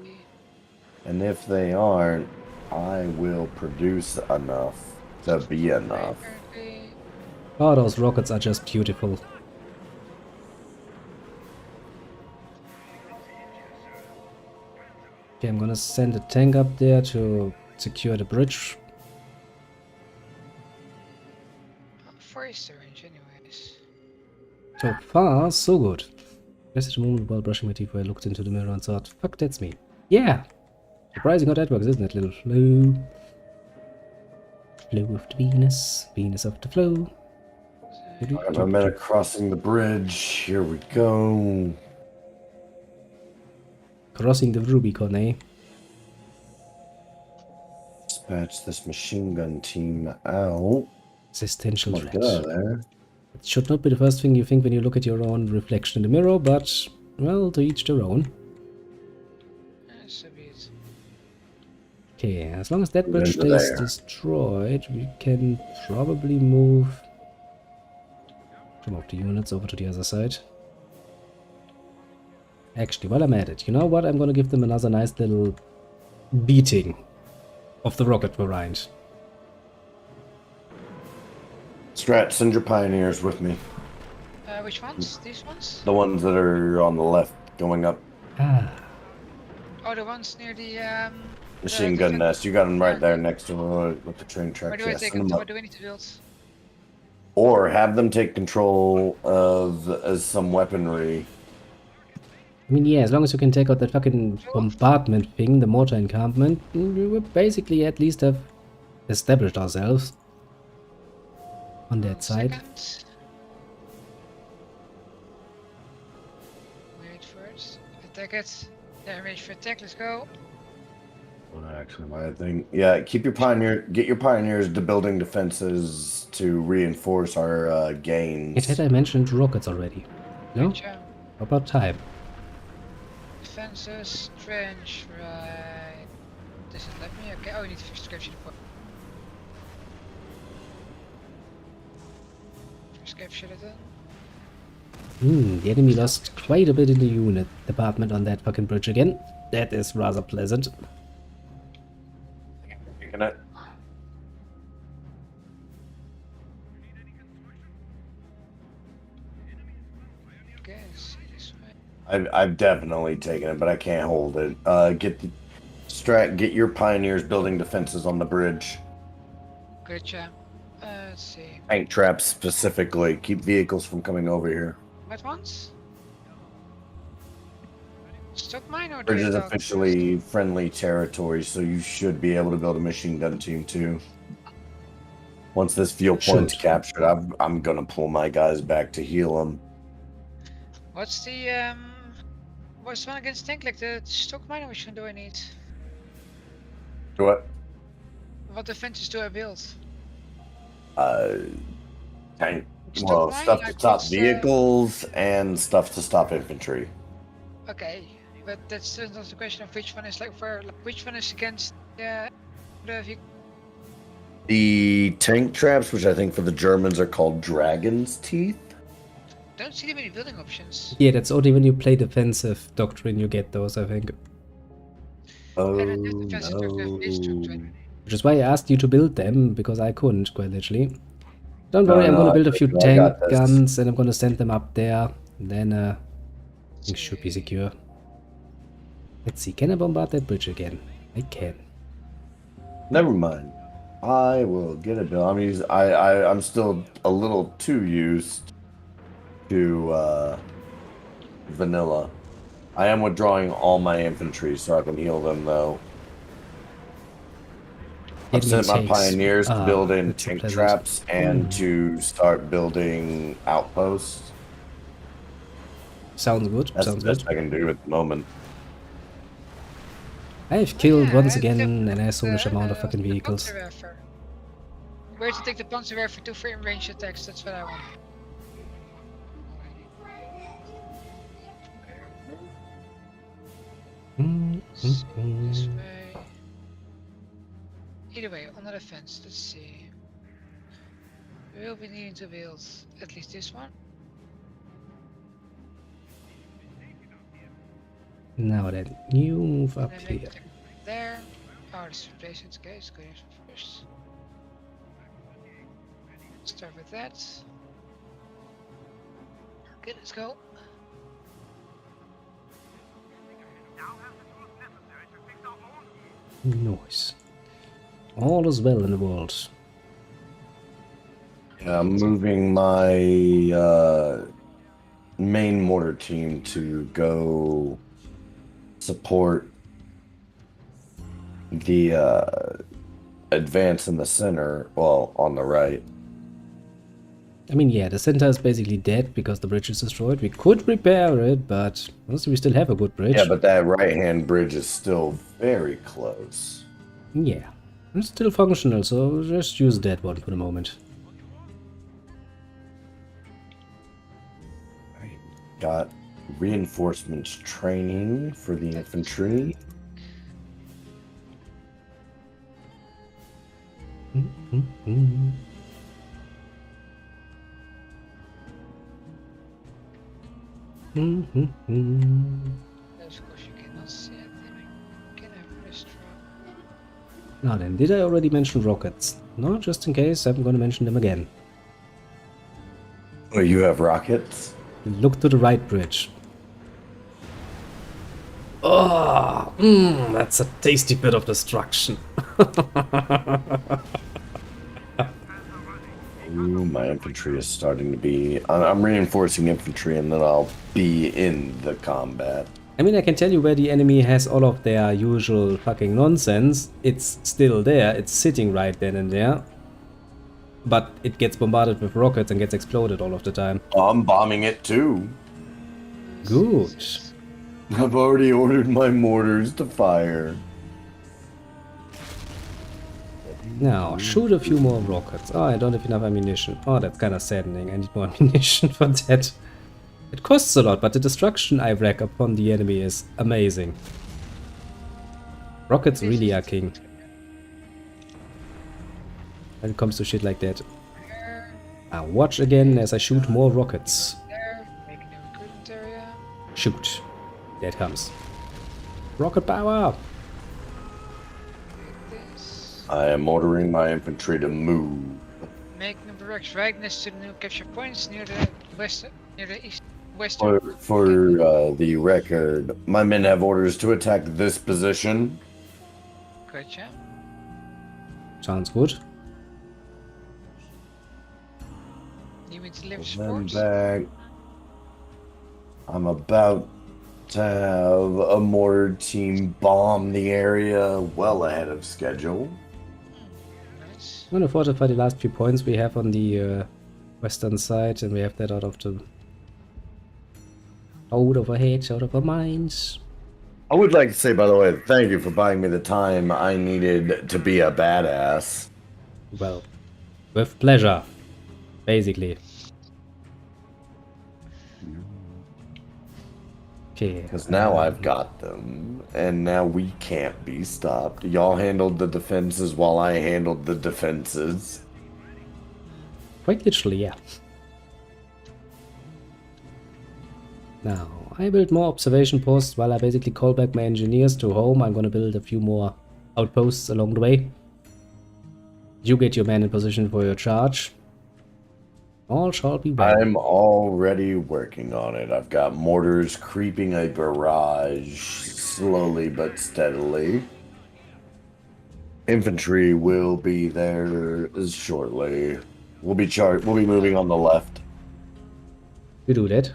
And if they aren't, I will produce enough to be enough. Oh, those rockets are just beautiful. Okay, I'm gonna send a tank up there to secure the bridge. Forest range, anyways. So far, so good. Just at the moment while brushing my teeth, I looked into the mirror and thought, fuck, that's me. Yeah! Surprising how that works, isn't it, little flow? Flow of the Venus, Venus of the flow. I'm at a crossing the bridge. Here we go. Crossing the Rubicon, eh? Dispatch this machine gun team out. Existential Come on, threat. get out of there. It should not be the first thing you think when you look at your own reflection in the mirror, but, well, to each their own. So be it. Okay, as long as that bridge Into stays there. destroyed, we can probably move some of the units over to the other side. Actually, while I'm at it, you know what? I'm gonna give them another nice little beating of the rocket variant. Strat, send your pioneers with me. Which ones? These ones? The ones that are on the left going up. Ah, Oh, the ones near the Machine the gun fin- nest. You got them right there next to with the train Where tracks. do I Yeah, take send them them to? up. What do we need to build? Or have them take control of some weaponry. I mean, yeah, as long as you can take out that fucking bombardment thing, the mortar encampment, we will basically at least have established ourselves on that side. Second. Wait for it. Attack it. Yeah, arrange for attack. Let's go. Well, actually, my thing. Yeah, get your pioneers to building defenses to reinforce our It gains. had I mentioned rockets already. No? Good job. About time. Defenses, trench, right. Does it let me? Okay. Oh, I need to first capture the point. First capture it then. The enemy lost quite a bit in the unit department on that fucking bridge again. That is rather pleasant. Taking it. Okay, let's see this way. I've definitely taken it, but I can't hold it. Get your pioneers building defenses on the bridge. Good job. Let's see. Tank traps specifically. Keep vehicles from coming over here. What ones? Stock mine or Bridge do is you talk officially friendly territory, so you should be able to build a machine gun team too. Once this fuel point's Should. captured, I'm gonna pull my guys back to heal them. What's the what's the one against tank, like the stock mine, which one do I need? What? What defenses do I build? Tank. Stock Well, mine, stuff to like stop what's, vehicles and stuff to stop infantry. Okay, but that's not the question of which one is like for like, which one is against the vehicle. The tank traps, which I think for the Germans are called Dragon's Teeth. Don't see many building options. Yeah, that's only when you play defensive doctrine you get those, I think. Oh I don't have defensive doctrine, it's doctrine. Which is why I asked you to build them, because I couldn't, quite literally. Don't worry, I'm no, gonna I build a got few you, I tank got this. guns and I'm gonna send them up there. Then things should be secure. Let's see, can I bombard that bridge again? I can. Never mind. I will get it built. I'm still a little too used to vanilla. I am withdrawing all my infantry so I can heal them though. I've Enemy sent my takes- pioneers to build in that's so tank pleasant. traps and to start building outposts. Sounds good, That's sounds the best good. I can do at the moment. I've killed Yeah, once the- again an assholish amount of fucking the vehicles. Panzerwerfer. Where to take the Panzerwerfer to for in-range attacks, that's what I want. This way. Either way, on the defense, let's see. We will be needing to build at least this one. Now then, you move up And then maybe here. take there. Oh, this is replacement. Okay, let's go here first. Start with that. Okay, let's go. Nice. All is well in the world. Yeah, I'm moving my main mortar team to go support the advance in the center, well, on the right. I mean, yeah, the center is basically dead because the bridge is destroyed. We could repair it, but honestly, we still have a good bridge. Yeah, but that right-hand bridge is still very close. Yeah, it's still functional, so just use that one for the moment. Got reinforcements training for the infantry. Of course, you cannot see it. Can I restore? Now then, did I already mention rockets? No, just in case, I'm gonna mention them again. Oh, you have rockets? Look to the right bridge. Oh, that's a tasty bit of destruction. Ooh, my infantry is starting to be... I'm reinforcing infantry and then I'll be in the combat. I mean, I can tell you where the enemy has all of their usual fucking nonsense. It's still there, it's sitting right then and there. But it gets bombarded with rockets and gets exploded all of the time. I'm bombing it too. Good. I've already ordered my mortars to fire. Now, shoot a few more rockets. Oh, I don't have enough ammunition. Oh, that's kind of saddening. I need more ammunition for that. It costs a lot, but the destruction I rack upon the enemy is amazing. Rockets really are king when it comes to shit like that. There, Now watch again as I shoot more rockets. there. Make a new recruitment area. Shoot. There it comes. Rocket power! Like this. I am ordering my infantry to move. Make new barracks right next to the new capture points near the west, near the east, west. For the record, my men have orders to attack this position. Gotcha. Sounds good. You mean to deliver Then support? back. I'm about to have a mortar team bomb the area well ahead of schedule. Nice. I'm gonna fortify the last few points we have on the western side, and we have that out of our heads, out of our minds. I would like to say, by the way, thank you for buying me the time I needed to be a badass. Well, with pleasure, basically. Okay. Because now I've got them, and now we can't be stopped. Y'all handled the defenses while I handled the defenses. Quite literally, yeah. Now, I build more observation posts while I basically call back my engineers to home. I'm gonna build a few more outposts along the way. You get your men in position for your charge. All shall be well. I'm already working on it. I've got mortars creeping a barrage slowly but steadily. Infantry will be there shortly. We'll be moving on the left. You do that.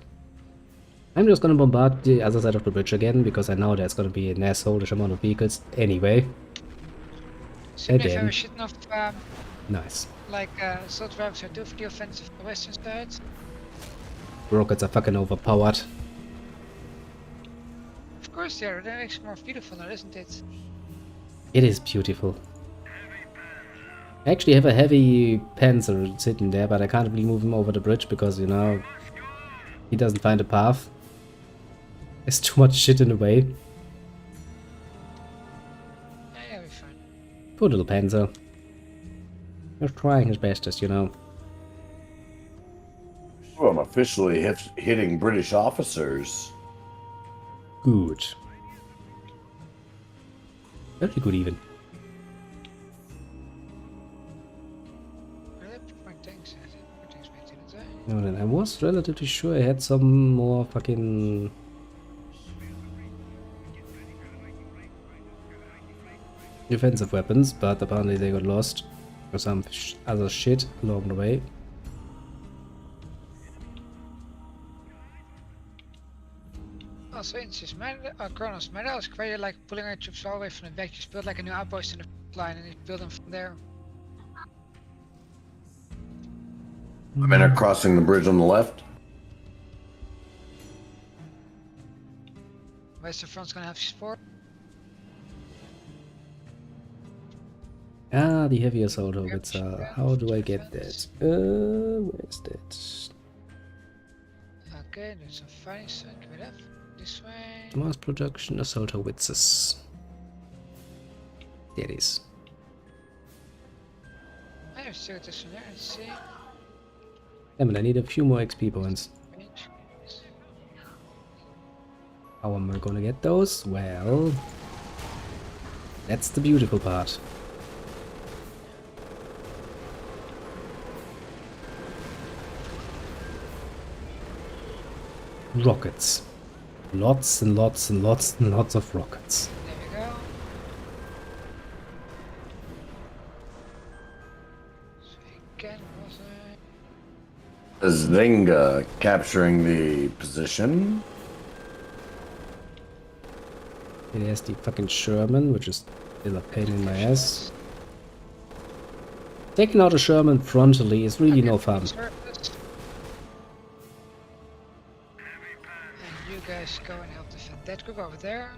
I'm just gonna bombard the other side of the bridge again, because I know there's gonna be an asshole-ish amount of vehicles anyway. So if I Again. was shitting off, Nice. like assault rifles are due for the offensive on the western side. Rockets are fucking overpowered. Of course they are. That makes it more beautiful now, isn't it? It is beautiful. I actually have a heavy panzer sitting there, but I can't really move him over the bridge because, you know, he doesn't find a path. There's too much shit in the way. Yeah, he'll be fine. Poor little panzer. He's trying his bestest, you know. Oh, I'm officially hitting British officers. Good. Very good even. Where did I put my tanks at? My tanks back, didn't I? No, then I was relatively sure I had some more fucking defensive weapons, but apparently they got lost or some other shit along the way. Also, inches, Cronos, my is quite like pulling our troops all the way from the back. Just build like a new outpost in the front line and just build them from there. My men are crossing the bridge on the left. Western front's gonna have support. Ah, the heavy assault howitzer. How do I get that? Where is that? Okay, there's some fighting, so give it up. This way. Mass production assault howitzers. There it is. I have still this one there and see. Damn it, I need a few more XP points. Range. How am I gonna get those? Well, that's the beautiful part. Rockets. Lots and lots and lots and lots of rockets. There we go. So again, was I? Zinga capturing the position. It has the fucking Sherman, which is still a pain in my ass. Taking out a Sherman frontally is really no fun. Surface. And You guys go and help defend that group over there.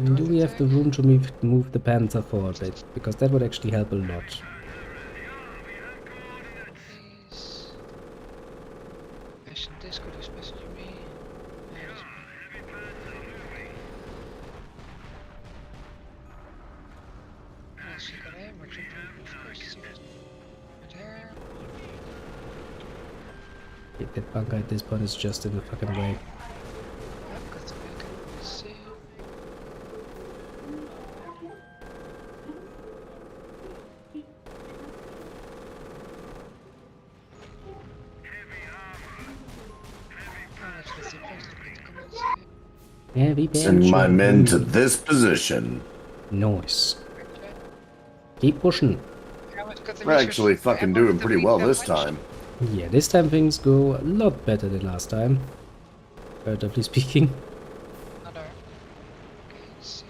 Do we have the room to move the Panther forward? Because that would actually help a lot. Please. Passion Discord is messaging me. There it is. I'll see what I am. We're jumping, of course. See what's there. That bunker at this point is just in the fucking way. I've got the beacon. Let's see. Oh, let's get the place to get the comments. Heavy Send my bench. men to this position. Nice. Keep pushing. We're actually fucking doing pretty well this time. Yeah, this time things go a lot better than last time. Comparatively speaking. Another. Okay, let's see.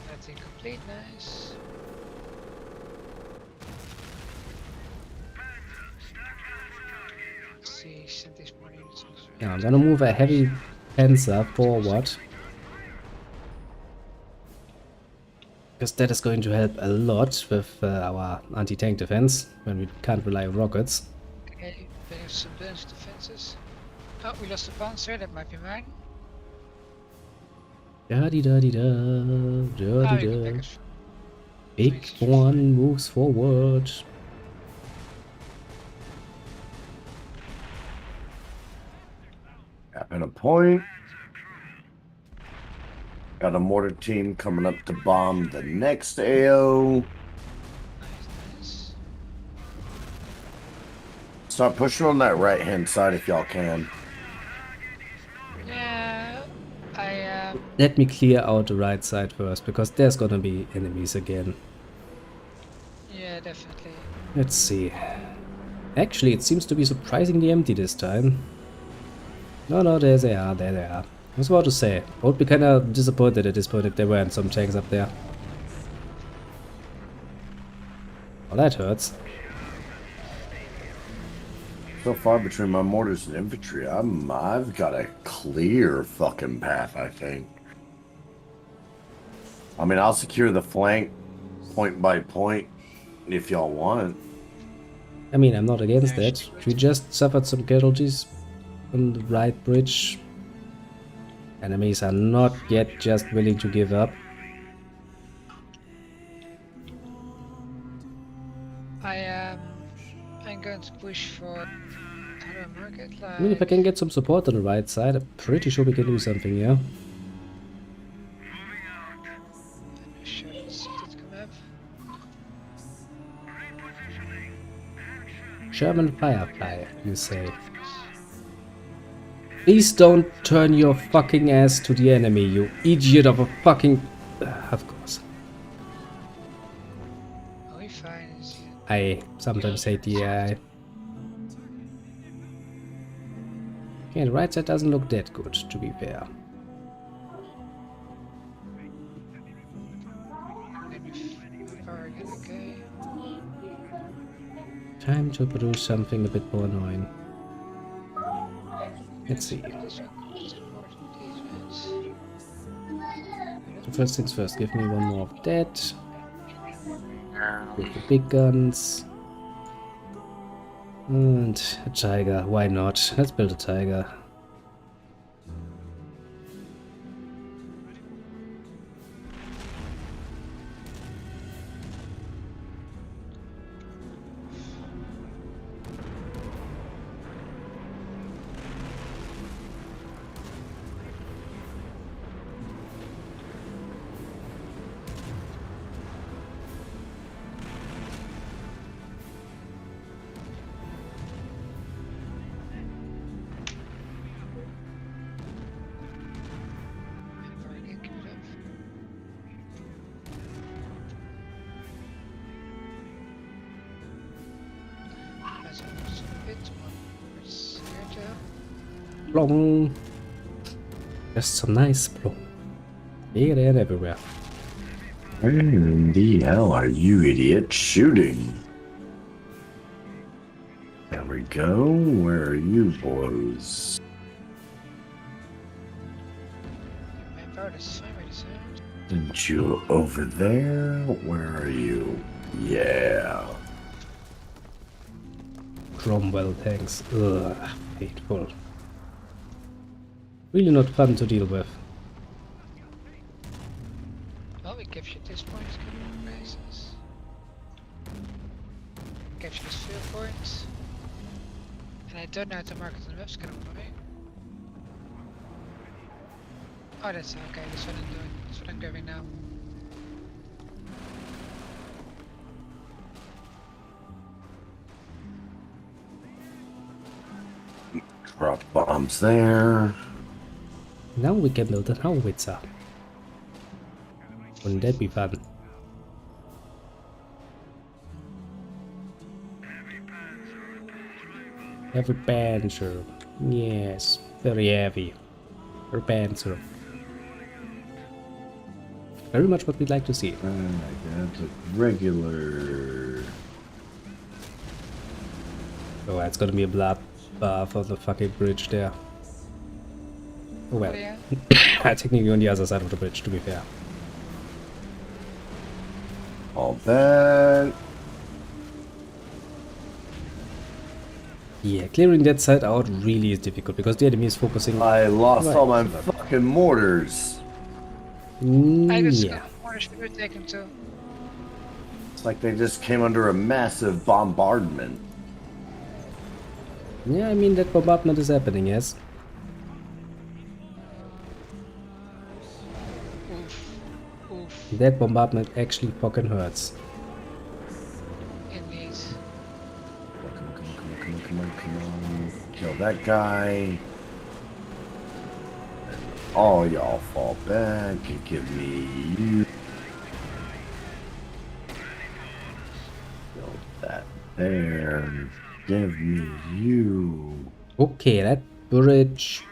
That's incomplete, nice. Let's see, send these more units also. Yeah, I'm gonna move a heavy Panzer forward. Because that is going to help a lot with our anti-tank defense when we can't rely on rockets. Okay, they have some burns defenses. Oh, we lost a Panzer, that might be mine. Da-di-da-di-da, Ah, we can da-di-da. back it. Big one moves forward. Tapping a point. Got a mortar team coming up to bomb the next AO. Nice, nice. Start pushing on that right hand side if y'all can. Yeah, Let me clear out the right side first, because there's gonna be enemies again. yeah, definitely. Let's see. Actually, it seems to be surprisingly empty this time. No, there they are, there they are. I was about to say, I would be kinda disappointed at this point if there weren't some tanks up there. Well, that hurts. So far between my mortars and infantry, I've got a clear fucking path, I think. I mean, I'll secure the flank point by point if y'all want. I mean, I'm not against that. We just suffered some casualties on the right bridge. Enemies are not yet just willing to give up. I'm going to push for how do I mark it? I mean, if I can get some support on the right side, I'm pretty sure we can do something, yeah? Sure, let's see if it come up. German Firefly, you say. Please don't turn your fucking ass to the enemy, you idiot of a fucking... of course. Oh, we fine. I sometimes hate the AI. Okay, the right side doesn't look that good, to be fair. Maybe far again, okay. Time to produce something a bit more annoying. Let's see. This one is important, these ones. So first things first, give me one more of that. With the big guns. And a tiger, why not? Let's build a tiger. Far again, keep it up. That's almost a bit more. It's here to Plong. Just some nice plong. Here, there, and everywhere. Where in the hell are you idiots shooting? we go. Where are you boys? My power is fine by the sound. Aren't you over there? Where are you? Yeah. Cromwell tanks. Ugh, hateful. Really not fun to deal with. Well, we captured this point. Couple of bases. Captured this field point. And I don't know how to mark it on the map, it's kind of annoying. Oh, that's okay, that's what I'm doing. That's what I'm grabbing now. Drop bombs there. Now we can build a howitzer. Wouldn't that be fun? Heavy panzer. Yes, very heavy. Or panzer. Very much what we'd like to see. I got a regular. Oh, it's gonna be a bloodbath on the fucking bridge there. Oh well. Yeah. Technically on the other side of the bridge, to be fair. All that. Yeah, clearing that side out really is difficult because the enemy is focusing. I lost Right. all my fucking mortars. I guess Yeah. more should be taken too. It's like they just came under a massive bombardment. Yeah, I mean that bombardment is happening, yes. Oof. Oof. That bombardment actually fucking hurts. Indeed. Come on. Kill that guy. And all y'all fall back and give me you. Kill that there. Give me you. Okay, that bridge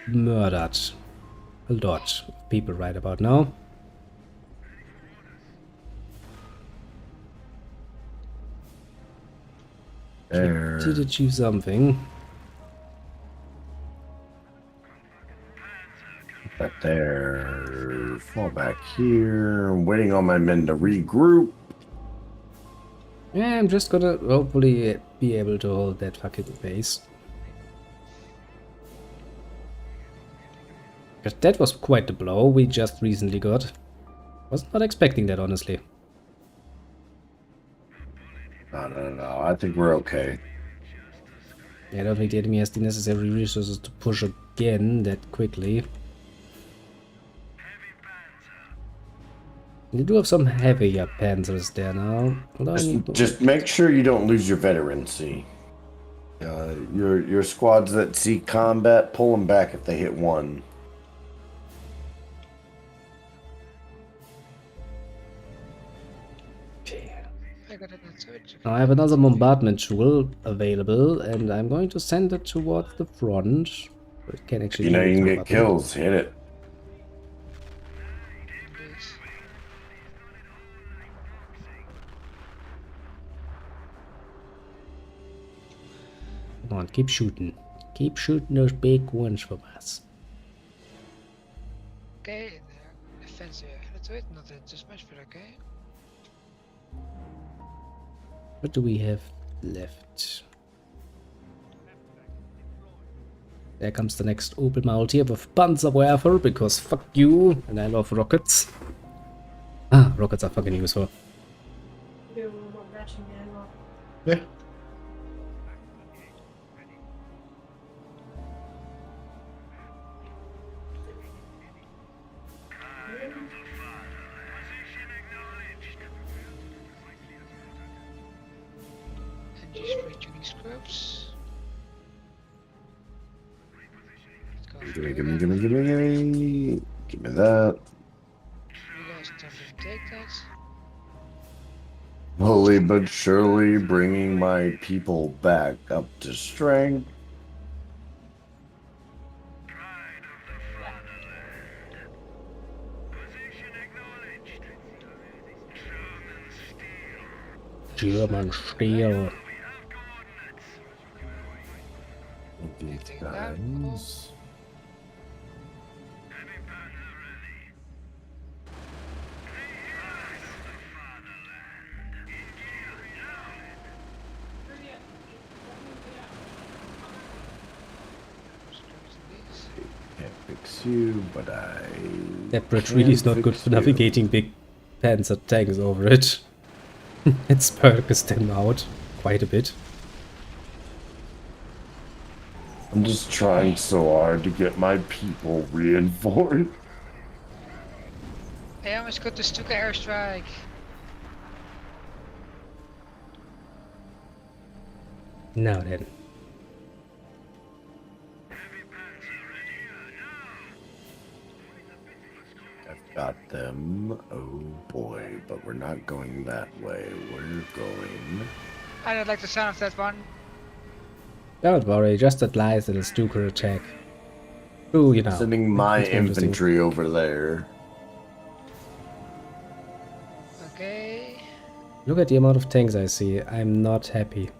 murdered a lot of people right about now. There. Did achieve something. That there. Fall back here. I'm waiting on my men to regroup. Yeah, I'm just gonna hopefully be able to hold that fucking base. Because that was quite the blow we just recently got. Was not expecting that, honestly. No. I think we're okay. I don't think the enemy has the necessary resources to push again that quickly. They do have some heavier panzers there now. Although I need Just make sure you don't lose your veterancy. Your squads that see combat, pull them back if they hit one. I got it on switch. Now I have another bombardment tool available, and I'm going to send it towards the front. It can actually. You know you can do get kills. Hit it. Indeed. Come on, keep shooting. Keep shooting those big ones from us. Okay, the defensive ahead to it, not just much, but okay. What do we have left? There comes the next open mount here with Panzerwerfer, because fuck you, and I love rockets. Ah, rockets are fucking useful. You were matching me as well. Yeah. And just retuning scrubs. Let's go for Give me. it. Give me that. You guys don't really take that. Slowly but surely bringing my people back up to strength. German steel. These Take it down. Cool. guys. Can't fix you, but I. That bridge really is not good for navigating big panzer tanks over it. It spurts them out quite a bit. I'm just trying so hard to get my people reinforced. I almost got the Stuka airstrike. Now then. I've got them. Oh boy, but we're not going that way. We're going. I don't like the sound of that one. Don't worry, just that lies little Stuka attack. Ooh, you know. Sending my it's more interesting. infantry over there. Okay. Look at the amount of tanks I see. I'm not happy.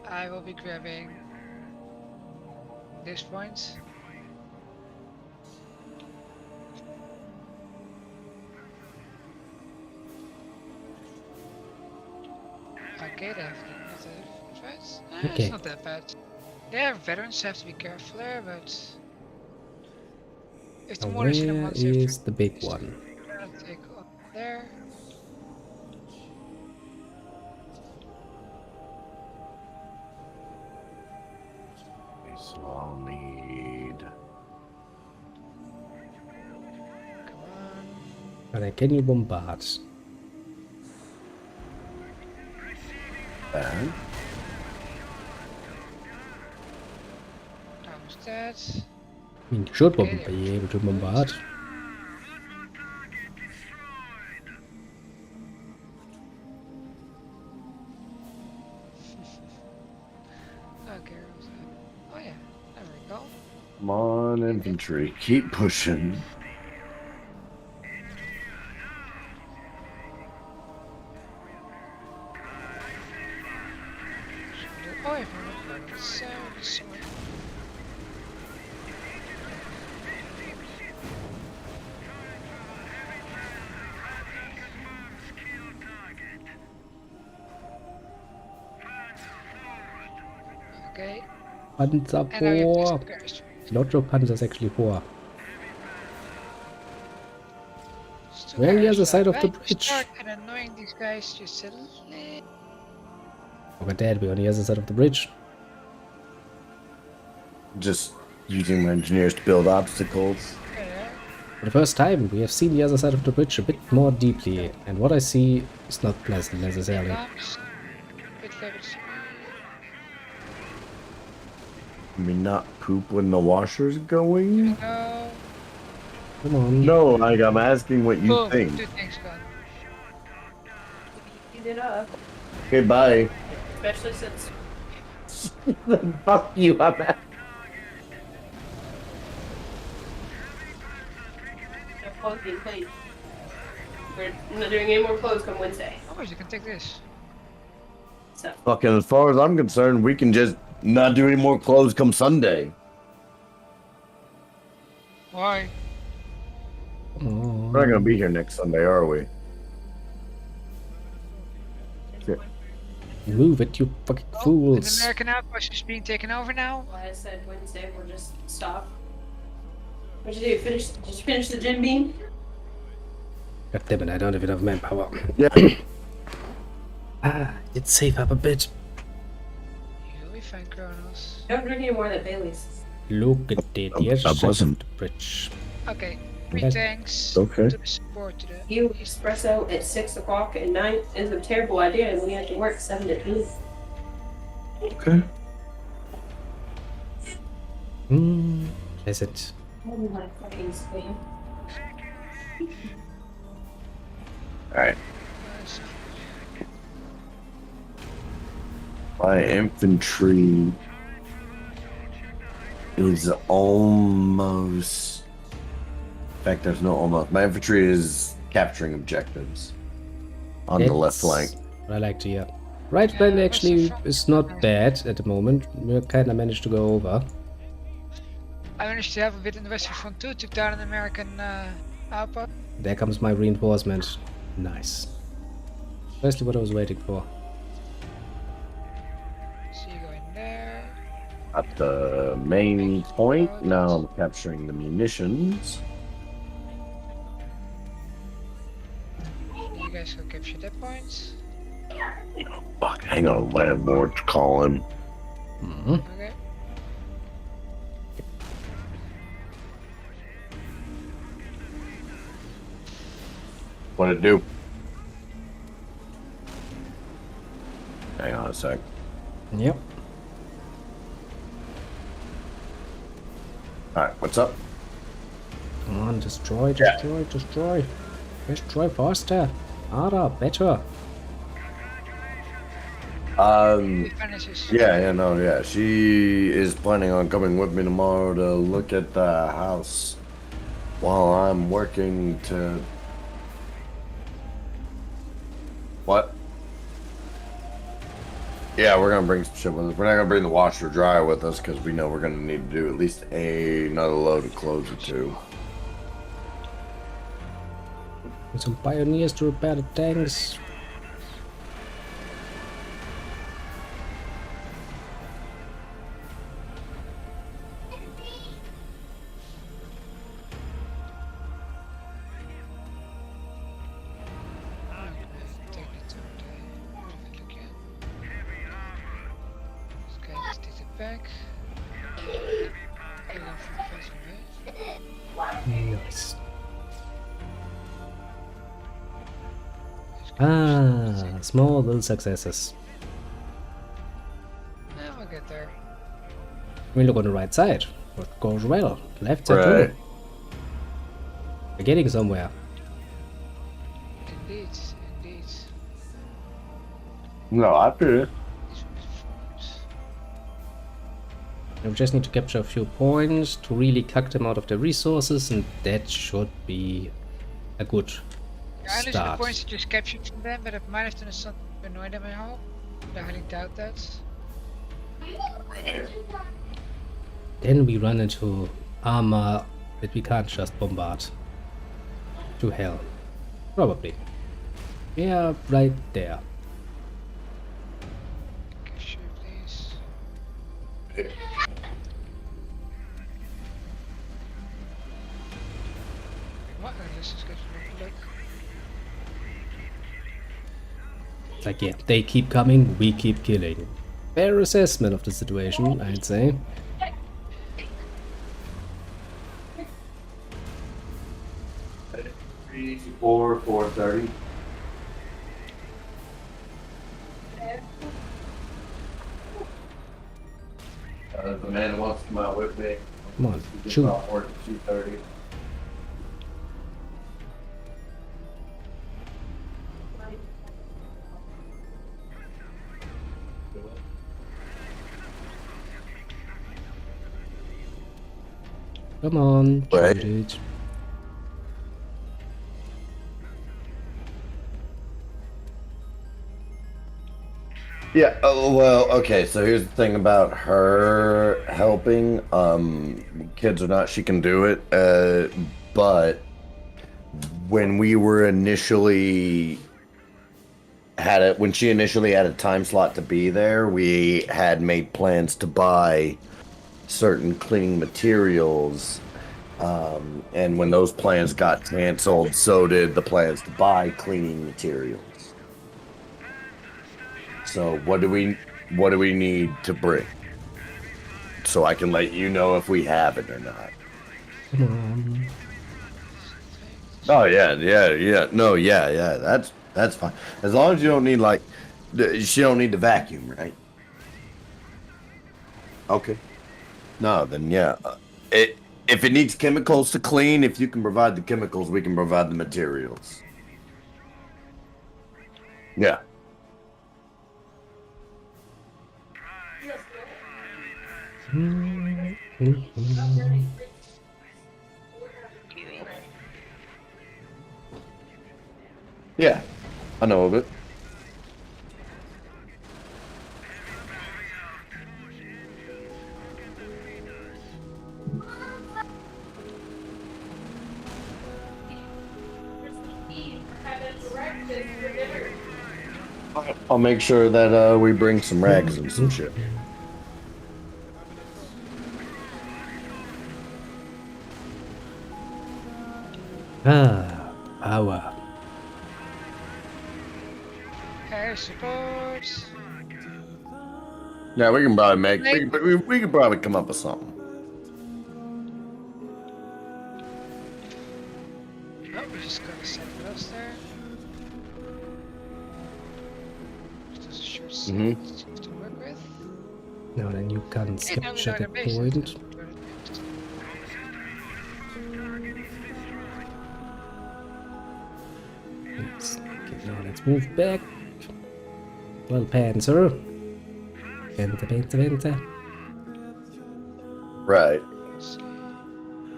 I will be grabbing this point. Okay, they have the threats. Okay. It's not that bad. Yeah, veterans have to be careful there, but if the Now mortars hit them where once, they're is the big one? gonna take up there. So I'll need. Come on. Alright, can you bombard? That. Almost dead. I mean, you should Okay, be able to bombard. Okay, where was that? Oh yeah, there we go. Come on, infantry. Keep pushing. Oh yeah, so sorry. Okay, Panzer and now you have 4. to guys. Not your Panzer's actually 4. We're on the other side of the bridge. And annoying these guys just a little. Look at that, we're on the other side of the bridge. Just using my engineers to build obstacles. Yeah. For the first time, we have seen the other side of the bridge a bit more deeply, and what I see is not pleasant necessarily. Bombs. Bit favorites. I mean, not poop when the washer's going? Go. Come on. No, like, I'm asking what you Boom. think. 2 things gone. Eat it up. Okay, bye. Especially since Fuck you, I'm at. the clothes being clean. We're not doing any more clothes come Wednesday. Oh, you can take this. So, Fucking, as far as I'm concerned, we can just not do any more clothes come Sunday. Why? Oh. We're not gonna be here next Sunday, are we? Okay. Move it, you fucking Oh, the fools. American outpost is being taken over now. well, I said Wednesday we'll just stop. What'd you do? Did you finish the gym beam? God damn it, I don't have enough manpower. Yeah. Let's save up a bit. You'll be fine, Cronos. Don't drink any more of that Bailey's. Look at it, the other I side of wasn't. the bridge. Okay, 3 Okay. tanks Okay. to the support to the. You espresso at 6 o'clock at night is a terrible idea, and we have to work 7 to 8. Okay. Pleasant. Oh my fucking spam. Alright. My infantry is almost. In fact, there's no almost. My infantry is capturing objectives on the left flank. That's what I like to hear. Right flank actually is not bad at the moment. We kind of managed to go over. I managed to have a bit in the Western Front too, took down an American outpost. There comes my reinforcement. Nice. Precisely what I was waiting for. So you go in there. At the main point, now I'm capturing the munitions. You guys go capture that point. Fuck, hang on, landlord's calling. Mm-hmm. Okay. What'd it do? Hang on a sec. Yep. Alright, what's up? Come on, destroy, destroy, destroy. Destroy faster. Harder, better. Finishes. Yeah. She is planning on coming with me tomorrow to look at the house while I'm working to. What? Yeah, we're gonna bring some shit with us. We're not gonna bring the washer dryer with us because we know we're gonna need to do at least another load of clothes or two. With some pioneers to repair the tanks. Take it to the look again. Okay, let's take it back. Go for the first one, Nice. Ah, small little successes. Now we'll get there. We look on the right side. What goes well? Left side Right. too. We're getting somewhere. Indeed. No, I feel it. This one is forwards. We just need to capture a few points to really cuck them out of their resources, and that should be a good Yeah, I listen to start. points that just captured from them, but it might have done something to annoy them, I hope. I highly doubt that. Then we run into armor that we can't just bombard. To hell. Probably. Yeah, right there. Okay, sure, please. What? Let's just get a look. It's like, yeah, they keep coming, we keep killing. Fair assessment of the situation, I'd say. Three, 4, 4:30. The man who wants to come out with me. Come on, He gets shoot. off work at 2:30. Come on, Right. shoot it. Yeah, oh, well, okay, so here's the thing about her helping. Kids or not, she can do it. But when we were initially when she initially had a time slot to be there, we had made plans to buy certain cleaning materials. And when those plans got canceled, so did the plans to buy cleaning materials. So what do we need to bring? So I can let you know if we have it or not. Come on. Oh yeah. No, yeah. That's fine. As long as you don't need she don't need the vacuum, right? Okay. No, then yeah. If it needs chemicals to clean, if you can provide the chemicals, we can provide the materials. Yeah. Yeah, I know of it. I'll make sure that we bring some rags and some shit. Power. Air support. Yeah, we can probably make Like- we can probably come up with something. Oh, we just gotta set those there. Just a short Mhm. set to work with. Now then you can Hey, skip now we know check the at base point. is. Okay, now let's move back. Well, Panzer. Panzer. Right.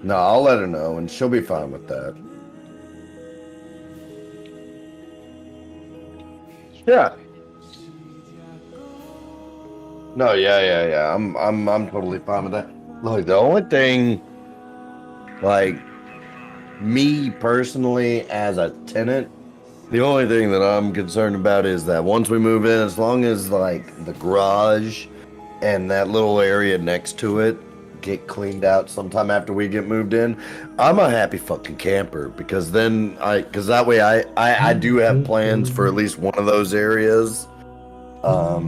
No, I'll let her know, and she'll be fine with that. Yeah. No, yeah. I'm totally fine with that. Look, the only thing, like, me personally as a tenant, the only thing that I'm concerned about is that once we move in, as long as like the garage and that little area next to it get cleaned out sometime after we get moved in, I'm a happy fucking camper because then because that way I do have plans for at least one of those areas. I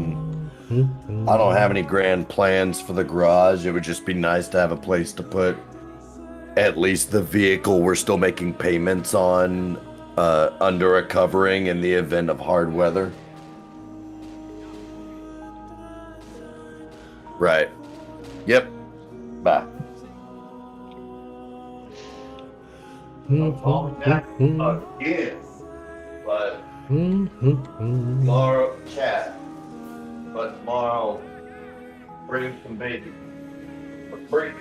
don't have any grand plans for the garage. It would just be nice to have a place to put at least the vehicle we're still making payments on under a covering in the event of hard weather. Right. Yep. Bye. Again. But tomorrow, chat. But tomorrow, bring some baby. Bring.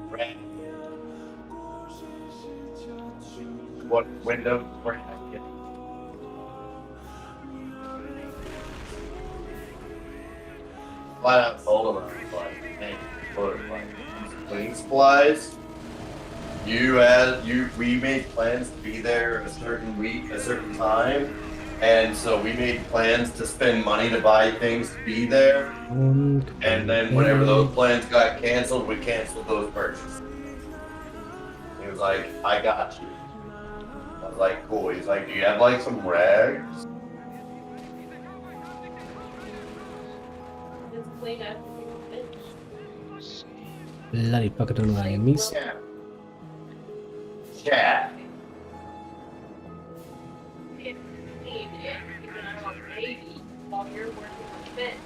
Right. What window? Bring that kid. Flat out told him, like, hey, for like cleaning supplies. We made plans to be there a certain week, a certain time, and so we made plans to spend money to buy things to be there. And then whenever those plans got canceled, we canceled those purchases. He was like, "I got you." I was like, "Cool." He's like, "Do you have like some rags?" Just clean up. Bloody bucket on my enemies. Yeah. Chat. Clean it, even on a baby while you're working on the fence.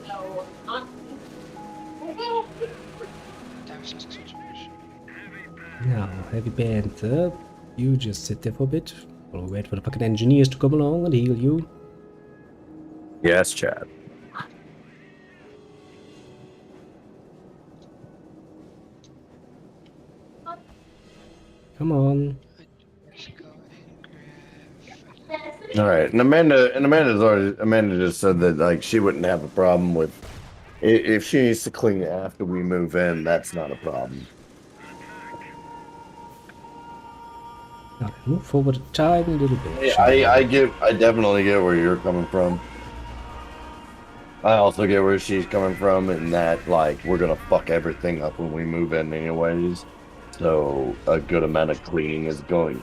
So, Now, Heavy Panther, you just sit there for a bit. We'll wait for the fucking engineers to come along and heal you. Yes, Chad. Come on. All right, and Amanda just said that like she wouldn't have a problem with if she needs to clean after we move in. That's not a problem. Now, move forward a tiny little bit. Yeah, shall we? I definitely get where you're coming from. I also get where she's coming from, in that like we're gonna fuck everything up when we move in anyways. So a good amount of cleaning is going,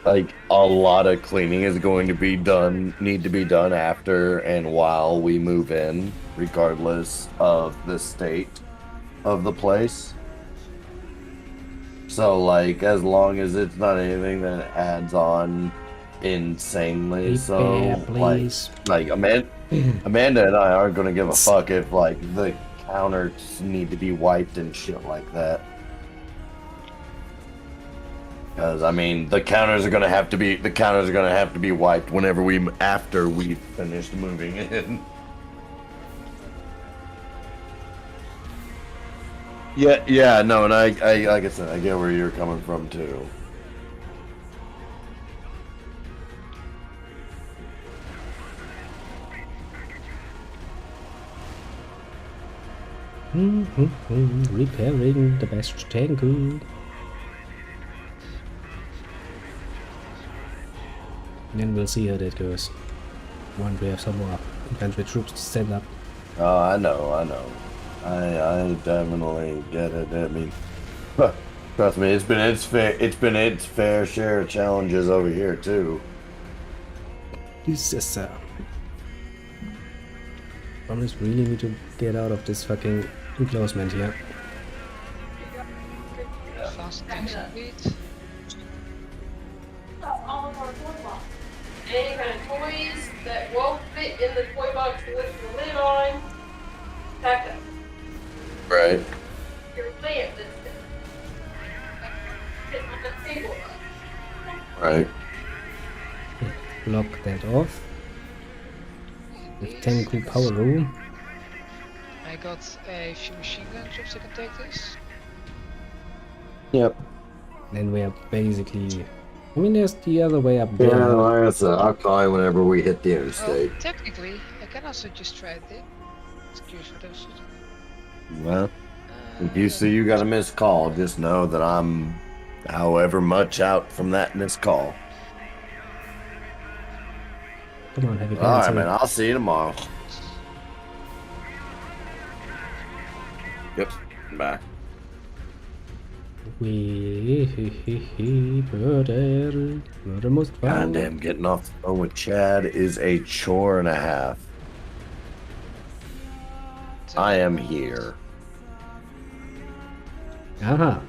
like a lot of cleaning is going to be done, need to be done after and while we move in, regardless of the state of the place. So like as long as it's not anything that adds on insanely, so Prepare, please. like Amanda and I aren't gonna give a fuck if like the counters need to be wiped and shit like that. Because I mean, the counters are gonna have to be wiped after we finish moving in. Yeah, no, and I like I said, I get where you're coming from too. Repairing the best tank. Then we'll see how that goes. Once we have some more infantry troops to send up. Oh, I know. I definitely get it. I mean, trust me, it's been its fair share of challenges over here too. This is Cronos really need to get out of this fucking enclosement here. Fast tanks complete. All of our toy box. Any kind of toys that won't fit in the toy box to lift the lid on, pack them. Right. Your lamp that's sitting on the table. Right. Block that off. With Tenku power room. I got a few machine gun troops that can take this. Yep. Then we are basically. I mean, there's the other way up there. Yeah, like I said, I'll call you whenever we hit the Well, interstate. technically, I can also just try it there. It's curious what those should do. Well, if you see you got a missed call, just know that I'm however much out from that missed call. Come on, heavy All right, cancel. man. I'll see you tomorrow. Yep. Bye. Murder most found. Goddamn, getting off the phone with Chad is a chore and a half. I am here. Aha.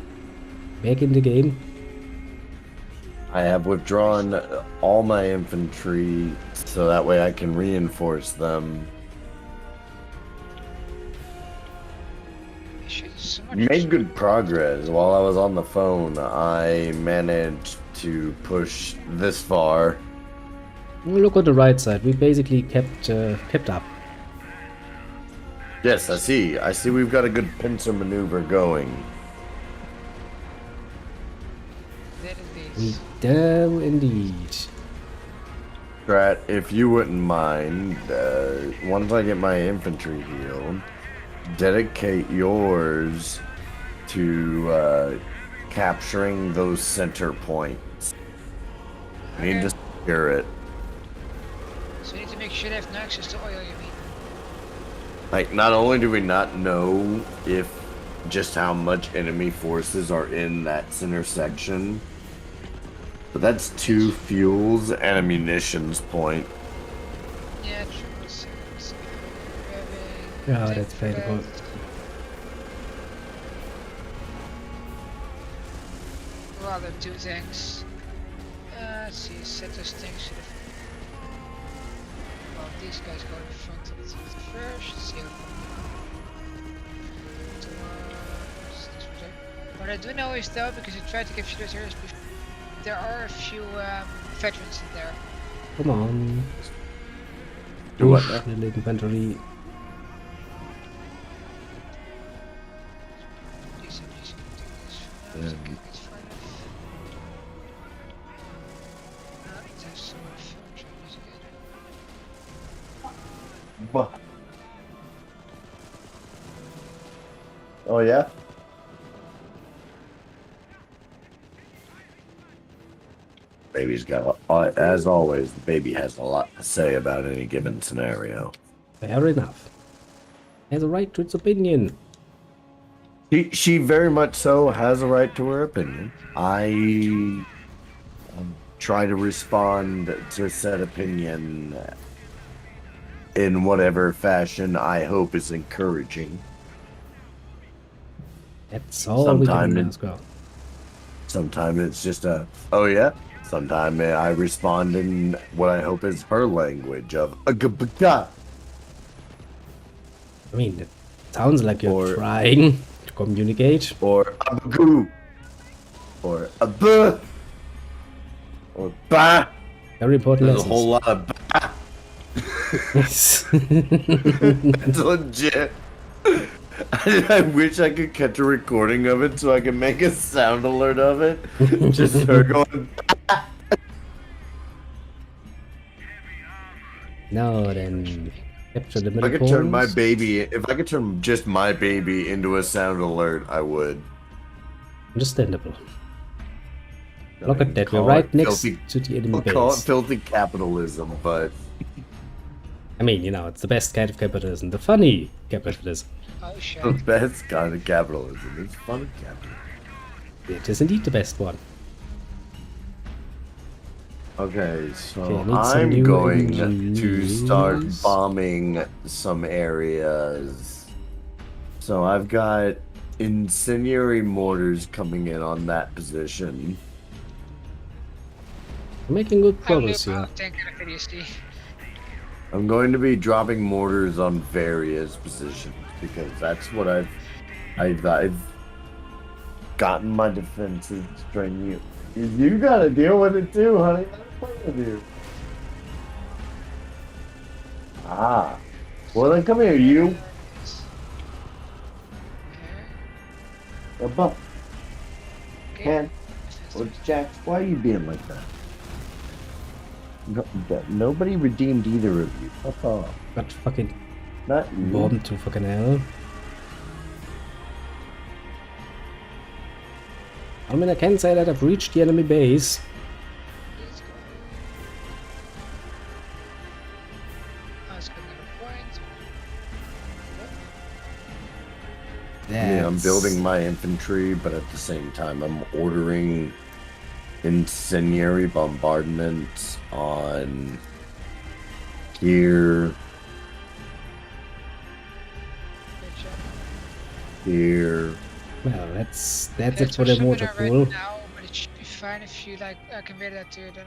Back in the game. I have withdrawn all my infantry so that way I can reinforce them. Shit, so much Made good progress. While I was on the phone, I managed to push this far. Look on the right side. We basically kept up. Yes, I see. I see we've got a good pincer maneuver going. That We indeed. do indeed. Strat, if you wouldn't mind, once I get my infantry healed, dedicate yours to capturing those center points. I need to secure it. So you need to make sure they have no access to oil, you mean? Like, not only do we not know if just how much enemy forces are in that center section, but that's 2 fuels and a munitions point. Yeah, true. It's grabbing. Yeah, tank that's favorable. first. Well, there are 2 tanks. Let's see, set those tanks to the. Well, these guys go in the front of the first. See how. What I do know is though, because I tried to capture those areas before, there are a few veterans in there. Come on. Do what Push now? the little infantry. Please, please, take this. Yeah. It's far enough. It has so much fun trying this again. Oh, yeah? Baby's got, as always, the baby has a lot to say about any given scenario. Fair enough. Has a right to its opinion. She very much so has a right to her opinion. I try to respond to said opinion in whatever fashion I hope is encouraging. That's all we Sometime can in- ask. Well, Sometimes it's just a, oh yeah. Sometimes I respond in what I hope is her language of a gabaka. I mean, it sounds like you're Or- trying to communicate. Or abagoo. Or a buh. Or ba. Very important There's a lessons. whole lot of Yes. It's legit. I wish I could catch a recording of it so I could make a sound alert of it. Just her going. Now then, capture the If I middle could turn my pawns. baby, if I could turn just my baby into a sound alert, I would. Understandable. Look at that, we're Call right it next filthy- to the enemy We'll call it base. filthy capitalism, but I mean, you know, it's the best kind of capitalism, the funny capitalism. Oh shit. the best kind of capitalism. It's fun capitalism. It is indeed the best one. Okay, so Okay, I need some I'm new going to engineers. start bombing some areas. So I've got incendiary mortars coming in on that position. We're making good I'm progress here. tanking a VDSD. I'm going to be dropping mortars on various positions because that's what I've gotten my defenses straight. You gotta deal with it too, honey. I'm playing with you. Ah. Well then come here, you. A buck. Okay. Man. What's Jack? Why are you being like that? No, nobody redeemed either of you. Fuck off. Got fucking Not you. bombed to fucking hell. I mean, I can say that I've reached the enemy base. Let's go. Let's go another point. Yeah, I'm That's- building my infantry, but at the same time, I'm ordering incendiary bombardments on here, Good job. here. Well, that's Yeah, it it's for the also mortar gonna pool. right now, but it should be fine if you like convert that to then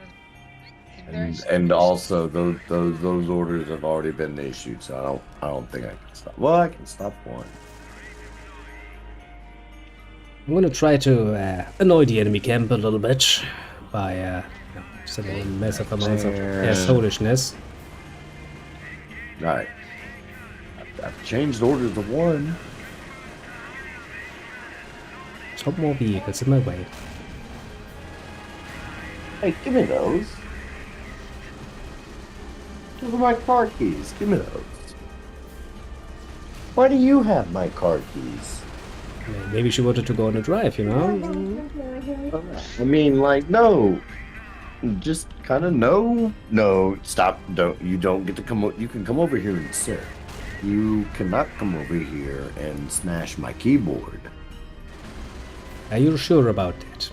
in there. And also those orders have already been issued, so I don't think I can stop. Well, I can stop one. I'm gonna try to annoy the enemy camp a little bit by sending massive amounts of foolishness. All right, I've changed orders to one. Some more vehicles in my way. Hey, give me those. Those are my car keys. Give me those. Why do you have my car keys? Maybe she wanted to go on a drive, you know? I mean, like, no. Just kind of no. No, stop. You don't get to come. You can come over here and sit. You cannot come over here and smash my keyboard. Are you sure about that?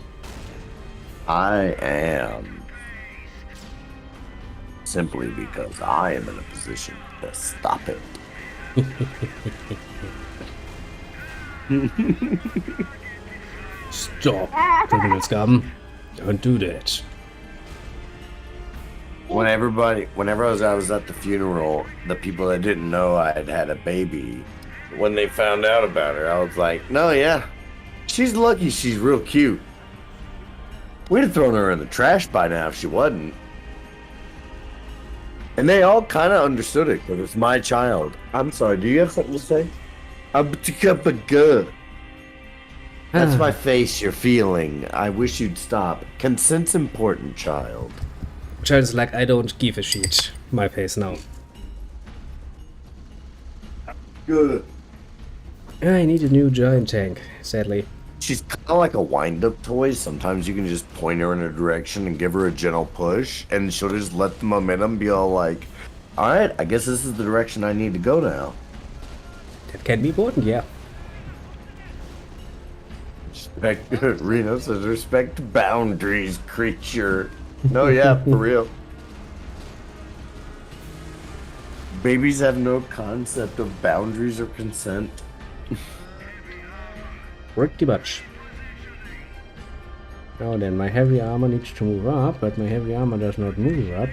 I am. Simply because I am in a position to stop it. Stop, criminal scum. Don't do that. Whenever I was at the funeral, the people that didn't know I had had a baby, when they found out about her, I was like, no, yeah, she's lucky she's real cute. We'd have thrown her in the trash by now if she wasn't. And they all kind of understood it because it's my child. I'm sorry, do you have something to say? That's my face you're feeling. I wish you'd stop. Consent's important, child. Child's like, I don't give a shit. My face now. Good. I need a new giant tank, sadly. She's kind of like a wind-up toy. Sometimes you can just point her in a direction and give her a gentle push, and she'll just let the momentum be all like, all right, I guess this is the direction I need to go now. That can be important, yeah. Respect, Reno says, respect boundaries, creature. No, yeah, for real. Babies have no concept of boundaries or consent. Pretty much. Now then, my heavy armor needs to move up, but my heavy armor does not move up.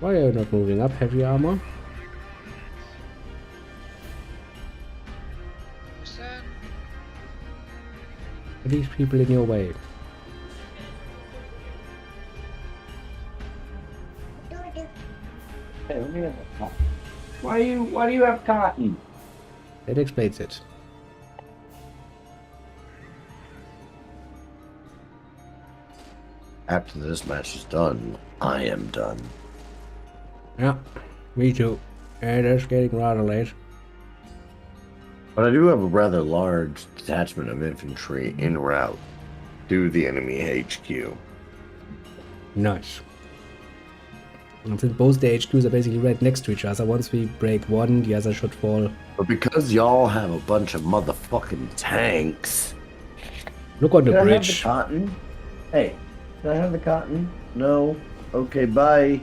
Why are you not moving up, heavy armor? Are these people in your way? Hey, let me have a pop. Why do you have cotton? It explains it. After this match is done, I am done. Yeah, me too. It is getting rather late. But I do have a rather large detachment of infantry en route to the enemy HQ. Nice. And since both the HQs are basically right next to each other, once we break one, the other should fall. But because y'all have a bunch of motherfucking tanks. Look on the Can I have the bridge. cotton? Hey, can I have the cotton? No? Okay, bye.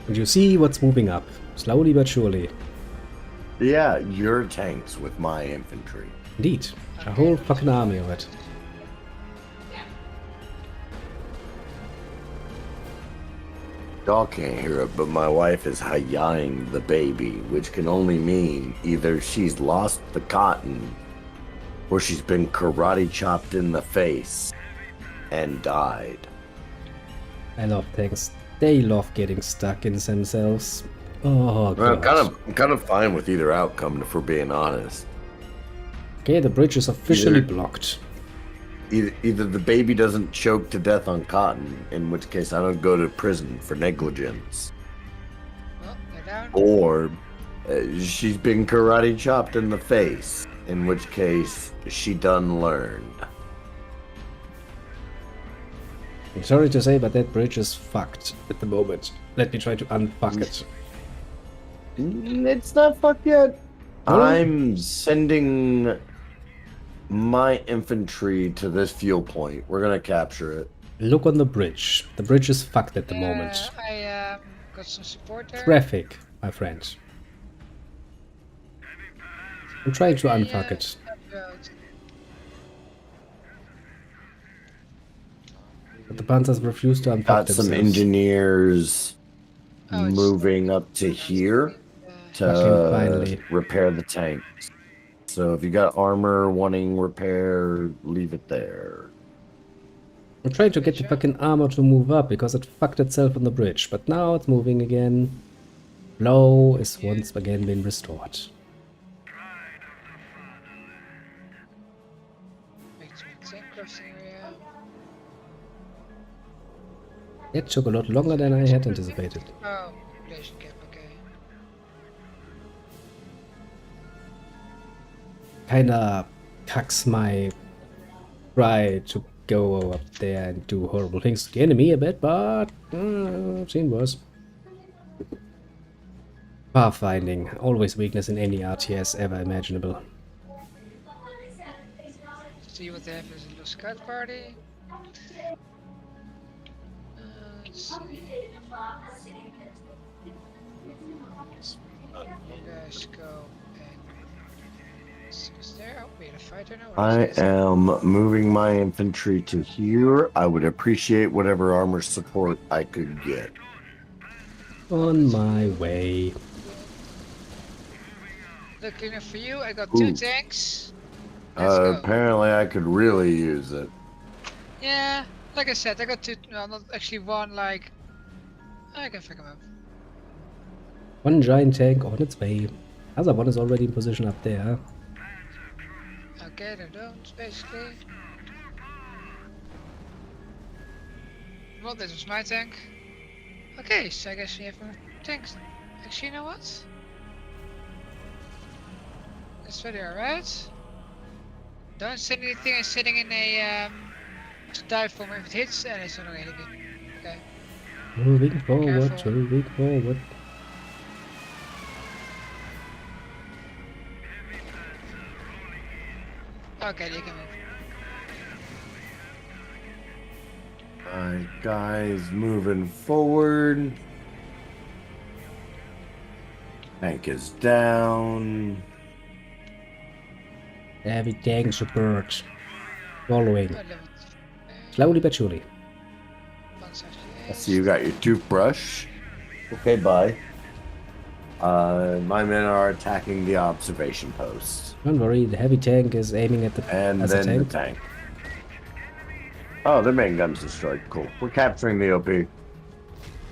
And you see what's moving up. Slowly but surely. Yeah, your tanks with my infantry. Indeed. A whole fucking army of it. Y'all can't hear it, but my wife is hayaing the baby, which can only mean either she's lost the cotton or she's been karate chopped in the face and died. I love tanks. They love getting stuck in themselves. Oh, Well, God. I'm kind of fine with either outcome, if we're being honest. Okay, the bridge is officially Either- blocked. Either the baby doesn't choke to death on cotton, in which case I don't go to prison for negligence, Well, they're down. or she's been karate chopped in the face, in which case she done learned. I'm sorry to say, but that bridge is fucked at the moment. Let me try to unfuck it. It's not fucked yet. I'm sending my infantry to this fuel point. We're gonna capture it. Look on the bridge. The bridge is fucked at the moment. I got some support there. Traffic, my friend. I'm trying to unfuck it. But the Panzers refuse to unfuck Got some themselves. engineers Oh, it's- moving up to here Fucking to finally. repair the tanks. So if you got armor wanting repair, leave it there. I'm trying to get the fucking armor to move up because it fucked itself on the bridge, but now it's moving again. Flow is once again been restored. Make some tank crossing area. It took a lot longer than I had anticipated. Oh, relation gap, okay. Kinda cucks my try to go up there and do horrible things to the enemy a bit, but I've seen worse. Pathfinding, always weakness in any RTS ever imaginable. See what they have as a little scout party. Let's see. You guys go and see what's there. Oh, we had a fighter now. What I is this? am moving my infantry to here. I would appreciate whatever armor support I could get. On my way. Looking for you. I got two Ooh. tanks. Let's go. Apparently I could really use it. Yeah, like I said, I got two. Well, not actually one. Like I can pick them up. One giant tank on its way. Other one is already in position up there. Okay, they don't basically. Well, this was my tank. Okay, so I guess we have more tanks. Actually, you know what? That's really alright. Don't send anything. I'm sitting in a to dive for me if it hits, and it's not really good. Okay. Moving forward, Careful. moving forward. Okay, you can move. Alright, guys, moving forward. Tank is down. Heavy tank support. Following. Oh, level Slowly but surely. 178. I see you got your toothbrush. Okay, bye. My men are attacking the observation post. Don't worry, the heavy tank is aiming at the And as a then the tank. tank. Oh, their main gun's destroyed. Cool. We're capturing the OP.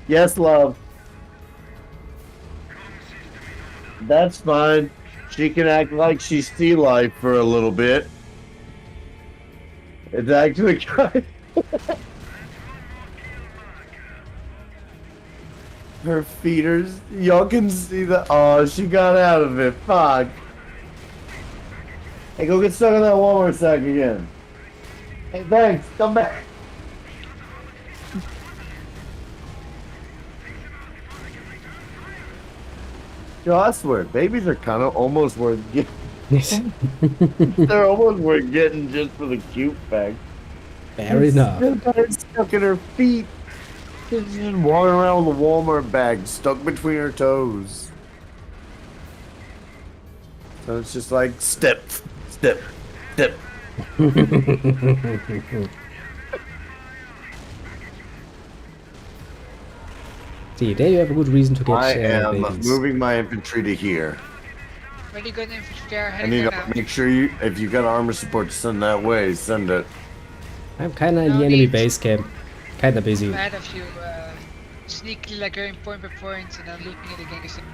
Yes, love. That's fine. She can act like she's sea life for a little bit. It's actually kind. Her feeders. Y'all can see the. Oh, she got out of it. Fuck. Hey, go get stuck on that Walmart sack again. Hey, thanks. Come back. Yo, I swear, babies are kind of almost worth getting. They're almost worth getting just for the cute fact. Fair enough. Still got it stuck in her feet. She's just walking around with a Walmart bag stuck between her toes. So it's just like step, step, step. See, there you have a good reason to get I am babies. moving my infantry to here. Really good infantry there. I Heading need there to now. make sure you, if you got armor support to send that way, send it. I'm kinda in No the enemy need. base camp. Kinda busy. Ahead of you, sneakily like going point by point and then looking it against it.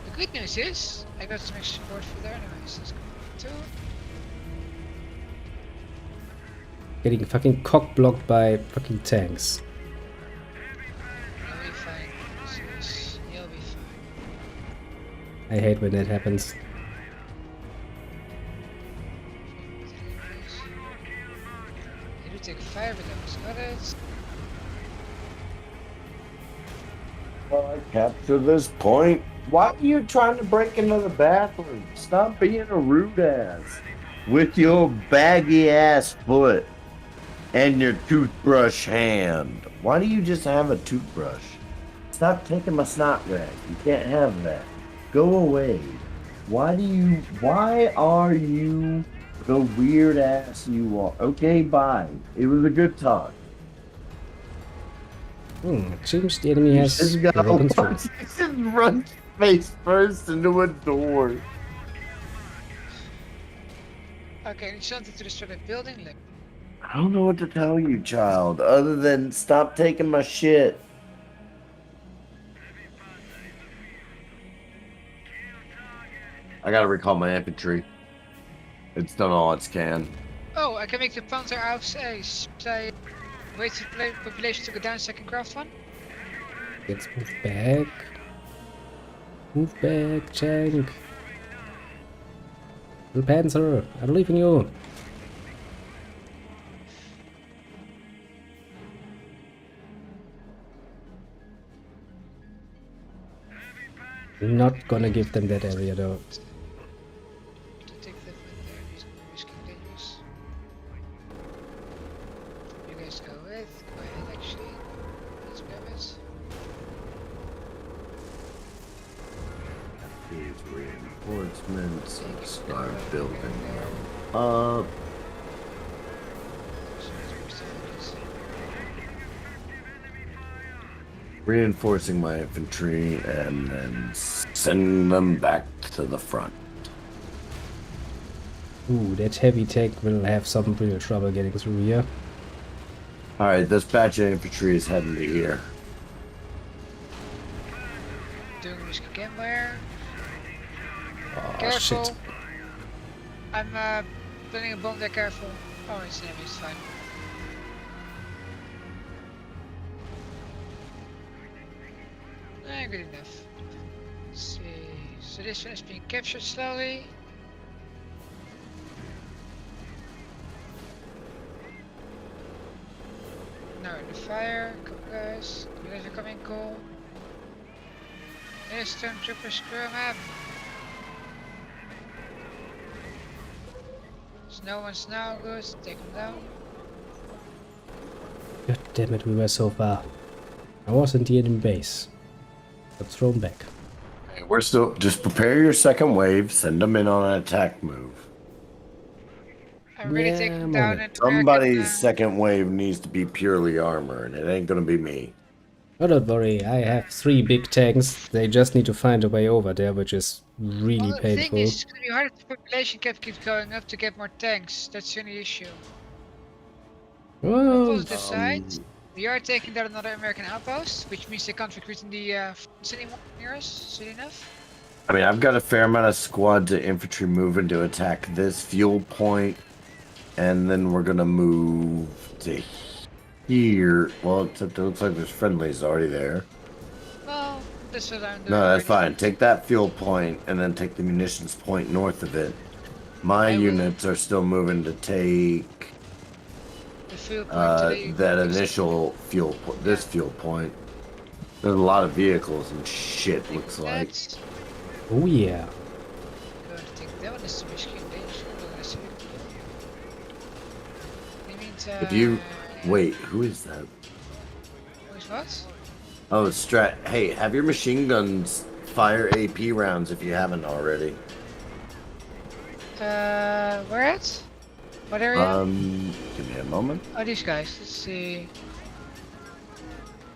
The good news is, I got some extra support for there anyways. Let's go too. Getting fucking cock blocked by fucking tanks. You'll be fine. Sis. You'll be fine. I hate when that happens. You do take fire, but that was got it. Well, I capture this point. Why are you trying to break into the bathroom? Stop being a rude ass. With your baggy ass foot and your toothbrush hand. Why do you just have a toothbrush? Stop taking my snot rag. You can't have that. Go away. Why are you the weird ass you are? Okay, bye. It was a good talk. Seems the enemy has Just gotta broken through. watch it just run face first into a door. Okay, need something to destroy the building. Like, I don't know what to tell you, child, other than stop taking my shit. I gotta recall my infantry. It's done all it can. oh, I can make the Panzer aus ace. Say, wait for the population to go down so I can craft one. Let's move back. Move back, tank. Little Panzer, I believe in you. Not gonna give them that area though. To take that one there, it's risky dangerous. You guys go with. Go ahead, actually. Let's grab it. These reinforcements and start building them up. So it's worth it. Reinforcing my infantry and then send them back to the front. Ooh, that heavy tank will have some real trouble getting through here. Alright, this batch of infantry is heading to here. Doing risky campfire. Oh Careful. shit. I'm planning a bomb there, careful. Oh, it's an enemy, it's fine. Good enough. Let's see. So this one is being captured slowly. Now in the fire. Come on, guys. You guys are coming, cool. Here's stormtrooper, screw him up. No one's now good. Take him down. God damn it, we were so far. I was in the enemy base. Got thrown back. Hey, we're still just prepare your second wave, send them in on an attack move. I'm really Yeah, taking I'm down on an Somebody's American, second wave needs to be purely armor, and it ain't gonna be me. Oh, don't worry, I have 3 big tanks. They just need to find a way over there, which is really well, the thing painful. is, it's gonna be hard if the population cap keeps going up to get more tanks. That's the only issue. On the Well, positive side, We are taking down another American outpost, which means they can't recruit in the fronts anymore near us, soon enough. I mean, I've got a fair amount of squads of infantry moving to attack this fuel point, and then we're gonna move to here. Well, except it looks like there's friendlies already there. Well, this is what I'm doing. No, that's fine. Take that fuel point, and then take the munitions point north of it. My units are still moving to take The fuel point today. that initial fuel, this fuel point. There's a lot of vehicles and shit. Looks like. Oh yeah. Going to take that one. This is misschien deze. In the meantime. If you wait, who is that? Who is what? Oh, Strat. Hey, have your machine guns fire AP rounds if you haven't already. Where at? What area? Give me a moment. Oh, these guys. Let's see.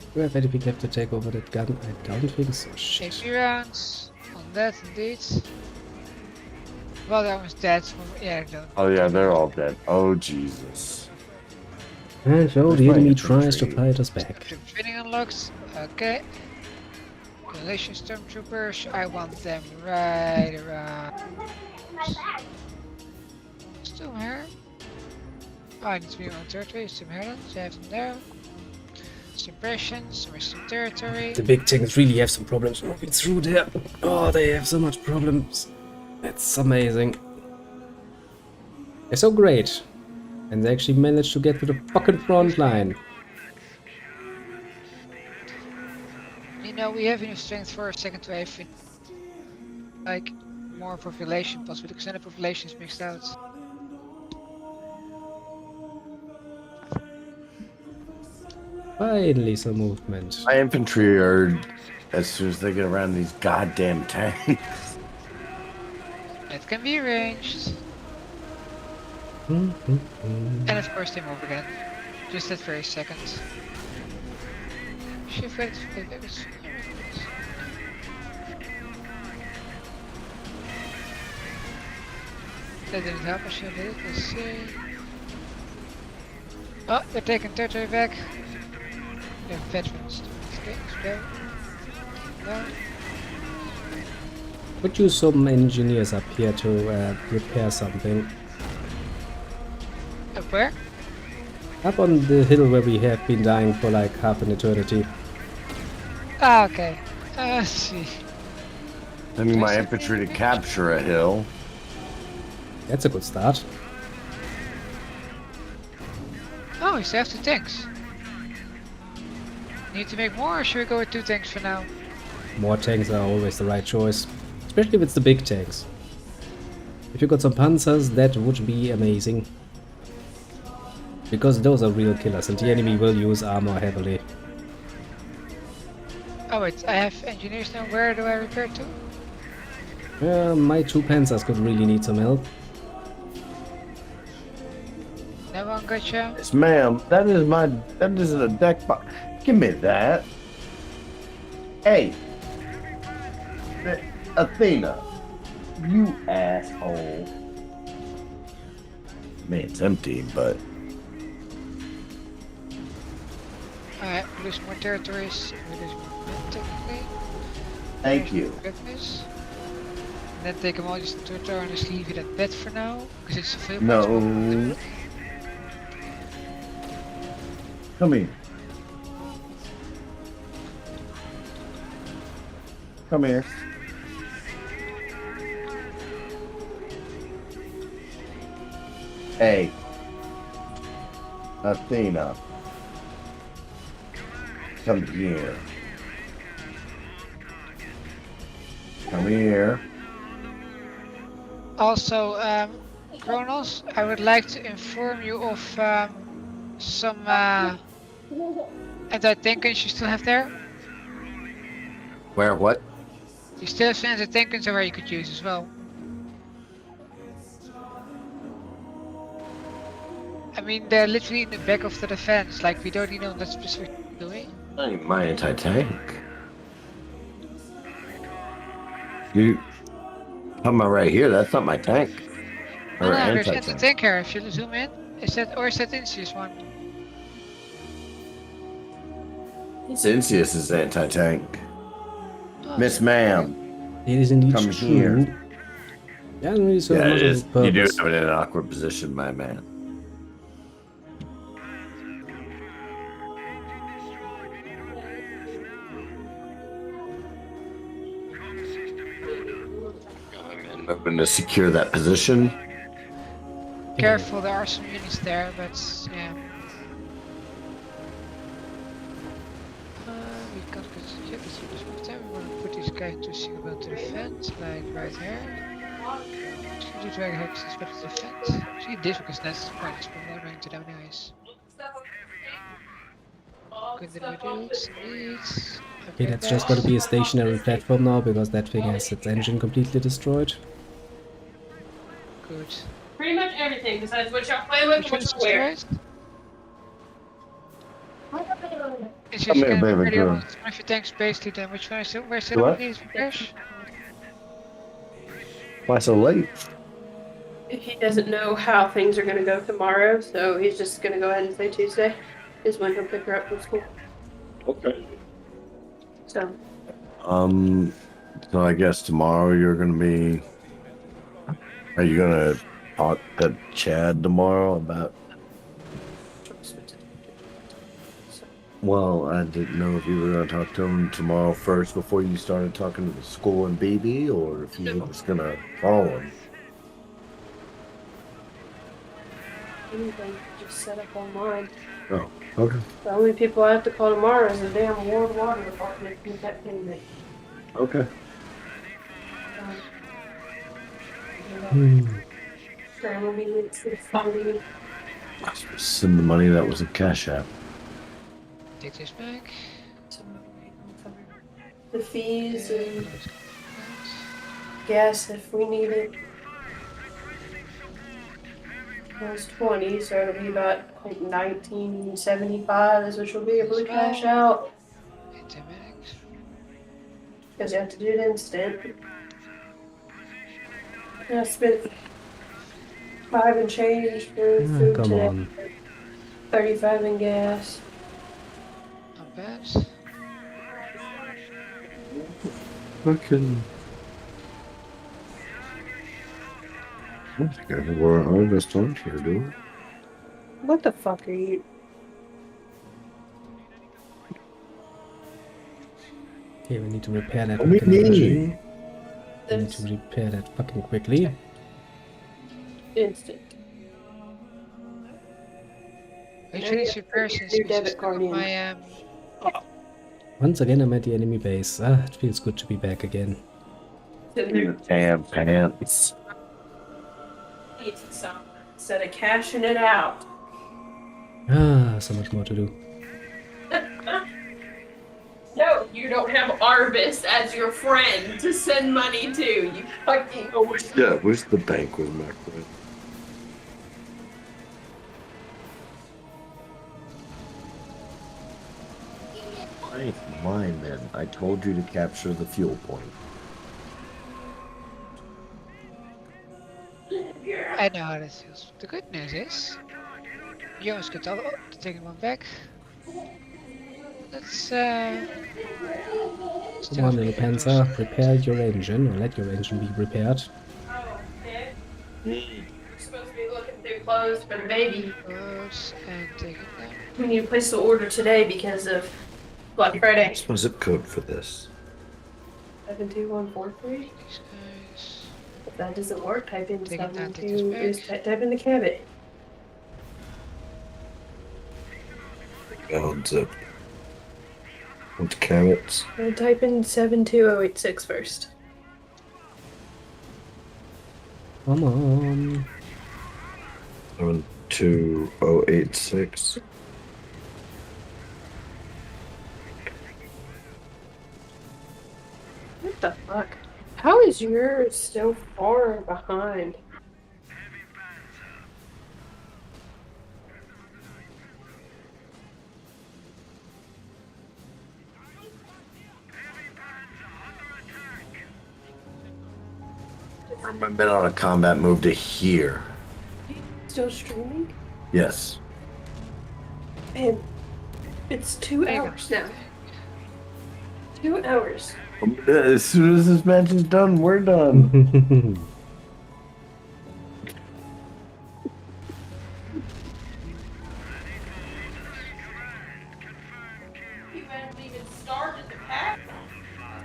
Do we have anything left to take over that gun? I don't think so. Shit. AP rounds. On that, indeed. Well, they're almost dead. Yeah, I don't. Oh yeah, they're all dead. Oh Jesus. And so Where's the my enemy tries to infantry? fight us back. Training unlocked. Okay. Coalition stormtroopers. I want them right around. Still here. Oh, I need to be on territory. Still here. So I have them there. Suppressions. Some territory. The big tanks really have some problems moving through there. Oh, they have so much problems. It's amazing. They're so great. And they actually managed to get to the fucking front line. You know, we have enough strength for a second wave. Like, more population, possibly because then the population is mixed out. Finally some movement. My infantry are, as soon as they get around these goddamn tanks. It can be arranged. And of course they move again. Just that very second. Shift wait for the That didn't help us, did it? Let's see. Oh, they're taking territory back. They're veterans. Okay, let's go. No. Could use some engineers up here to repair something. Up where? Up on the hill where we have been dying for like half an eternity. Ah, okay. Let's see. Sending my infantry to capture a hill. That's a good start. Oh, we still have 2 tanks. Need to make more, or should we go with 2 tanks for now? More tanks are always the right choice. Especially if it's the big tanks. If you got some panzers, that would be amazing. Because those are real killers and the enemy will use armor heavily. Oh wait, I have engineers now. Where do I repair to? My 2 panzers could really need some help. No one gotcha. Yes, ma'am. That isn't a deck box. Give me that. Hey. Athena. You asshole. I mean, it's empty, but... Alright, lose more territories. We lose more men, technically. Thank you. Goodness. And then take them all just into a turn and just leave it at bed for now. Because it's a fail. No. Come here. Come here. Hey. Athena. Come here. Come here. Also, Cronos, I would like to inform you of some anti-tank guns you still have there. Where? What? You still have some anti-tank guns where you could use as well. I mean, they're literally in the back of the defense, like we don't need on that specific, do we? Not even my anti-tank. You talking about right here? That's not my tank. No, Or there's anti-tank. anti-tank here. If you zoom in, is that or is that Insius one? Cincius is anti-tank. Oh, Miss Ma'am. It is indeed Come true. here. Yeah, no, you Yeah, much it of is. a You do purpose. have it in an awkward position, my man. I'm hoping to secure that position. careful, there are some units there, but yeah. We can't get let's move them. We want to put these guys into single to defend, like right here. Do drag hexes better to defend. See this because that's pointless, but we're going to them anyways. Good that we do it. Needs. Okay, that's just going to be a stationary platform now because that thing has its engine completely destroyed. Good. Pretty much everything besides what y'all play with Which and one's what you wear. destroyed? It's Come just here, baby really girl. one of your tanks basically then which one is still where's What? still needs repairs? Why so late? He doesn't know how things are going to go tomorrow, so he's just going to go ahead and say Tuesday is when he'll pick her up from school. Okay. So, So I guess tomorrow you're gonna be. Are you gonna talk to Chad tomorrow about? Well, I didn't know if you were gonna talk to him tomorrow first before you started talking to the school and BB, or if you were just gonna call him. anything just set up online. Oh, okay. The only people I have to call tomorrow is the damn Ward Water Department and that payment. Okay. Grandma be late to the phone. Send the money that was a cash app. Take this back. The fees Okay, and let's go. gas if we need it. It was 20, so it'll be about like 1975 is what you'll be able to cash out. 10 minutes. Because you have to do it instant. And I spent 5 and change for food Come today. on. 35 in gas. Not bad. Fucking. I don't think I have a harvest on here, do I? What the fuck are you? Okay, we need to repair that What do fucking you mean? engine. We need to repair that fucking quickly. Instant. Which one is your person? Your debit card in. My Once again, I'm at the enemy base. Ah, it feels good to be back again. Damn pants. Instead of cashing it out. Ah, so much more to do. No, you don't have Arvis as your friend to send money to. You fucking. Yeah, wish the bank was my friend. Mine then. I told you to capture the fuel point. I know how this feels. The good news is, you almost get all taking one back. Let's Come on, little Panzer, repair your engine, or let your engine be repaired. Oh, okay. You're supposed to be looking through clothes for the baby. close and take it down. We need to place the order today because of Black Friday. What's my zip code for this? 72143. These guys. If that doesn't work, type in Take it down, take this 72. Just back. type in the cabinet. Valid zip. What's carrots? Type in 72086 first. Come on. 72086. What the fuck? How is yours so far behind? I've been on a combat move to here. Still streaming? Yes. And it's 2 There you go. hours now. 2 hours. As soon as this match is done, we're done. You haven't even started the pack.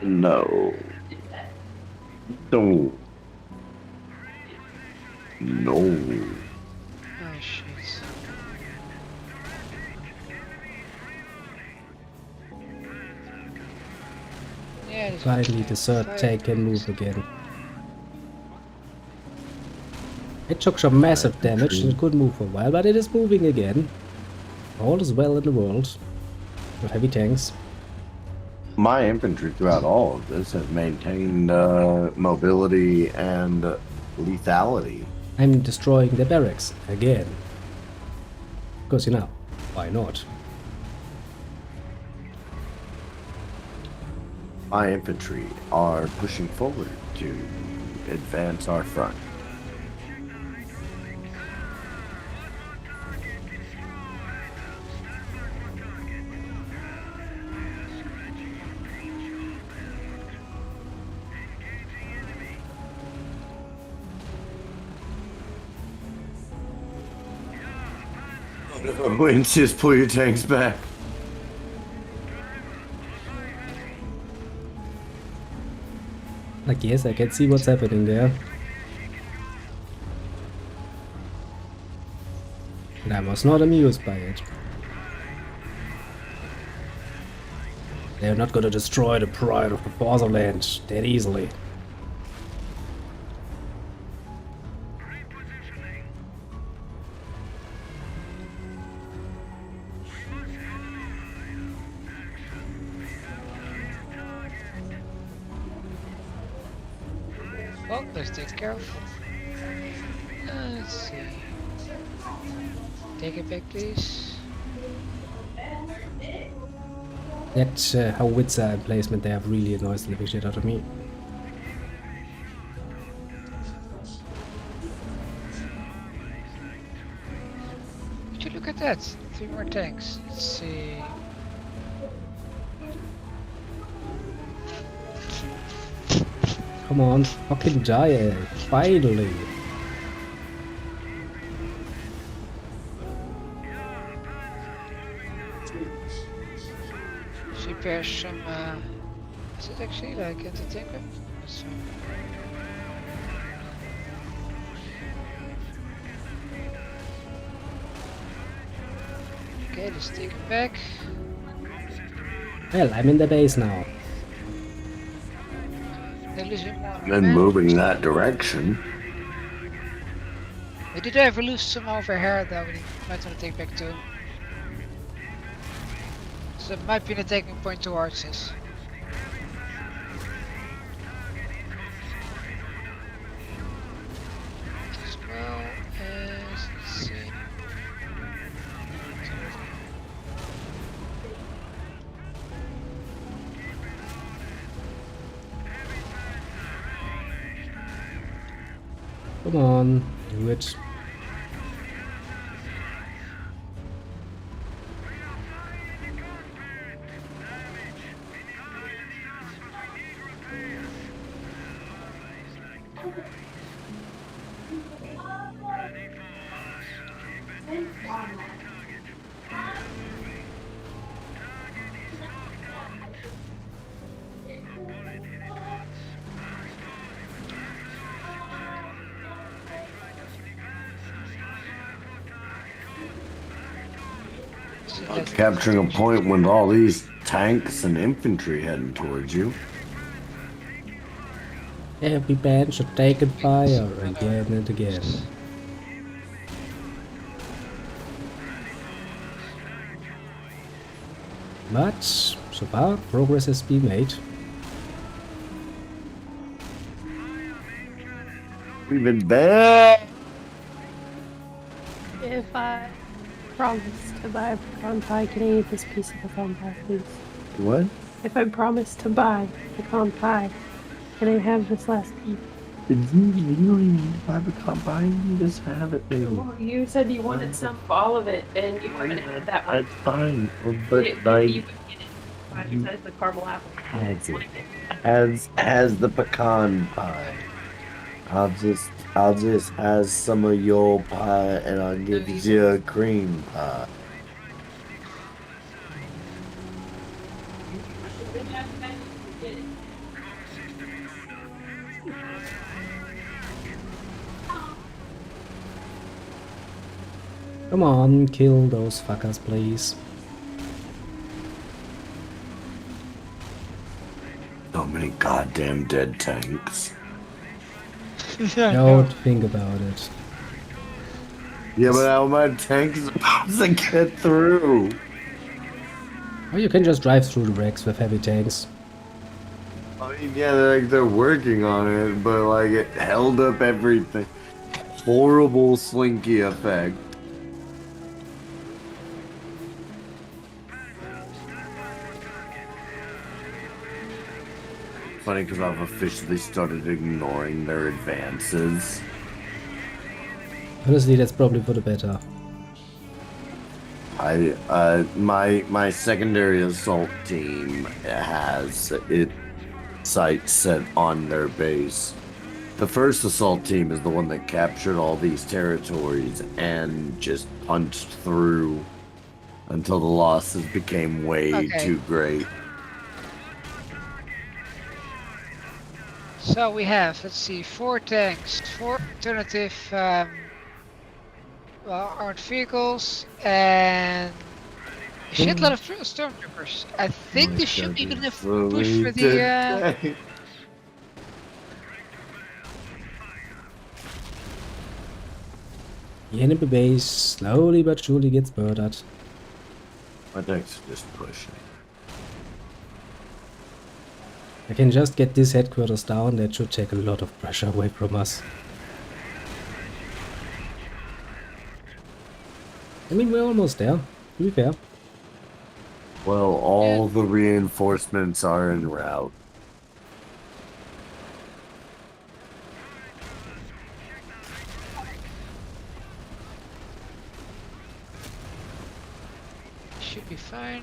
No. Don't. No. Oh shit. Yeah, this Finally, the third Fire tank can tanks. move again. It took some massive damage and it couldn't move for a while, but it is moving again. All is well in the world with heavy tanks. My infantry throughout all of this has maintained mobility and lethality. I'm destroying the barracks again. Because, you know, why not? My infantry are pushing forward to advance our front. Winds, just pull your tanks back. Like, yes, I can see what's happening there. And I was not amused by it. They're not gonna destroy the pride of the fatherland that easily. Well, let's take care of. Let's see. Take it back, please. That howitzer emplacement there really annoys the living shit out of me. Would you look at that? 3 more tanks. Let's see. Come on, fucking die, finally. She pairs some. Is it actually like anti-tank? That's fine. Okay, let's take it back. Well, I'm in the base now. They're losing more. And men. moving that direction. We did ever lose some over here that we might want to take back too. So it might be the taking point towards us. As well as, let's see. Come on, do it. So I'm let's- capturing a point with all these tanks and infantry heading towards you. Every band should take it fire again and again. But so far, progress has been made. We've been bad. If I promise to buy pecan pie, can I eat this piece of pecan pie, please? What? If I promise to buy pecan pie, can I have this last piece? You don't even need to buy the combine. You just have it, baby. Well, you said you wanted some of all of it, and you haven't had that one. That's fine. You- But you like, would get it. Besides the caramel apple. Has the pecan pie. I'll just have some of your pie and I'll give you a cream pie. Come on, kill those fuckers, please. So many goddamn dead tanks. Don't think about it. Yeah, but how my tanks supposed to get through? Or you can just drive through the wrecks with heavy tanks. I mean, yeah, they're working on it, but like it held up everything. Horrible slinky effect. Funny because I've officially started ignoring their advances. Honestly, that's probably for the better. My secondary assault team has its sights set on their base. The first assault team is the one that captured all these territories and just punched through until the losses became way too great. So we have, let's see, 4 tanks, 4 alternative armored vehicles, and a shitload of stormtroopers. I think this should be good enough to push for the. The enemy base slowly but surely gets murdered. My tanks are just pushing. I can just get this headquarters down, that should take a lot of pressure away from us. I mean, we're almost there, to be fair. Well, all the reinforcements are en route. Should be fine.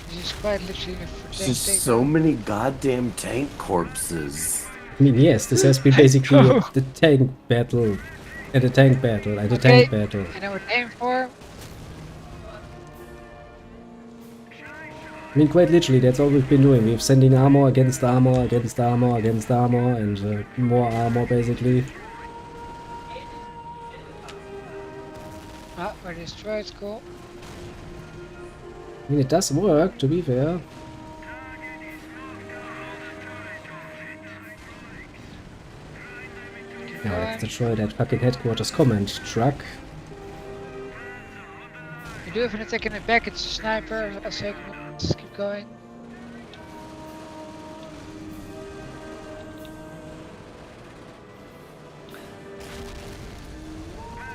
This is quite literally There's just so many goddamn tank corpses. I mean, yes, this has been basically the tank battle. And the tank battle, and the tank battle. I know what to aim for. I mean, quite literally, that's all we've been doing. We're sending armor against armor, against armor, against armor, and more armor, basically. Ah, we're destroyed, cool. I mean, it does work, to be fair. Now let's destroy that fucking headquarters command truck. We do have an attack in the back, it's a sniper. I'll say, let's keep going.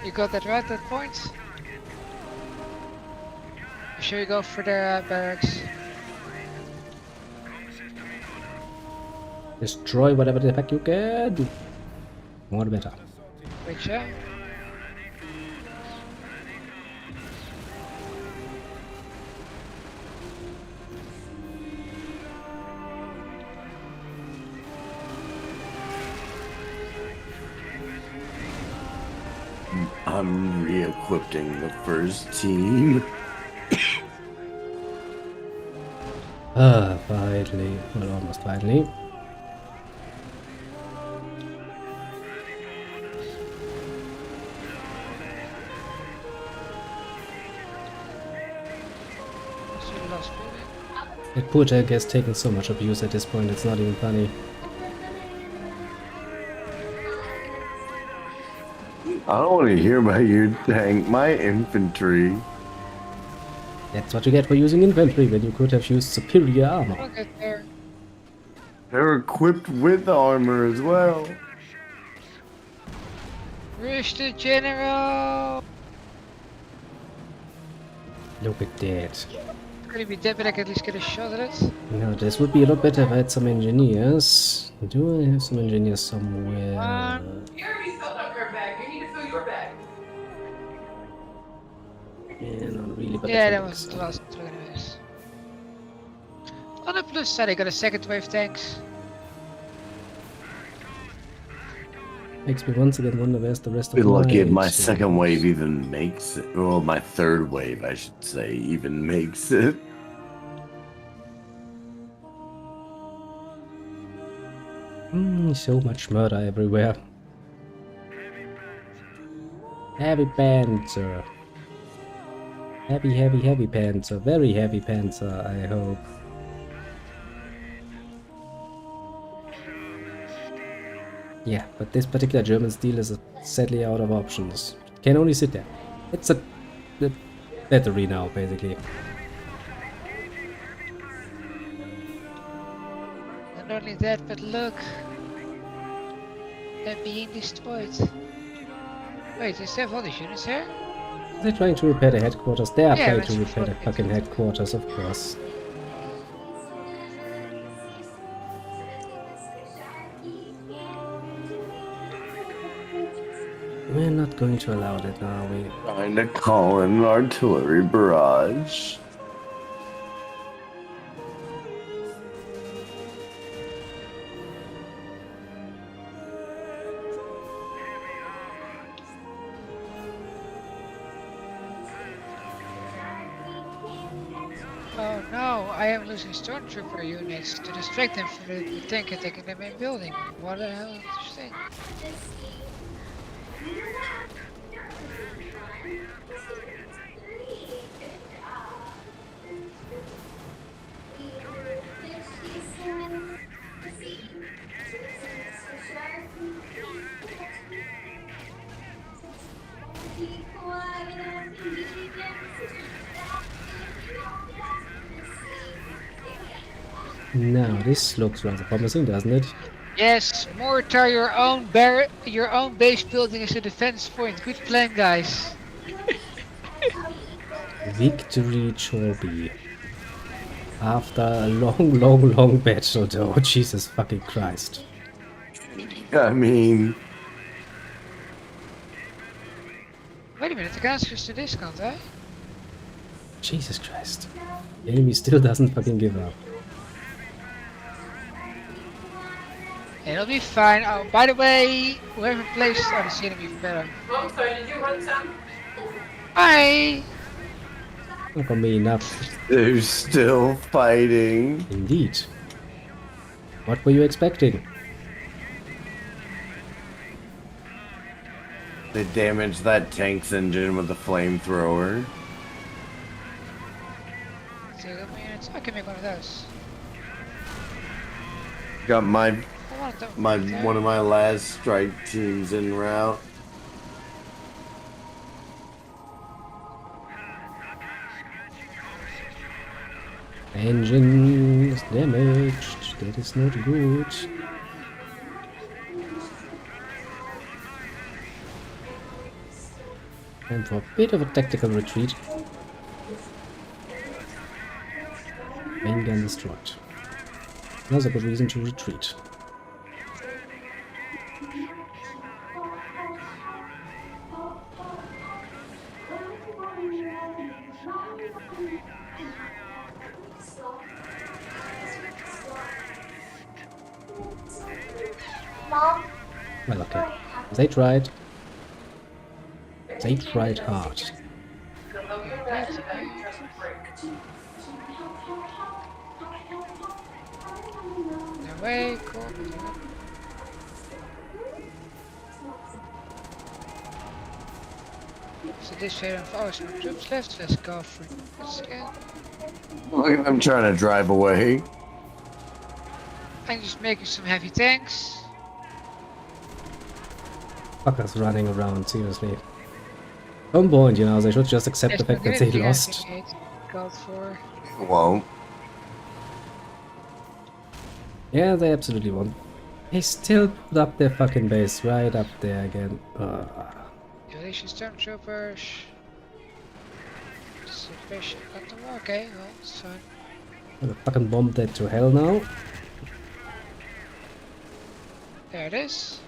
You got that right, that point? Should we go for their barracks? Destroy whatever the heck you can. More the better. Great job. I'm re-equipping the first team. Finally. Well, almost finally. That poor tank has taken so much abuse at this point, it's not even funny. I don't want to hear about your tank. My infantry. That's what you get for using infantry, when you could have used superior armor. I'll get there. They're equipped with armor as well. Rush the general! Look at that. Gonna be dead, but I can at least get a shot at it. Now, this would be a lot better if I had some engineers. Do I have some engineers somewhere? You already filled up your bag. You need to fill your bag. Yeah, not really, but Yeah, that that can was work, the so. last two anyways. On the plus side, I got a second wave tanks. Makes me once again wonder where's the rest Be of my lucky if my second wave teams. even makes it. Well, my third wave, I should say, even makes it. So much murder everywhere. Heavy panzer. Heavy, heavy, heavy panzer. Very heavy panzer, I hope. Yeah, but this particular German steel is sadly out of options. It can only sit there. It's a battery now, basically. Not only that, but look. They're being destroyed. Wait, is there all these units here? They're trying to repair the headquarters. They are Yeah, trying let's to repair the reflect it. fucking headquarters, of course. We're not going to allow that now, are we? Trying to call in an artillery barrage. Oh no, I am losing stormtrooper units to distract them from the tank attacking the main building. What the hell is this thing? Now, this looks rather promising, doesn't it? Yes, mortar your own base building is a defense point. Good plan, guys. Victory Chorby. After a long, long, long battle, though. Jesus fucking Christ. I mean, Wait a minute, the gas is to discount, eh? Jesus Christ. The enemy still doesn't fucking give up. It'll be fine. Oh, by the way, whoever plays the enemy better. Oh, sorry, did you want some? Hi! Not gonna be enough. they're still fighting. Indeed. What were you expecting? They damaged that tank's engine with a flamethrower. So you got me units. I can make one of those. Got my I want them. one of my last strike teams en route. Engine is damaged. That is not good. Time for a bit of a tactical retreat. Main gun destroyed. Another good reason to retreat. Well, okay. They tried. They tried hard. No way, cool. So this way of ours, no troops left. Let's go for this again. Look at them trying to drive away. I'm just making some heavy tanks. Fuckers running around, seriously. On point, you know, they should just accept the Yes, fact that they lost. Called for. Won't. Yeah, they absolutely won. They still put up their fucking base right up there again. Evaluation stormtroopers. Sufficient. Okay, well, it's fine. I'm gonna fucking bomb that to hell now. There it is.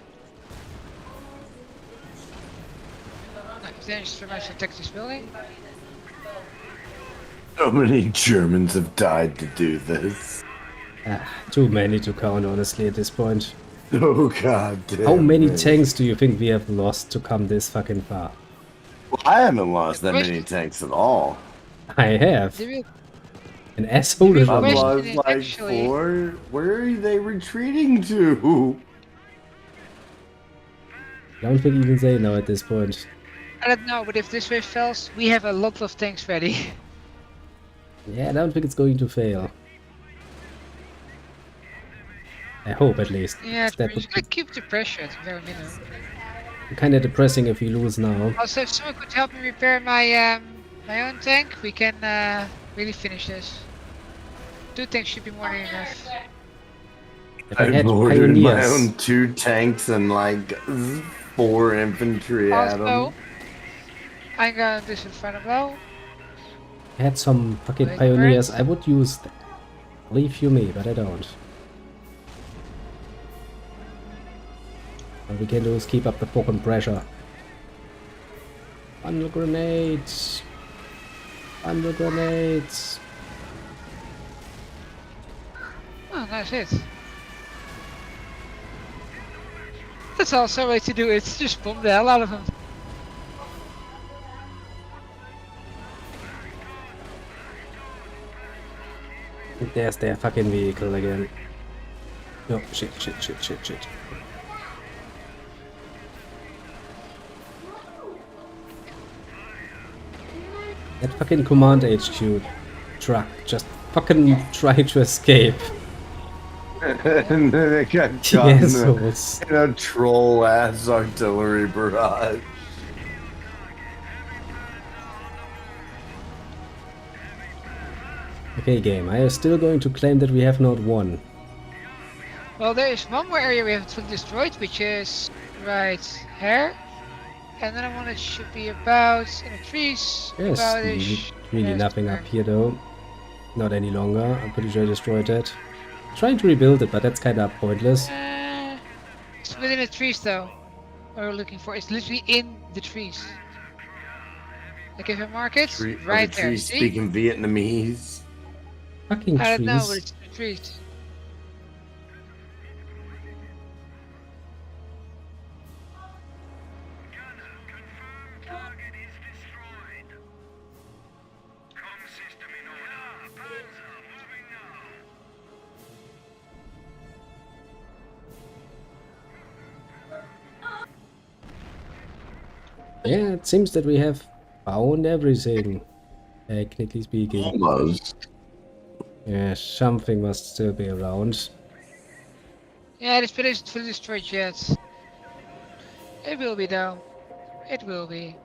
Nice, then just for my attack this building. So many Germans have died to do this. Too many to count, honestly, at this point. Oh god damn. How many me. tanks do you think we have lost to come this fucking far? Well, I haven't lost that Question- many tanks at all. I have. The real, An asshole The is real I've on me. question lost is like actually- 4. Where are they retreating to? I don't think even they know at this point. I don't know, but if this wave fails, we have a lot of tanks ready. Yeah, I don't think it's going to fail. I hope, at least. Yeah, That we're would just gonna keep the pressure at the very minimum. be kind of depressing if we lose now. Also, if someone could help me repair my my own tank, we can really finish this. 2 tanks should be more than enough. If I I've had ordered my pioneers, own 2 tanks and like 4 infantry at them. Also, I'm gonna do some final blow. had some fucking Wait, pioneers, right? I would use them. Believe you me, but I don't. All we can do is keep up the fucking pressure. Bundle grenades! Bundle grenades! Oh, nice hit. That's also a way to do it. Just bomb the hell out of them. There's their fucking vehicle again. Oh, shit, shit, shit, shit, shit. That fucking command HQ truck just fucking trying to escape. And then they got The caught in assholes. a troll ass artillery barrage. Okay, game, I am still going to claim that we have not won. Well, there is one more area we haven't fully destroyed, which is right here. And another one that should be about in the trees. There's About-ish. really There's nothing there. up here though. Not any longer. I'm pretty sure I destroyed that. Trying to rebuild it, but that's kind of pointless. It's within the trees though. What we're looking for. It's literally in the trees. Like if I mark it, right there. Trees See? speaking Vietnamese. Fucking I don't know, but trees. it's in the trees. Yeah, it seems that we have found everything. Technically speaking. Almost. Yeah, something must still be around. Yeah, this village isn't fully destroyed yet. It will be though. It will be.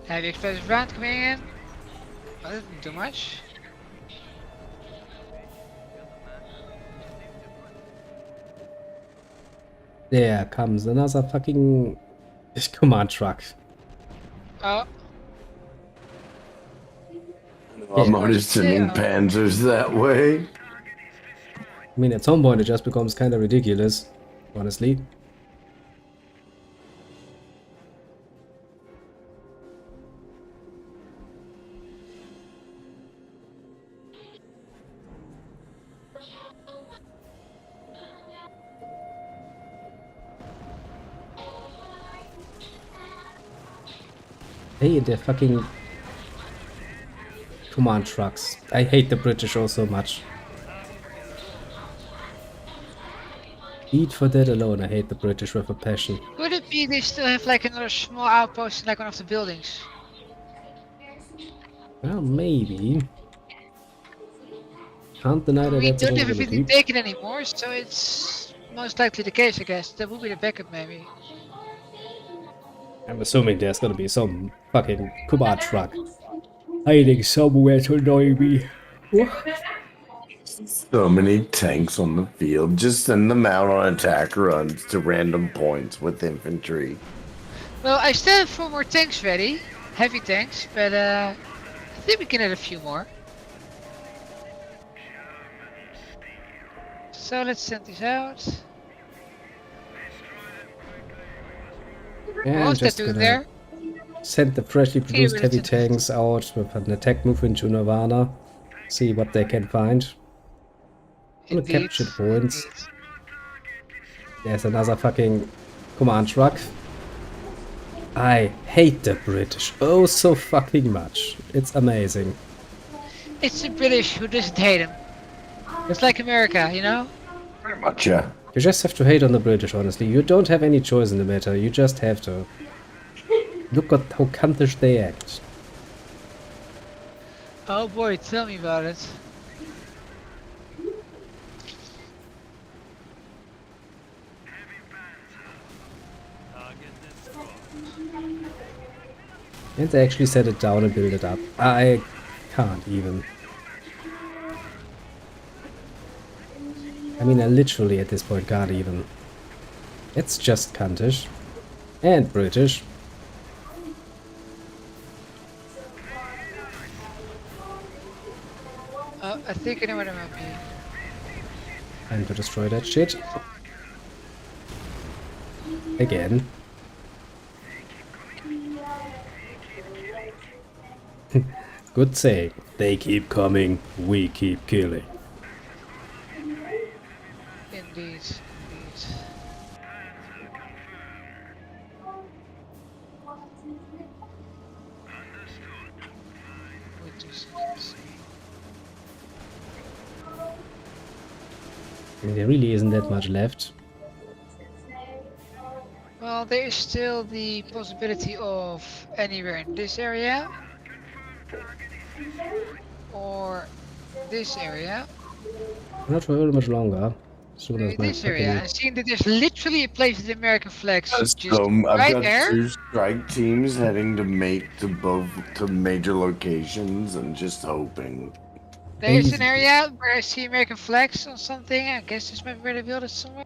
Heavy explosive round coming in. Oh, that didn't do much. There comes another fucking command truck. Oh, I'm already sending Yeah. panzers that way. I mean, at some point it just becomes kind of ridiculous, honestly. Hey, they're fucking command trucks. I hate the British all so much. Eat for that alone, I hate the British with a passion. could it be they still have like another small outpost in like one of the buildings? Well, maybe. Can't deny that We that's a don't have everything possibility. taken anymore, so it's most likely the case, I guess. That would be the backup, maybe. I'm assuming there's gonna be some fucking command truck hiding somewhere to annoy me. So many tanks on the field. Just send them out on attack runs to random points with infantry. Well, I still have 4 more tanks ready. Heavy tanks, but I think we can add a few more. So let's send these out. Yeah, What I'm was that just doing gonna there? send the freshly produced really heavy interesting. tanks out with an attack move into Nirvana. See what they can find. Gonna Indeed. capture the points. Indeed. There's another fucking command truck. I hate the British oh so fucking much. It's amazing. It's the British who doesn't hate him. It's like America, you know? Pretty much, yeah. You just have to hate on the British, honestly. You don't have any choice in the matter. You just have to. Look at how cuntish they act. Oh boy, tell me about it. And they actually set it down and build it up. I can't even. I mean, I literally at this point can't even. It's just cuntish. And British. I think I know what I might be. Time to destroy that shit. Again. Good saying. They keep coming, we keep killing. Indeed. Indeed. Wait 2 seconds. I mean, there really isn't that much left. Well, there is still the possibility of anywhere in this area. Or this area. Not for very much longer. Soon as Maybe my this area. fucking... And seeing that there's literally a place with the American flags just So I've right got there. 2 strike teams heading to major locations and just hoping. There's Easy. an area where I see American flags on something. I guess this might be where they build it somewhere.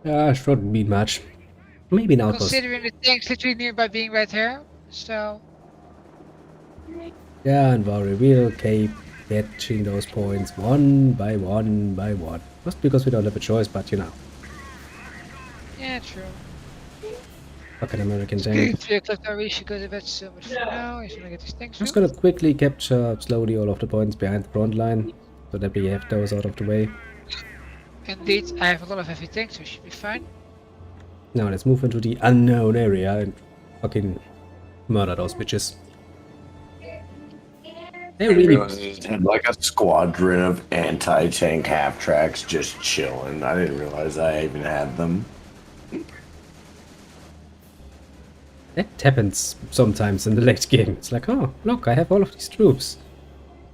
Yeah, shouldn't be much. Maybe an outpost. Considering the tanks literally nearby being right here. So, Yeah, and worry, we'll keep getting those points one by one by one. Just because we don't have a choice, but you know. yeah, true. Fucking American tank. 3 o'clock now, we should go to bed so much for now. I just want to get these tanks Just built. gonna quickly capture slowly all of the points behind the front line, so that we have those out of the way. Indeed, I have a lot of heavy tanks, so we should be fine. Now let's move into the unknown area and fucking murder those bitches. They really... Had like a squadron of anti-tank half-tracks just chilling. I didn't realize I even had them. That happens sometimes in the late game. It's like, oh, look, I have all of these troops.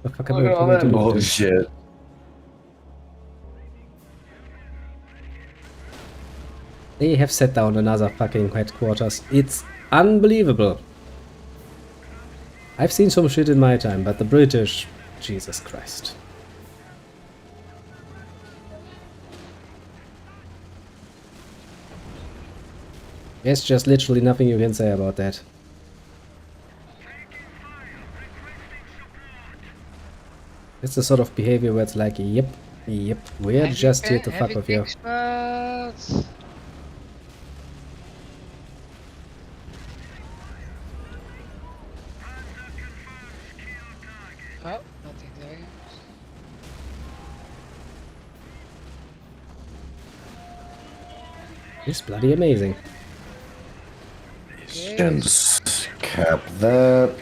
The fuck am I Look at all going to that do with this? bullshit. They have set down another fucking headquarters. It's unbelievable. I've seen some shit in my time, but the British... Jesus Christ. There's just literally nothing you can say about that. It's the sort of behavior where it's like, yep, we're Heavy just here pa- to fuck heavy with you. tank spots. Oh, nothing there. It's bloody amazing. Just cap that.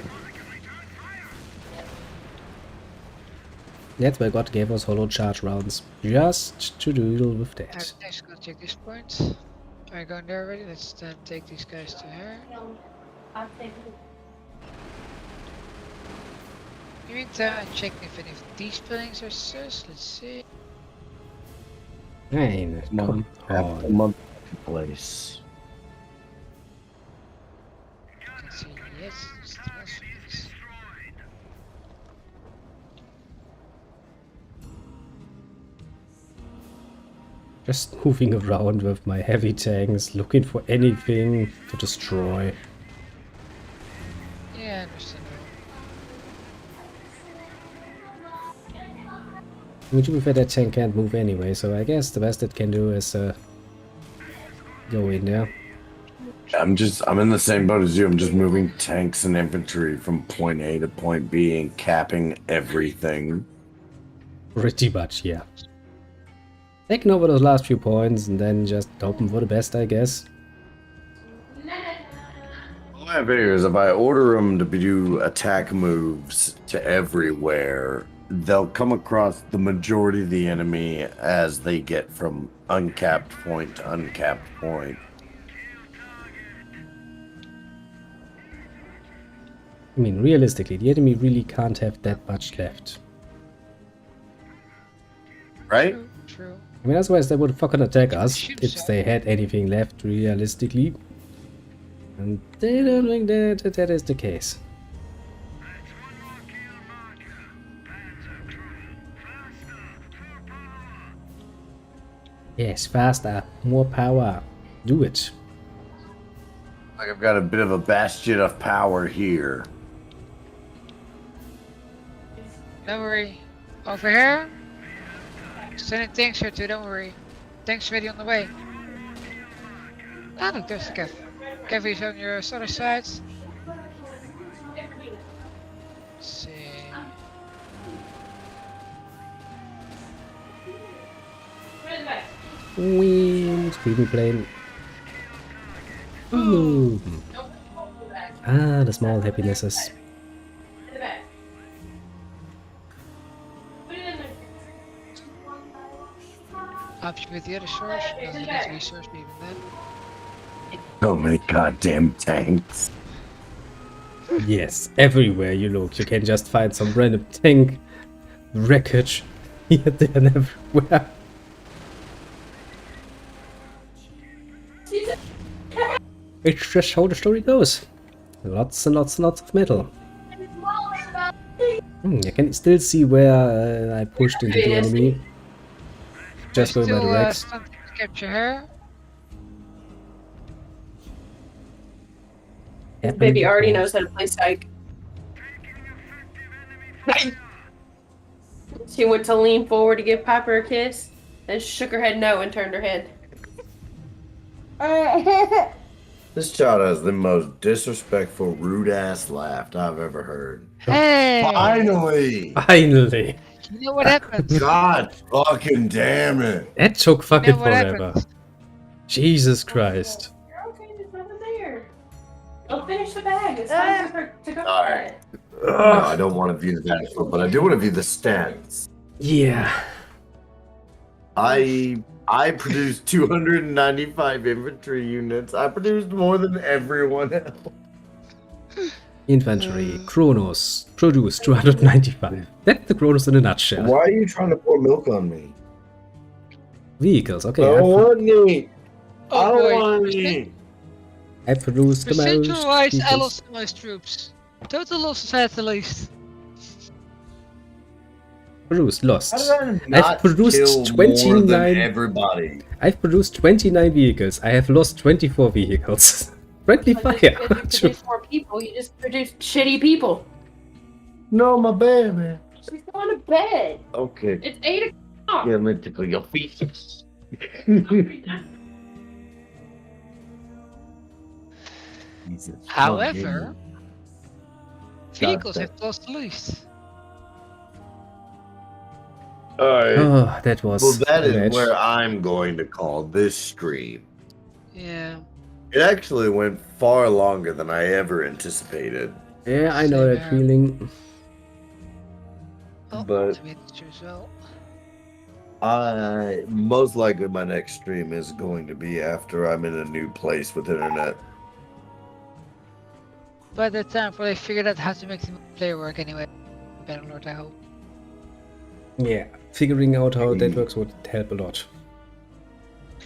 That's why God gave us hollow charge rounds. Just to deal with that. Next, gonna take this point. Are you going there already? Let's then take these guys to her. No, I'll take it. In the meantime, I'm checking if any of these buildings are sus. Let's see. Nein, come Half a on. month place. You can see, yes, it's transference. Just moving around with my heavy tanks, looking for anything to destroy. Yeah, understandable. I mean, to be fair, that tank can't move anyway, so I guess the best it can do is go in there. I'm in the same boat as you. I'm just moving tanks and infantry from point A to point B and capping everything. Pretty much, yeah. Taking over those last few points and then just hoping for the best, I guess. All I figure is if I order them to do attack moves to everywhere, they'll come across the majority of the enemy as they get from uncapped point to uncapped point. I mean, realistically, the enemy really can't have that much left. Right? True, true. I mean, otherwise they would fucking attack us Shoot if some. they had anything left, realistically. And they don't think that is the case. Yes, faster, more power. Do it. Like I've got a bit of a bastion of power here. Don't worry. Over here. Sending tanks here too, don't worry. Tanks ready on the way. Ah, look, there's the Kev. Kev is on your other side. Let's see. Whee, screaming plane. Ooh. Ah, the small happinesses. Option with the other source. Doesn't need resource, but even then. So many goddamn tanks. Yes, everywhere you look, you can just find some random tank wreckage here, there, and everywhere. It's just how the story goes. Lots and lots and lots of metal. You can still see where I pushed into the enemy. Just going by the Rex. Something to capture her. This baby already knows how to play psych. She went to lean forward to give Piper a kiss, then shook her head no and turned her head. This child has the most disrespectful, rude ass laugh I've ever heard. Hey! Finally! Finally! You know what happens? God fucking damn it! That took fucking what forever. happens? Jesus Christ. You're okay, there's nothing there. Go finish the bag. It's time for her to go. Alright. No, I don't want to view the dashboard, but I do want to view the stats. Yeah. I produced 295 infantry units. I produced more than everyone else. Infantry, Cronos, produced 295. That's the Cronos in a nutshell. Why are you trying to pour milk on me? Vehicles, okay. I don't want meat. I Oh don't boy. want meat. I produced the most. Percentage-wise, I vehicles. lost the most troops. Total losses at the least. Produced, lost. How did I not produced kill more 29 than everybody? I've produced 29 vehicles. I have lost 24 vehicles. Friendly But fire. just because you produce more people, you just produce shitty people. No, my bad, man. She's going to bed. Okay. It's 8 o'clock. Yeah, let me tickle your feet. Jesus However, fucking- vehicles have lost the least. Alright. Oh, that was. Well, that a is match. where I'm going to call this stream. Yeah. It actually went far longer than I ever anticipated. Yeah, I know that Same feeling. Oh, But- tomatoes as well. I most likely my next stream is going to be after I'm in a new place with internet. By that time, probably figured out how to make the player work anyway. Bannerlord, I hope. Yeah, figuring out how that works would help a lot.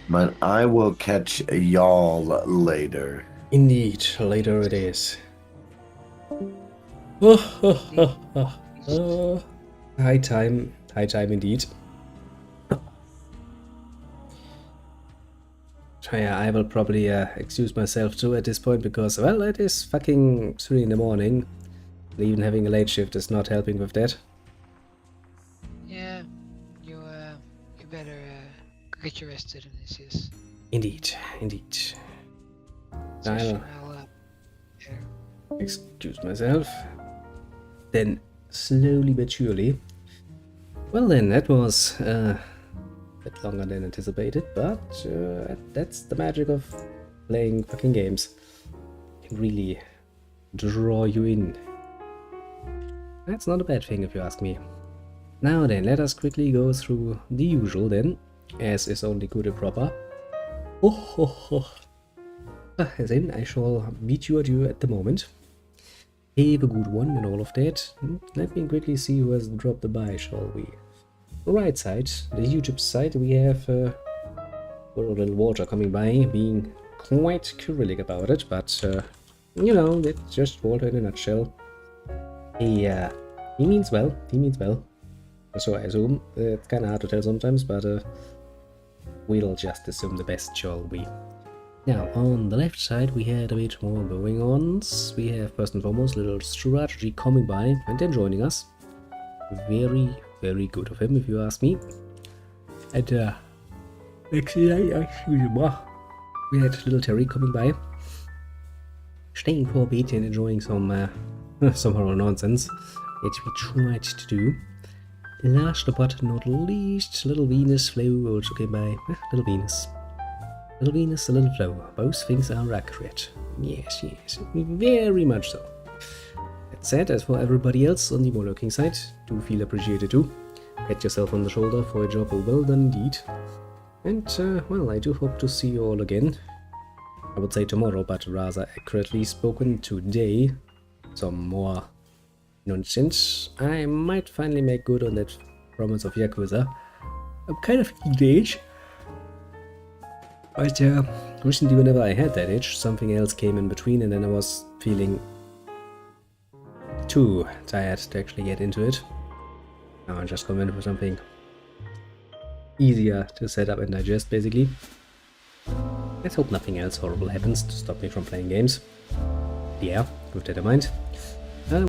But I will catch y'all later. Indeed, later it is. High time indeed. Yeah, I will probably excuse myself too at this point because, well, it is fucking 3 in the morning. Even having a late shift is not helping with that. Yeah. You better get your rest, student. This is. Indeed, indeed. session. Excuse myself. Then, slowly but surely. Well then, that was a bit longer than anticipated, but that's the magic of playing fucking games. It can really draw you in. That's not a bad thing if you ask me. Now then, let us quickly go through the usual then, as is only good and proper. As in, I shall beat you at you at the moment. Have a good one and all of that. Let me quickly see who has dropped the by, shall we? Right side, the YouTube side, we have a little water coming by, being quite Cyrillic about it, but you know, it's just water in a nutshell. He means well, so I assume. It's kinda hard to tell sometimes, but we'll just assume the best, shall we? Now, on the left side, we had a bit more going on. We have, first and foremost, little strategy coming by and then joining us. Very, very good of him, if you ask me. And, next we had little Terry coming by, staying for a bit and enjoying some horror nonsense, which we tried to do. Last but not least, little Venus Flow also came by. Little Venus, a little Flow. Both things are accurate. Yes, very much so. That said, as for everybody else on the more lurking side, do feel appreciated too. Pat yourself on the shoulder for a job well done indeed. And, well, I do hope to see you all again. I would say tomorrow, but rather accurately spoken today. Some more nonsense. I might finally make good on that promise of Yakuza. I'm kind of engaged. But recently whenever I had that itch, something else came in between and then I was feeling too tired to actually get into it. Now I'm just going for something easier to set up and digest, basically. Let's hope nothing else horrible happens to stop me from playing games. Yeah, with that in mind,